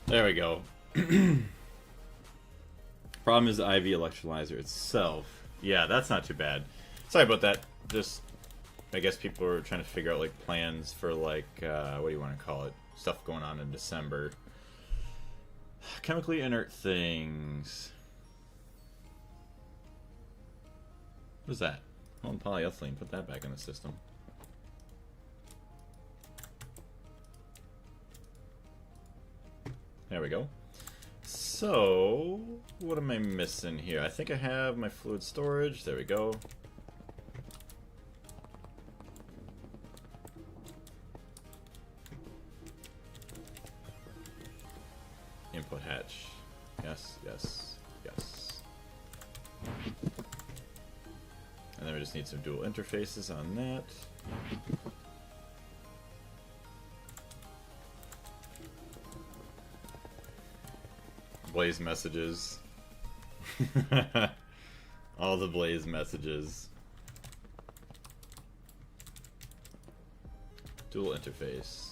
There we go. Problem is the IV electrolyzer itself. Yeah, that's not too bad. Sorry about that. Just, I guess people are trying to figure out like plans for like, what do you want to call it? Stuff going on in December. Chemically inert things. What is that? Oh, polyethylene. Put that back in the system. There we go. So, what am I missing here? I think I have my fluid storage. There we go. Input hatch. Yes, yes, yes. And then we just need some dual interfaces on that. Blaze messages. All the Blaze messages. Dual interface.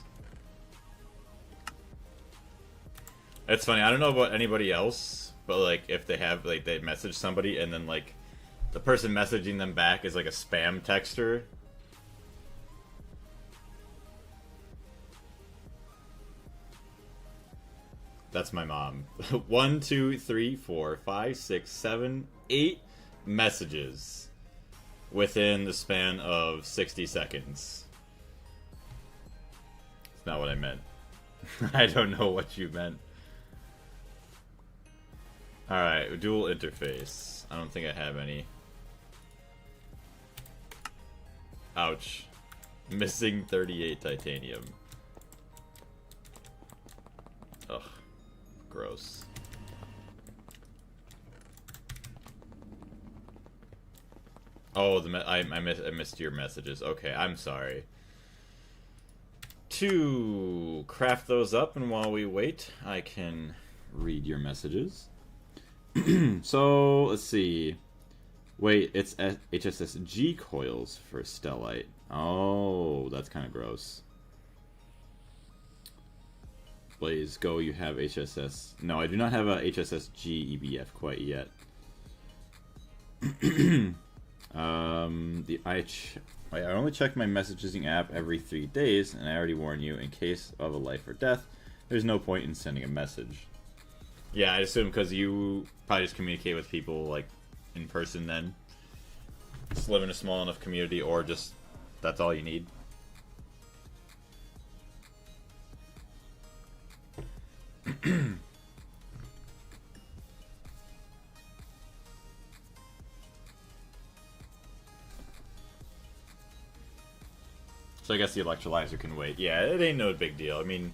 It's funny, I don't know about anybody else, but like if they have like they message somebody and then like the person messaging them back is like a spam texter. That's my mom. 1, 2, 3, 4, 5, 6, 7, 8 messages within the span of 60 seconds. It's not what I meant. I don't know what you meant. Alright, dual interface. I don't think I have any. Ouch. Missing 38 titanium. Ugh. Gross. Oh, I missed your messages. Okay, I'm sorry. To craft those up, and while we wait, I can read your messages. So, let's see. Wait, it's HSSG coils for Stellite. Oh, that's kind of gross. Blaze, go, you have HSS. No, I do not have a HSSG EBF quite yet. I only check my messaging app every 3 days, and I already warn you, in case of a life or death, there's no point in sending a message. Yeah, I assume because you probably just communicate with people, like, in person then. Just live in a small enough community, or just, that's all you need. So I guess the electrolyzer can wait. Yeah, it ain't no big deal. I mean,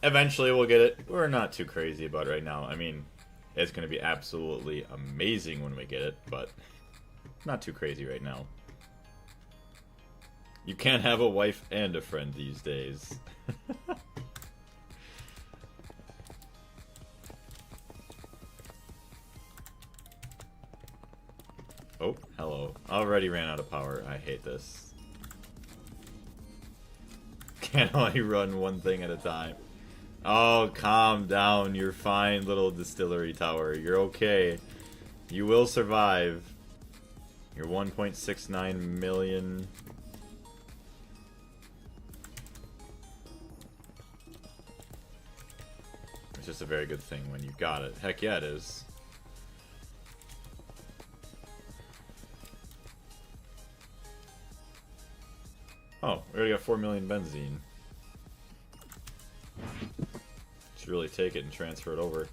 eventually we'll get it. We're not too crazy about it right now. I mean, it's going to be absolutely amazing when we get it, but not too crazy right now. You can't have a wife and a friend these days. Oh, hello. Already ran out of power. I hate this. Can only run one thing at a time. Oh, calm down. You're fine, little distillery tower. You're okay. You will survive. You're 1.69 million. It's just a very good thing when you got it. Heck yeah, it is. Oh, we already got 4 million benzene. Should really take it and transfer it over.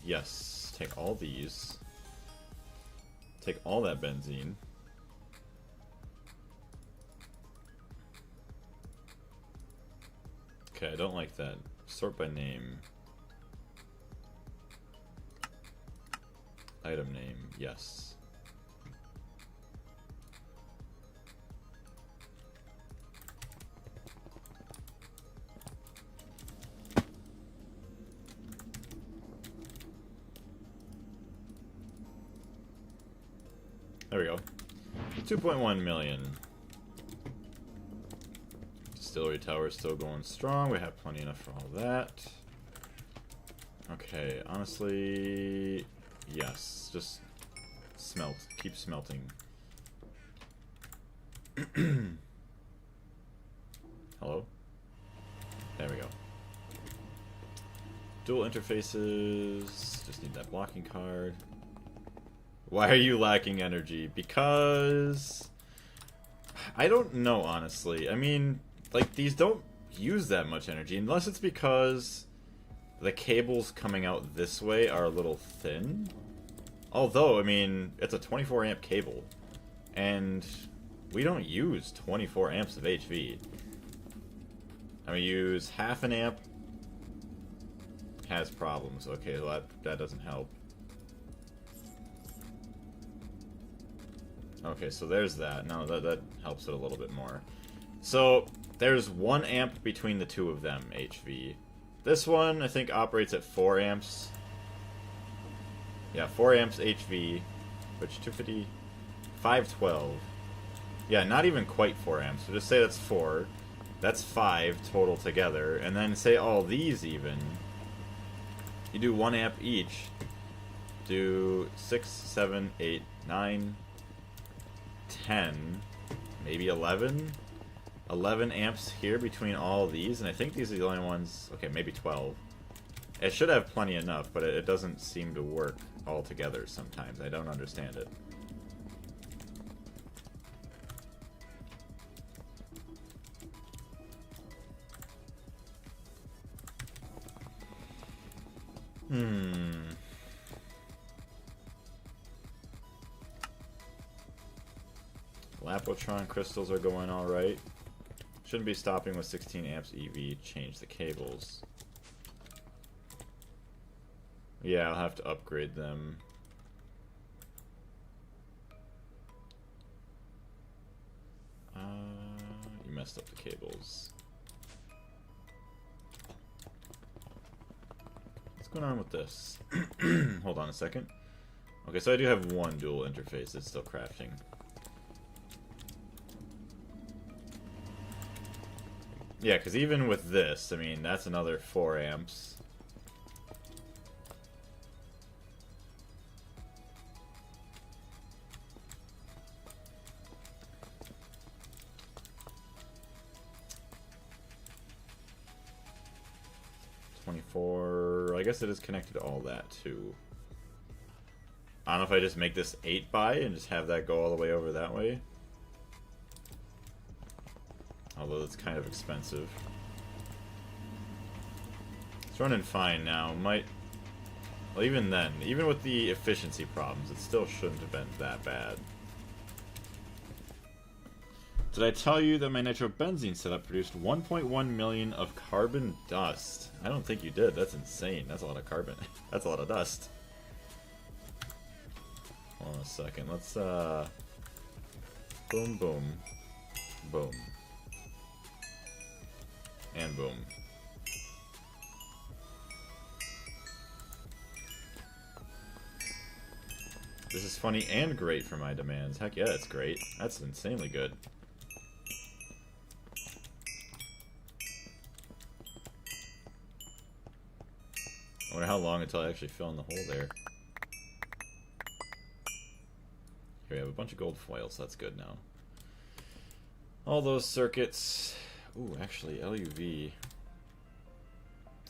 Yes. Take all these. Take all that benzene. Okay, I don't like that. Sort by name. Item name, yes. There we go. 2.1 million. Distillery tower is still going strong. We have plenty enough for all that. Okay, honestly, yes. Just smelt. Keep smelting. Hello? There we go. Dual interfaces. Just need that blocking card. Why are you lacking energy? Because I don't know, honestly. I mean, like, these don't use that much energy, unless it's because the cables coming out this way are a little thin. Although, I mean, it's a 24 amp cable, and we don't use 24 amps of HV. I mean, use half an amp, has problems. Okay, well, that doesn't help. Okay, so there's that. No, that helps it a little bit more. So, there's 1 amp between the two of them, HV. This one, I think, operates at 4 amps. Yeah, 4 amps HV, which 250, 512. Yeah, not even quite 4 amps. So just say that's 4. That's 5 total together. And then say all these even. You do 1 amp each. Do 6, 7, 8, 9, 10, maybe 11. 11 amps here between all of these, and I think these are the only ones. Okay, maybe 12. It should have plenty enough, but it doesn't seem to work all together sometimes. I don't understand it. Lapotron crystals are going alright. Shouldn't be stopping with 16 amps EV. Change the cables. Yeah, I'll have to upgrade them. You messed up the cables. What's going on with this? Hold on a second. Okay, so I do have one dual interface that's still crafting. Yeah, because even with this, I mean, that's another 4 amps. I guess it is connected to all that too. I don't know if I just make this 8 by and just have that go all the way over that way. Although it's kind of expensive. It's running fine now. Might... Well, even then, even with the efficiency problems, it still shouldn't have been that bad. Did I tell you that my nitrobenzene setup produced 1.1 million of carbon dust? I don't think you did. That's insane. That's a lot of carbon. That's a lot of dust. Hold on a second. Let's, boom, boom. Boom. And boom. This is funny and great for my demands. Heck yeah, it's great. That's insanely good. I wonder how long until I actually fill in the hole there. Here we have a bunch of gold foils, so that's good now. All those circuits. Ooh, actually, LUV.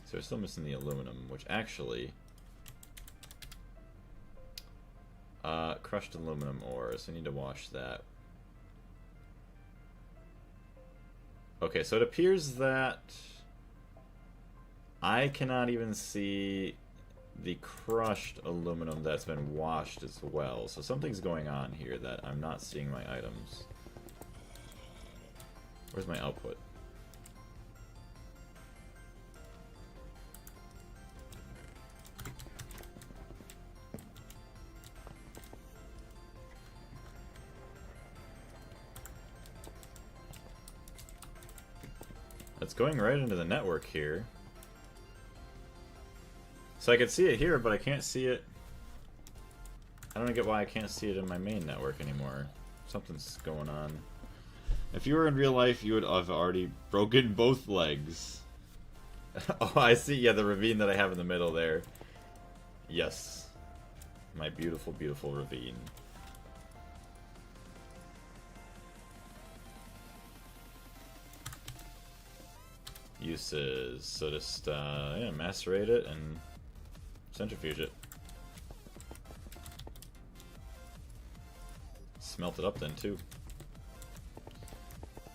So we're still missing the aluminum, which actually... crushed aluminum ore, so I need to wash that. Okay, so it appears that I cannot even see the crushed aluminum that's been washed as well. So something's going on here that I'm not seeing my items. Where's my output? It's going right into the network here. So I can see it here, but I can't see it. I don't get why I can't see it in my main network anymore. Something's going on. If you were in real life, you would have already broken both legs. Oh, I see. Yeah, the ravine that I have in the middle there. Yes. My beautiful, beautiful ravine. Uses. So just, yeah, macerate it and centrifuge it. Smelt it up then, too.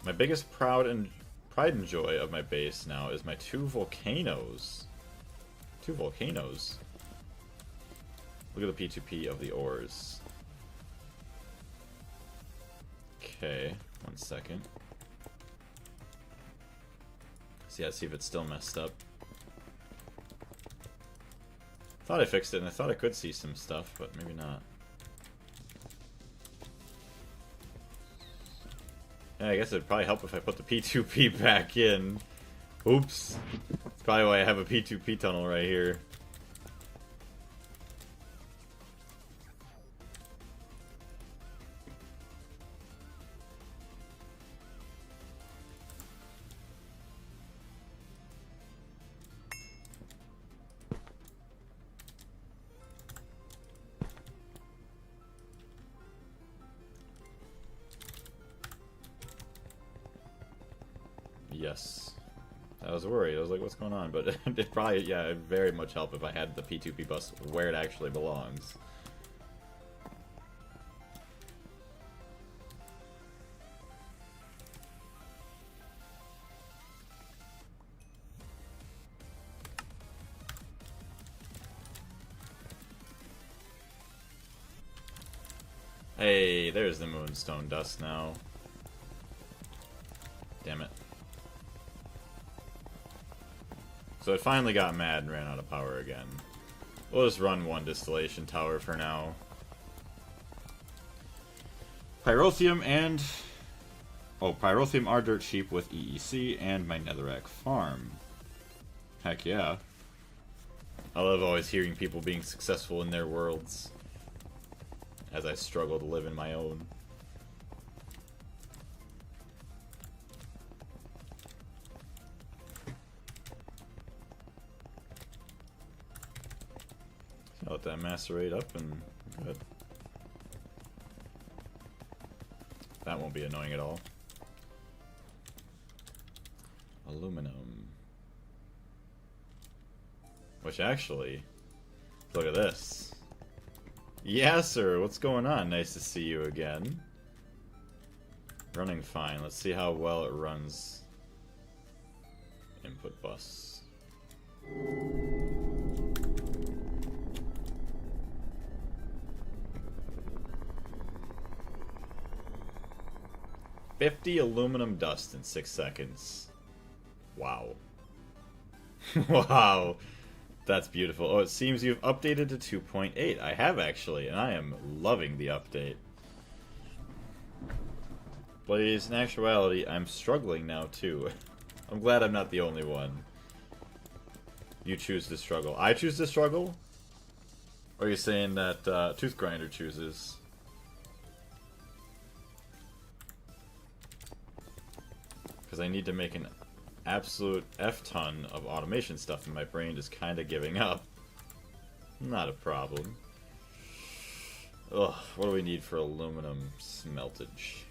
My biggest pride and joy of my base now is my 2 volcanoes. 2 volcanoes. Look at the P2P of the ores. Okay, 1 second. So yeah, see if it's still messed up. Thought I fixed it, and I thought I could see some stuff, but maybe not. Yeah, I guess it'd probably help if I put the P2P back in. Oops. That's probably why I have a P2P tunnel right here. Yes. I was worried. I was like, what's going on? But it probably, yeah, it'd very much help if I had the P2P bus where it actually belongs. Hey, there's the moonstone dust now. Damn it. So it finally got mad and ran out of power again. We'll just run 1 distillation tower for now. Pyrotheum and... Oh, pyrotheum are dirt cheap with EEC and my netherrack farm. Heck yeah. I love always hearing people being successful in their worlds. As I struggle to live in my own. I'll let that macerate up and good. That won't be annoying at all. Aluminum. Which actually, look at this. Yeah, sir, what's going on? Nice to see you again. Running fine. Let's see how well it runs. Input bus. $50 aluminum dust in 6 seconds. Wow. Wow. That's beautiful. Oh, it seems you've updated to 2.8. I have actually, and I am loving the update. Blaze, in actuality, I'm struggling now too. I'm glad I'm not the only one. You choose to struggle. I choose to struggle? Or are you saying that Tooth Grinder chooses? Because I need to make an absolute F-ton of automation stuff and my brain is kind of giving up. Not a problem. Ugh, what do we need for aluminum smeltage?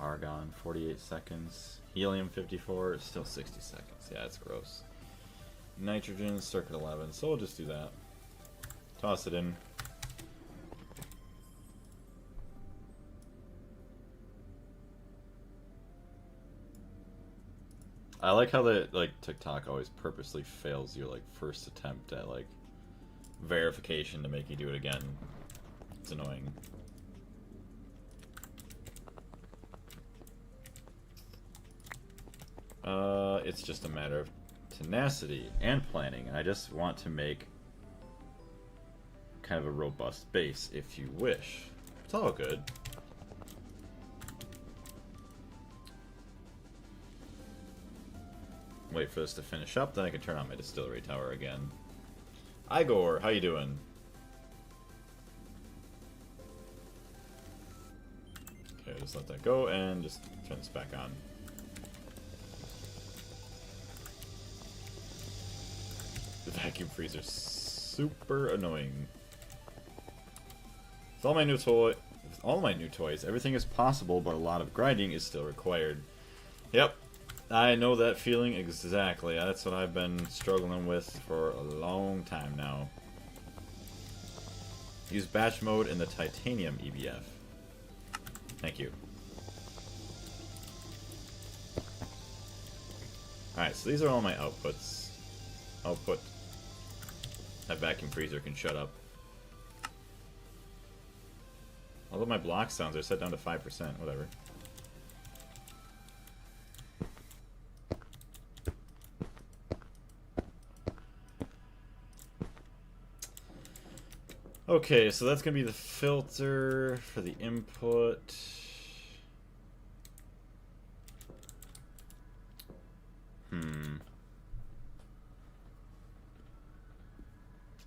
Argon, 48 seconds. Helium, 54. Still 60 seconds. Yeah, it's gross. Nitrogen, circuit 11. So we'll just do that. Toss it in. I like how TikTok always purposely fails your first attempt at verification to make you do it again. It's annoying. It's just a matter of tenacity and planning, and I just want to make kind of a robust base, if you wish. It's all good. Wait for this to finish up, then I can turn on my distillery tower again. Igor, how you doing? Okay, just let that go and just turn this back on. The vacuum freezer's super annoying. With all my new toys, everything is possible, but a lot of grinding is still required. Yep, I know that feeling exactly. That's what I've been struggling with for a long time now. Use batch mode in the titanium EBF. Thank you. Alright, so these are all my outputs. Output. That vacuum freezer can shut up. Although my block sounds are set down to 5%, whatever. Okay, so that's going to be the filter for the input.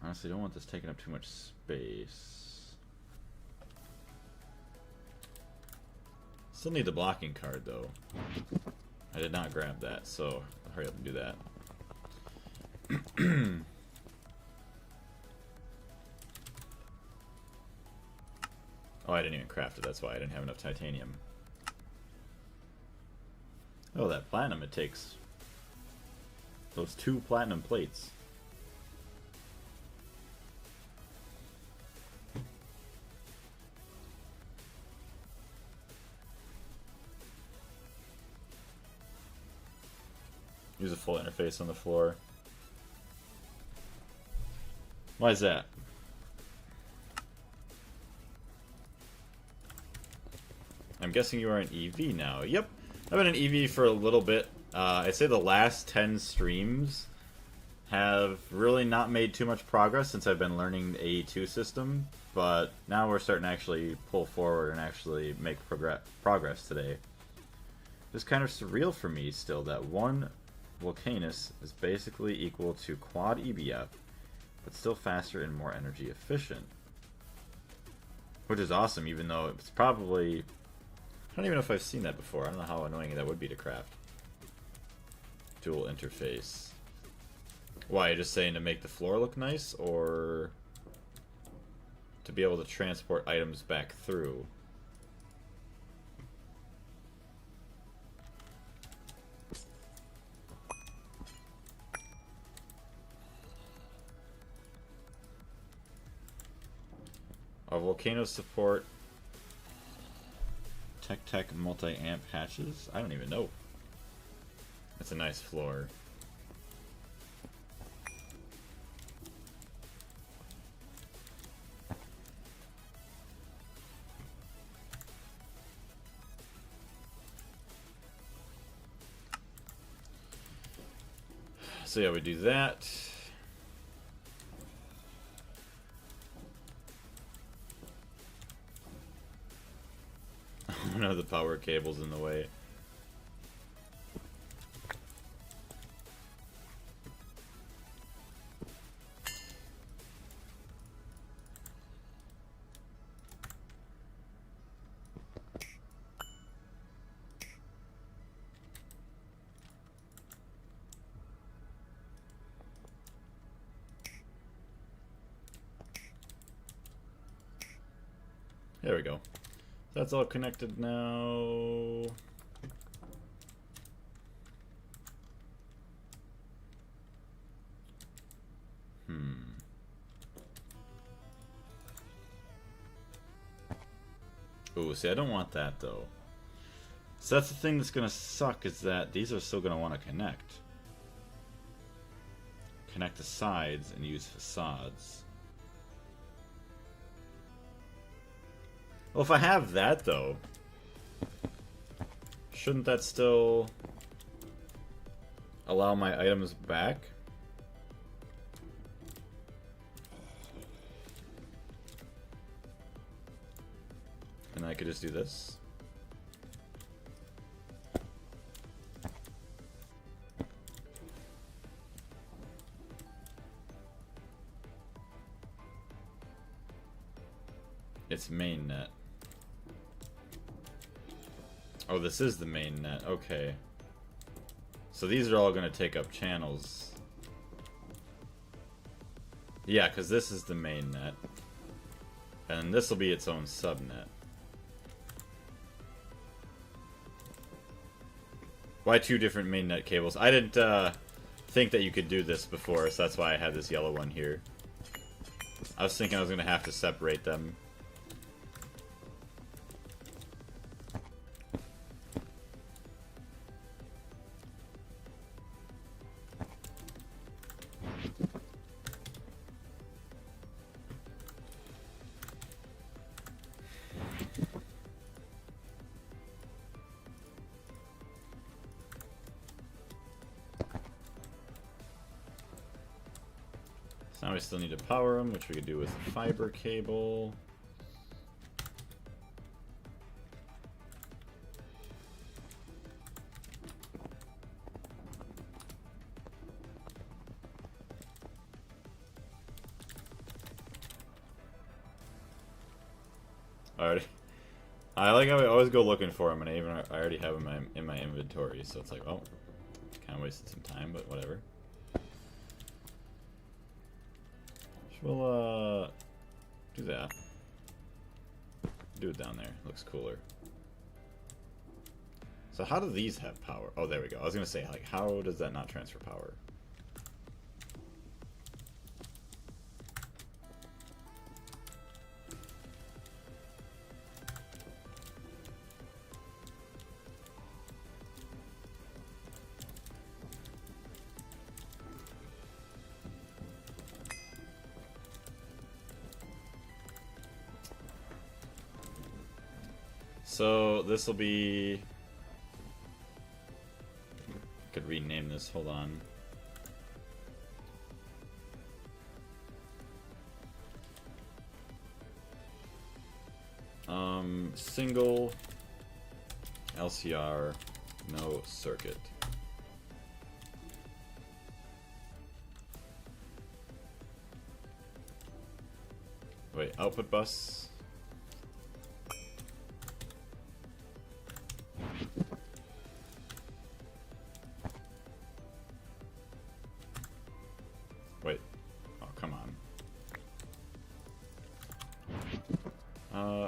Honestly, I don't want this taking up too much space. Still need the blocking card, though. I did not grab that, so I'll hurry up and do that. Oh, I didn't even craft it, that's why I didn't have enough titanium. Oh, that platinum it takes. Those 2 platinum plates. Use a full interface on the floor. Why is that? I'm guessing you are an EV now. Yep. I've been an EV for a little bit. I'd say the last 10 streams have really not made too much progress since I've been learning the AE2 system, but now we're starting to actually pull forward and actually make progress today. It's kind of surreal for me still that one Volcanus is basically equal to quad EBF, but still faster and more energy efficient. Which is awesome, even though it's probably... I don't even know if I've seen that before. I don't know how annoying that would be to craft. Dual interface. Why, you're just saying to make the floor look nice, or to be able to transport items back through? Our volcanoes support Tech multi-amp hatches? I don't even know. That's a nice floor. So yeah, we do that. Oh no, the power cable's in the way. There we go. That's all connected now. Ooh, see, I don't want that though. So that's the thing that's gonna suck, is that these are still gonna want to connect. Connect the sides and use facades. Well, if I have that though, shouldn't that still allow my items back? And I could just do this. It's main net. Oh, this is the main net. Okay. So these are all going to take up channels. Yeah, because this is the main net. And this will be its own subnet. Why two different main net cables? I didn't think that you could do this before, so that's why I had this yellow one here. I was thinking I was going to have to separate them. Now we still need to power them, which we could do with a fiber cable. Alright. I like how I always go looking for them, and I already have them in my inventory, so it's like, oh, kind of wasted some time, but whatever. We'll, do that. Do it down there. Looks cooler. So how do these have power? Oh, there we go. I was gonna say, like, how does that not transfer power? So this will be... I could rename this, hold on. Single LCR, no circuit. Wait, output bus. Wait. Oh, come on.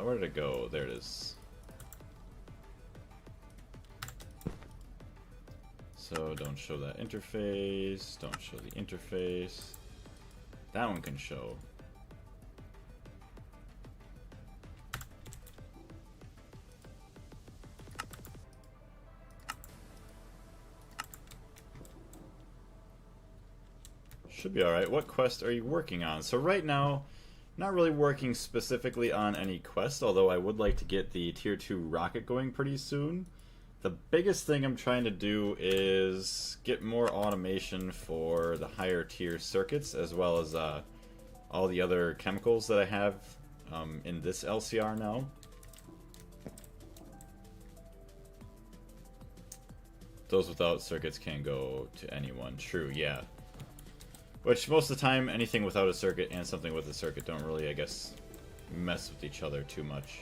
Where did it go? There it is. So don't show that interface. Don't show the interface. That one can show. Should be alright. What quest are you working on? So right now, not really working specifically on any quest, although I would like to get the Tier 2 rocket going pretty soon. The biggest thing I'm trying to do is get more automation for the higher tier circuits, as well as all the other chemicals that I have in this LCR now. Those without circuits can go to anyone. True, yeah. Which, most of the time, anything without a circuit and something with a circuit don't really, I guess, mess with each other too much.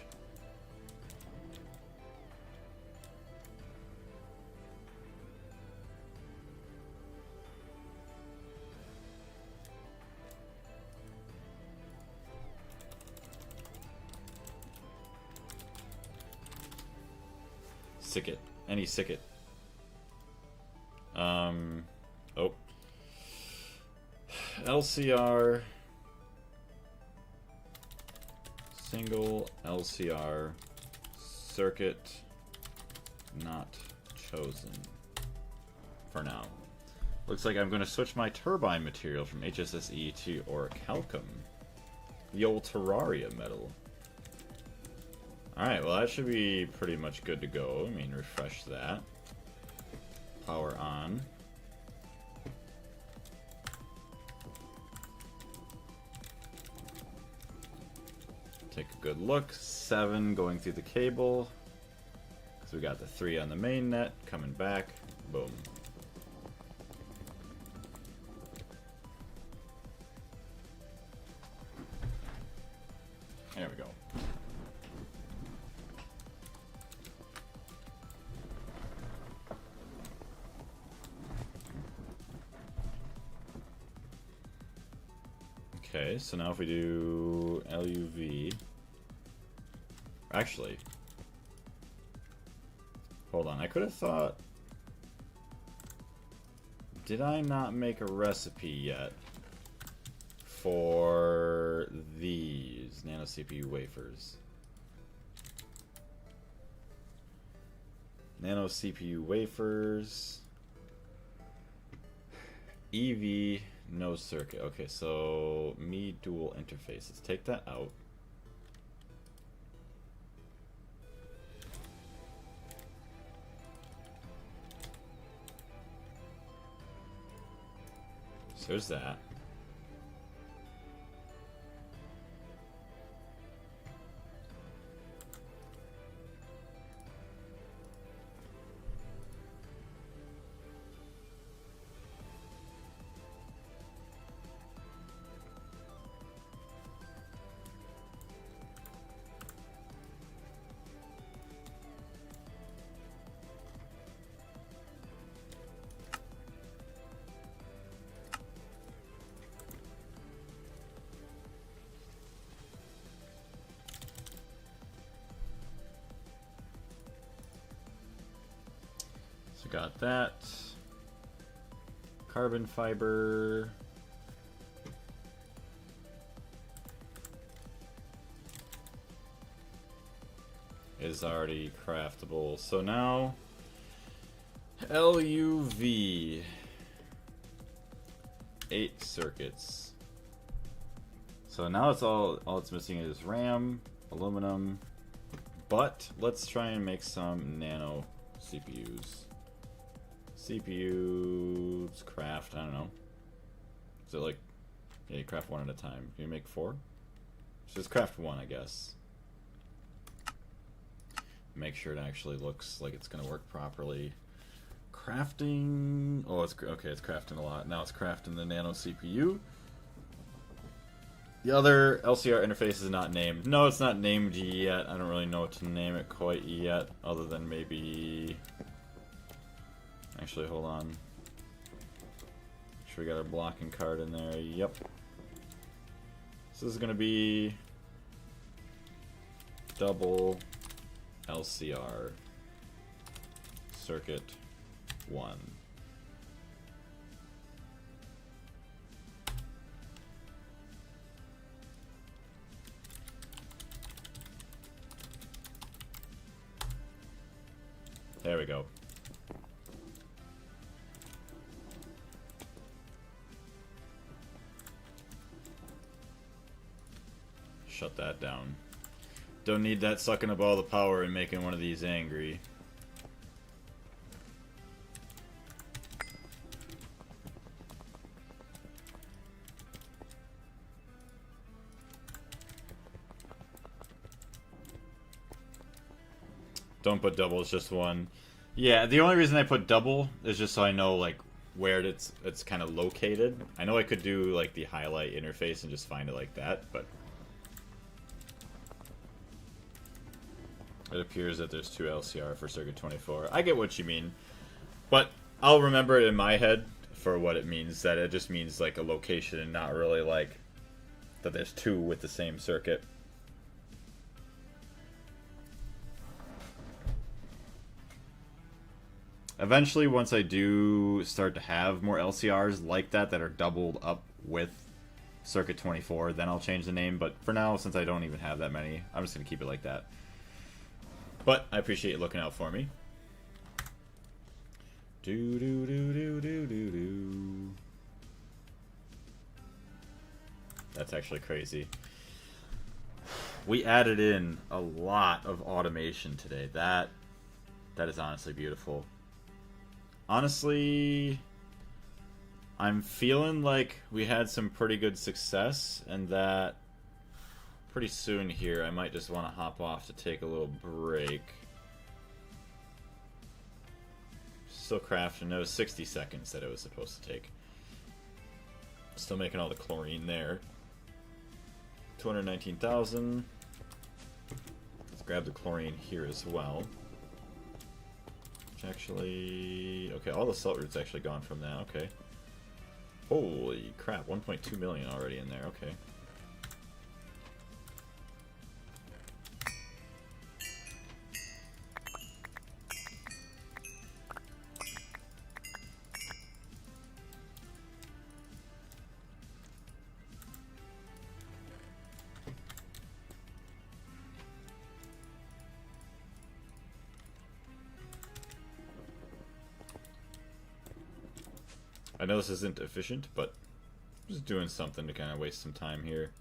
Sick it. Any sick it. Oh. LCR. Single LCR circuit not chosen for now. Looks like I'm going to switch my turbine material from HSSE to orichalcum. The old Terraria metal. Alright, well that should be pretty much good to go. I mean, refresh that. Power on. Take a good look. 7 going through the cable. Because we got the 3 on the main net. Coming back. Boom. There we go. Okay, so now if we do LUV... Actually... Hold on, I could have thought... Did I not make a recipe yet for these nano CPU wafers? Nano CPU wafers... EV... No circuit. Okay, so me dual interface. Let's take that out. So there's that. So got that. Carbon fiber. Is already craftable. So now LUV 8 circuits. So now it's all it's missing is RAM, aluminum, but let's try and make some nano CPUs. CPUs craft, I don't know. Is it like, yeah, you craft one at a time. Can you make 4? Just craft 1, I guess. Make sure it actually looks like it's gonna work properly. Crafting, oh, it's okay, it's crafting a lot. Now it's crafting the nano CPU. The other LCR interface is not named. No, it's not named yet. I don't really know what to name it quite yet, other than maybe... Actually, hold on. Make sure we got our blocking card in there. Yep. So this is going to be... double LCR circuit 1. There we go. Shut that down. Don't need that sucking up all the power and making one of these angry. Don't put double, it's just one. Yeah, the only reason I put double is just so I know like where it's kind of located. I know I could do like the highlight interface and just find it like that, but it appears that there's 2 LCR for circuit 24. I get what you mean, but I'll remember it in my head for what it means, that it just means like a location and not really like that there's 2 with the same circuit. Eventually, once I do start to have more LCRs like that that are doubled up with circuit 24, then I'll change the name, but for now, since I don't even have that many, I'm just going to keep it like that. But I appreciate you looking out for me. Do do do do do do do. That's actually crazy. We added in a lot of automation today. That is honestly beautiful. Honestly, I'm feeling like we had some pretty good success, and that pretty soon here I might just want to hop off to take a little break. Still crafting. It was 60 seconds that it was supposed to take. Still making all the chlorine there. 219,000. Let's grab the chlorine here as well. Which actually... Okay, all the salt root's actually gone from that. Okay. Holy crap, 1.2 million already in there. Okay. I know this isn't efficient, but I'm just doing something to kind of waste some time here.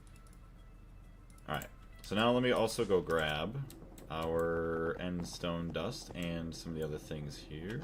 Alright, so now let me also go grab our end stone dust and some of the other things here.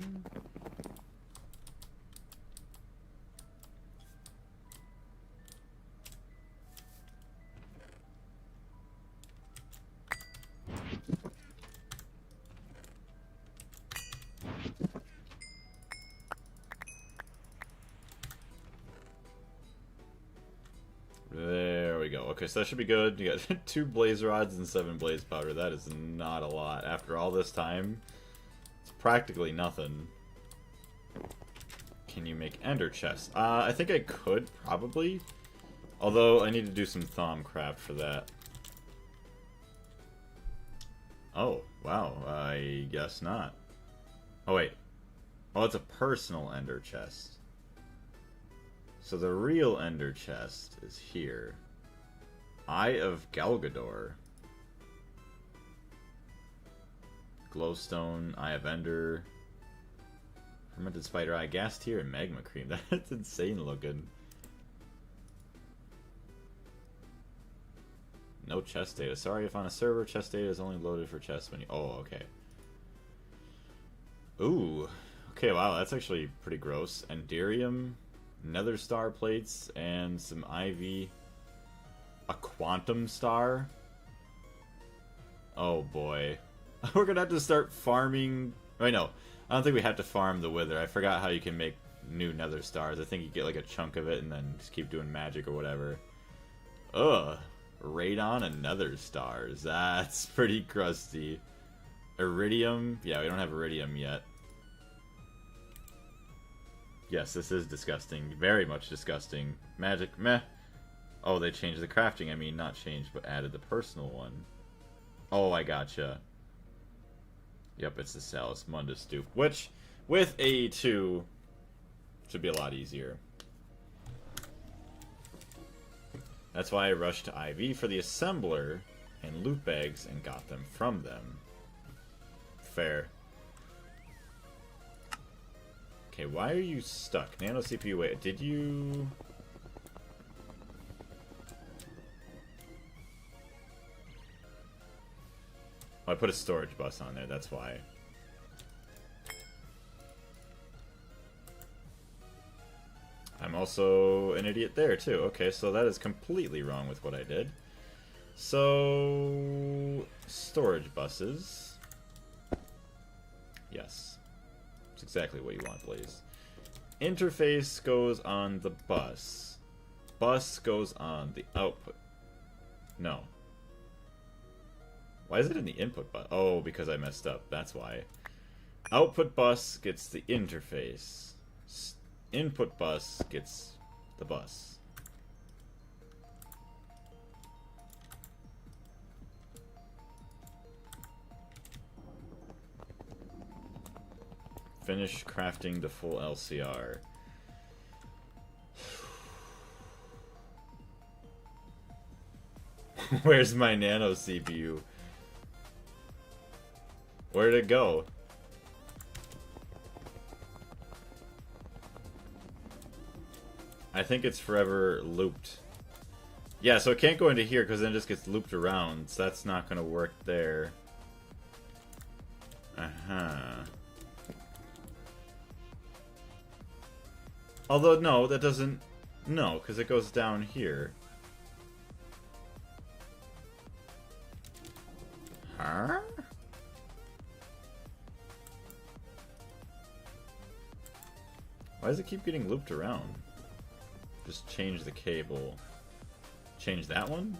Okay, so that should be good. You got 2 blaze rods and 7 blaze powder. That is not a lot. After all this time, it's practically nothing. Can you make ender chests? I think I could, probably. Although, I need to do some Thaumcraft for that. Oh, wow. I guess not. Oh, wait. Oh, it's a personal ender chest. So the real ender chest is here. Eye of Galgador. Glowstone, Eye of Ender. Fermented Spider Eye, Gas Tier, and Magma Cream. That's insane looking. No chest data. Sorry if on a server chest data is only loaded for chests when you... Oh, okay. Ooh. Okay, wow, that's actually pretty gross. Enderium, Nether Star Plates, and some Ivy... A Quantum Star? Oh boy. We're gonna have to start farming... Wait, no. I don't think we have to farm the Wither. I forgot how you can make new Nether Stars. I think you get like a chunk of it and then just keep doing magic or whatever. Ugh. Radon and nether stars. That's pretty crusty. Iridium. Yeah, we don't have iridium yet. Yes, this is disgusting. Very much disgusting. Magic, meh. Oh, they changed the crafting. I mean, not changed, but added the personal one. Oh, I gotcha. Yep, it's the Salus Mundus dupe. Which, with AE2, should be a lot easier. That's why I rushed to IV for the assembler and loot bags and got them from them. Fair. Okay, why are you stuck? Nano CPU, wait, did you... Oh, I put a storage bus on there, that's why. I'm also an idiot there, too. Okay, so that is completely wrong with what I did. So... storage buses. Yes. That's exactly what you want, Blaze. Interface goes on the bus. Bus goes on the output. No. Why is it in the input bus? Oh, because I messed up. That's why. Output bus gets the interface. Input bus gets the bus. Finish crafting the full LCR. Where's my nano CPU? Where'd it go? I think it's forever looped. Yeah, so it can't go into here because then it just gets looped around. So that's not going to work there. Uh-huh. Although, no, that doesn't... No, because it goes down here. Huh? Why does it keep getting looped around? Just change the cable. Change that one?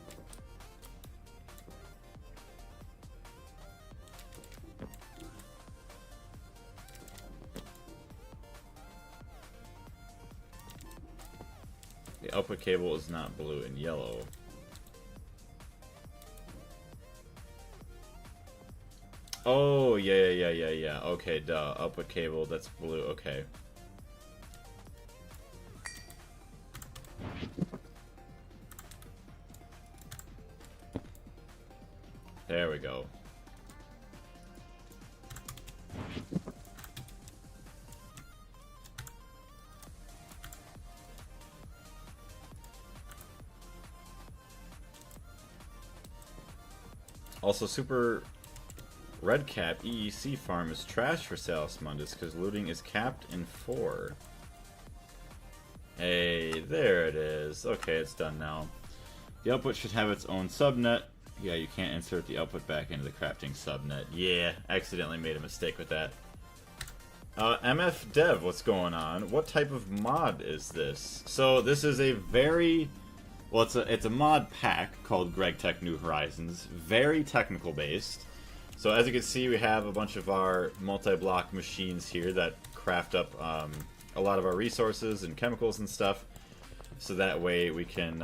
The output cable is not blue and yellow. Oh, yeah. Okay, duh. Output cable, that's blue. Okay. There we go. Also, Super Redcap EEC farm is trash for Salus Mundus because looting is capped in 4. Hey, there it is. Okay, it's done now. The output should have its own subnet. Yeah, you can't insert the output back into the crafting subnet. Yeah, accidentally made a mistake with that. MF Dev, what's going on? What type of mod is this? So this is a very... Well, it's a mod pack called Gregtech New Horizons. Very technical based. So as you can see, we have a bunch of our multi-block machines here that craft up a lot of our resources and chemicals and stuff. So that way we can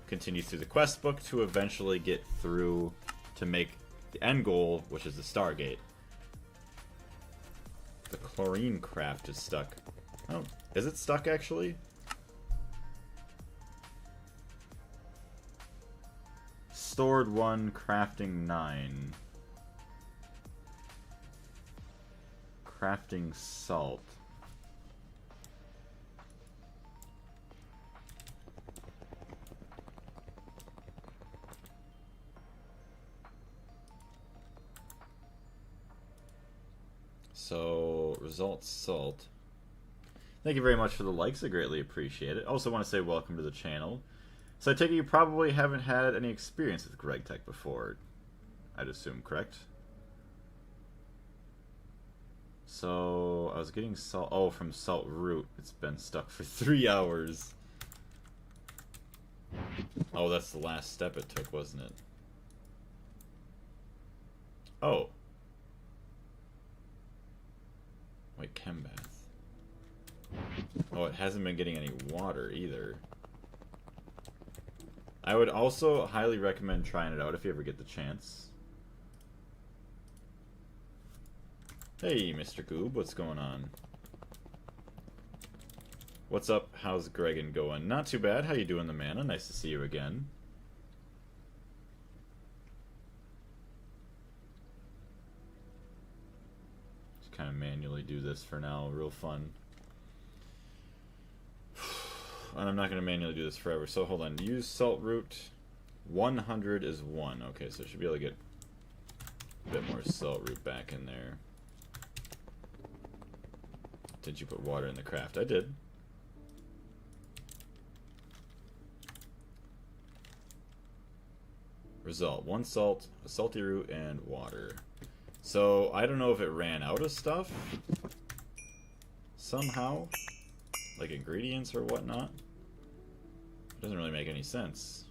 continue through the quest book to eventually get through to make the end goal, which is the Stargate. The chlorine craft is stuck. Oh, is it stuck actually? Stored 1, crafting 9. Crafting salt. So, results salt. Thank you very much for the likes, I greatly appreciate it. Also want to say welcome to the channel. So I take it you probably haven't had any experience with Gregtech before, I'd assume, correct? So, I was getting salt, oh, from Salt Root. It's been stuck for 3 hours. Oh, that's the last step it took, wasn't it? Oh. Wait, chem bath. Oh, it hasn't been getting any water either. I would also highly recommend trying it out if you ever get the chance. Hey, Mr. Goob, what's going on? What's up? How's Gregan going? Not too bad. How you doing, the Mana? Nice to see you again. Just kind of manually do this for now. Real fun. And I'm not going to manually do this forever, so hold on. Use salt root. 100 is 1. Okay, so I should be able to get a bit more salt root back in there. Did you put water in the craft? I did. Result. 1 salt, a salty root, and water. So, I don't know if it ran out of stuff. Somehow. Like ingredients or whatnot. It doesn't really make any sense.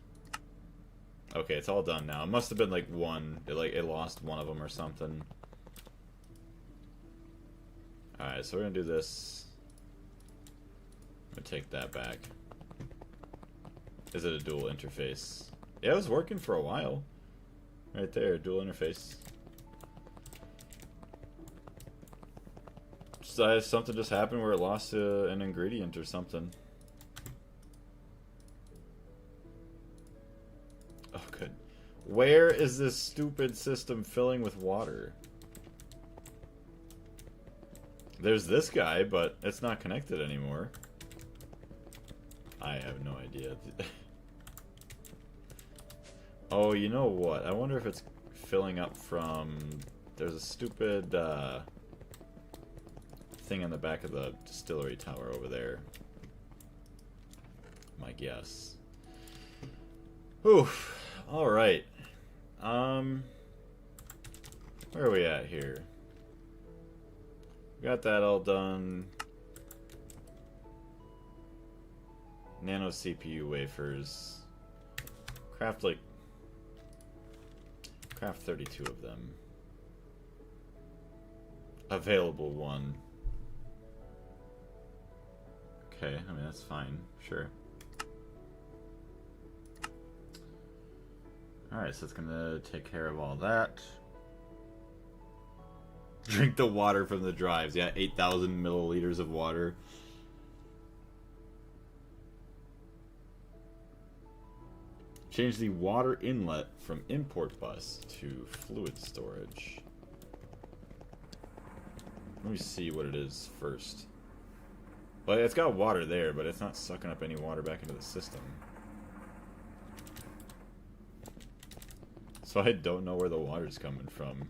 Okay, it's all done now. It must have been like one. It lost one of them or something. Alright, so we're gonna do this. I'm gonna take that back. Is it a dual interface? Yeah, it was working for a while. Right there, dual interface. Something just happened where it lost an ingredient or something. Oh, good. Where is this stupid system filling with water? There's this guy, but it's not connected anymore. I have no idea. Oh, you know what? I wonder if it's filling up from... There's a stupid thing on the back of the distillery tower over there. My guess. Oof. Alright. Where are we at here? Got that all done. Nano CPU wafers. Craft 32 of them. Available 1. Okay, I mean that's fine, sure. Alright, so it's gonna take care of all that. Drink the water from the drives. Yeah, 8,000 milliliters of water. Change the water inlet from import bus to fluid storage. Let me see what it is first. Well, it's got water there, but it's not sucking up any water back into the system. So I don't know where the water's coming from.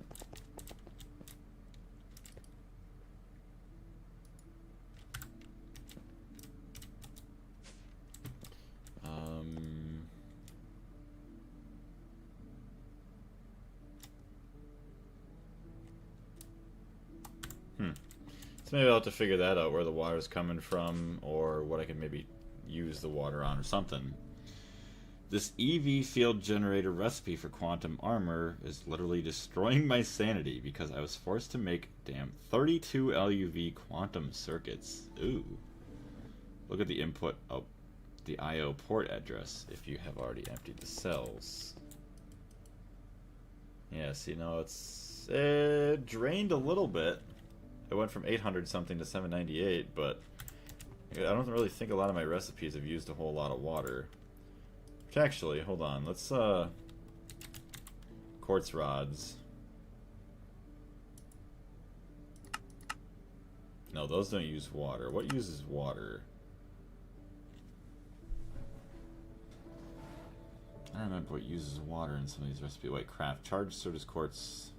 So maybe I'll have to figure that out, where the water's coming from, or what I can maybe use the water on, or something. This EV field generator recipe for quantum armor is literally destroying my sanity because I was forced to make, damn, 32 LUV quantum circuits. Ooh. Look at the input of the IO port address if you have already emptied the cells. Yes, you know, it's drained a little bit. It went from 800 something to 798, but I don't really think a lot of my recipes have used a whole lot of water. Which actually, hold on, let's quartz rods. No, those don't use water. What uses water? I don't remember what uses water in some of these recipes. Wait, craft. Charged Certus quartz.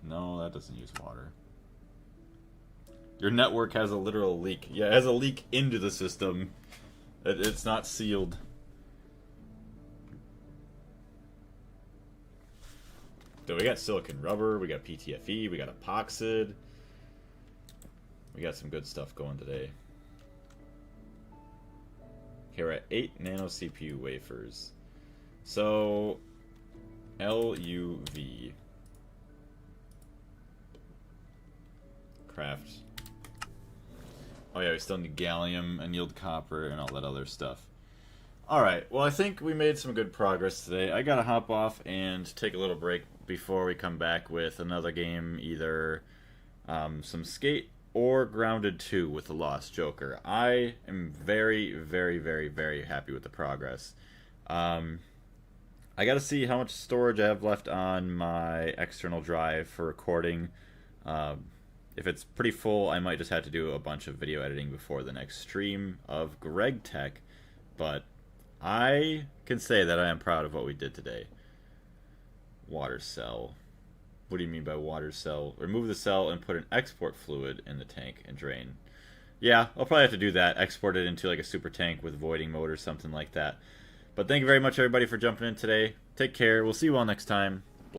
No, that doesn't use water. Your network has a literal leak. Yeah, it has a leak into the system. It's not sealed. So we got silicon rubber, we got PTFE, we got epoxid. We got some good stuff going today. Okay, we're at 8 nano CPU wafers. So, LUV. Craft. Oh yeah, we still need gallium, annealed copper, and all that other stuff. Alright, well I think we made some good progress today. I gotta hop off and take a little break before we come back with another game, either some Skate or Grounded 2 with the Lost Joker. I am very, very, very, very happy with the progress. I gotta see how much storage I have left on my external drive for recording. If it's pretty full, I might just have to do a bunch of video editing before the next stream of Gregtech, but I can say that I am proud of what we did today. Water cell. What do you mean by water cell? Remove the cell and put an export fluid in the tank and drain. Yeah, I'll probably have to do that. Export it into like a super tank with voiding mode or something like that. But thank you very much everybody for jumping in today. Take care. We'll see you all next time.